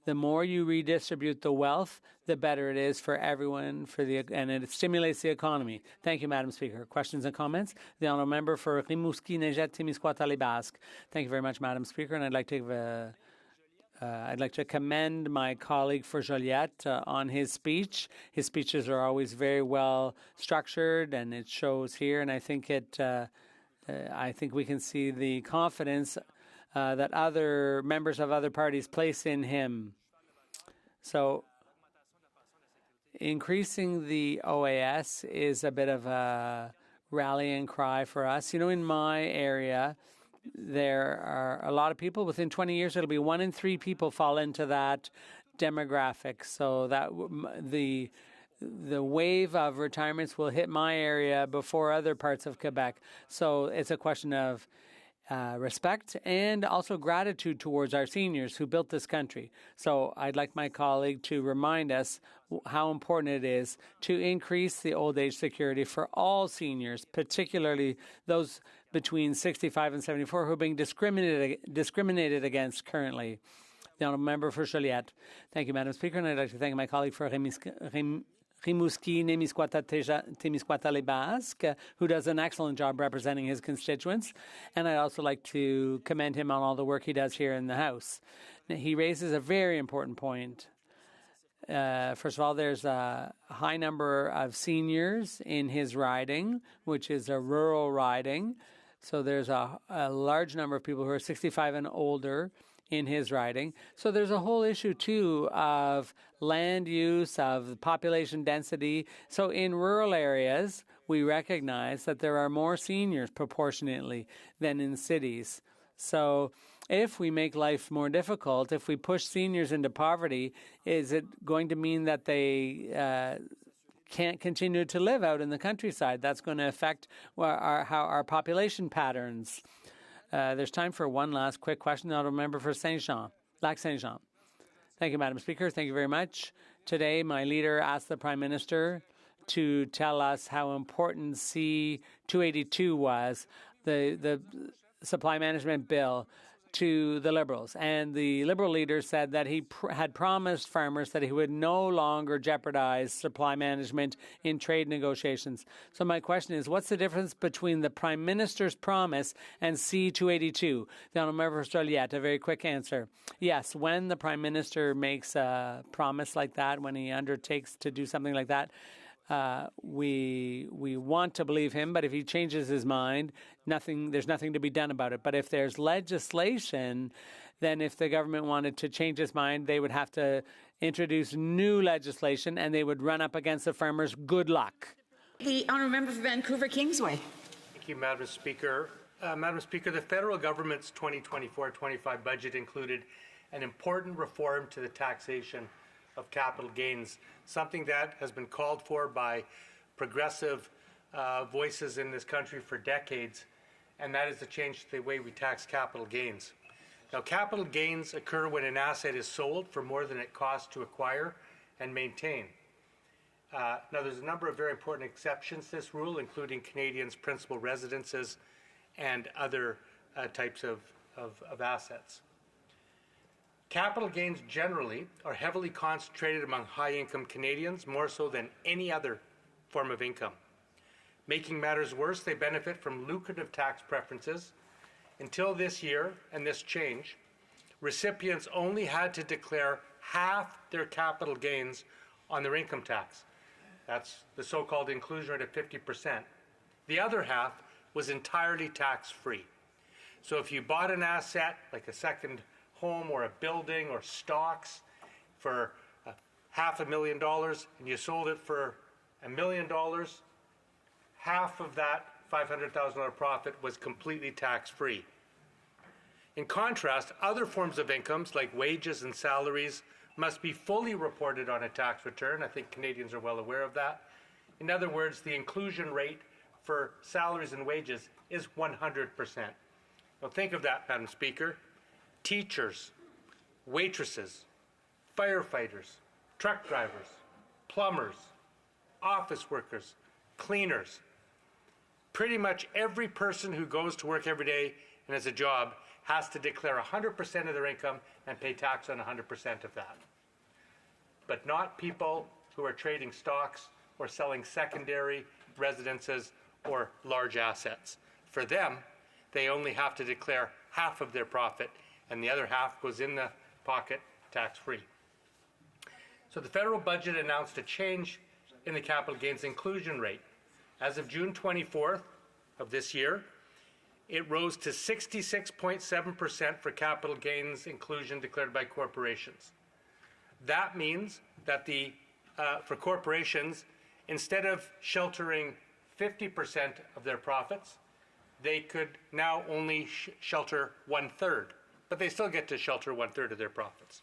The more you redistribute the wealth, the better it is for everyone, and it stimulates the economy. Thank you, Madam Speaker. Questions and comments? The honourable member for Rimouski, Nejet, Témiscouata, Basque. Thank you very much, Madam Speaker, and I'd like to commend my colleague for Joliette on his speech. His speeches are always very well structured, and it shows here. And I think we can see the confidence that other members of other parties place in him. So increasing the OAS is a bit of a rallying cry for us. You know, in my area, there are a lot of people. Within 20 years, it'll be 1 in 3 people fall into that demographic. So that the wave of retirements will hit my area before other parts of Quebec. So it's a question of respect and also gratitude towards our seniors who built this country. So I'd like my colleague to remind us how important it is to increase the old age security for all seniors, particularly those between 65 and 74 who are being discriminated against currently. The honourable member for Joliette. Thank you, Madam Speaker, and I'd like to thank my colleague for Rimouski, Témiscouata, Les Basques, who does an excellent job representing his constituents. And I'd also like to commend him on all the work he does here in the House. He raises a very important point. First of all, there's a high number of seniors in his riding, which is a rural riding. So there's a large number of people who are 65 and older in his riding. So there's a whole issue, too, of land use, of population density. So in rural areas, we recognize that there are more seniors proportionately than in cities. So if we make life more difficult, if we push seniors into poverty, is it going to mean that they can't continue to live out in the countryside? That's going to affect our population patterns. There's time for one last quick question. I'll remember for Lac Saint-Jean. Thank you, Madam Speaker. Thank you very much. Today, my leader asked the Prime Minister to tell us how important C-282 was, the supply management bill, to the Liberals. And the Liberal leader said that he had promised farmers that he would no longer jeopardize supply management in trade negotiations. So my question is, what's the difference between the Prime Minister's promise and C-282? The Honourable Member for Joliette, a very quick answer. Yes, when the Prime Minister makes a promise like that, when he undertakes to do something like that, we want to believe him, but if he changes his mind, there's nothing to be done about it. But if there's legislation, then if the government wanted to change its mind, they would have to introduce new legislation and they would run up against the farmers. Good luck. The Honourable Member for Vancouver Kingsway. Thank you, Madam Speaker. Madam Speaker, the federal government's 2024-25 budget included an important reform to the taxation of capital gains, something that has been called for by progressive voices in this country for decades, and that is to change the way we tax capital gains. Now, capital gains occur when an asset is sold for more than it costs to acquire and maintain. Now, there's a number of very important exceptions to this rule, including Canadians' principal residences and other types of assets. Capital gains generally are heavily concentrated among high-income Canadians, more so than any other form of income. Making matters worse, they benefit from lucrative tax preferences. Until this year and this change, recipients only had to declare half their capital gains on their income tax. That's the so-called inclusion rate of 50%. The other half was entirely tax-free. So if you bought an asset, like a second home or a building or stocks for $500,000 and you sold it for $1 million, half of that $500,000 profit was completely tax-free. In contrast, other forms of incomes like wages and salaries must be fully reported on a tax return. I think Canadians are well aware of that. In other words, the inclusion rate for salaries and wages is 100%. Now think of that, Madam Speaker. Teachers, waitresses, firefighters, truck drivers, plumbers, office workers, cleaners. Pretty much every person who goes to work every day and has a job has to declare 100% of their income and pay tax on 100% of that. But not people who are trading stocks or selling secondary residences or large assets. For them, they only have to declare half of their profit, and the other half goes in the pocket tax-free. So the federal budget announced a change in the capital gains inclusion rate. As of June 24th of this year, it rose to 66.7% for capital gains inclusion declared by corporations. That means that for corporations, instead of sheltering 50% of their profits, they could now only shelter 1/3, but they still get to shelter 1/3 of their profits.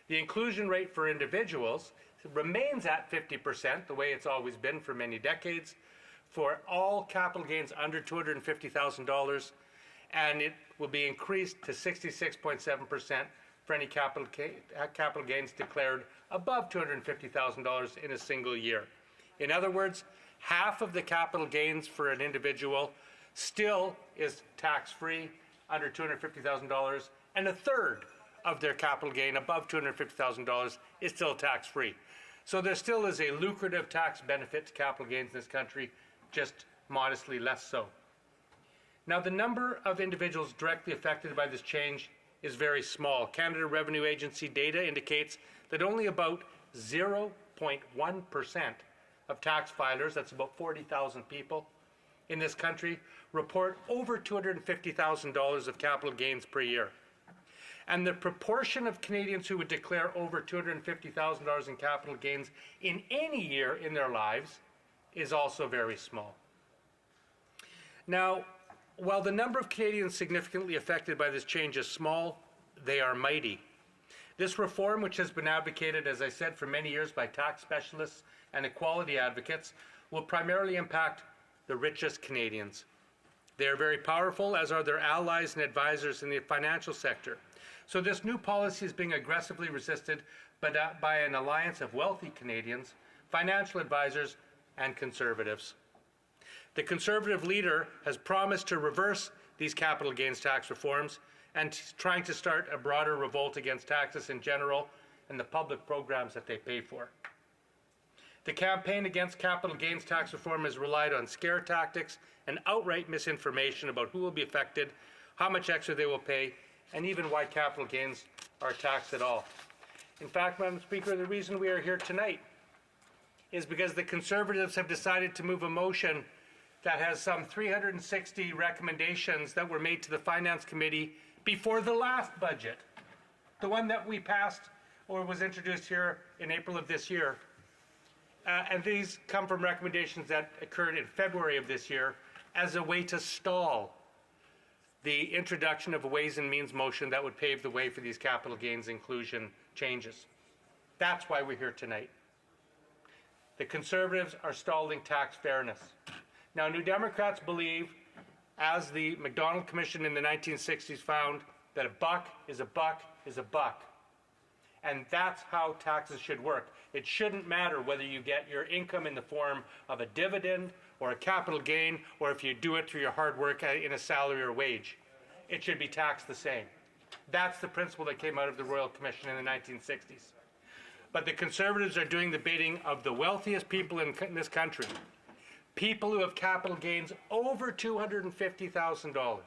The inclusion rate for individuals remains at 50%, the way it's always been for many decades, for all capital gains under $250,000, and it will be increased to 66.7% for any capital gains declared above $250,000 in a single year. In other words, half of the capital gains for an individual still is tax-free under $250,000, and 1/3 of their capital gain above $250,000 is still tax-free. So there still is a lucrative tax benefit to capital gains in this country, just modestly less so. Now, the number of individuals directly affected by this change is very small. Canada Revenue Agency data indicates that only about 0.1% of tax filers, that's about 40,000 people in this country, report over $250,000 of capital gains per year. And the proportion of Canadians who would declare over $250,000 in capital gains in any year in their lives is also very small. Now, while the number of Canadians significantly affected by this change is small, they are mighty. This reform, which has been advocated, as I said, for many years by tax specialists and equality advocates, will primarily impact the richest Canadians. They are very powerful, as are their allies and advisors in the financial sector. So this new policy is being aggressively resisted by an alliance of wealthy Canadians, financial advisors, and Conservatives. The Conservative leader has promised to reverse these capital gains tax reforms and trying to start a broader revolt against taxes in general and the public programs that they pay for. The campaign against capital gains tax reform has relied on scare tactics and outright misinformation about who will be affected, how much extra they will pay, and even why capital gains are taxed at all. In fact, Madam Speaker, the reason we are here tonight is because the Conservatives have decided to move a motion that has some 360 recommendations that were made to the Finance Committee before the last budget, the one that we passed or was introduced here in April of this year. And these come from recommendations that occurred in February of this year as a way to stall the introduction of a Ways and Means motion that would pave the way for these capital gains inclusion changes. That's why we're here tonight. The Conservatives are stalling tax fairness. Now, New Democrats believe, as the Macdonald Commission in the 1960s found, that a buck is a buck is a buck. And that's how taxes should work. It shouldn't matter whether you get your income in the form of a dividend or a capital gain, or if you do it through your hard work in a salary or wage. It should be taxed the same. That's the principle that came out of the Royal Commission in the 1960s. But the Conservatives are doing the bidding of the wealthiest people in this country, people who have capital gains over $250,000.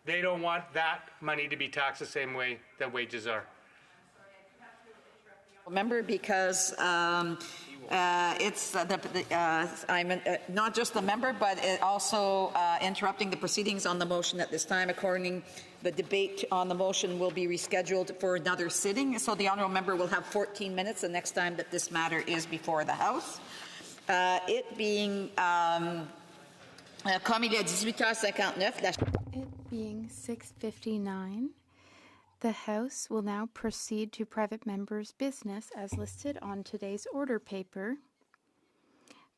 They don't want that money to be taxed the same way that wages are. Member, because it's I'm not just the member, but it also interrupting the proceedings on the motion at this time. According, the debate on the motion will be rescheduled for another sitting. So the honourable member will have 14 minutes the next time that this matter is before the House. It being comme il est 18h59. It being 6:59. The House will now proceed to private members' business as listed on today's order paper.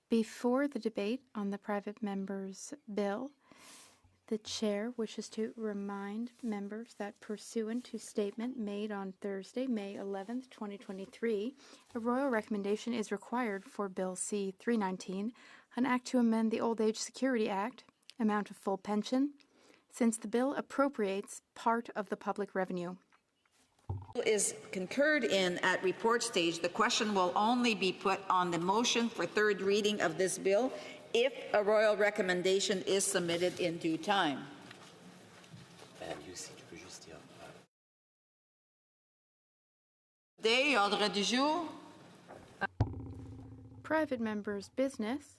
Before the debate on the private members' bill, the Chair wishes to remind members that pursuant to statement made on Thursday, May 11th, 2023, a royal recommendation is required for Bill C-319, an act to amend the Old Age Security Act, amount of full pension, since the bill appropriates part of the public revenue. Is concurred in at report stage. The question will only be put on the motion for third reading of this bill if a royal recommendation is submitted in due time. Today, ordre du jour. Private members' business.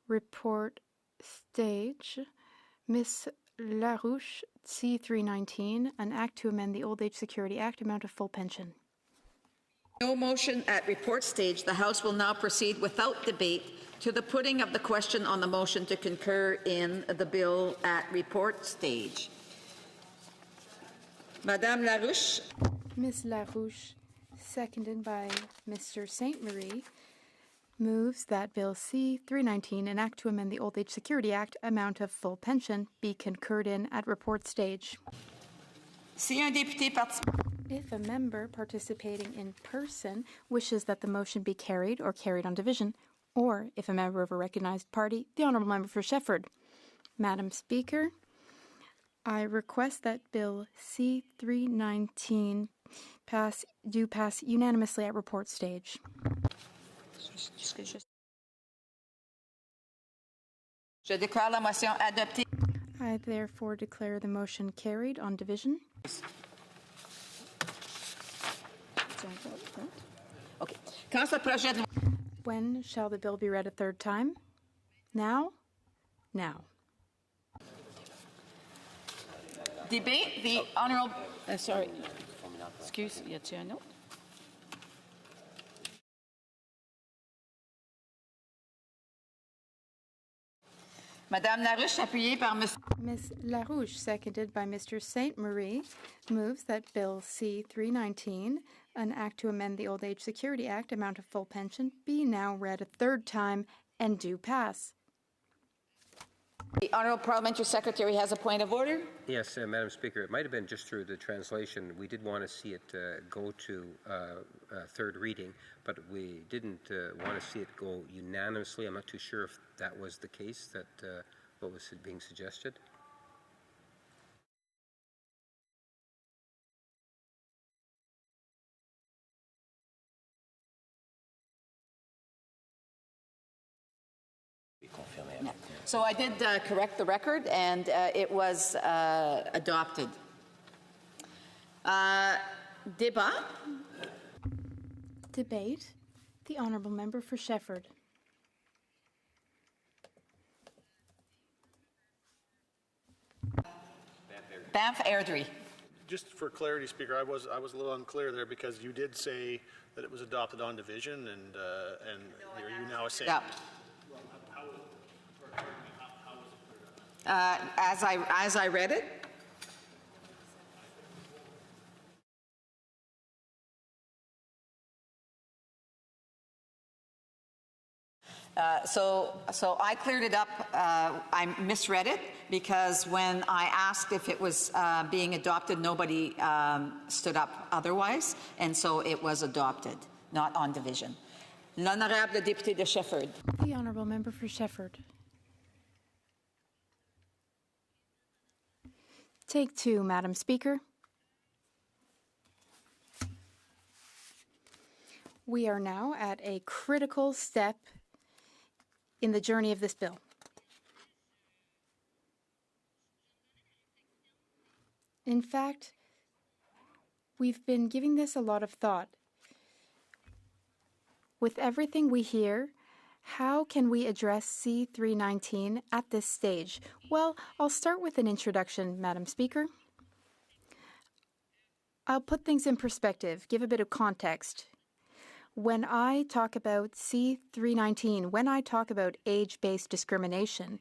Report stage. Ms. Larouche, C-319, an act to amend the Old Age Security Act, amount of full pension. No motion at report stage. The House will now proceed without debate to the putting of the question on the motion to concur in the bill at report stage. Madame Larouche. Ms. Larouche, seconded by Mr. St. Marie, moves that Bill C-319, an act to amend the Old Age Security Act, amount of full pension, be concurred in at report stage. If a member participating in person wishes that the motion be carried or carried on division, or if a member of a recognized party, the Honourable Member for Shefford. Madam Speaker, I request that Bill C-319 pass unanimously at report stage. Je déclare la motion adoptée. I therefore declare the motion carried on division. Okay. Quand ce projet de... When shall the bill be read a third time? Now? Now. Debate, the honourable... sorry. Excuse, y a-t-il un autre? Madame Larouche, appuyée par Monsieur. Ms. Larouche, seconded by Mr. Saint Marie, moves that Bill C-319, an act to amend the Old Age Security Act, amount of full pension, be now read a third time and do pass. The Honourable Parliamentary Secretary has a point of order. Yes, Madam Speaker, it might have been just through the translation. We did want to see it go to third reading, but we didn't want to see it go unanimously. I'm not too sure if that was the case, that what was being suggested. Yeah. So I did correct the record, and it was adopted. Débat. Debate. The Honourable Member for Shefford. Banff Airdrie. Just for clarity, Speaker, I was a little unclear there because you did say that it was adopted on division, and are you now saying? Yeah. As I read it. So I cleared it up. I misread it because when I asked if it was being adopted, nobody stood up otherwise, and so it was adopted, not on division. L'honorable député de Shefford. The Honourable Member for Shefford. Take two, Madam Speaker. We are now at a critical step in the journey of this bill. In fact, we've been giving this a lot of thought. With everything we hear, how can we address C-319 at this stage? Well, I'll start with an introduction, Madam Speaker. I'll put things in perspective, give a bit of context. When I talk about C-319, when I talk about age-based discrimination,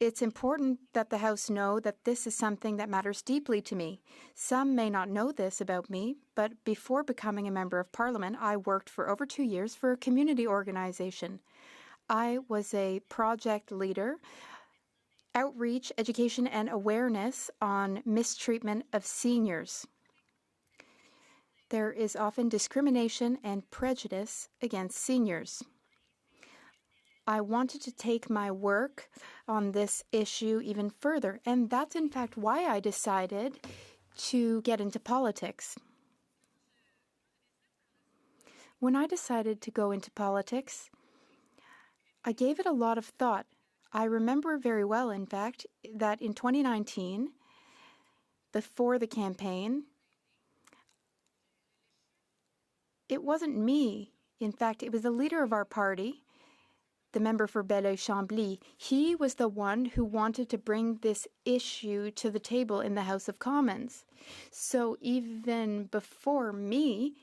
it's important that the House know that this is something that matters deeply to me. Some may not know this about me, but before becoming a Member of Parliament, I worked for over 2 years for a community organization. I was a project leader, outreach, education, and awareness on mistreatment of seniors. There is often discrimination and prejudice against seniors. I wanted to take my work on this issue even further, and that's in fact why I decided to get into politics. When I decided to go into politics, I gave it a lot of thought. I remember very well, in fact, that in 2019, before the campaign, it wasn't me. In fact, it was the leader of our party, the member for Belleuil-Chambly. He was the one who wanted to bring this issue to the table in the House of Commons. So even before me,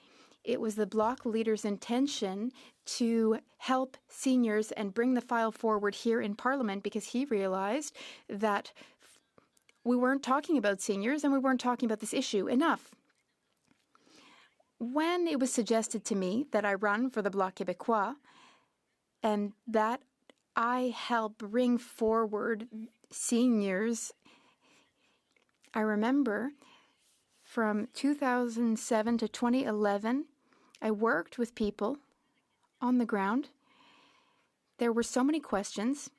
it was the Bloc leader's intention to help seniors and bring the file forward here in Parliament because he realized that we weren't talking about seniors and we weren't talking about this issue enough. When it was suggested to me that I run for the Bloc Québécois and that I help bring forward seniors, I remember from 2007 to 2011, I worked with people on the ground. There were so many questions,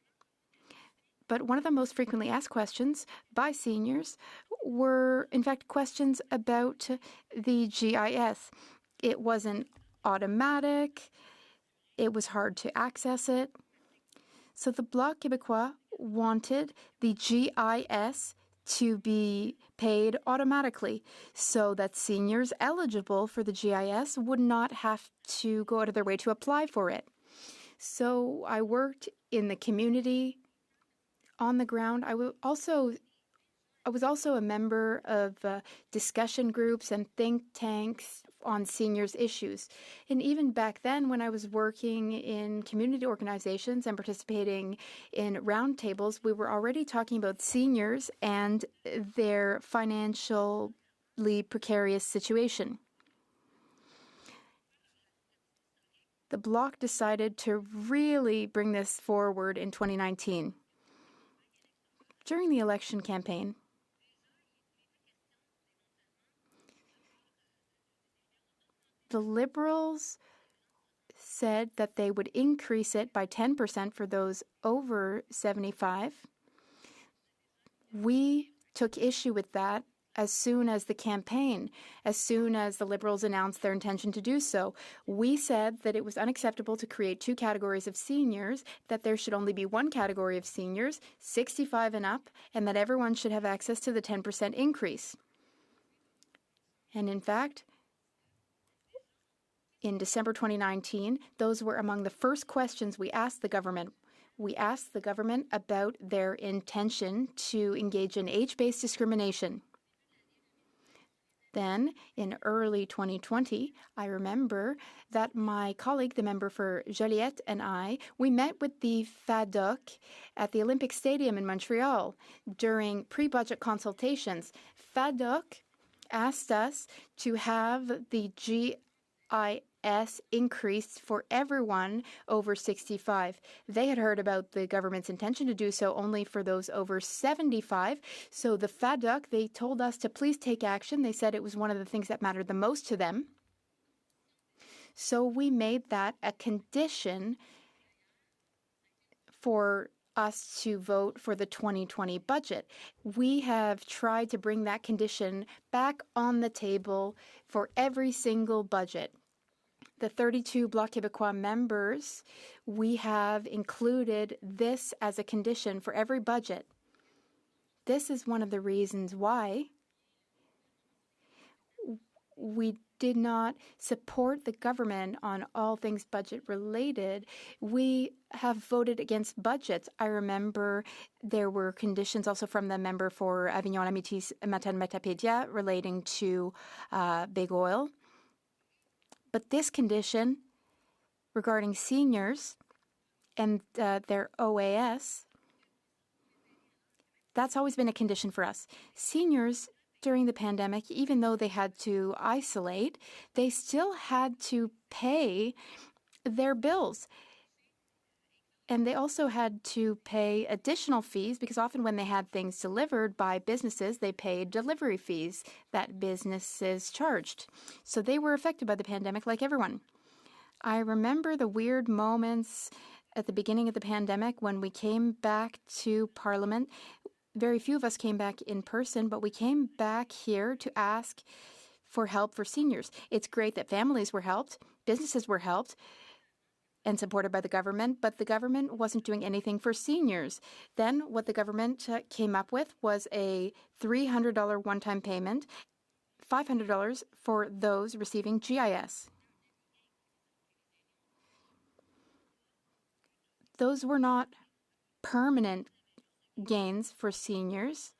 but one of the most frequently asked questions by seniors were, in fact, questions about the GIS. It wasn't automatic. It was hard to access it. So the Bloc Québécois wanted the GIS to be paid automatically so that seniors eligible for the GIS would not have to go out of their way to apply for it. So I worked in the community on the ground. I was also a member of discussion groups and think tanks on seniors' issues. And even back then, when I was working in community organizations and participating in roundtables, we were already talking about seniors and their financially precarious situation. The Bloc decided to really bring this forward in 2019. During the election campaign, the Liberals said that they would increase it by 10% for those over 75. We took issue with that as soon as the campaign, as soon as the Liberals announced their intention to do so. We said that it was unacceptable to create two categories of seniors, that there should only be one category of seniors, 65 and up, and that everyone should have access to the 10% increase. And in fact, in December 2019, those were among the first questions we asked the government. We asked the government about their intention to engage in age-based discrimination. Then, in early 2020, I remember that my colleague, the member for Joliette, and I, we met with the FADOC at the Olympic Stadium in Montreal during pre-budget consultations. FADOC asked us to have the GIS increased for everyone over 65. They had heard about the government's intention to do so only for those over 75. So the FADOC, they told us to please take action. They said it was one of the things that mattered the most to them. So we made that a condition for us to vote for the 2020 budget. We have tried to bring that condition back on the table for every single budget. The 32 Bloc Québécois members, we have included this as a condition for every budget. This is one of the reasons why we did not support the government on all things budget related. We have voted against budgets. I remember there were conditions also from the member for Avignon Amitis Matane-Matapédia relating to big oil. But this condition regarding seniors and their OAS, that's always been a condition for us. Seniors during the pandemic, even though they had to isolate, they still had to pay their bills. And they also had to pay additional fees because often when they had things delivered by businesses, they paid delivery fees that businesses charged. So they were affected by the pandemic like everyone. I remember the weird moments at the beginning of the pandemic when we came back to Parliament. Very few of us came back in person, but we came back here to ask for help for seniors. It's great that families were helped, businesses were helped, and supported by the government, but the government wasn't doing anything for seniors. Then what the government came up with was a $300 one-time payment, $500 for those receiving GIS. Those were not permanent gains for seniors,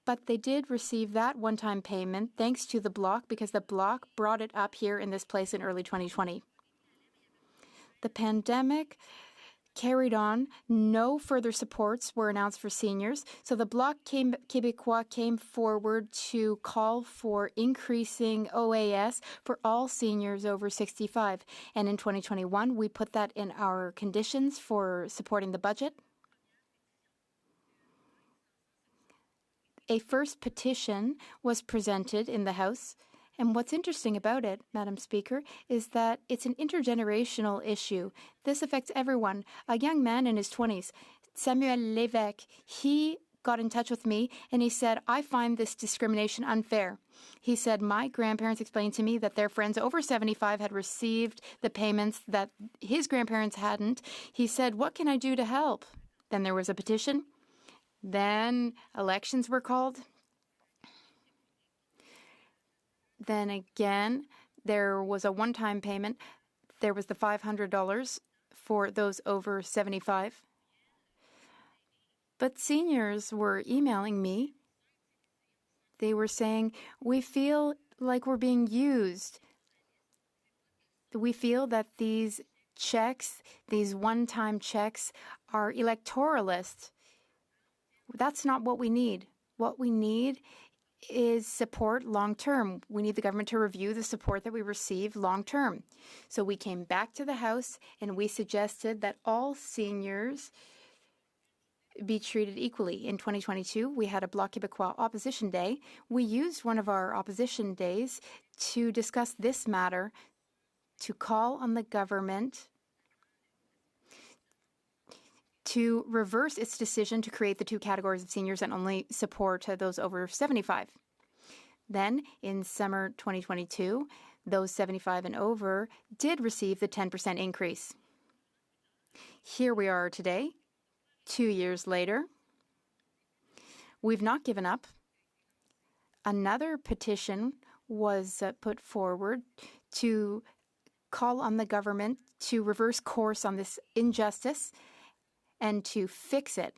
but they did receive that one-time payment thanks to the Bloc because the Bloc brought it up here in this place in early 2020. The pandemic carried on. No further supports were announced for seniors. So the Bloc Québécois came forward to call for increasing OAS for all seniors over 65. And in 2021, we put that in our conditions for supporting the budget. A first petition was presented in the House. And what's interesting about it, Madam Speaker, is that it's an intergenerational issue. This affects everyone. A young man in his 20s, Samuel Lévesque, he got in touch with me and he said, I find this discrimination unfair. He said, my grandparents explained to me that their friends over 75 had received the payments that his grandparents hadn't. He said, what can I do to help? Then there was a petition. Then elections were called. Then again, there was a one-time payment. There was the $500 for those over 75. But seniors were emailing me. They were saying, we feel like we're being used. We feel that these checks, these one-time checks, are electoralist. That's not what we need. What we need is support long-term. We need the government to review the support that we receive long-term. So we came back to the House and we suggested that all seniors be treated equally. In 2022, we had a Bloc Québécois Opposition Day. We used one of our opposition days to discuss this matter, to call on the government to reverse its decision to create the two categories of seniors and only support those over 75. Then, in summer 2022, those 75 and over did receive the 10% increase. Here we are today, 2 years later. We've not given up. Another petition was put forward to call on the government to reverse course on this injustice and to fix it.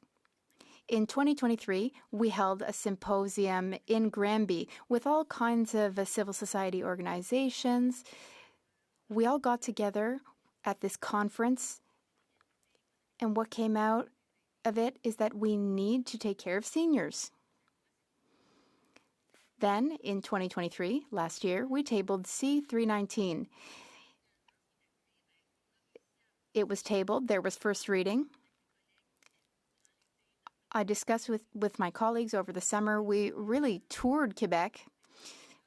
In 2023, we held a symposium in Granby with all kinds of civil society organizations. We all got together at this conference, and what came out of it is that we need to take care of seniors. Then, in 2023, last year, we tabled C-319. It was tabled. There was first reading. I discussed with my colleagues over the summer. We really toured Quebec.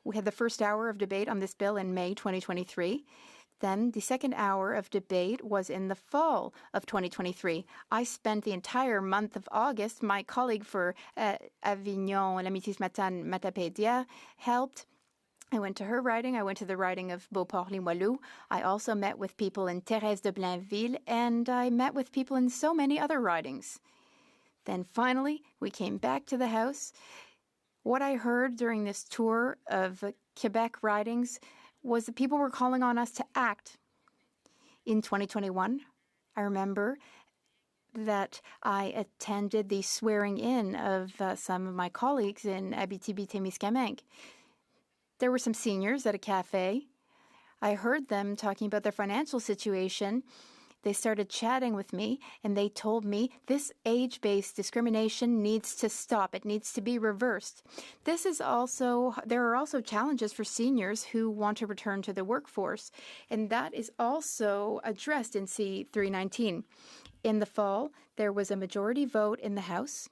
We had the first hour of debate on this bill in May 2023. Then the second hour of debate was in the fall of 2023. I spent the entire month of August. My colleague for Avignon, L'Amitié ce matin, Matapédia, helped. I went to her riding. I went to the riding of Beauport-Limoilou. I also met with people in Thérèse de Blainville, and I met with people in so many other ridings. Then finally, we came back to the House. What I heard during this tour of Quebec ridings was that people were calling on us to act. In 2021, I remember that I attended the swearing-in of some of my colleagues in Abitibi-Témiscamingue. There were some seniors at a cafe. I heard them talking about their financial situation. They started chatting with me, and they told me this age-based discrimination needs to stop. It needs to be reversed. There are also challenges for seniors who want to return to the workforce, and that is also addressed in C-319. In the fall, there was a majority vote in the House.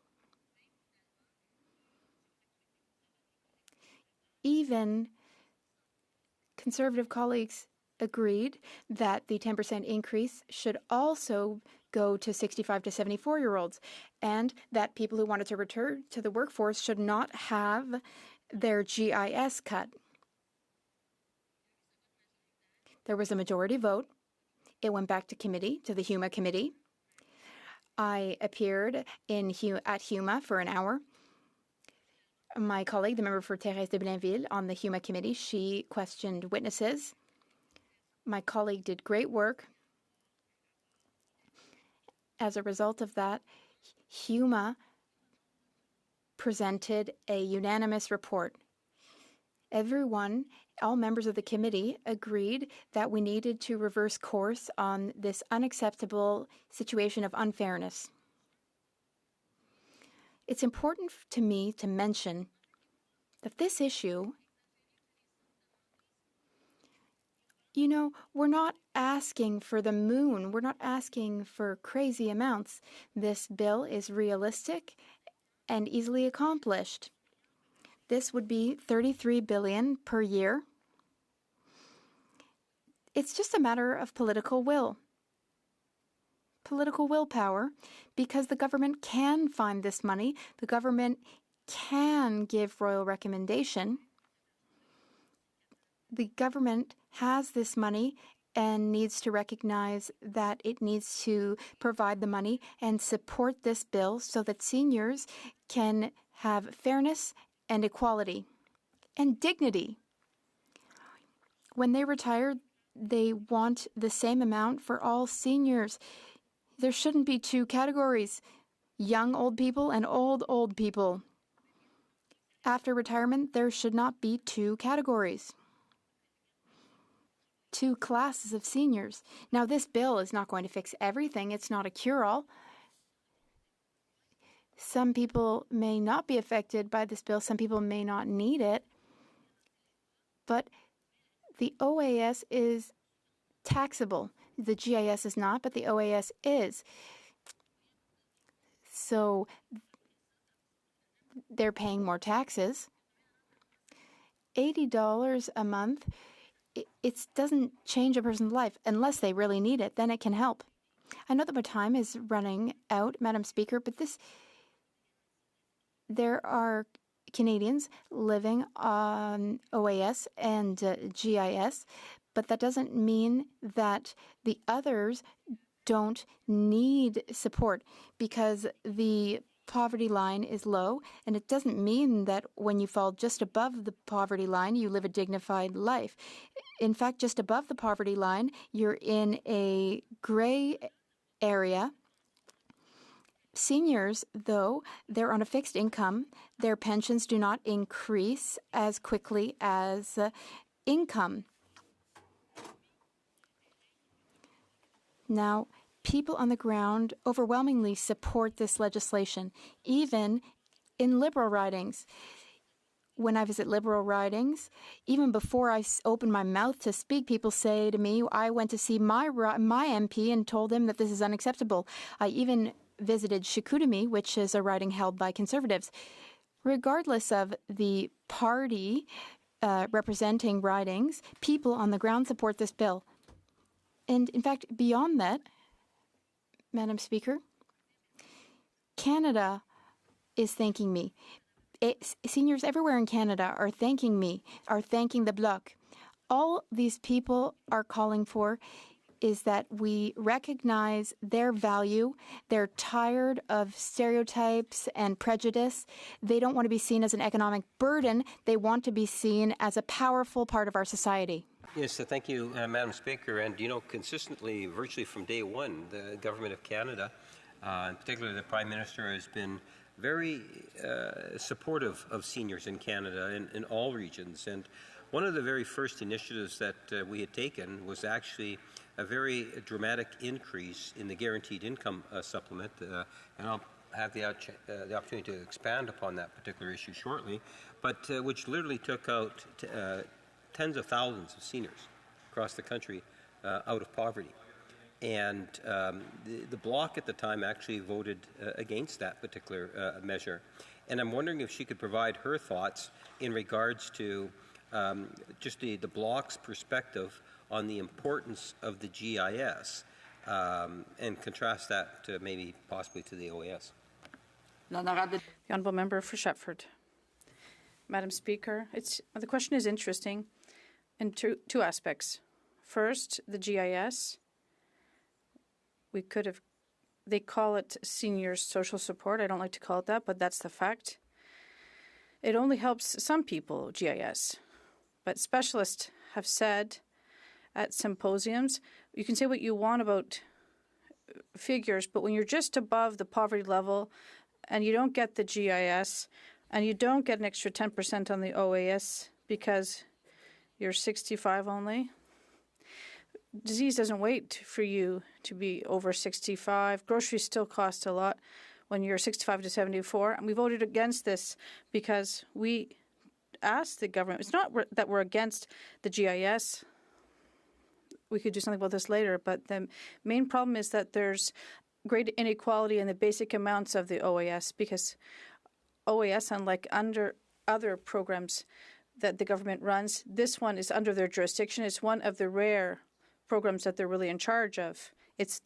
Even Conservative colleagues agreed that the 10% increase should also go to 65 to 74-year-olds, and that people who wanted to return to the workforce should not have their GIS cut. There was a majority vote. It went back to committee, to the HUMA committee. I appeared at HUMA for an hour. My colleague, the member for Thérèse de Blainville on the HUMA committee, she questioned witnesses. My colleague did great work. As a result of that, HUMA presented a unanimous report. All members of the committee agreed that we needed to reverse course on this unacceptable situation of unfairness. It's important to me to mention that this issue, we're not asking for the moon. We're not asking for crazy amounts. This bill is realistic and easily accomplished. This would be $33 billion per year. It's just a matter of political willpower, because the government can find this money. The government can give royal recommendation. The government has this money and needs to recognize that it needs to provide the money and support this bill so that seniors can have fairness and equality and dignity. When they retire, they want the same amount for all seniors. There shouldn't be two categories, young old people and old people. After retirement, there should not be two categories. two classes of seniors. Now, this bill is not going to fix everything. It's not a cure-all. Some people may not be affected by this bill. Some people may not need it. But the OAS is taxable. The GIS is not, but the OAS is. So they're paying more taxes. $80 a month, it doesn't change a person's life unless they really need it. Then it can help. I know that my time is running out, Madam Speaker, but there are Canadians living on OAS and GIS, but that doesn't mean that the others don't need support, because the poverty line is low, and it doesn't mean that when you fall just above the poverty line, you live a dignified life. In fact, just above the poverty line, you're in a gray area. Seniors, though, they're on a fixed income. Their pensions do not increase as quickly as income. Now, people on the ground overwhelmingly support this legislation, even in Liberal ridings. When I visit Liberal ridings, even before I open my mouth to speak, people say to me, I went to see my MP and told him that this is unacceptable. I even visited Chicoutimi, which is a riding held by Conservatives. Regardless of the party representing ridings, people on the ground support this bill. And in fact, beyond that, Madam Speaker, Canada is thanking me. Seniors everywhere in Canada are thanking me, are thanking the Bloc. All these people are calling for is that we recognize their value. They're tired of stereotypes and prejudice. They don't want to be seen as an economic burden. They want to be seen as a powerful part of our society. Yes, thank you, Madam Speaker. And, consistently, virtually from day one, the Government of Canada, in particular the Prime Minister, has been very supportive of seniors in Canada in all regions. And one of the very first initiatives that we had taken was actually a very dramatic increase in the guaranteed income supplement. And I'll have the opportunity to expand upon that particular issue shortly, but which literally took out tens of thousands of seniors across the country out of poverty. And the Bloc at the time actually voted against that particular measure. And I'm wondering if she could provide her thoughts in regards to just the Bloc's perspective on the importance of the GIS and contrast that to maybe possibly to the OAS. The Honourable Member for Shepford. Madam Speaker, the question is interesting in two aspects. First, the GIS. They call it senior social support. I don't like to call it that, but that's the fact. It only helps some people, GIS. But specialists have said at symposiums, you can say what you want about figures, but when you're just above the poverty level and you don't get the GIS and you don't get an extra 10% on the OAS because you're 65 only, disease doesn't wait for you to be over 65. Groceries still cost a lot when you're 65 to 74. And we voted against this because we asked the government. It's not that we're against the GIS. We could do something about this later. But the main problem is that there's great inequality in the basic amounts of the OAS, because OAS, unlike under other programs that the government runs, this one is under their jurisdiction. It's one of the rare programs that they're really in charge of. It's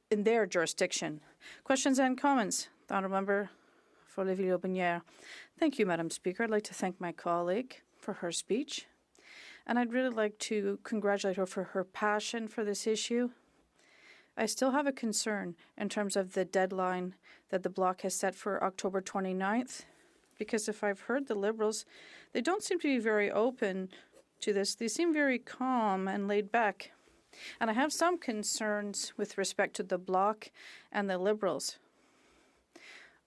in their jurisdiction. Questions and comments? The Honourable Member for Lévis-Lotbinière. Thank you, Madam Speaker. I'd like to thank my colleague for her speech. And I'd really like to congratulate her for her passion for this issue. I still have a concern in terms of the deadline that the Bloc has set for October 29th, because if I've heard the Liberals, they don't seem to be very open to this. They seem very calm and laid back. And I have some concerns with respect to the Bloc and the Liberals.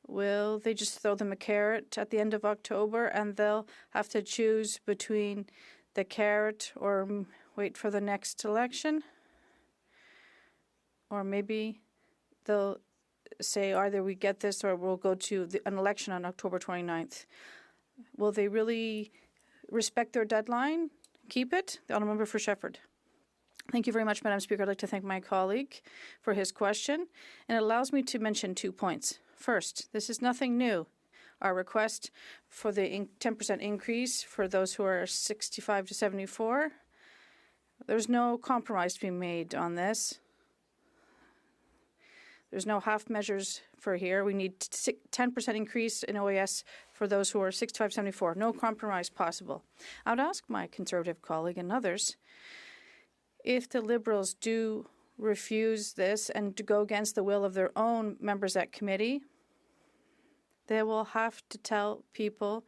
Will they just throw them a carrot at the end of October and they'll have to choose between the carrot or wait for the next election, or maybe they'll say either we get this or we'll go to an election on October 29th. Will they really respect their deadline? Keep it? The Honourable Member for Shefford. Thank you very much, Madam Speaker. I'd like to thank my colleague for his question, and it allows me to mention 2 points. First, this is nothing new. Our request for the 10% increase for those who are 65 to 74, there's no compromise to be made on this. There's no half measures for here. We need 10% increase in OAS for those who are 65 to 74. No compromise possible. I would ask my Conservative colleague and others, if the Liberals do refuse this and to go against the will of their own members at committee, they will have to tell people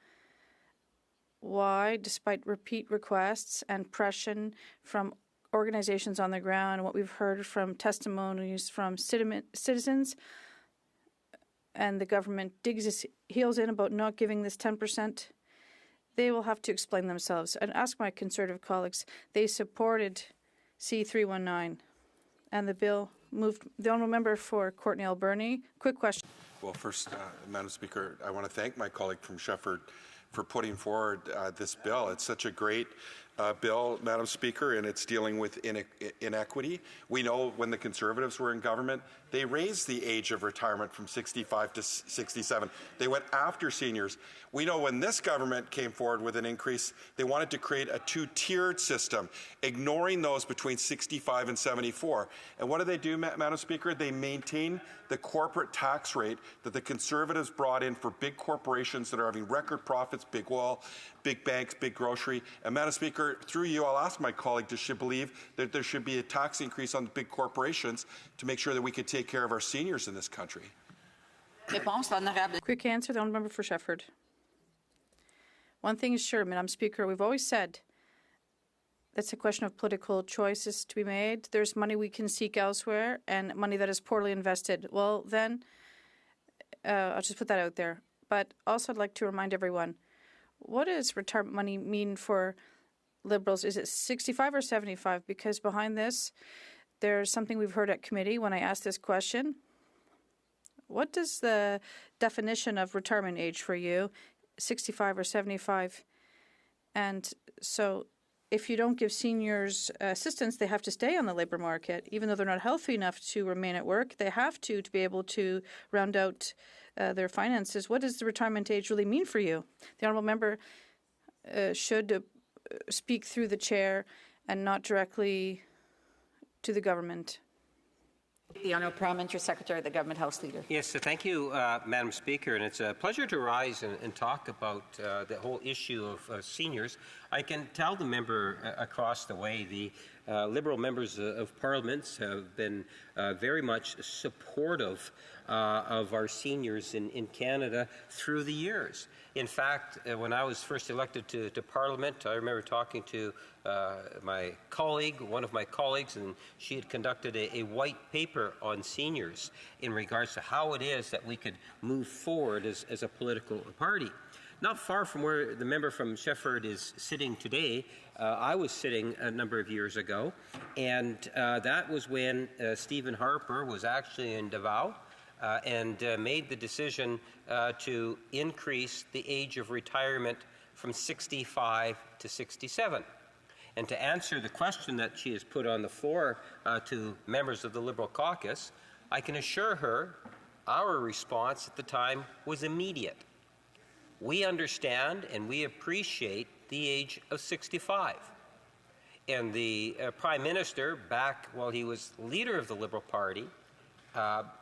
why, despite repeat requests and pressure from organizations on the ground and what we've heard from testimonies from citizens, and the government digs its heels in about not giving this 10%, they will have to explain themselves. And ask my Conservative colleagues, they supported C-319 and the bill moved. The Honourable Member for Courtenay-Alberni. Quick question. Well, first, Madam Speaker, I want to thank my colleague from Shefford for putting forward this bill. It's such a great bill, Madam Speaker, and it's dealing with inequity. We know when the Conservatives were in government, they raised the age of retirement from 65 to 67. They went after seniors. We know when this government came forward with an increase, they wanted to create a two-tiered system, ignoring those between 65 and 74. And what do they do, Madam Speaker? They maintain the corporate tax rate that the Conservatives brought in for big corporations that are having record profits, big oil, big banks, big grocery. And Madam Speaker, through you, I'll ask my colleague, does she believe that there should be a tax increase on the big corporations to make sure that we could take care of our seniors in this country? Quick answer, the Honourable Member for Shefford. One thing is sure, Madam Speaker, we've always said that's a question of political choices to be made. There's money we can seek elsewhere and money that is poorly invested. Well, then, I'll just put that out there. But also I'd like to remind everyone, what does retirement money mean for Liberals? Is it 65 or 75? Because behind this, there's something we've heard at committee when I asked this question. What does the definition of retirement age for you, 65 or 75? And so if you don't give seniors assistance, they have to stay on the labour market. Even though they're not healthy enough to remain at work, they have to be able to round out their finances. What does the retirement age really mean for you? The Honourable Member should speak through the chair and not directly to the government. The Honourable Parliamentary Secretary, the Government House Leader. Yes, thank you, Madam Speaker, and it's a pleasure to rise and talk about the whole issue of seniors. I can tell the member across the way the Liberal members of Parliament have been very much supportive of our seniors in Canada through the years. In fact, when I was first elected to Parliament, I remember talking to my colleague, one of my colleagues, and she had conducted a white paper on seniors in regards to how it is that we could move forward as a political party. Not far from where the member from Shefford is sitting today, I was sitting a number of years ago, and that was when Stephen Harper was actually in Davao and made the decision to increase the age of retirement from 65 to 67. And to answer the question that she has put on the floor to members of the Liberal caucus, I can assure her our response at the time was immediate. We understand and we appreciate the age of 65. And the Prime Minister, back while he was leader of the Liberal Party,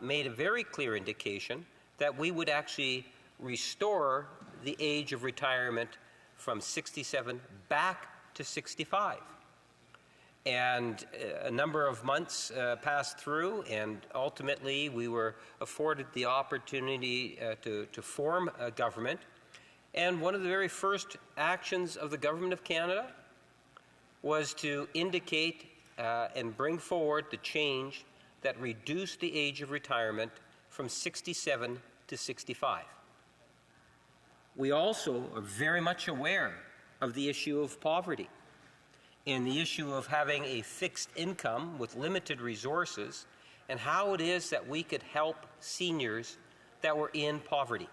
made a very clear indication that we would actually restore the age of retirement from 67 back to 65. And a number of months passed through, and ultimately we were afforded the opportunity to form a government. And one of the very first actions of the Government of Canada was to indicate and bring forward the change that reduced the age of retirement from 67 to 65. We also are very much aware of the issue of poverty. in the issue of having a fixed income with limited resources and how it is that we could help seniors that were in poverty.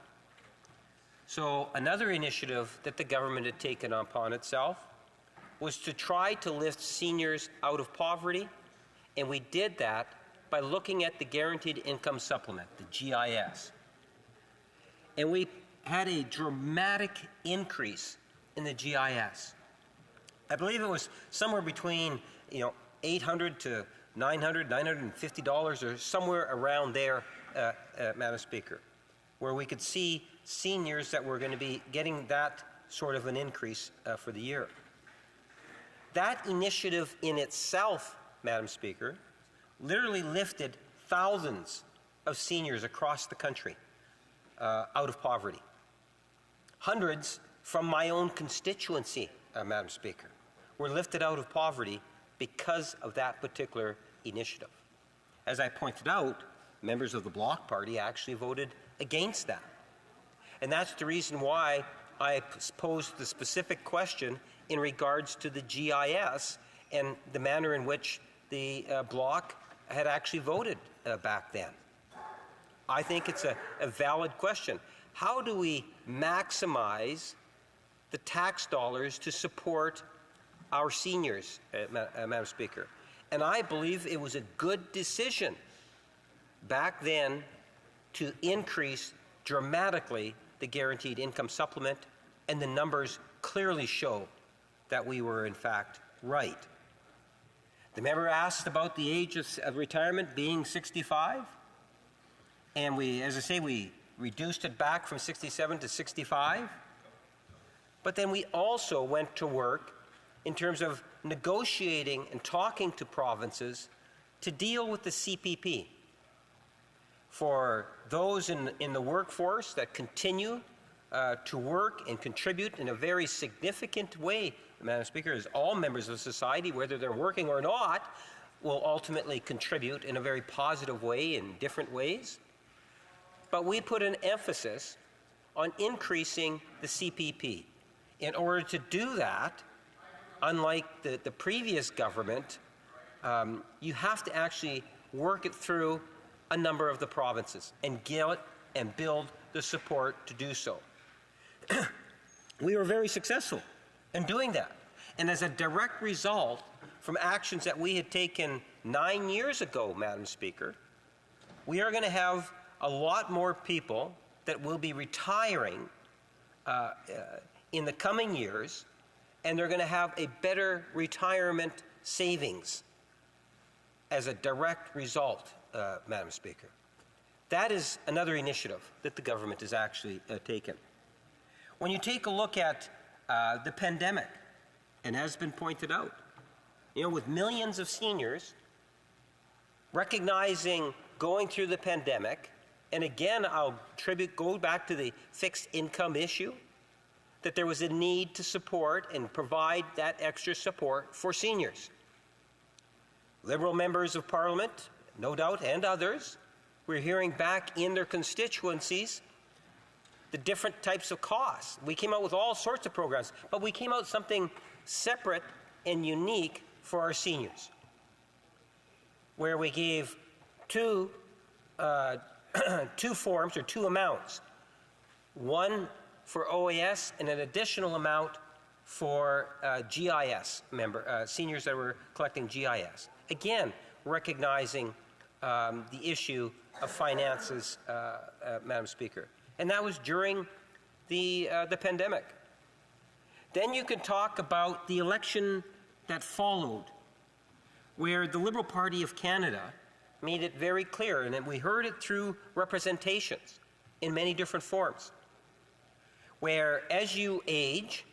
So another initiative that the government had taken upon itself was to try to lift seniors out of poverty, and we did that by looking at the Guaranteed Income Supplement, the GIS. And we had a dramatic increase in the GIS. I believe it was somewhere between $800 to $900, $950 or somewhere around there, Madam Speaker, where we could see seniors that were going to be getting that sort of an increase for the year. That initiative in itself, Madam Speaker, literally lifted thousands of seniors across the country out of poverty. Hundreds from my own constituency, Madam Speaker, were lifted out of poverty because of that particular initiative. As I pointed out, members of the Bloc Party actually voted against that. And that's the reason why I posed the specific question in regards to the GIS and the manner in which the Bloc had actually voted back then. I think it's a valid question. How do we maximize the tax dollars to support our seniors, Madam Speaker? And I believe it was a good decision back then to increase dramatically the Guaranteed Income Supplement, and the numbers clearly show that we were in fact right. The member asked about the age of retirement being 65, and we, as I say, we reduced it back from 67 to 65, but then we also went to work in terms of negotiating and talking to provinces to deal with the CPP. For those in the workforce that continue to work and contribute in a very significant way, Madam Speaker, as all members of society, whether they're working or not, will ultimately contribute in a very positive way in different ways. But we put an emphasis on increasing the CPP. In order to do that, unlike the previous government, you have to actually work it through a number of the provinces and get and build the support to do so. We were very successful in doing that. And as a direct result from actions that we had taken 9 years ago, Madam Speaker, we are going to have a lot more people that will be retiring in the coming years, and they're going to have a better retirement savings as a direct result, Madam Speaker. That is another initiative that the government has actually taken. When you take a look at the pandemic, and has been pointed out, with millions of seniors recognizing going through the pandemic, and again, I'll go back to the fixed income issue, that there was a need to support and provide that extra support for seniors. Liberal members of Parliament, no doubt, and others, we're hearing back in their constituencies the different types of costs. We came out with all sorts of programs, but we came out with something separate and unique for our seniors, where we gave two forms or two amounts, one for OAS and an additional amount for GIS seniors that were collecting GIS. Again, recognizing the issue of finances, Madam Speaker. And that was during the pandemic. Then you can talk about the election that followed, where the Liberal Party of Canada made it very clear, and we heard it through representations in many different forms, where as you age,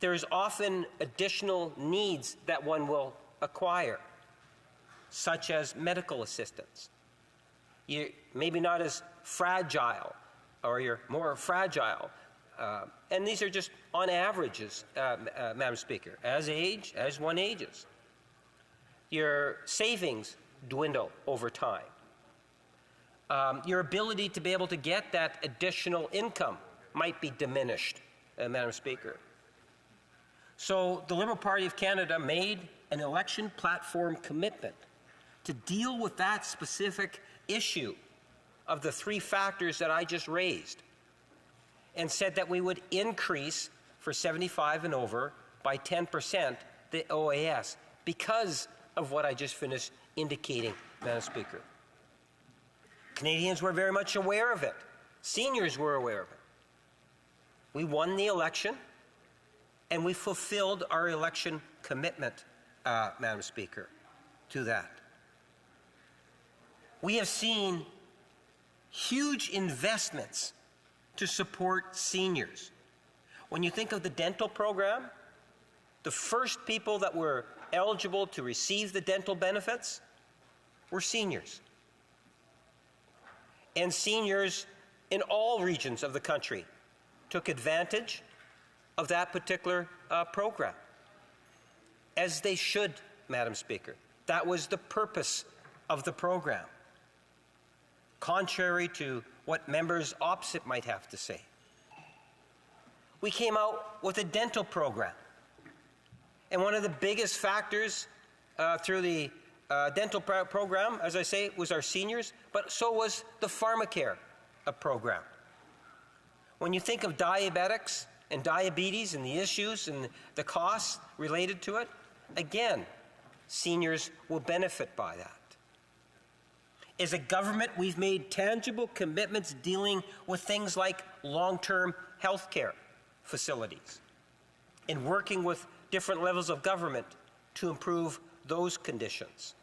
there's often additional needs that one will acquire, such as medical assistance. You're maybe not as fragile, or you're more fragile. And these are just on averages, Madam Speaker, as one ages. Your savings dwindle over time. Your ability to be able to get that additional income might be diminished, Madam Speaker. So the Liberal Party of Canada made an election platform commitment to deal with that specific issue of the three factors that I just raised, and said that we would increase for 75 and over by 10% the OAS because of what I just finished indicating, Madam Speaker. Canadians were very much aware of it. Seniors were aware of it. We won the election, and we fulfilled our election commitment, Madam Speaker, to that. We have seen huge investments to support seniors. When you think of the dental program, the first people that were eligible to receive the dental benefits were seniors. And seniors in all regions of the country took advantage of that particular program, as they should, Madam Speaker. That was the purpose of the program, contrary to what members opposite might have to say. We came out with a dental program, and one of the biggest factors through the dental program, as I say, was our seniors, but so was the pharmacare program. When you think of diabetics and diabetes and the issues and the costs related to it, again, seniors will benefit by that. As a government, we've made tangible commitments dealing with things like long-term health care facilities and working with different levels of government to improve those conditions.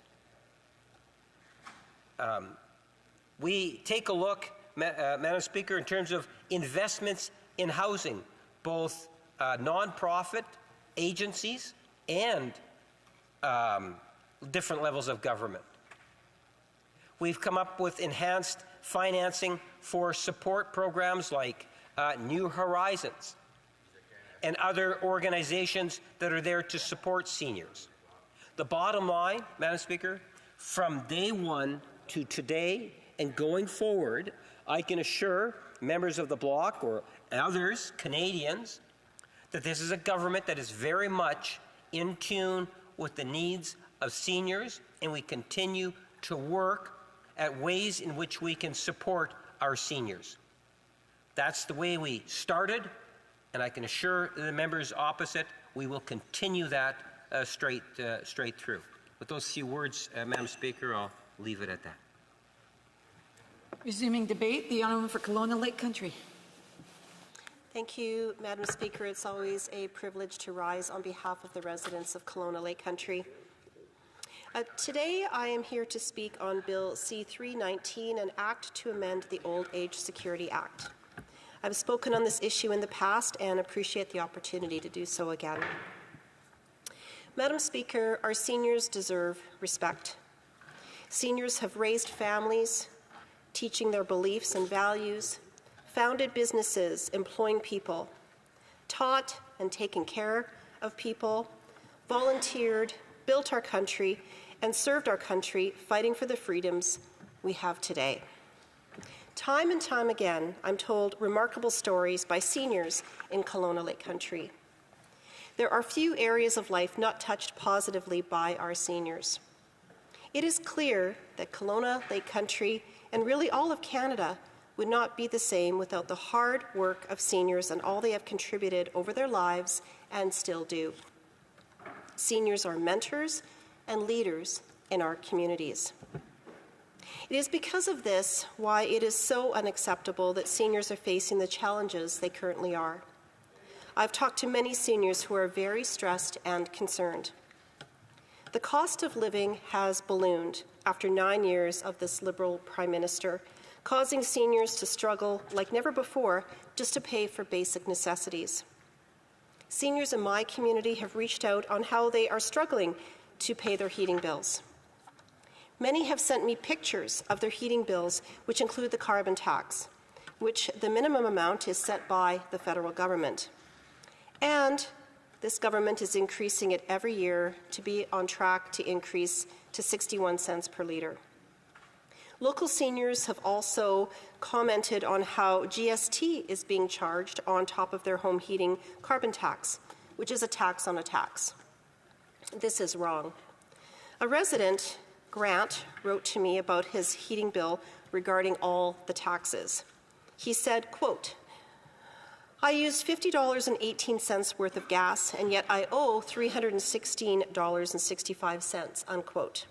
We take a look, Madam Speaker, in terms of investments in housing, both non-profit agencies and different levels of government. We've come up with enhanced financing for support programs like New Horizons and other organizations that are there to support seniors. The bottom line, Madam Speaker, from day one to today and going forward, I can assure members of the Bloc or others, Canadians, that this is a government that is very much in tune with the needs of seniors, and we continue to work at ways in which we can support our seniors. That's the way we started, and I can assure the members opposite we will continue that straight through. With those few words, Madam Speaker, I'll leave it at that. Resuming debate, the Honourable for Kelowna Lake Country. Thank you, Madam Speaker. It's always a privilege to rise on behalf of the residents of Kelowna Lake Country. Today, I am here to speak on Bill C-319, an act to amend the Old Age Security Act. I've spoken on this issue in the past and appreciate the opportunity to do so again. Madam Speaker, our seniors deserve respect. Seniors have raised families, teaching their beliefs and values, founded businesses, employing people, taught and taken care of people, volunteered, built our country, and served our country fighting for the freedoms we have today. Time and time again, I'm told remarkable stories by seniors in Kelowna Lake Country. There are few areas of life not touched positively by our seniors. It is clear that Kelowna Lake Country, and really all of Canada, would not be the same without the hard work of seniors and all they have contributed over their lives and still do. Seniors are mentors and leaders in our communities. It is because of this why it is so unacceptable that seniors are facing the challenges they currently are. I've talked to many seniors who are very stressed and concerned. The cost of living has ballooned after 9 years of this Liberal Prime Minister, causing seniors to struggle like never before just to pay for basic necessities. Seniors in my community have reached out on how they are struggling to pay their heating bills. Many have sent me pictures of their heating bills, which include the carbon tax, which the minimum amount is set by the federal government. And this government is increasing it every year to be on track to increase to 61 cents per litre. Local seniors have also commented on how GST is being charged on top of their home heating carbon tax, which is a tax on a tax. This is wrong. A resident, Grant, wrote to me about his heating bill regarding all the taxes. He said, quote, I used $50.18 worth of gas, and yet I owe $316.65, unquote.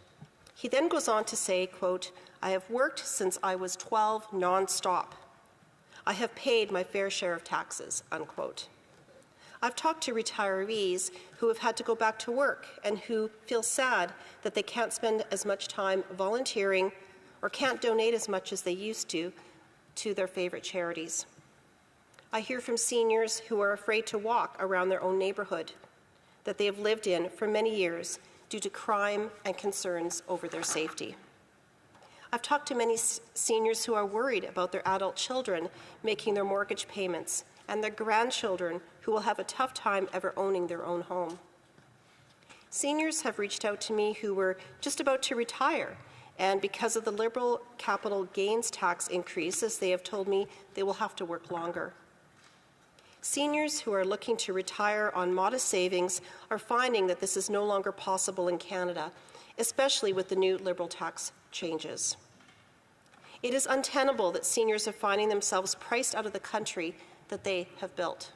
He then goes on to say, quote, I have worked since I was 12 nonstop. I have paid my fair share of taxes, unquote. I've talked to retirees who have had to go back to work and who feel sad that they can't spend as much time volunteering or can't donate as much as they used to their favorite charities. I hear from seniors who are afraid to walk around their own neighborhood that they have lived in for many years due to crime and concerns over their safety. I've talked to many seniors who are worried about their adult children making their mortgage payments and their grandchildren who will have a tough time ever owning their own home. Seniors have reached out to me who were just about to retire, and because of the Liberal capital gains tax increases, they have told me they will have to work longer. Seniors who are looking to retire on modest savings are finding that this is no longer possible in Canada, especially with the new Liberal tax changes. It is untenable that seniors are finding themselves priced out of the country that they have built.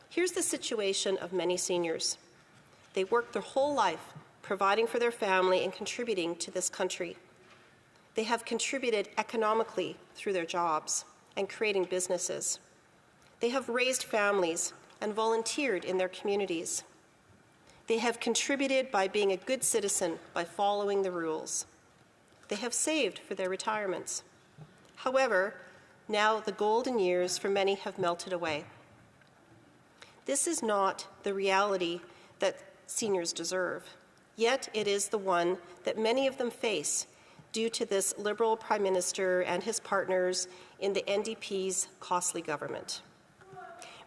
Here's the situation of many seniors. They work their whole life providing for their family and contributing to this country. They have contributed economically through their jobs and creating businesses. They have raised families and volunteered in their communities. They have contributed by being a good citizen, by following the rules. They have saved for their retirements. However, now the golden years for many have melted away. This is not the reality that seniors deserve, yet it is the one that many of them face due to this Liberal Prime Minister and his partners in the NDP's costly government.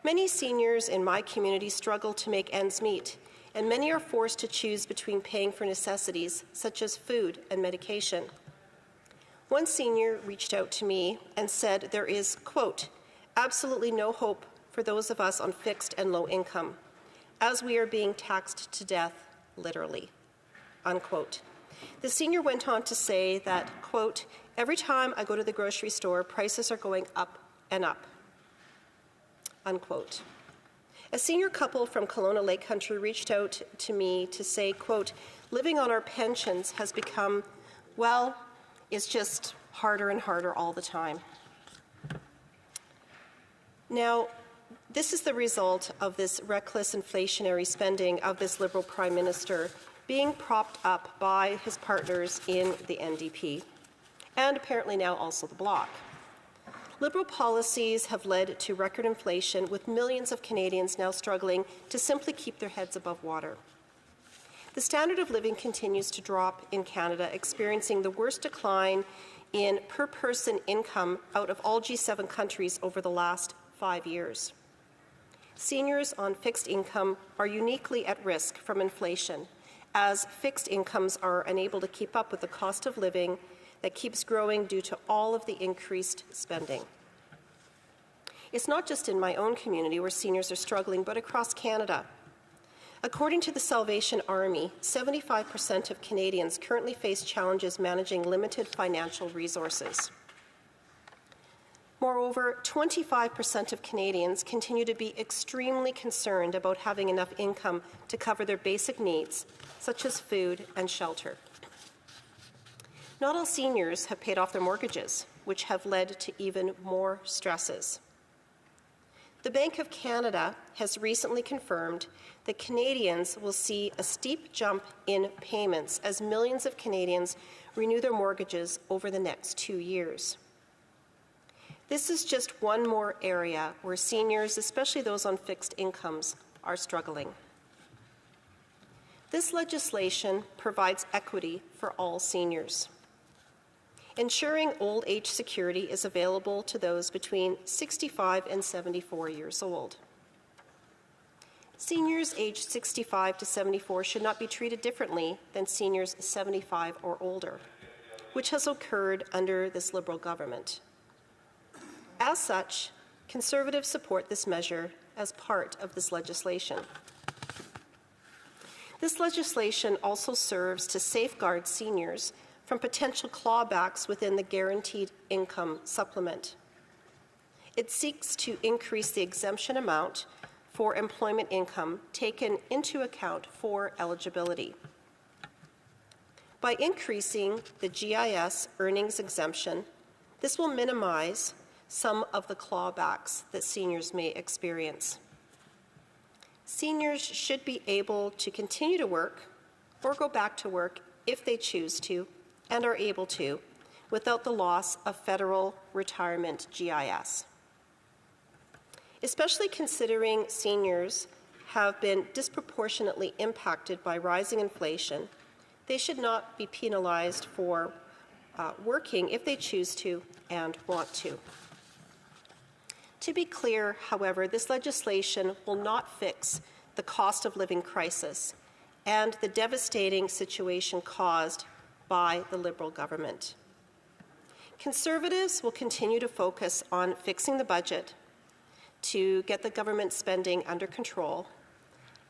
Many seniors in my community struggle to make ends meet, and many are forced to choose between paying for necessities such as food and medication. One senior reached out to me and said there is, quote, absolutely no hope for those of us on fixed and low income, as we are being taxed to death, literally, unquote. The senior went on to say that, quote, every time I go to the grocery store, prices are going up and up, unquote. A senior couple from Kelowna Lake Country reached out to me to say, quote, living on our pensions has become, well, it's just harder and harder all the time. Now, this is the result of this reckless inflationary spending of this Liberal Prime Minister being propped up by his partners in the NDP, and apparently now also the Bloc. Liberal policies have led to record inflation, with millions of Canadians now struggling to simply keep their heads above water. The standard of living continues to drop in Canada, experiencing the worst decline in per-person income out of all G7 countries over the last 5 years. Seniors on fixed income are uniquely at risk from inflation, as fixed incomes are unable to keep up with the cost of living that keeps growing due to all of the increased spending. It's not just in my own community where seniors are struggling, but across Canada. According to the Salvation Army, 75% of Canadians currently face challenges managing limited financial resources. Moreover, 25% of Canadians continue to be extremely concerned about having enough income to cover their basic needs, such as food and shelter. Not all seniors have paid off their mortgages, which have led to even more stresses. The Bank of Canada has recently confirmed that Canadians will see a steep jump in payments as millions of Canadians renew their mortgages over the next 2 years. This is just one more area where seniors, especially those on fixed incomes, are struggling. This legislation provides equity for all seniors, ensuring old age security is available to those between 65 and 74 years old. Seniors aged 65 to 74 should not be treated differently than seniors 75 or older, which has occurred under this Liberal government. As such, Conservatives support this measure as part of this legislation. This legislation also serves to safeguard seniors from potential clawbacks within the Guaranteed Income Supplement. It seeks to increase the exemption amount for employment income taken into account for eligibility. By increasing the GIS earnings exemption, this will minimize some of the clawbacks that seniors may experience. Seniors should be able to continue to work or go back to work if they choose to and are able to without the loss of federal retirement GIS. Especially considering seniors have been disproportionately impacted by rising inflation, they should not be penalized for working if they choose to and want to. To be clear, however, this legislation will not fix the cost of living crisis and the devastating situation caused by the Liberal government. Conservatives will continue to focus on fixing the budget to get the government spending under control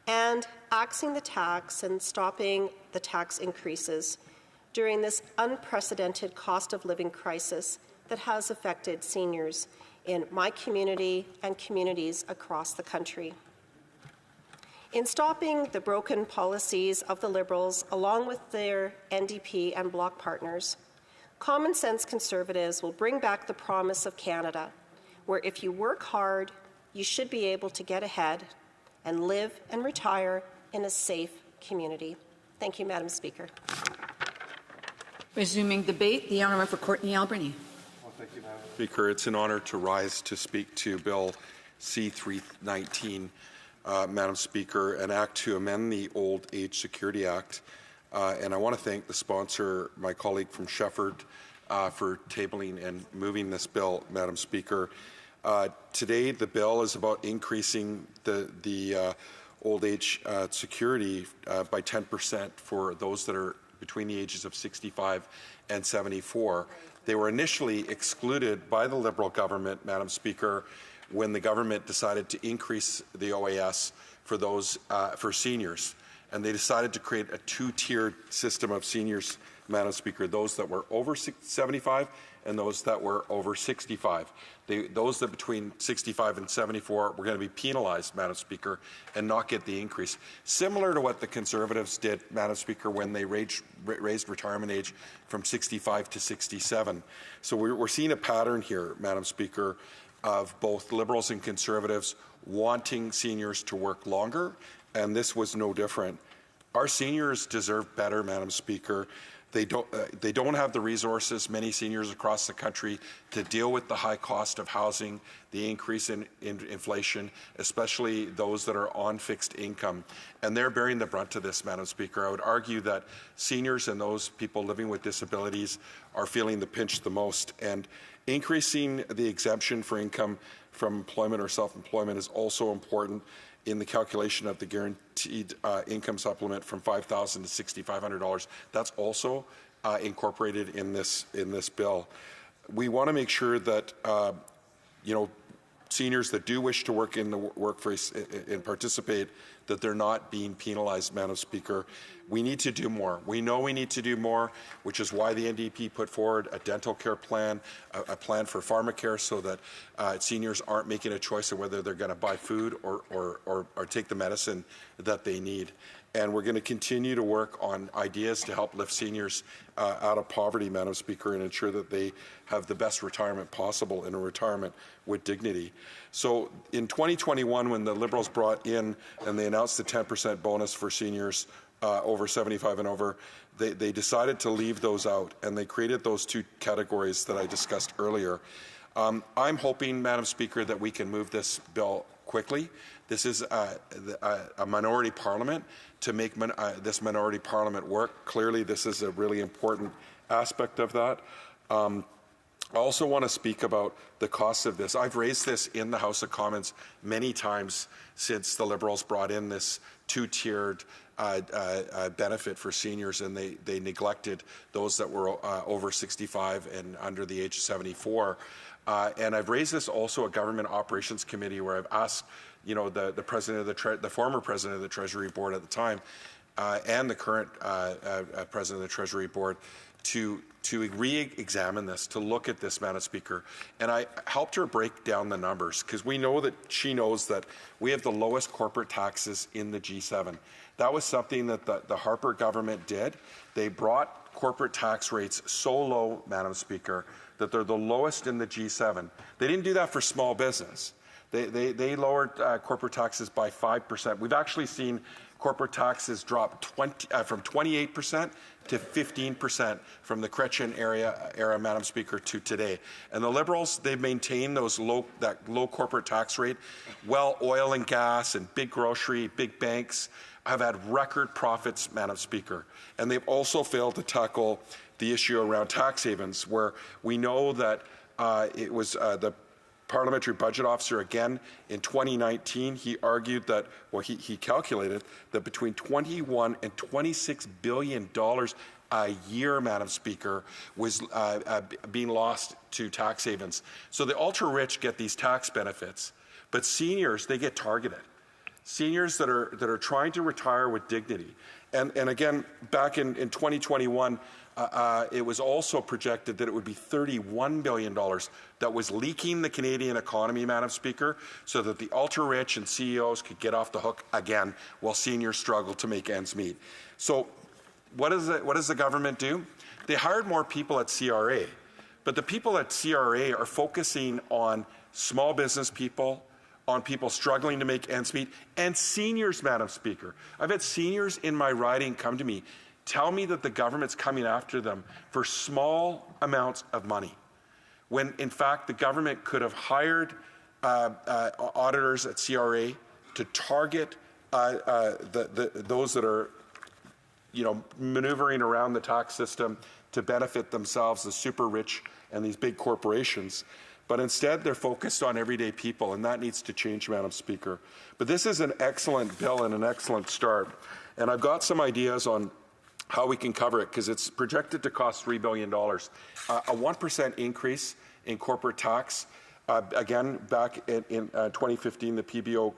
and axing the tax and stopping the tax increases during this unprecedented cost of living crisis that has affected seniors in my community and communities across the country. In stopping the broken policies of the Liberals, along with their NDP and Bloc partners, common sense Conservatives will bring back the promise of Canada, where if you work hard, you should be able to get ahead and live and retire in a safe community. Thank you, Madam Speaker. Resuming debate, the honour for Courtney Alberni. Thank you, Madam Speaker. It's an honour to rise to speak to Bill C-319, Madam Speaker, an act to amend the Old Age Security Act. And I want to thank the sponsor, my colleague from Shefford, for tabling and moving this bill, Madam Speaker. Today, the bill is about increasing the old age security by 10% for those that are between the ages of 65 and 74. They were initially excluded by the Liberal government, Madam Speaker, when the government decided to increase the OAS for those for seniors. And they decided to create a two-tiered system of seniors, Madam Speaker, those that were over 75 and those that were over 65. Those that between 65 and 74 were going to be penalized, Madam Speaker, and not get the increase. Similar to what the Conservatives did, Madam Speaker, when they raised retirement age from 65 to 67. So we're seeing a pattern here, Madam Speaker, of both Liberals and Conservatives wanting seniors to work longer, and this was no different. Our seniors deserve better, Madam Speaker. They don't have the resources, many seniors across the country, to deal with the high cost of housing, the increase in inflation, especially those that are on fixed income. And they're bearing the brunt of this, Madam Speaker. I would argue that seniors and those people living with disabilities are feeling the pinch the most. And increasing the exemption for income from employment or self-employment is also important in the calculation of the guaranteed income supplement from $5,000 to $6,500. That's also incorporated in this bill. We want to make sure that seniors that do wish to work in the workforce and participate, that they're not being penalized, Madam Speaker. We need to do more. We know we need to do more, which is why the NDP put forward a dental care plan, a plan for pharmacare, so that seniors aren't making a choice of whether they're going to buy food or take the medicine that they need. And we're going to continue to work on ideas to help lift seniors out of poverty, Madam Speaker, and ensure that they have the best retirement possible in a retirement with dignity. So in 2021, when the Liberals brought in and they announced the 10% bonus for seniors over 75 and over, they decided to leave those out, and they created those two categories that I discussed earlier. I'm hoping, Madam Speaker, that we can move this bill quickly. This is a minority parliament. To make this minority parliament work, clearly this is a really important aspect of that. I also want to speak about the cost of this. I've raised this in the House of Commons many times since the Liberals brought in this two-tiered benefit for seniors, and they neglected those that were over 65 and under the age of 74. And I've raised this also at Government Operations Committee, where I've asked, the president of the former president of the Treasury Board at the time, and the current president of the Treasury Board, to re-examine this, to look at this, Madam Speaker. And I helped her break down the numbers, because we know that she knows that we have the lowest corporate taxes in the G7. That was something that the Harper government did. They brought corporate tax rates so low, Madam Speaker, that they're the lowest in the G7. They didn't do that for small business. They lowered corporate taxes by 5%. We've actually seen corporate taxes drop from 28% to 15% from the Chrétien era, Madam Speaker, to today. And the Liberals, they've maintained that low corporate tax rate. Well, oil and gas and big grocery, big banks have had record profits, Madam Speaker. And they've also failed to tackle the issue around tax havens, where we know that it was the Parliamentary Budget Officer, again, in 2019, he argued that, he calculated that between $21 and $26 billion a year, Madam Speaker, was being lost to tax havens. So the ultra-rich get these tax benefits, but seniors, they get targeted. Seniors that are trying to retire with dignity. And again, back in 2021, it was also projected that it would be $31 billion that was leaking the Canadian economy, Madam Speaker, so that the ultra-rich and CEOs could get off the hook again while seniors struggle to make ends meet. So what does the government do? They hired more people at CRA, but the people at CRA are focusing on small business people, on people struggling to make ends meet, and seniors, Madam Speaker. I've had seniors in my riding come to me, tell me that the government's coming after them for small amounts of money, when in fact the government could have hired auditors at CRA to target those that are maneuvering around the tax system to benefit themselves, the super rich and these big corporations. But instead, they're focused on everyday people, and that needs to change, Madam Speaker. But this is an excellent bill and an excellent start. And I've got some ideas on how we can cover it, because it's projected to cost $3 billion. A 1% increase in corporate tax. Again, back in 2015, the PBO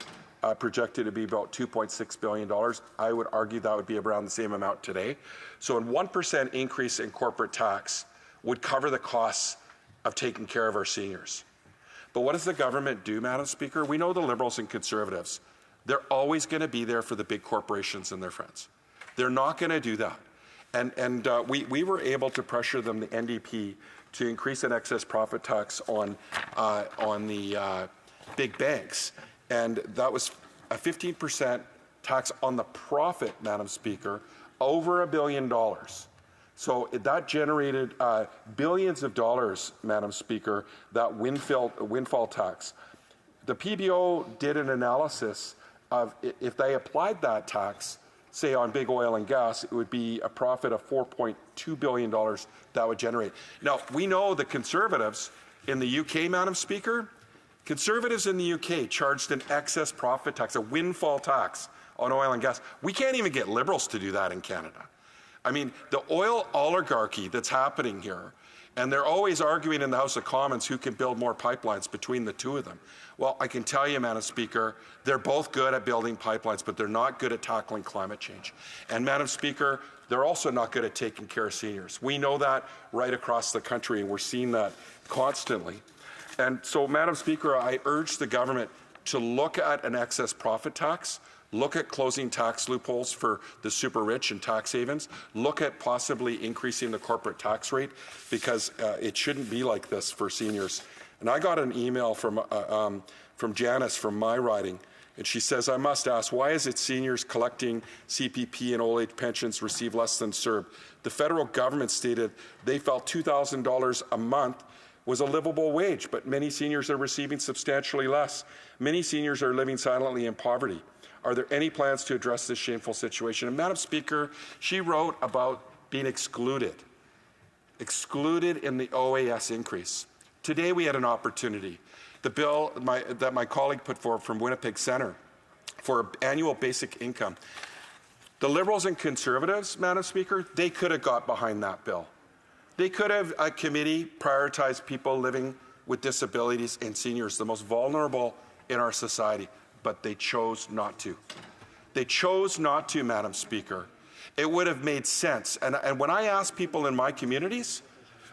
projected to be about $2.6 billion. I would argue that would be around the same amount today. So a 1% increase in corporate tax would cover the costs of taking care of our seniors. But what does the government do, Madam Speaker? We know the Liberals and Conservatives, they're always going to be there for the big corporations and their friends. They're not going to do that. And we were able to pressure them, the NDP, to increase an excess profit tax on the big banks. And that was a 15% tax on the profit, Madam Speaker, over $1 billion. So that generated billions of dollars, Madam Speaker, that windfall tax. The PBO did an analysis of if they applied that tax, say on big oil and gas, it would be a profit of $4.2 billion that would generate. Now, we know the Conservatives in the UK, Madam Speaker, Conservatives in the UK charged an excess profit tax, a windfall tax on oil and gas. We can't even get Liberals to do that in Canada. I mean, the oil oligarchy that's happening here, and they're always arguing in the House of Commons who can build more pipelines between the two of them. Well, I can tell you, Madam Speaker, they're both good at building pipelines, but they're not good at tackling climate change. And Madam Speaker, they're also not good at taking care of seniors. We know that right across the country, and we're seeing that constantly. And so, Madam Speaker, I urge the government to look at an excess profit tax, look at closing tax loopholes for the super rich and tax havens, look at possibly increasing the corporate tax rate, because it shouldn't be like this for seniors. And I got an email from Janice from my riding, and she says, I must ask, why is it seniors collecting CPP and old age pensions receive less than CERB? The federal government stated they felt $2,000 a month was a livable wage, but many seniors are receiving substantially less. Many seniors are living silently in poverty. Are there any plans to address this shameful situation? And Madam Speaker, she wrote about being excluded. excluded in the OAS increase. Today we had an opportunity. The bill that my colleague put forward from Winnipeg Centre for annual basic income. The Liberals and Conservatives, Madam Speaker, they could have got behind that bill. They could have, a committee, prioritized people living with disabilities and seniors, the most vulnerable in our society, but they chose not to. They chose not to, Madam Speaker. It would have made sense. And when I ask people in my communities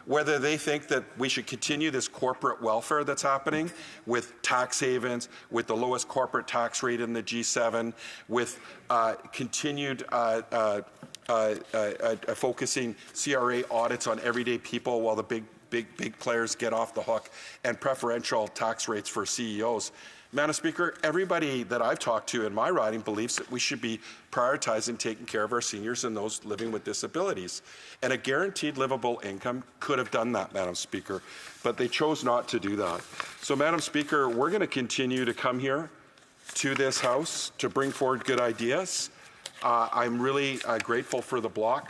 whether they think that we should continue this corporate welfare that's happening with tax havens, with the lowest corporate tax rate in the G7, with continued focusing CRA audits on everyday people while the big players get off the hook, and preferential tax rates for CEOs. Madam Speaker, everybody that I've talked to in my riding believes that we should be prioritizing taking care of our seniors and those living with disabilities. And a guaranteed livable income could have done that, Madam Speaker, but they chose not to do that. So, Madam Speaker, we're going to continue to come here to this House to bring forward good ideas. I'm really grateful for the Bloc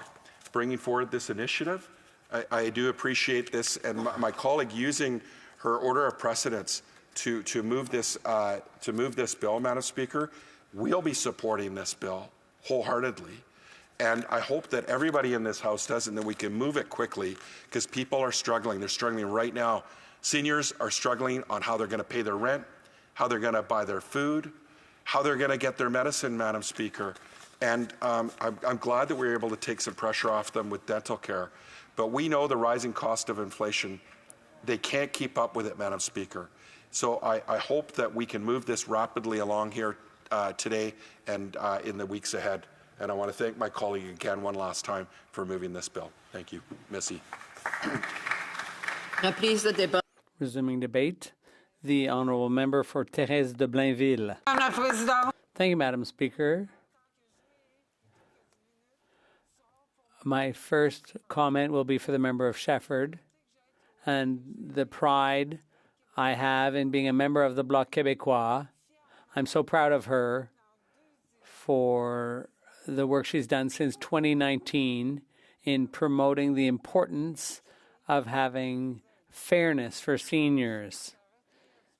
bringing forward this initiative. I do appreciate this, and my colleague using her order of precedence to move this bill, Madam Speaker. We'll be supporting this bill wholeheartedly, and I hope that everybody in this House does, and that we can move it quickly, because people are struggling. They're struggling right now. Seniors are struggling on how they're going to pay their rent, how they're going to buy their food, how they're going to get their medicine, Madam Speaker. And I'm glad that we were able to take some pressure off them with dental care. But we know the rising cost of inflation. They can't keep up with it, Madam Speaker. So I hope that we can move this rapidly along here today and in the weeks ahead. And I want to thank my colleague again one last time for moving this bill. Thank you. Merci. Resuming debate, the honourable member for Thérèse de Blainville. Thank you, Madam Speaker. My first comment will be for the member of Shefford and the pride I have in being a member of the Bloc Québécois. I'm so proud of her for the work she's done since 2019 in promoting the importance of having fairness for seniors.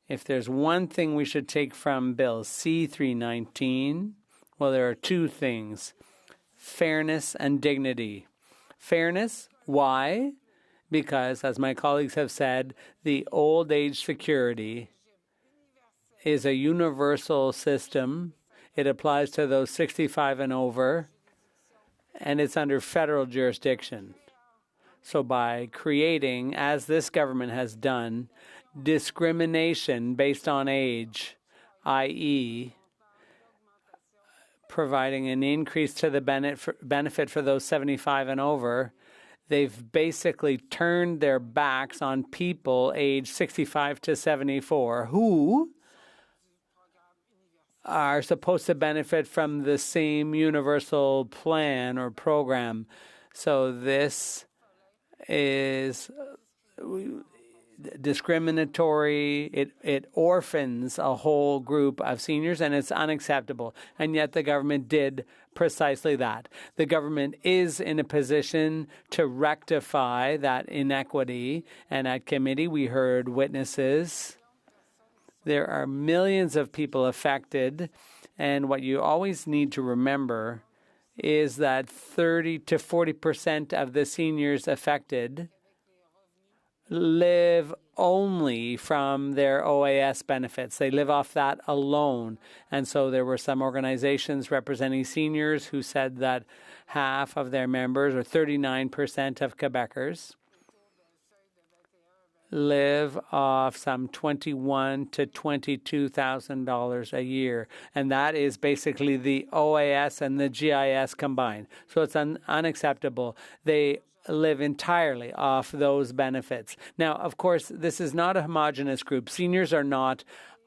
If there's one thing we should take from Bill C-319, well, there are two things: fairness and dignity. Fairness, why? Because, as my colleagues have said, the old age security is a universal system. It applies to those 65 and over, and it's under federal jurisdiction. So by creating, as this government has done, discrimination based on age, i.e., providing an increase to the benefit for those 75 and over, they've basically turned their backs on people aged 65 to 74 who are supposed to benefit from the same universal plan or program. So this is discriminatory. It orphans a whole group of seniors, and it's unacceptable. And yet the government did precisely that. The government is in a position to rectify that inequity, and at committee we heard witnesses. There are millions of people affected, and what you always need to remember is that 30 to 40% of the seniors affected live only from their OAS benefits. They live off that alone. And so there were some organizations representing seniors who said that half of their members, or 39% of Quebecers, live off some $21,000 to $22,000 a year. And that is basically the OAS and the GIS combined. So it's unacceptable. They live entirely off those benefits. Now, of course, this is not a homogenous group. Seniors are not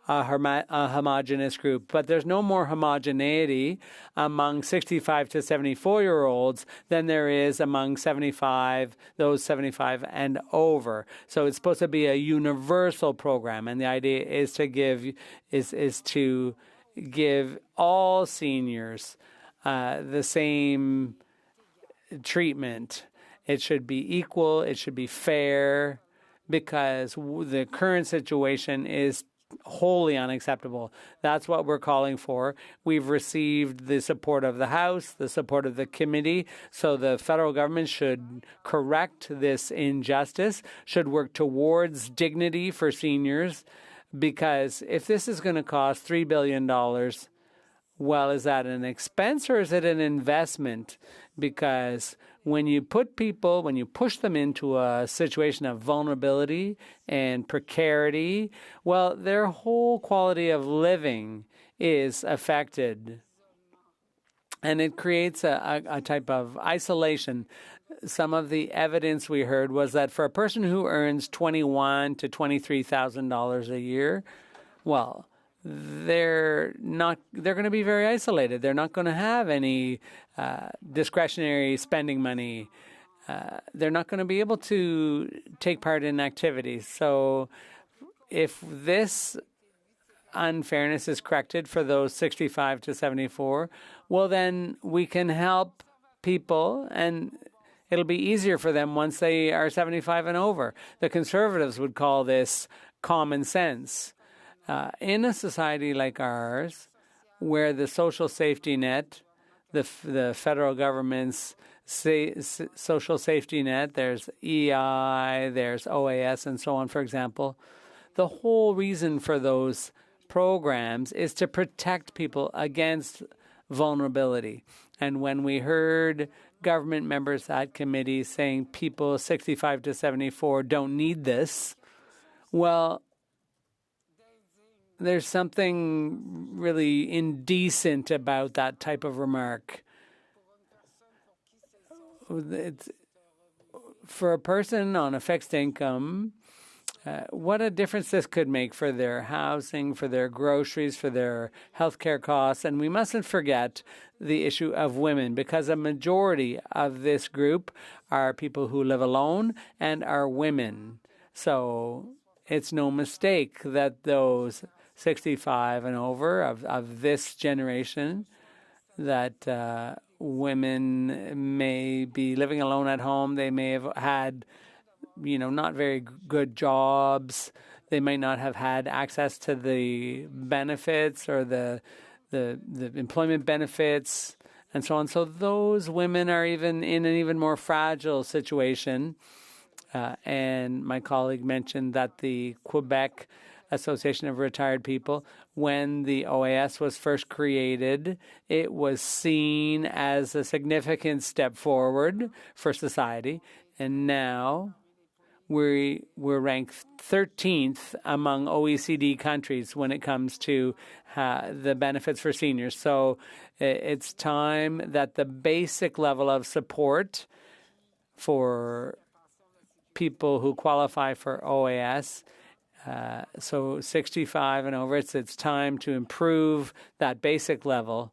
a homogenous group, but there's no more homogeneity among 65 to 74-year-olds than there is among those 75 and over. So it's supposed to be a universal program, and the idea is to give all seniors the same treatment. It should be equal. It should be fair, because the current situation is wholly unacceptable. That's what we're calling for. We've received the support of the House, the support of the committee, so the federal government should correct this injustice, should work towards dignity for seniors, because if this is going to cost $3 billion, well, is that an expense or is it an investment? Because when you push them into a situation of vulnerability and precarity, well, their whole quality of living is affected. And it creates a type of isolation. Some of the evidence we heard was that for a person who earns $21,000 to $23,000 a year, well, they're going to be very isolated. They're not going to have any discretionary spending money. They're not going to be able to take part in activities. So if this unfairness is corrected for those 65 to 74, well, then we can help people, and it'll be easier for them once they are 75 and over. The Conservatives would call this common sense. In a society like ours, where the social safety net, the federal government's social safety net, there's EI, there's OAS, and so on, for example, the whole reason for those programs is to protect people against vulnerability. And when we heard government members at committee saying people 65 to 74 don't need this, well, there's something really indecent about that type of remark. For a person on a fixed income, what a difference this could make for their housing, for their groceries, for their healthcare costs. And we mustn't forget the issue of women, because a majority of this group are people who live alone and are women. So it's no mistake that those 65 and over of this generation, that women may be living alone at home. They may have had, not very good jobs. They might not have had access to the benefits or the employment benefits and so on. So those women are even in an even more fragile situation. And my colleague mentioned that the Quebec Association of Retired People, when the OAS was first created, it was seen as a significant step forward for society. And now we're ranked 13th among OECD countries when it comes to the benefits for seniors. So it's time that the basic level of support for people who qualify for OAS, so 65 and over, it's time to improve that basic level,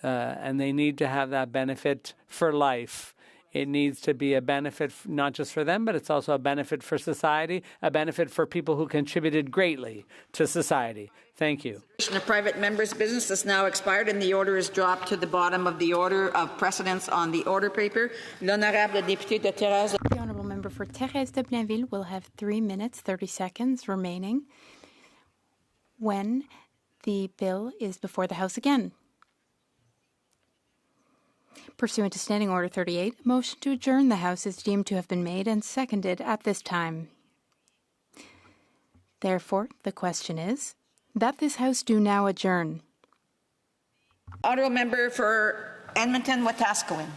and they need to have that benefit for life. It needs to be a benefit not just for them, but it's also a benefit for society, a benefit for people who contributed greatly to society. Thank you. The private member's business is now expired, and the order is dropped to the bottom of the order of precedence on the order paper. L'honorable député de Thérèse. The honourable member for Thérèse de Blainville will have 3 minutes, 30 seconds remaining when the bill is before the House again. Pursuant to Standing Order 38, a motion to adjourn the House is deemed to have been made and seconded at this time. Therefore, the question is that this House do now adjourn. Honourable member for Edmonton-Wetaskiwin.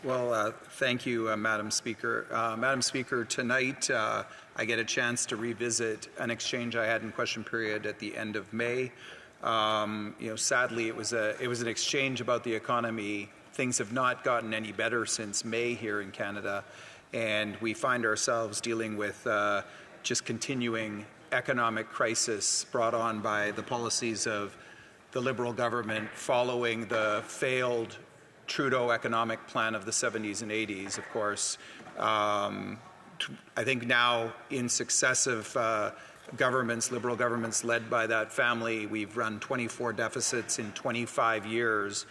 Well, thank you, Madam Speaker. Madam Speaker, tonight I get a chance to revisit an exchange I had in question period at the end of May. Sadly, it was an exchange about the economy. Things have not gotten any better since May here in Canada, and we find ourselves dealing with just continuing economic crisis brought on by the policies of the Liberal government following the failed Trudeau economic plan of the 70s and 80s, of course. I think now in successive governments, Liberal governments led by that family, we've run 24 deficits in 25 years.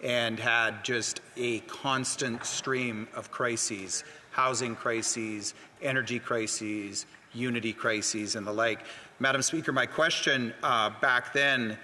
and had just a constant stream of crises, housing crises, energy crises, unity crises, and the like. Madam Speaker, my question back then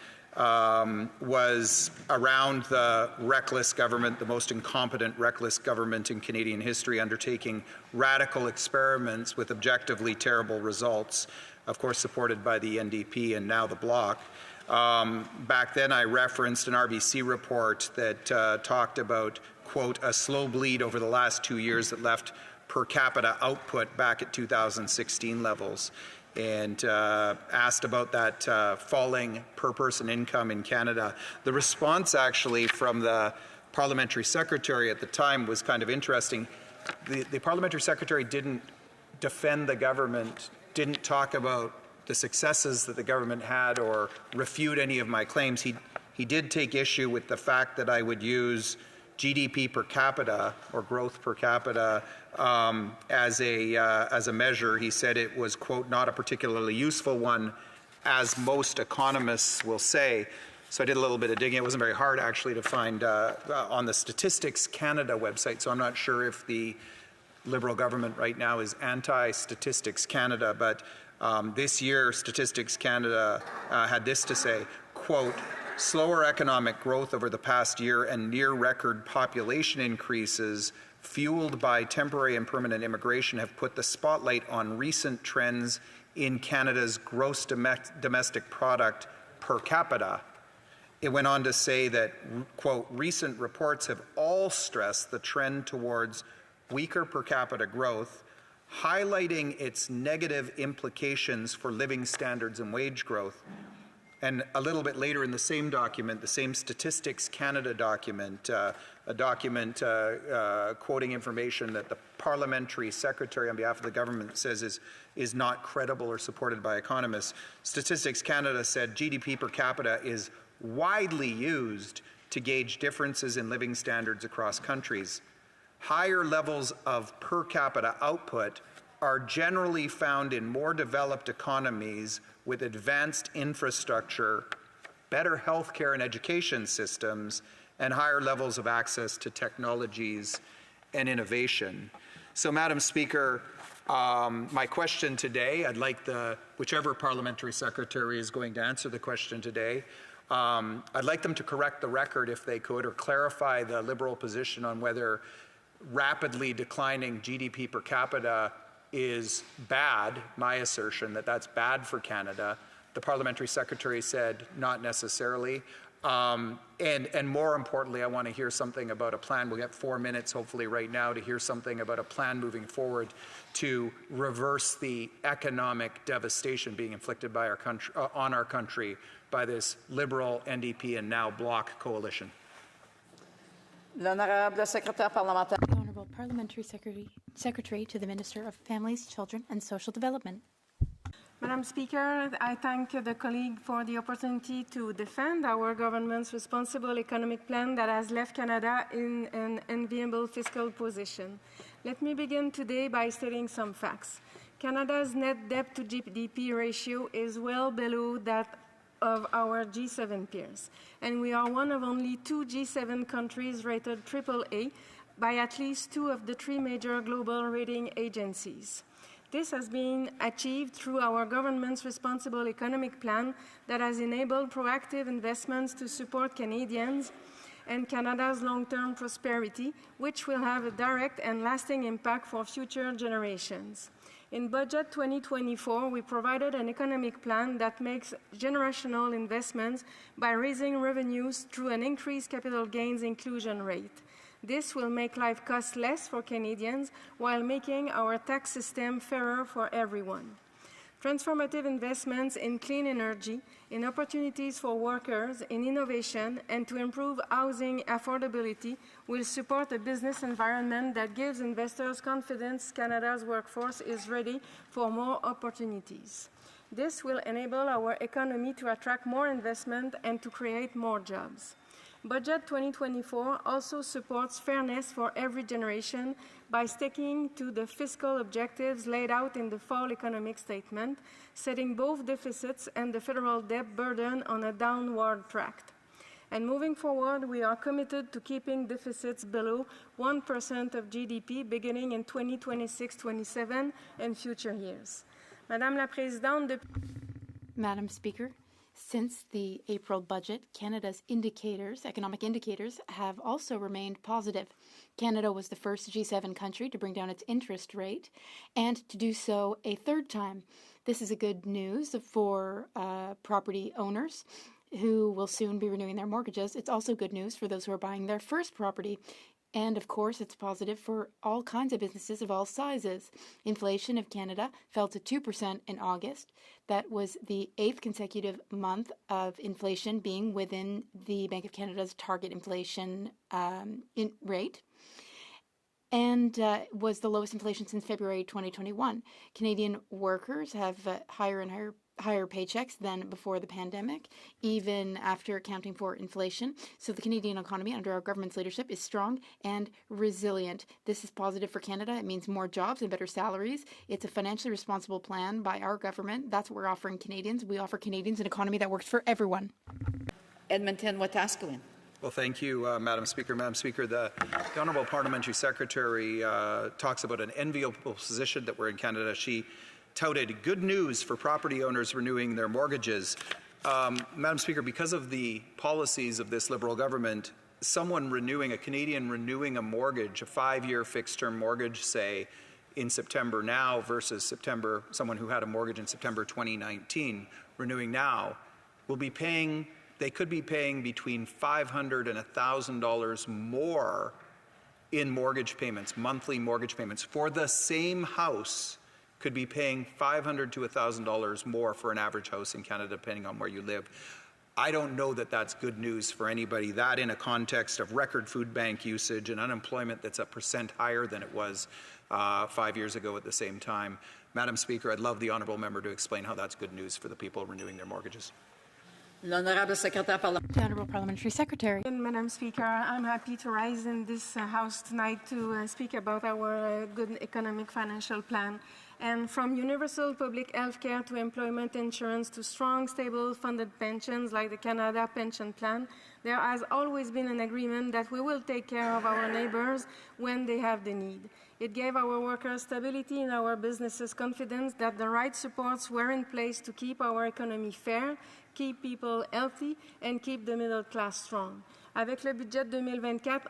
was around the reckless government, the most incompetent, reckless government in Canadian history, undertaking radical experiments with objectively terrible results, of course supported by the NDP and now the Bloc. Back then I referenced an RBC report that talked about, quote, a slow bleed over the last 2 years that left per capita output back at 2016 levels, and asked about that falling per-person income in Canada. The response actually from the parliamentary secretary at the time was kind of interesting. The parliamentary secretary didn't defend the government, didn't talk about the successes that the government had or refute any of my claims. He did take issue with the fact that I would use GDP per capita or growth per capita as a measure. He said it was, quote, not a particularly useful one, as most economists will say. So I did a little bit of digging. It wasn't very hard actually to find on the Statistics Canada website. So I'm not sure if the Liberal government right now is anti-Statistics Canada, but this year Statistics Canada had this to say, quote, slower economic growth over the past year and near record population increases fueled by temporary and permanent immigration have put the spotlight on recent trends in Canada's gross domestic product per capita. It went on to say that, quote, recent reports have all stressed the trend towards weaker per capita growth, highlighting its negative implications for living standards and wage growth. And a little bit later in the same document, the same Statistics Canada document, a document quoting information that the parliamentary secretary on behalf of the government says is not credible or supported by economists. Statistics Canada said GDP per capita is widely used to gauge differences in living standards across countries. Higher levels of per capita output are generally found in more developed economies with advanced infrastructure, better healthcare and education systems, and higher levels of access to technologies and innovation. So, Madam Speaker, my question today, I'd like whichever parliamentary secretary is going to answer the question today, I'd like them to correct the record if they could, or clarify the Liberal position on whether rapidly declining GDP per capita is bad, my assertion that that's bad for Canada. The parliamentary secretary said not necessarily. And more importantly, I want to hear something about a plan. We'll get 4 minutes, hopefully right now, to hear something about a plan moving forward to reverse the economic devastation being inflicted by our country, on our country by this Liberal, NDP, and now Bloc coalition. L'honorable secrétaire parlementaire. The Honourable Parliamentary Secretary to the Minister of Families, Children and Social Development. Madam Speaker, I thank the colleague for the opportunity to defend our government's responsible economic plan that has left Canada in an enviable fiscal position. Let me begin today by stating some facts. Canada's net debt to GDP ratio is well below that of our G7 peers, and we are one of only 2 G7 countries rated AAA by at least 2 of the 3 major global rating agencies. This has been achieved through our government's responsible economic plan that has enabled proactive investments to support Canadians and Canada's long-term prosperity, which will have a direct and lasting impact for future generations. In Budget 2024, we provided an economic plan that makes generational investments by raising revenues through an increased capital gains inclusion rate. This will make life cost less for Canadians while making our tax system fairer for everyone. Transformative investments in clean energy, in opportunities for workers, in innovation, and to improve housing affordability will support a business environment that gives investors confidence Canada's workforce is ready for more opportunities. This will enable our economy to attract more investment and to create more jobs. Budget 2024 also supports fairness for every generation by sticking to the fiscal objectives laid out in the Fall Economic Statement, setting both deficits and the federal debt burden on a downward track. And moving forward, we are committed to keeping deficits below 1% of GDP beginning in 2026-27 and future years. Madame la Présidente, Madam Speaker, since the April budget, Canada's economic indicators, have also remained positive. Canada was the first G7 country to bring down its interest rate and to do so a third time. This is a good news for property owners who will soon be renewing their mortgages. It's also good news for those who are buying their first property. And, of course, it's positive for all kinds of businesses of all sizes. Inflation of Canada fell to 2% in August. That was the 8th consecutive month of inflation being within the Bank of Canada's target inflation rate, and was the lowest inflation since February 2021. Canadian workers have higher paychecks than before the pandemic, even after accounting for inflation. So the Canadian economy under our government's leadership is strong and resilient. This is positive for Canada. It means more jobs and better salaries. It's a financially responsible plan by our government. That's what we're offering Canadians. We offer Canadians an economy that works for everyone. Edmonton Wetaskiwin. Well, thank you, Madam Speaker. Madam Speaker, the Honourable Parliamentary Secretary talks about an enviable position that we're in Canada. She touted good news for property owners renewing their mortgages. Madam Speaker, because of the policies of this Liberal government, a Canadian renewing a mortgage, a 5-year fixed-term mortgage, say, in September now versus someone who had a mortgage in September 2019, renewing now, they could be paying between $500 and $1,000 more in mortgage payments, monthly mortgage payments, for the same house. Could be paying $500 to $1,000 more for an average house in Canada, depending on where you live. I don't know that that's good news for anybody. That in a context of record food bank usage and unemployment that's 1% higher than it was 5 years ago at the same time. Madam Speaker, I'd love the honourable member to explain how that's good news for the people renewing their mortgages. The Honourable Parliamentary Secretary. Madam Speaker, I'm happy to rise in this House tonight to speak about our good economic financial plan. And from universal public health care to employment insurance to strong, stable, funded pensions like the Canada Pension Plan, there has always been an agreement that we will take care of our neighbours when they have the need. It gave our workers stability and our businesses confidence that the right supports were in place to keep our economy fair, keep people healthy, and keep the middle class strong. Avec le budget 2024,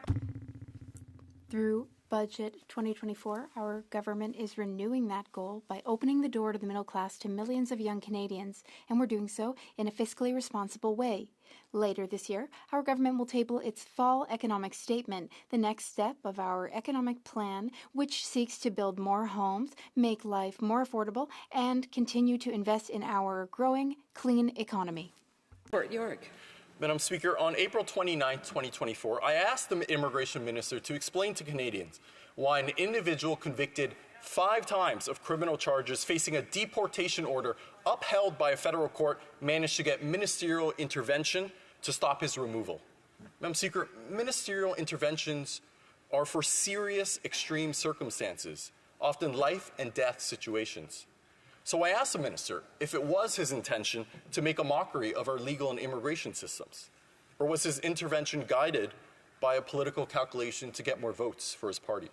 through Budget 2024, our government is renewing that goal by opening the door to the middle class to millions of young Canadians, and we're doing so in a fiscally responsible way. Later this year, our government will table its fall economic statement, the next step of our economic plan, which seeks to build more homes, make life more affordable, and continue to invest in our growing, clean economy. Fort York. Madam Speaker, on April 29, 2024, I asked the Immigration Minister to explain to Canadians why an individual convicted 5 times of criminal charges facing a deportation order upheld by a federal court managed to get ministerial intervention to stop his removal. Madam Speaker, ministerial interventions are for serious, extreme circumstances, often life and death situations. So I asked the minister if it was his intention to make a mockery of our legal and immigration systems, or was his intervention guided by a political calculation to get more votes for his party.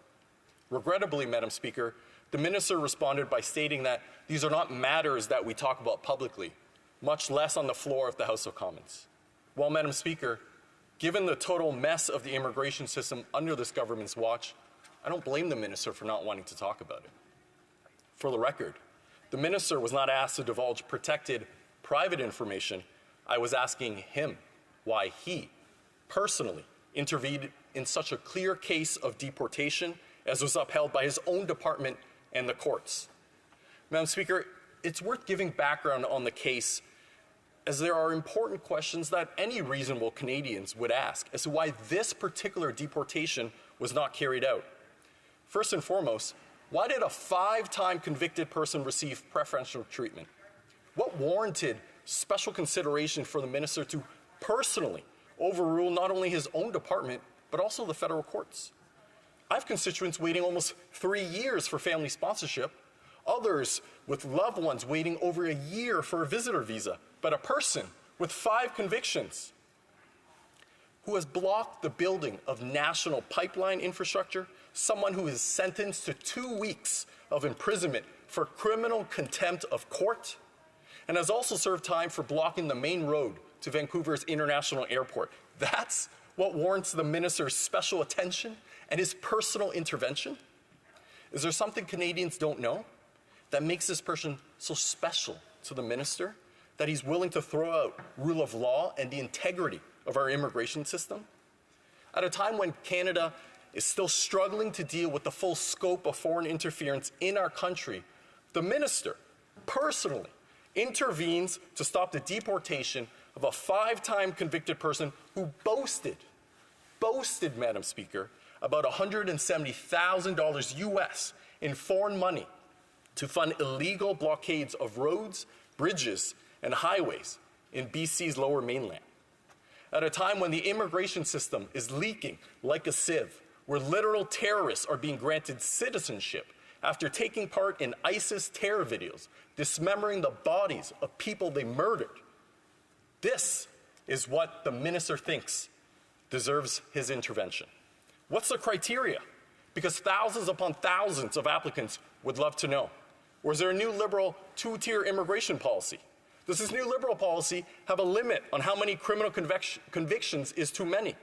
Regrettably, Madam Speaker, the minister responded by stating that these are not matters that we talk about publicly, much less on the floor of the House of Commons. Well, Madam Speaker, given the total mess of the immigration system under this government's watch, I don't blame the minister for not wanting to talk about it. For the record, the minister was not asked to divulge protected private information. I was asking him why he personally intervened in such a clear case of deportation as was upheld by his own department and the courts. Madam Speaker, it's worth giving background on the case, as there are important questions that any reasonable Canadians would ask as to why this particular deportation was not carried out. First and foremost, why did a 5-time convicted person receive preferential treatment? What warranted special consideration for the minister to personally overrule not only his own department, but also the federal courts? I have constituents waiting almost 3 years for family sponsorship, others with loved ones waiting over a year for a visitor visa, but a person with 5 convictions. who has blocked the building of national pipeline infrastructure, someone who is sentenced to 2 weeks of imprisonment for criminal contempt of court, and has also served time for blocking the main road to Vancouver's International Airport. That's what warrants the minister's special attention and his personal intervention? Is there something Canadians don't know that makes this person so special to the minister that he's willing to throw out rule of law and the integrity of our immigration system? At a time when Canada is still struggling to deal with the full scope of foreign interference in our country, the minister personally intervenes to stop the deportation of a 5-time convicted person who boasted, Madam Speaker, about $170,000 US in foreign money to fund illegal blockades of roads, bridges, and highways in BC's Lower Mainland. At a time when the immigration system is leaking like a sieve, where literal terrorists are being granted citizenship after taking part in ISIS terror videos, dismembering the bodies of people they murdered. This is what the minister thinks deserves his intervention. What's the criteria? Because thousands upon thousands of applicants would love to know. Or is there a new Liberal 2-tier immigration policy? Does this new Liberal policy have a limit on how many criminal convictions is too many?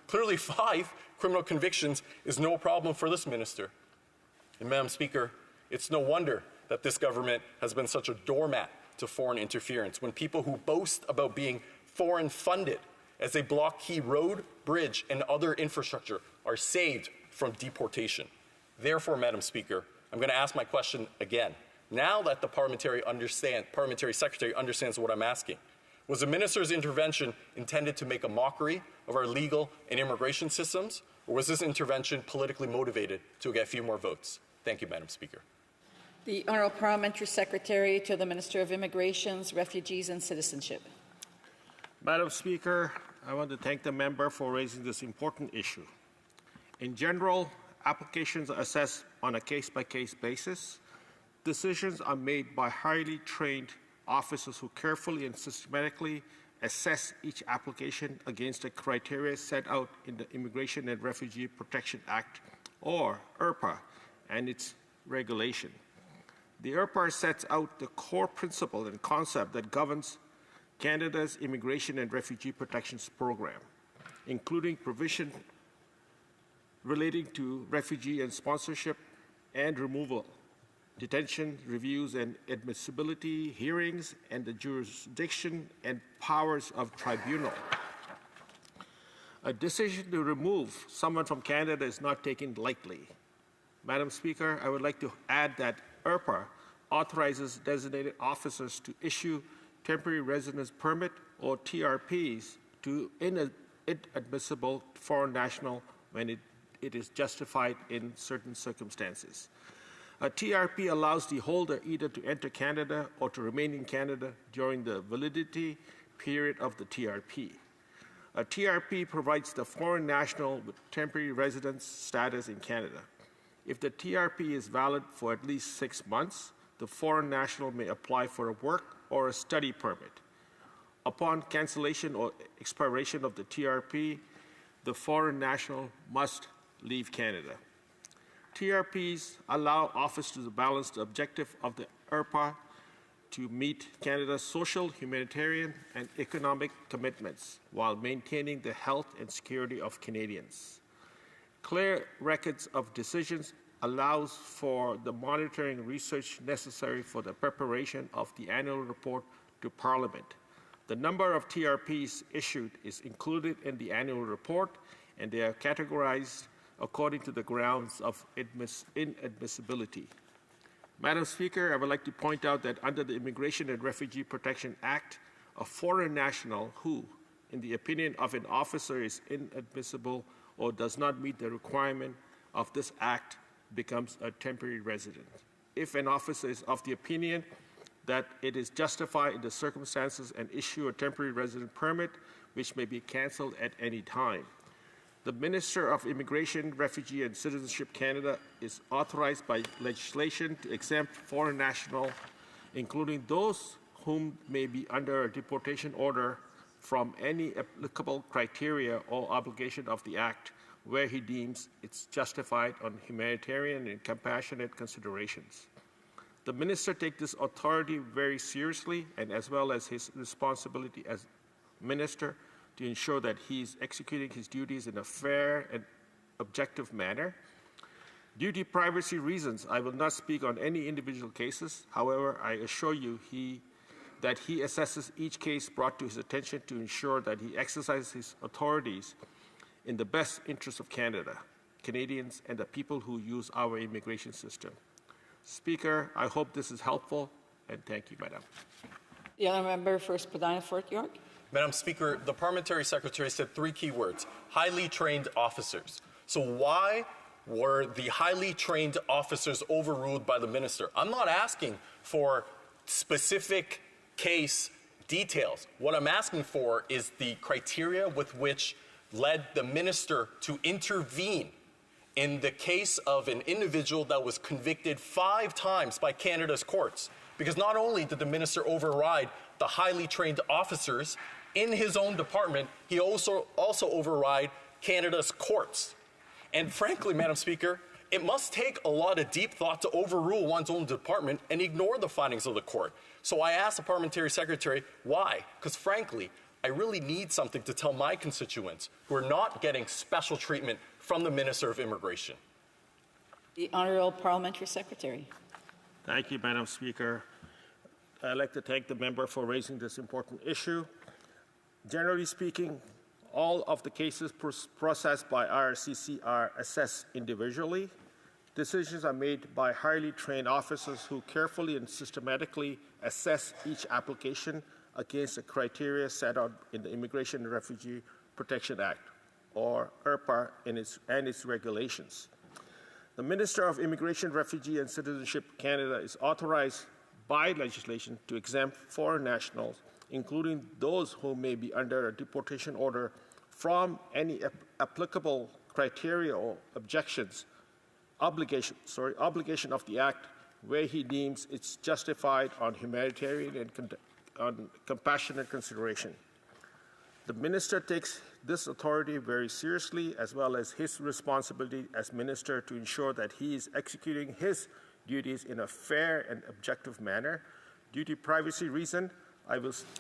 Clearly 5 criminal convictions is no problem for this minister. And Madam Speaker, it's no wonder that this government has been such a doormat to foreign interference when people who boast about being foreign funded as they block key road, bridge, and other infrastructure are saved from deportation. Therefore, Madam Speaker, I'm going to ask my question again. Now that the parliamentary secretary understands what I'm asking, was the minister's intervention intended to make a mockery of our legal and immigration systems, or was this intervention politically motivated to get a few more votes? Thank you, Madam Speaker. The Honourable Parliamentary Secretary to the Minister of Immigrations, Refugees and Citizenship. Madam Speaker, I want to thank the member for raising this important issue. In general, applications are assessed on a case-by-case basis. Decisions are made by highly trained officers who carefully and systematically assess each application against the criteria set out in the Immigration and Refugee Protection Act, or IRPA, and its regulation. The IRPA sets out the core principle and concept that governs Canada's Immigration and Refugee Protections Program, including provision relating to refugee and sponsorship and removal, detention, reviews and admissibility, hearings, and the jurisdiction and powers of tribunal. A decision to remove someone from Canada is not taken lightly. Madam Speaker, I would like to add that IRPA authorizes designated officers to issue temporary residence permit or TRPs to inadmissible foreign national when it is justified in certain circumstances. A TRP allows the holder either to enter Canada or to remain in Canada during the validity period of the TRP. A TRP provides the foreign national with temporary residence status in Canada. If the TRP is valid for at least 6 months, the foreign national may apply for a work or a study permit. Upon cancellation or expiration of the TRP, the foreign national must leave Canada. TRPs allow officers to balance the objective of the IRPA to meet Canada's social, humanitarian, and economic commitments while maintaining the health and security of Canadians. Clear records of decisions allows for the monitoring research necessary for the preparation of the annual report to Parliament. The number of TRPs issued is included in the annual report, and they are categorized according to the grounds of inadmissibility. Madam Speaker, I would like to point out that under the Immigration and Refugee Protection Act, a foreign national who, in the opinion of an officer, is inadmissible or does not meet the requirement of this act becomes a temporary resident. If an officer is of the opinion that it is justified in the circumstances and issue a temporary resident permit, which may be cancelled at any time. The Minister of Immigration, Refugee and Citizenship Canada is authorized by legislation to exempt foreign nationals, including those whom may be under a deportation order, from any applicable criteria or obligation of the Act where he deems it's justified on humanitarian and compassionate considerations. The Minister takes this authority very seriously, and as well as his responsibility as Minister to ensure that he is executing his duties in a fair and objective manner. Due to privacy reasons, I will not speak on any individual cases. However, I assure you that he assesses each case brought to his attention to ensure that he exercises his authorities in the best interest of Canada, Canadians, and the people who use our immigration system. Speaker, I hope this is helpful, and thank you, Madam. The honourable member for Spadina Fort York. Madam Speaker, the Parliamentary Secretary said 3 key words: highly trained officers. So why were the highly trained officers overruled by the Minister? I'm not asking for specific case details. What I'm asking for is the criteria with which led the Minister to intervene in the case of an individual that was convicted 5 times by Canada's courts. Because not only did the Minister override the highly trained officers in his own department, he also override Canada's courts. And frankly, Madam Speaker, it must take a lot of deep thought to overrule one's own department and ignore the findings of the court. So I asked the Parliamentary Secretary why, because frankly, I really need something to tell my constituents who are not getting special treatment from the Minister of Immigration. The Honourable Parliamentary Secretary. Thank you, Madam Speaker. I'd like to thank the member for raising this important issue. Generally speaking, all of the cases processed by IRCC are assessed individually. Decisions are made by highly trained officers who carefully and systematically assess each application against the criteria set out in the Immigration and Refugee Protection Act, or IRPA, and its regulations. The Minister of Immigration, Refugee and Citizenship Canada is authorized by legislation to exempt foreign nationals, including those who may be under a deportation order, from any applicable criteria or obligation of the Act where he deems it's justified on humanitarian and on compassionate consideration. The Minister takes this authority very seriously, as well as his responsibility as Minister to ensure that he is executing his duties in a fair and objective manner. Due to privacy reason,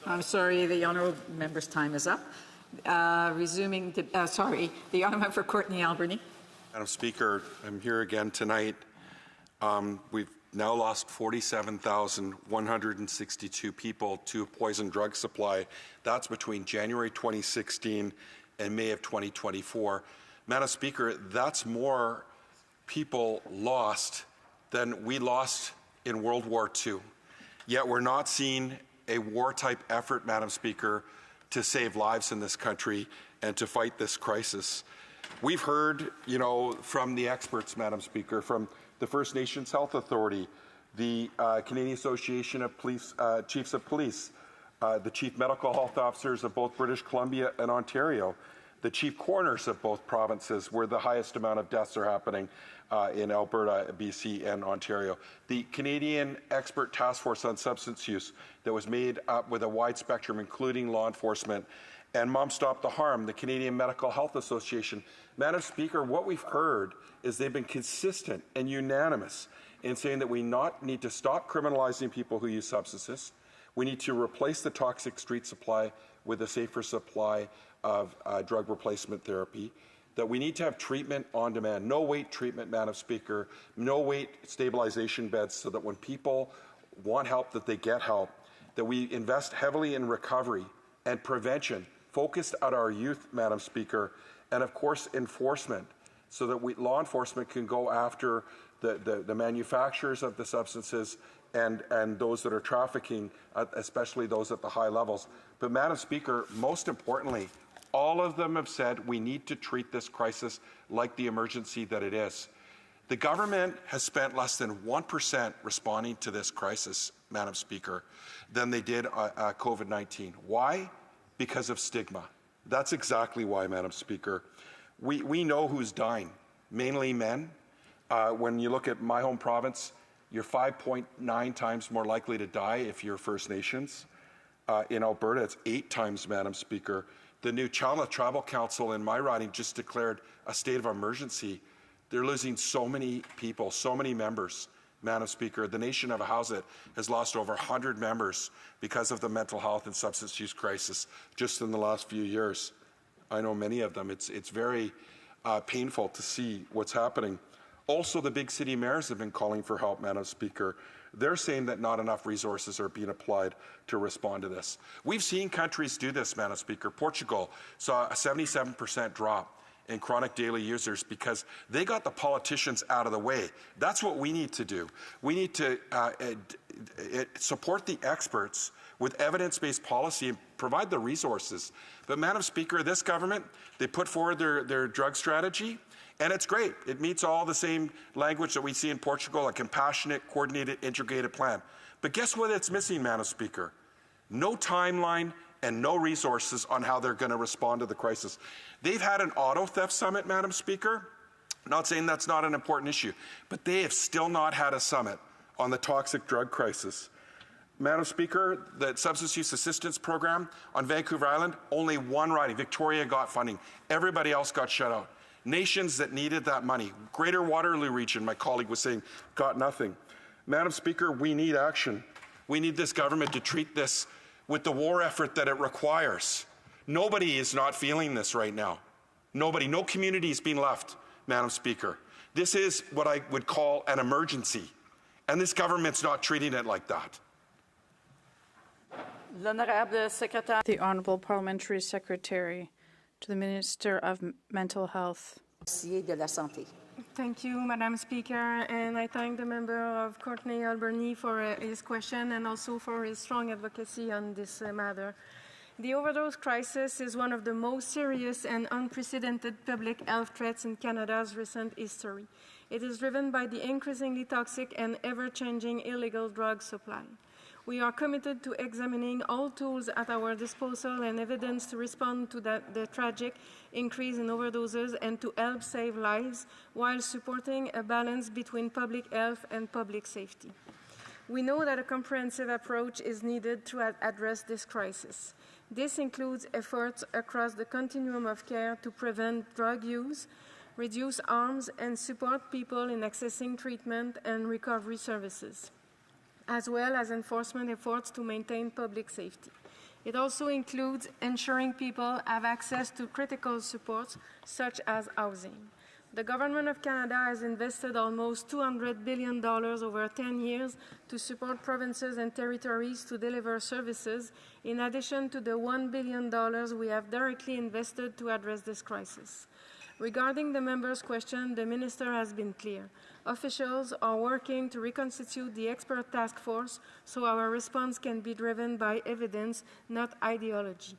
I'm sorry, the honourable member's time is up. The honourable member for Courtenay Alberni. Madam Speaker, I'm here again tonight. We've now lost 47,162 people to poison drug supply. That's between January 2016 and May of 2024. Madam Speaker, that's more people lost than we lost in World War II. Yet we're not seeing a war-type effort, Madam Speaker, to save lives in this country and to fight this crisis. We've heard, from the experts, Madam Speaker, from the First Nations Health Authority, the Canadian Association of Chiefs of Police, the Chief Medical Health Officers of both British Columbia and Ontario, the Chief Coroners of both provinces, where the highest amount of deaths are happening in Alberta, BC, and Ontario. The Canadian Expert Task Force on Substance Use that was made up with a wide spectrum, including law enforcement, and Mom Stop the Harm, the Canadian Medical Health Association. Madam Speaker, what we've heard is they've been consistent and unanimous in saying that we need to stop criminalizing people who use substances. We need to replace the toxic street supply with a safer supply of drug replacement therapy, that we need to have treatment on demand, no-wait treatment, Madam Speaker, no-wait stabilization beds, so that when people want help, that they get help, that we invest heavily in recovery and prevention, focused at our youth, Madam Speaker, and of course enforcement, so that law enforcement can go after the manufacturers of the substances and those that are trafficking, especially those at the high levels. But Madam Speaker, most importantly, all of them have said we need to treat this crisis like the emergency that it is. The government has spent less than 1% responding to this crisis, Madam Speaker, than they did COVID-19. Why? Because of stigma. That's exactly why, Madam Speaker. We know who's dying, mainly men. When you look at my home province, you're 5.9 times more likely to die if you're First Nations. in Alberta, it's 8 times, Madam Speaker. The new Chalmette Tribal Council in my riding just declared a state of emergency. They're losing so many people, so many members, Madam Speaker. The nation of Ahousaht has lost over 100 members because of the mental health and substance use crisis just in the last few years. I know many of them. It's very painful to see what's happening. Also, the big city mayors have been calling for help, Madam Speaker. They're saying that not enough resources are being applied to respond to this. We've seen countries do this, Madam Speaker. Portugal saw a 77% drop in chronic daily users because they got the politicians out of the way. That's what we need to do. We need to support the experts with evidence-based policy and provide the resources. But Madam Speaker, this government, they put forward their drug strategy, and it's great. It meets all the same language that we see in Portugal, a compassionate, coordinated, integrated plan. But guess what it's missing, Madam Speaker? No timeline and no resources on how they're going to respond to the crisis. They've had an auto theft summit, Madam Speaker. Not saying that's not an important issue, but they have still not had a summit on the toxic drug crisis. Madam Speaker, the Substance Use Assistance Program on Vancouver Island, only one riding. Victoria got funding. Everybody else got shut out. Nations that needed that money, Greater Waterloo region, my colleague was saying, got nothing. Madam Speaker, we need action. We need this government to treat this with the war effort that it requires. Nobody is not feeling this right now. Nobody, no community is being left, Madam Speaker. This is what I would call an emergency, and this government's not treating it like that. The Honourable Parliamentary Secretary to the Minister of Mental Health. Thank you, Madam Speaker, and I thank the member of Courtney Alberni for his question and also for his strong advocacy on this matter. The overdose crisis is one of the most serious and unprecedented public health threats in Canada's recent history. It is driven by the increasingly toxic and ever-changing illegal drug supply. We are committed to examining all tools at our disposal and evidence to respond to the tragic increase in overdoses and to help save lives while supporting a balance between public health and public safety. We know that a comprehensive approach is needed to address this crisis. This includes efforts across the continuum of care to prevent drug use, reduce harms, and support people in accessing treatment and recovery services, as well as enforcement efforts to maintain public safety. It also includes ensuring people have access to critical supports such as housing. The Government of Canada has invested almost $200 billion over 10 years to support provinces and territories to deliver services, in addition to the $1 billion we have directly invested to address this crisis. Regarding the member's question, the Minister has been clear. Officials are working to reconstitute the expert task force so our response can be driven by evidence, not ideology.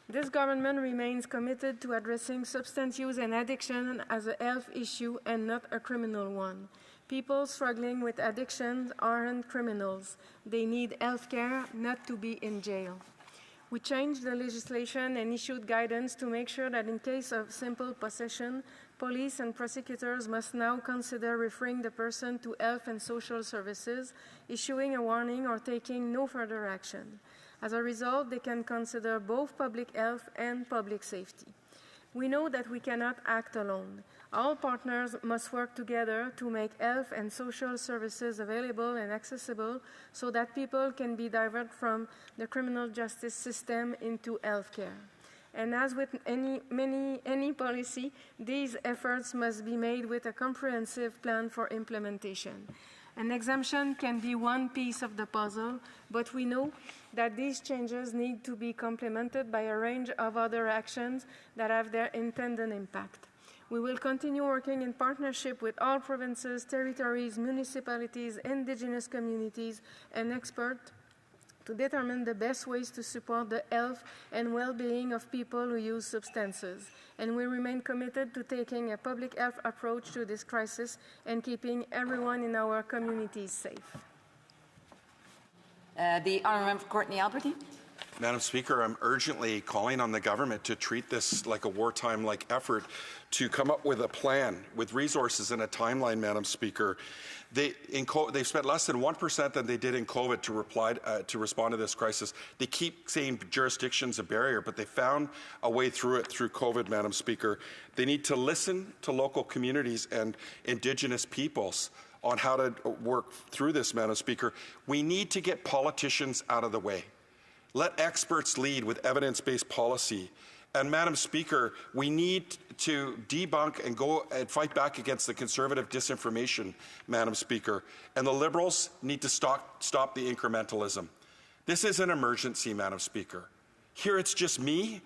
This government remains committed to addressing substance use and addiction as a health issue and not a criminal one. People struggling with addictions aren't criminals. They need health care, not to be in jail. We changed the legislation and issued guidance to make sure that in case of simple possession, police and prosecutors must now consider referring the person to health and social services, issuing a warning or taking no further action. As a result, they can consider both public health and public safety. We know that we cannot act alone. All partners must work together to make health and social services available and accessible so that people can be diverted from the criminal justice system into health care. And as with any policy, these efforts must be made with a comprehensive plan for implementation. An exemption can be one piece of the puzzle, but we know that these changes need to be complemented by a range of other actions that have their intended impact. We will continue working in partnership with all provinces, territories, municipalities, Indigenous communities, and experts to determine the best ways to support the health and well-being of people who use substances. And we remain committed to taking a public health approach to this crisis and keeping everyone in our communities safe. The Honourable Courtney Alberti. Madam Speaker, I'm urgently calling on the government to treat this like a wartime-like effort to come up with a plan with resources and a timeline, Madam Speaker. They've spent less than 1% than they did in COVID to respond to this crisis. They keep saying jurisdiction's a barrier, but they found a way through it through COVID, Madam Speaker. They need to listen to local communities and Indigenous peoples on how to work through this, Madam Speaker. We need to get politicians out of the way. Let experts lead with evidence-based policy. And Madam Speaker, we need to debunk and go and fight back against the Conservative disinformation, Madam Speaker. And the Liberals need to stop the incrementalism. This is an emergency, Madam Speaker. Here it's just me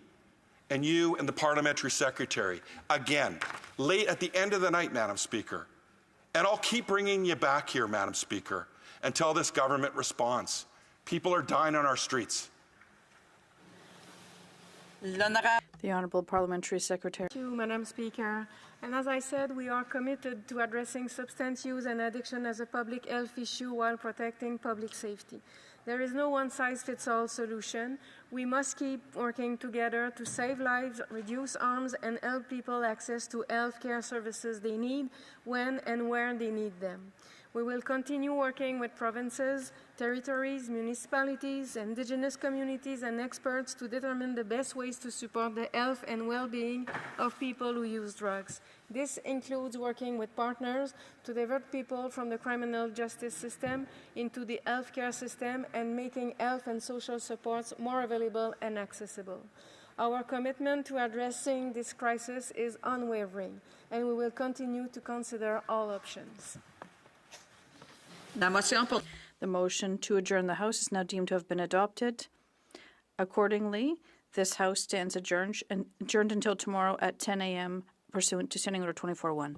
and you and the Parliamentary Secretary. Again, late at the end of the night, Madam Speaker. And I'll keep bringing you back here, Madam Speaker, until this government responds. People are dying on our streets. The Honourable Parliamentary Secretary. Thank you, Madam Speaker. And as I said, we are committed to addressing substance use and addiction as a public health issue while protecting public safety. There is no one-size-fits-all solution. We must keep working together to save lives, reduce harms, and help people access to health care services they need when and where they need them. We will continue working with provinces, territories, municipalities, Indigenous communities, and experts to determine the best ways to support the health and well-being of people who use drugs. This includes working with partners to divert people from the criminal justice system into the healthcare system and making health and social supports more available and accessible. Our commitment to addressing this crisis is unwavering, and we will continue to consider all options. The motion to adjourn the House is now deemed to have been adopted. Accordingly, this House stands adjourned until tomorrow at 10 a.m. pursuant to Standing Order 24-1.